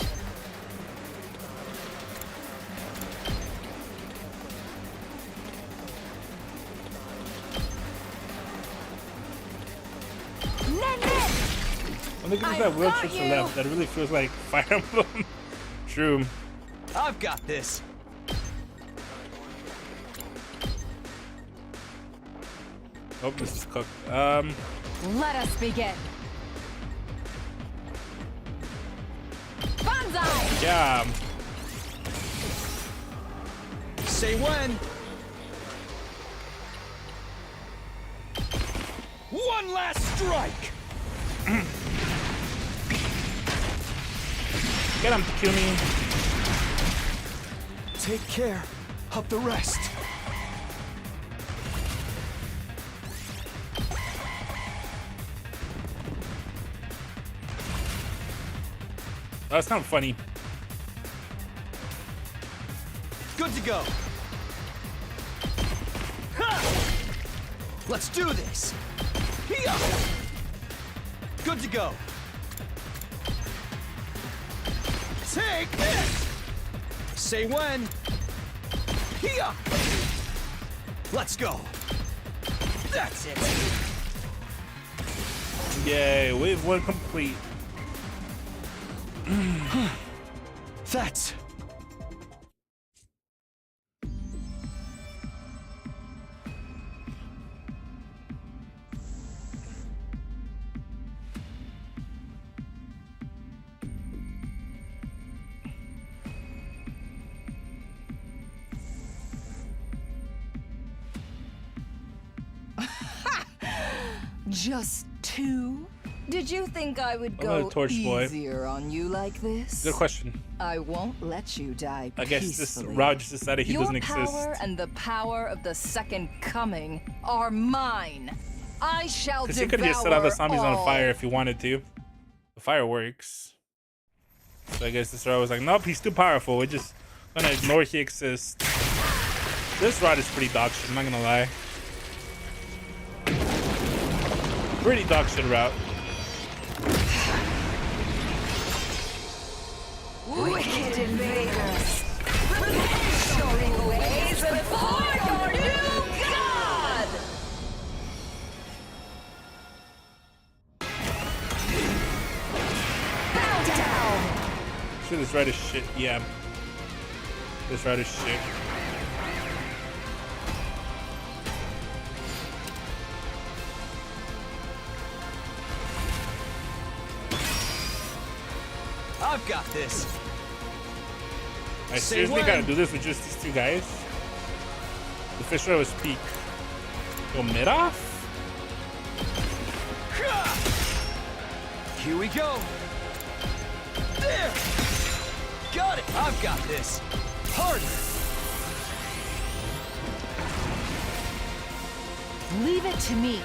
Speaker 1: When they give us that wheel trip to left, that really feels like Fire Emblem. True.
Speaker 4: I've got this.
Speaker 1: Oh, this is cooked.
Speaker 3: Let us begin. Banzai!
Speaker 1: Yeah.
Speaker 4: Say when. One last strike.
Speaker 1: Get him, Takumi.
Speaker 2: Take care of the rest.
Speaker 1: That's not funny.
Speaker 4: Good to go. Ha! Let's do this. Here. Good to go. Take this. Say when. Here. Let's go. That's it.
Speaker 1: Yay, wave 1 complete.
Speaker 2: That's...
Speaker 12: Just 2? Did you think I would
Speaker 1: Another
Speaker 12: go
Speaker 1: torch boy.
Speaker 12: easier on you like this?
Speaker 1: Good question.
Speaker 12: I won't let you die
Speaker 1: I guess this
Speaker 12: peacefully.
Speaker 1: Rao just decided he
Speaker 12: Your
Speaker 1: doesn't exist.
Speaker 12: power and the power of the Second Coming are mine. I shall
Speaker 1: Because
Speaker 12: devour
Speaker 1: he could have just set all the zombies on
Speaker 12: all.
Speaker 1: fire if he wanted to. The fireworks. So I guess this Rao was like, nope, he's too powerful. We're just gonna ignore he exists. This rod is pretty dog shit, I'm not gonna lie. Pretty dog shit route.
Speaker 12: Wicked invaders! Revenge your evil ways before your new god! Bow down!
Speaker 1: Sure, this ride is shit. Yeah. This ride is shit.
Speaker 4: I've got this.
Speaker 1: I seriously gotta do this with just these two guys? The fish row is peak. Go mid off?
Speaker 4: Here we go. There. Got it. I've got this. Harder.
Speaker 3: Leave it to me.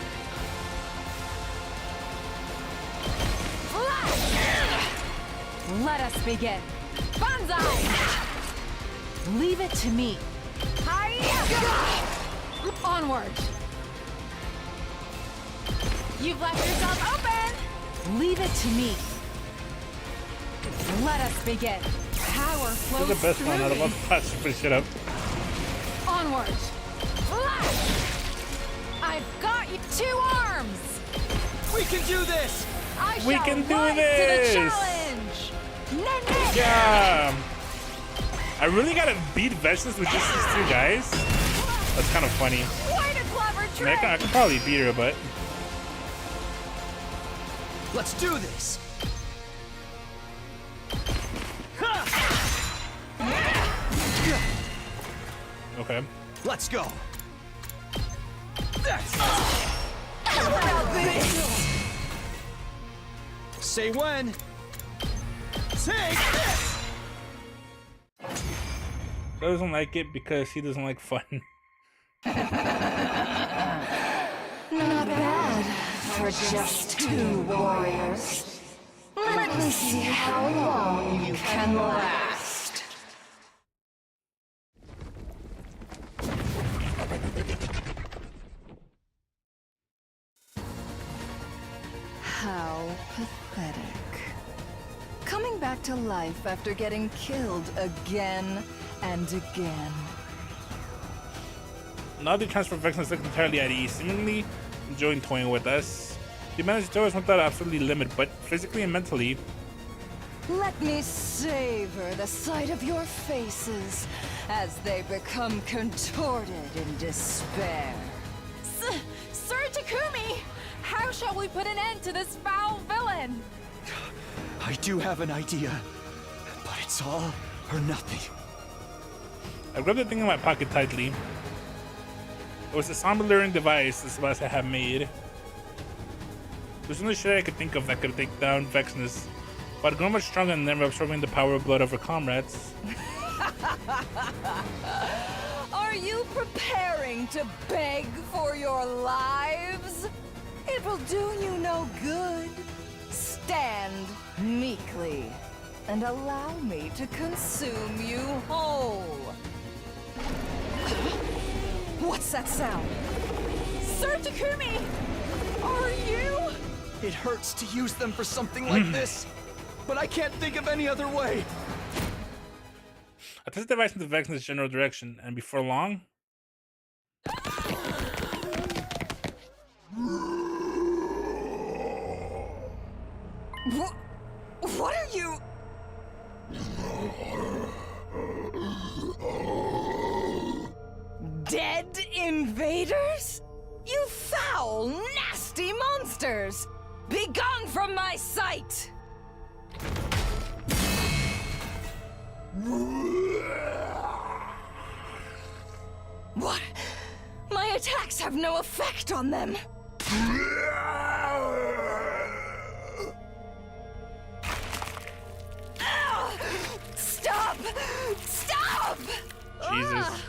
Speaker 3: Let us begin. Banzai! Leave it to me. Onward. You've left yourself open. Leave it to me. Let us begin. Power
Speaker 1: This
Speaker 3: flows
Speaker 1: is the best
Speaker 3: through
Speaker 1: one out of all
Speaker 3: me.
Speaker 1: the pots to put shit up.
Speaker 3: Onward. I've got you 2 arms.
Speaker 4: We can do this.
Speaker 3: I
Speaker 1: We
Speaker 3: shall
Speaker 1: can do
Speaker 3: rise
Speaker 1: this.
Speaker 3: to the challenge. Nen.
Speaker 1: Yeah. I really gotta beat Vexus with just these 2 guys. That's kind of funny.
Speaker 3: Quite a clever
Speaker 1: I mean,
Speaker 3: trick.
Speaker 1: I can probably beat her, but
Speaker 4: Let's do this.
Speaker 1: okay.
Speaker 4: Let's go.
Speaker 7: How about this?
Speaker 4: Say when. Take this!
Speaker 1: He doesn't like it because he doesn't like fun.
Speaker 12: Not bad for just 2 warriors. Let me see how long you can last. How pathetic. Coming back to life after getting killed again and again.
Speaker 1: Now the transfer Vexen look entirely at ease, seemingly enjoying toying with us. They managed to us without absolutely limit, but physically and mentally.
Speaker 12: Let me savor the sight of your faces as they become contorted in despair.
Speaker 3: Sir Takumi! How shall we put an end to this foul villain?
Speaker 2: I do have an idea, but it's all or nothing.
Speaker 1: I grabbed the thing in my pocket tightly. It was a somber luring device the Sebastia had made. There's only shit I could think of that could take down Vexness, but I'd grown much stronger and never absorbing the power of blood of her comrades.
Speaker 12: Are you preparing to beg for your lives? It will do you no good. Stand meekly and allow me to consume you whole. What's that sound?
Speaker 3: Sir Takumi! Are you?
Speaker 2: It hurts to use them for something like this, but I can't think of any other way.
Speaker 1: I took the device into Vexness' general direction, and before long,
Speaker 12: What are you? Dead invaders? You foul, nasty monsters! Be gone from my sight! What? My attacks have no effect on them! Stop! Stop!
Speaker 1: Jesus.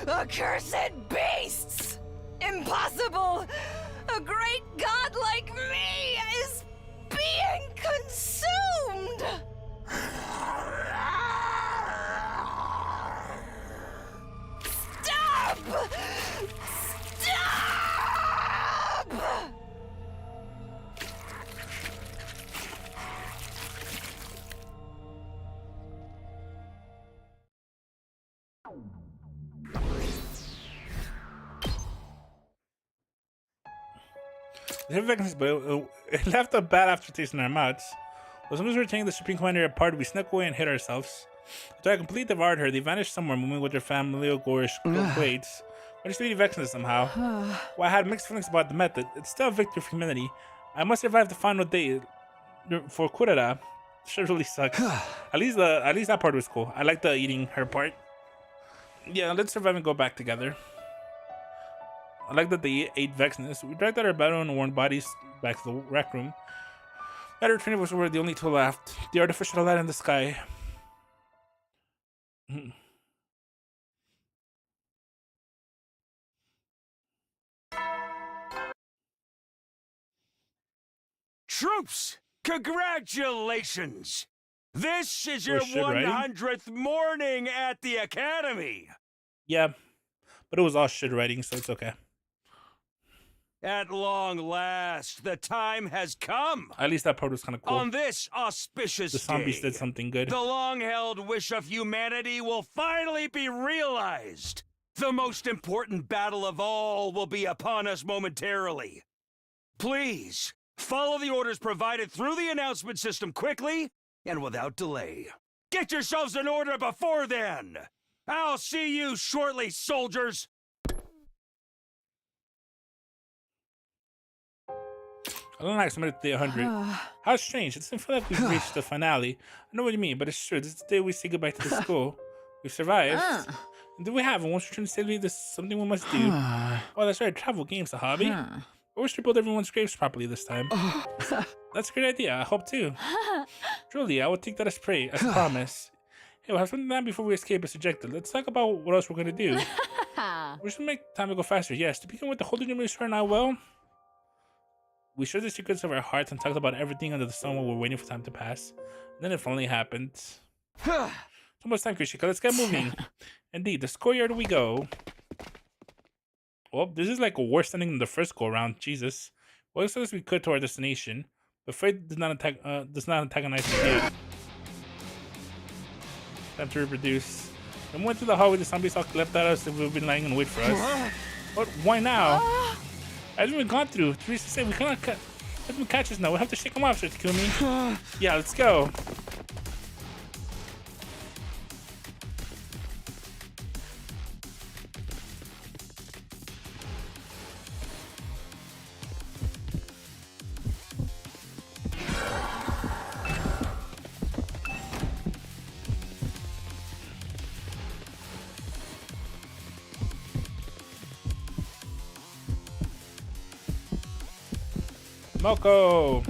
Speaker 12: Accursed beasts! Impossible! A great god like me is being consumed! Stop! Stop!
Speaker 1: It left a bad aftertaste in our mouths. As soon as we were taking the Supreme Commander apart, we snuck away and hid ourselves. After I completely devoured her, they vanished somewhere, moving with their familial gorish weights. I just really Vexness somehow. While I had mixed feelings about the method, it's still a victory for humanity. I must survive the final day for Kurara. Shit really sucks. At least that part was cool. I like the eating her part. Yeah, let's survive and go back together. I like that they ate Vexness. We dragged out our battle and worn bodies back to the rec room. That our train was were the only two left. The artificial light in the sky.
Speaker 11: Troops, congratulations! This is your
Speaker 1: shit, right?
Speaker 11: 100th morning at the academy.
Speaker 1: Yeah, but it was all shit writing, so it's okay.
Speaker 11: At long last, the time has come.
Speaker 1: At least that part was kind of cool.
Speaker 11: On this auspicious
Speaker 1: The zombies
Speaker 11: day,
Speaker 1: did something good.
Speaker 11: the long-held wish of humanity will finally be realized. The most important battle of all will be upon us momentarily. Please, follow the orders provided through the announcement system quickly and without delay. Get yourselves in order before then! I'll see you shortly, soldiers!
Speaker 1: Unlike some of the 100. How strange. It doesn't feel like we've reached the finale. I know what you mean, but it's true. This is the day we say goodbye to the school. We've survived. And do we have? And once we're trying to save this is something we must do. Oh, that's right. Travel games, a hobby. I wish to build everyone's graves properly this time. That's a great idea. I hope too. Truly, I will take that as promise. Hey, we'll have something done before we escape as ejected. Let's talk about what else we're going to do. We should make time to go faster. Yes, to begin with, the holding room is right now, well, we shared the secrets of our hearts and talked about everything under the sun while we're waiting for time to pass. And then it finally happened. So much time, Krishika. Let's get moving. Indeed, the schoolyard we go. Well, this is like a worse ending than the first go around. Jesus. Well, as soon as we could to our destination, but Fate does not antagonize us yet. Time to reproduce. Then we went through the hallway. The zombies all leapt at us and we've been lying in wait for us. But why now? As we've gone through, Teresa said we cannot let them catch us now. We'll have to shake them off, Kumi. Yeah, let's go. Moko!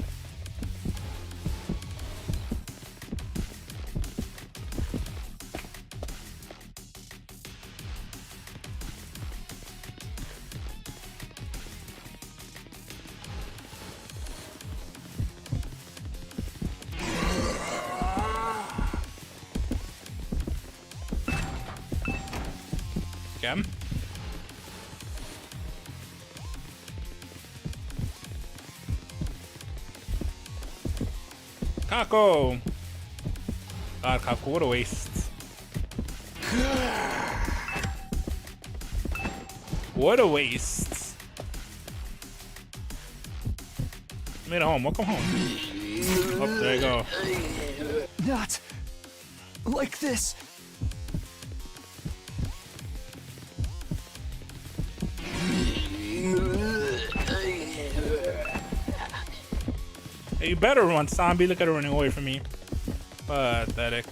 Speaker 1: Okay. Kako! God, Kako, what a waste. What a waste. Made it home. Welcome home. Oh, there you go.
Speaker 2: Not like this.
Speaker 1: Hey, you better run, zombie. Look at her running away from me. Pathetic.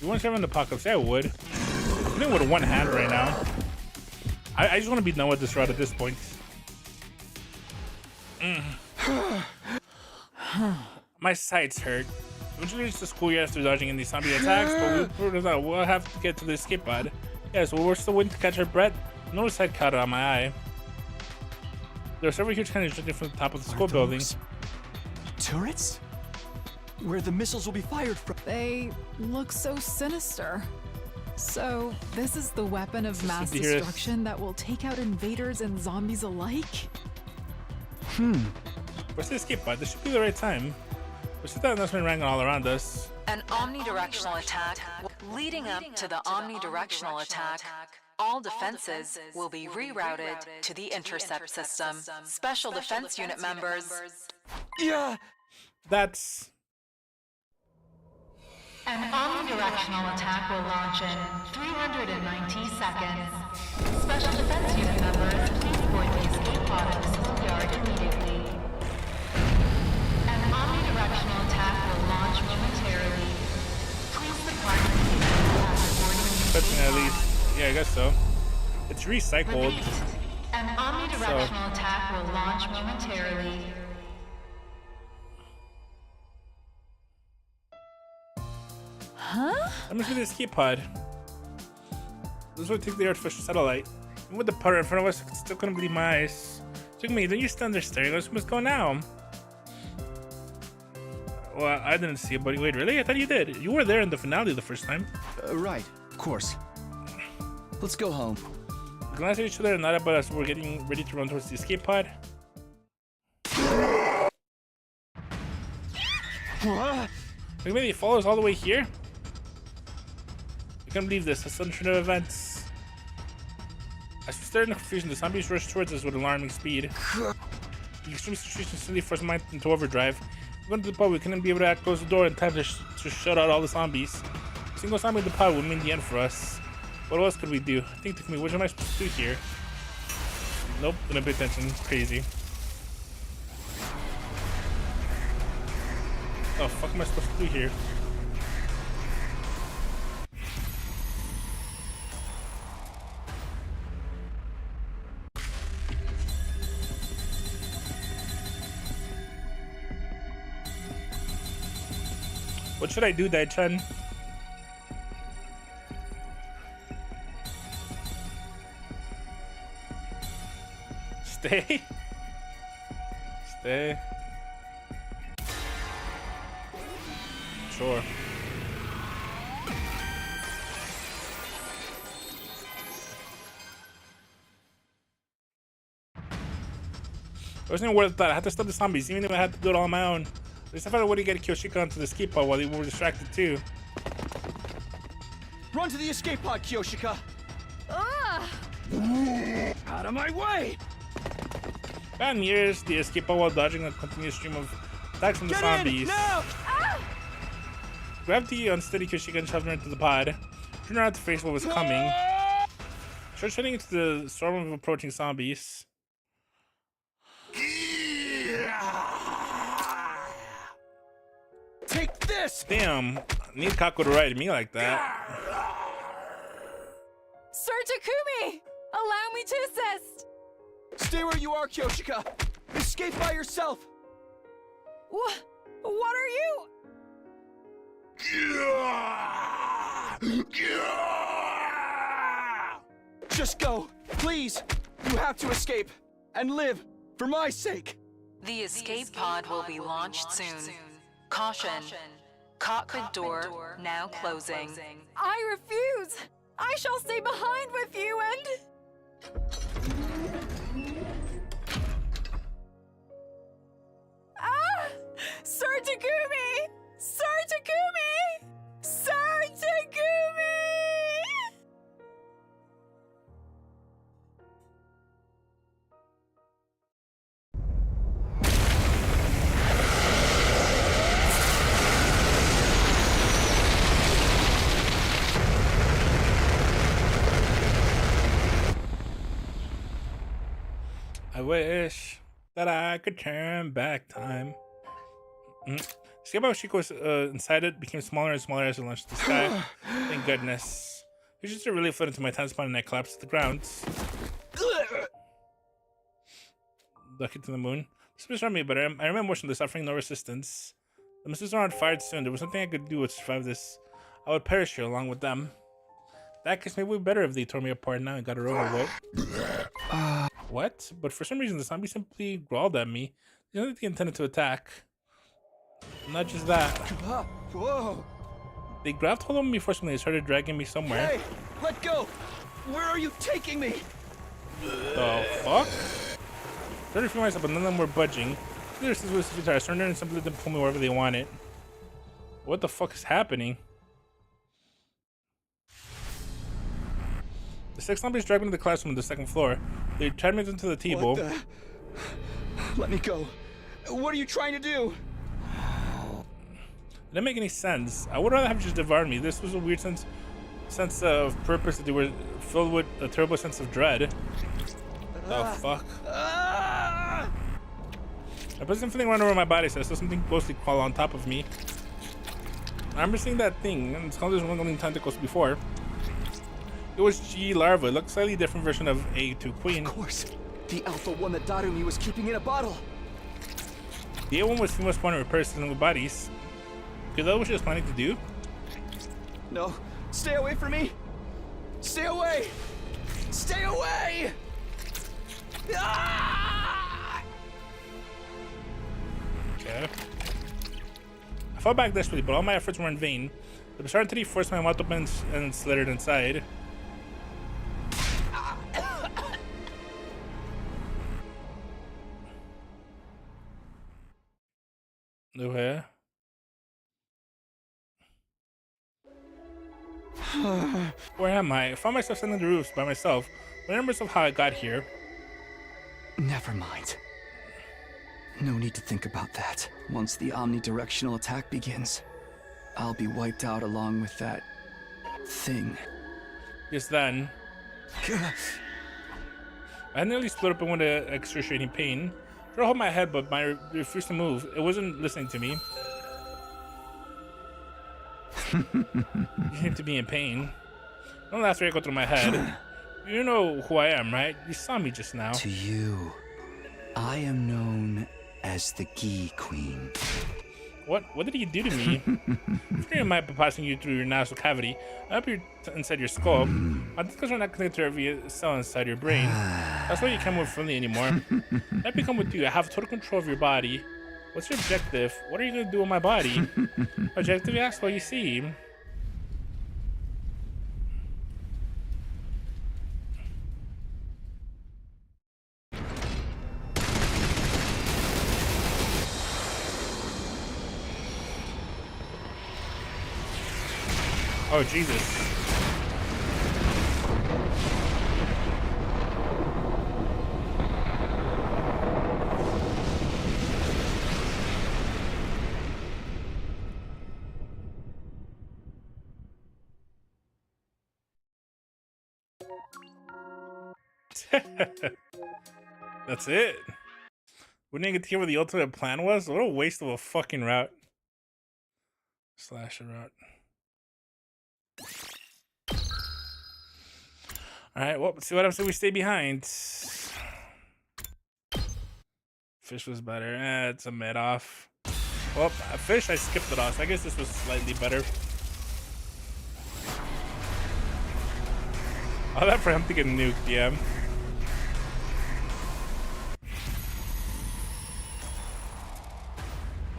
Speaker 1: You want to serve in the apocalypse? Yeah, I would. I'm doing with one hand right now. I just want to be done with this route at this point. My sides hurt. Eventually reach the schoolyard after dodging in these zombie attacks, but we'll have to get to the escape pod. Yes, well, we're still waiting to catch our breath. Notice I caught it on my eye. There are several huge cannons jutting from the top of the school building.
Speaker 2: Turrets? Where the missiles will be fired from.
Speaker 14: They look so sinister. So, this is the weapon of mass destruction that will take out invaders and zombies alike?
Speaker 1: Where's the escape pod? This should be the right time. We see that announcement rang all around us.
Speaker 12: An omnidirectional attack. Leading up to the omnidirectional attack, all defenses will be rerouted to the intercept system. Special defense unit members.
Speaker 2: Yeah!
Speaker 1: That's...
Speaker 3: An omnidirectional attack will launch in 390 seconds. Special defense unit members, please board the escape pod at the schoolyard immediately. An omnidirectional attack will launch momentarily. Please depart after boarding the escape
Speaker 1: at
Speaker 3: pod.
Speaker 1: least. Yeah, I guess so. It's recycled.
Speaker 3: Repeat. An omnidirectional attack will launch momentarily.
Speaker 14: Huh?
Speaker 1: Let me see the escape pod. This will take the artificial satellite. Even with the powder in front of us, I still couldn't believe my eyes. Took me, then you stand there staring. Let's go now. Well, I didn't see it, but wait, really? I thought you did. You were there in the finale the first time.
Speaker 2: Right, of course. Let's go home.
Speaker 1: We glanced at each other and nodded, but as we're getting ready to run towards the escape pod. Like maybe it follows all the way here? I can't believe this. A sudden turn of events. As we stared in confusion, the zombies rushed towards us with alarming speed. The extreme situation suddenly forced mine into overdrive. We went to the pod, we couldn't be able to close the door in time to shut out all the zombies. A single zombie in the pod would mean the end for us. What else could we do? I think to me, what am I supposed to do here? Nope, gonna pay attention. Crazy. What the fuck am I supposed to do here? What should I do, Dai-chan? Stay? Stay? Sure. I wasn't even worth that. I had to stop the zombies, even if I had to do it all on my own. At least I found a way to get Kyoshika onto the escape pod while they were distracted too.
Speaker 4: Run to the escape pod, Kyoshika! Out of my way!
Speaker 1: Found years the escape pod while dodging a continuous stream of attacks from the zombies. Grab the unsteady Kyoshika and shoved her into the pod. Turned around to face what was coming. Started shooting into the storm of approaching zombies.
Speaker 4: Take this!
Speaker 1: Damn, need Kako to ride me like that.
Speaker 7: Sir Takumi! Allow me to assist!
Speaker 4: Stay where you are, Kyoshika! Escape by yourself!
Speaker 7: What are you?
Speaker 4: Just go, please! You have to escape, and live, for my sake!
Speaker 12: The escape pod will be launched soon. Caution. Cockpit door now closing.
Speaker 7: I refuse! I shall stay behind with you and... Sir Takumi! Sir Takumi! Sir Takumi!
Speaker 1: I wish that I could turn back time. See how Shiko was inside it became smaller and smaller as it launched the sky. Thank goodness. It just really flew into my time spot and I collapsed to the ground. Lucky to the moon. This was me, but I remember motionless, suffering no resistance. The missiles aren't fired soon. There was nothing I could do to survive this. I would perish here along with them. That case, maybe it would be better if they tore me apart now and got it over with. What? But for some reason, the zombie simply growled at me. They didn't intended to attack. Not just that.
Speaker 4: Whoa!
Speaker 1: They grabbed hold of me forcefully and started dragging me somewhere.
Speaker 4: Hey, let go! Where are you taking me?
Speaker 1: The fuck? Tried to free myself, but none of them were budging. This was the guitar. I surrendered and simply let them pull me wherever they wanted. What the fuck is happening? The 6 zombies dragged me to the classroom on the 2nd floor. They tied me into the table.
Speaker 4: What the... Let me go. What are you trying to do?
Speaker 1: It didn't make any sense. I would rather have just devoured me. This was a weird sense of purpose that they were filled with a terrible sense of dread. The fuck? I put something running over my body, so I saw something ghostly crawl on top of me. I remember seeing that thing, and it's called this wriggling tentacles before. It was G larva. It looked slightly different version of A2 Queen.
Speaker 4: Of course, the alpha one that Darumi was keeping in a bottle.
Speaker 1: The A1 was female spawn and repairs with bodies. Is that what she was planning to do?
Speaker 4: No, stay away from me! Stay away! Stay away! Ah!
Speaker 1: Okay. I fought back desperately, but all my efforts were in vain. The bizarre entity forced my mouth open and slithered inside. Okay. Where am I? I found myself sitting on the roofs by myself. I remember of how I got here.
Speaker 2: Never mind. No need to think about that. Once the omnidirectional attack begins, I'll be wiped out along with that thing.
Speaker 1: Just then. I nearly split up and went to excruciating pain. Tried to hold my head, but my refused to move. It wasn't listening to me. You seem to be in pain. Don't laugh after I go through my head. You know who I am, right? You saw me just now.
Speaker 2: To you, I am known as the Gi Queen.
Speaker 1: What did you do to me? Fear might be passing you through your nasal cavity, up inside your skull. My tentacles are not connected to every cell inside your brain. That's why you can't move freely anymore. I've become with you. I have total control of your body. What's your objective? What are you gonna do with my body? Objective, you ask? Well, you see. Oh, Jesus. That's it. We didn't get to hear what the ultimate plan was. What a waste of a fucking route. Slash a route. Alright, well, see what happens if we stay behind. Fish was better. It's a mid off. Well, fish, I skipped it off, so I guess this was slightly better. All that for him to get nuked, yeah.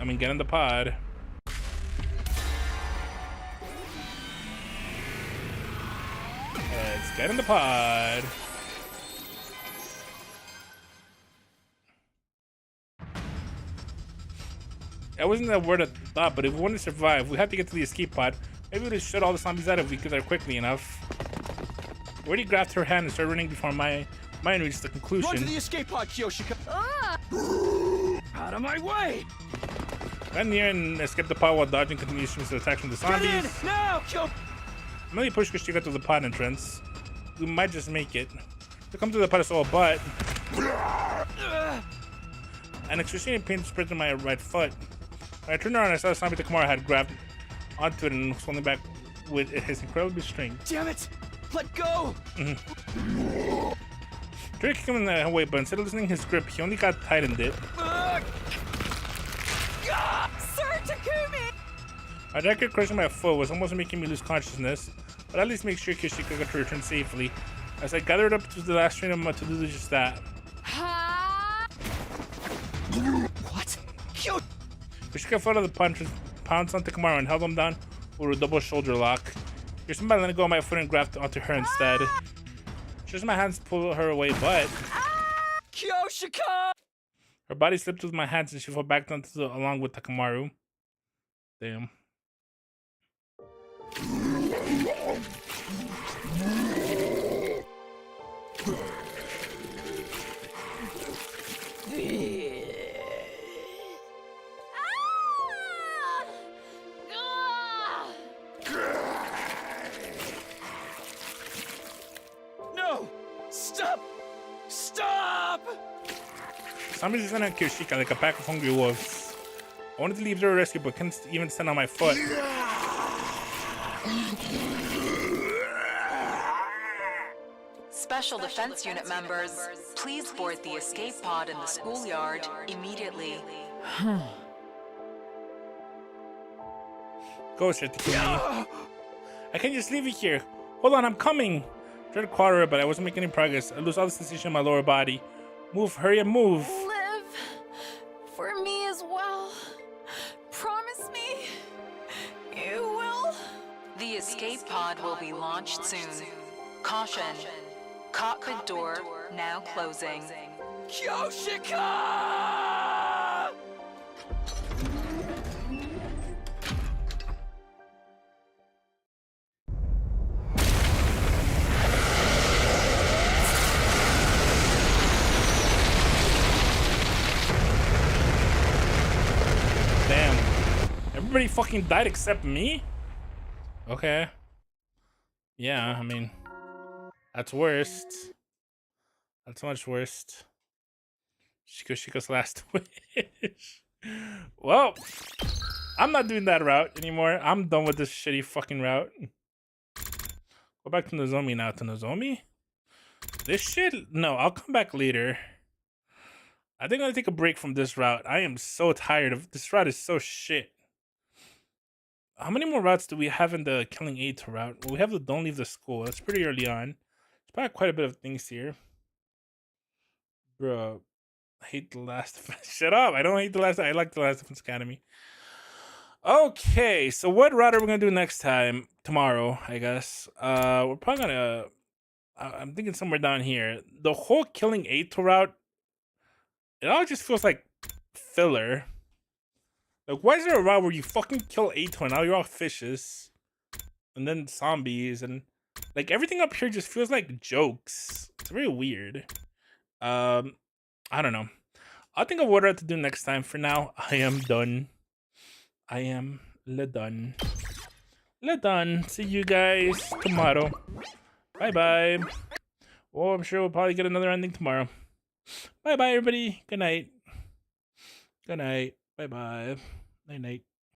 Speaker 1: I mean, get in the pod. Let's get in the pod. That wasn't a word I thought, but if we want to survive, we have to get to the escape pod. Maybe we'll just shut all the zombies out if we get there quickly enough. We already grabbed her hand and started running before my mind reached the conclusion.
Speaker 4: Run to the escape pod, Kyoshika! Out of my way!
Speaker 1: Ran near and escaped the pod while dodging continuous attacks from the zombies.
Speaker 4: Get in! Now, Kyo!
Speaker 1: I'm really push Kyoshika to the pod entrance. We might just make it. To come to the pedestal, but an excruciating pain spread to my right foot. When I turned around, I saw zombie Takemura had grabbed onto it and was holding back with his incredible strength.
Speaker 4: Damn it! Let go!
Speaker 1: Tried to kick him in the way, but instead of loosening his grip, he only got tightened it.
Speaker 7: Sir Takumi!
Speaker 1: My jacket crushing my foot was almost making me lose consciousness, but at least make sure Kyoshika got to return safely. As I gathered up to the last train of to do just that.
Speaker 4: What? Kyo!
Speaker 1: Kyoshika fell out of the punch, pounced on Takemura and held him down with a double shoulder lock. You're somebody letting go of my foot and grabbed onto her instead. Just my hands to pull her away, but
Speaker 4: Kyoshika!
Speaker 1: Her body slipped with my hands and she fell back down along with Takemaru. Damn.
Speaker 4: No! Stop! Stop!
Speaker 1: Zombies is at Kyoshika like a pack of hungry wolves. I wanted to leave their rescue, but couldn't even stand on my foot.
Speaker 12: Special Defense Unit members, please board the escape pod in the schoolyard immediately.
Speaker 1: Go, Takumi. I can't just leave you here. Hold on, I'm coming. I tried to quarter it, but I wasn't making any progress. I lose all the sensation in my lower body. Move, hurry and move.
Speaker 14: Live for me as well. Promise me you will.
Speaker 12: The escape pod will be launched soon. Caution. Cockpit door now closing.
Speaker 4: Kyoshika!
Speaker 1: Damn. Everybody fucking died except me? Okay. Yeah, I mean, That's worst. That's much worst. Shiko's last wish. Well, I'm not doing that route anymore. I'm done with this shitty fucking route. Go back to Nozomi now. To Nozomi? This shit? No, I'll come back later. I think I'm gonna take a break from this route. I am so tired of this route. Is so shit. How many more routes do we have in the Killing Eito route? Well, we have the Don't Leave the School. That's pretty early on. There's probably quite a bit of things here. Bro, I hate the Last of Us. Shut up! I don't hate the Last. I like the Last of Us Academy. Okay, so what route are we gonna do next time? Tomorrow, I guess. We're probably gonna. I'm thinking somewhere down here. The whole Killing Eito route. It all just feels like filler. Like, why is there a route where you fucking kill Eito and now you're all fishes? And then zombies and... Like, everything up here just feels like jokes. It's very weird. I don't know. I'll think of what I have to do next time. For now, I am done. I am done. Done. See you guys tomorrow. Bye-bye. Oh, I'm sure we'll probably get another ending tomorrow. Bye-bye, everybody. Good night. Good night. Bye-bye. Night-night.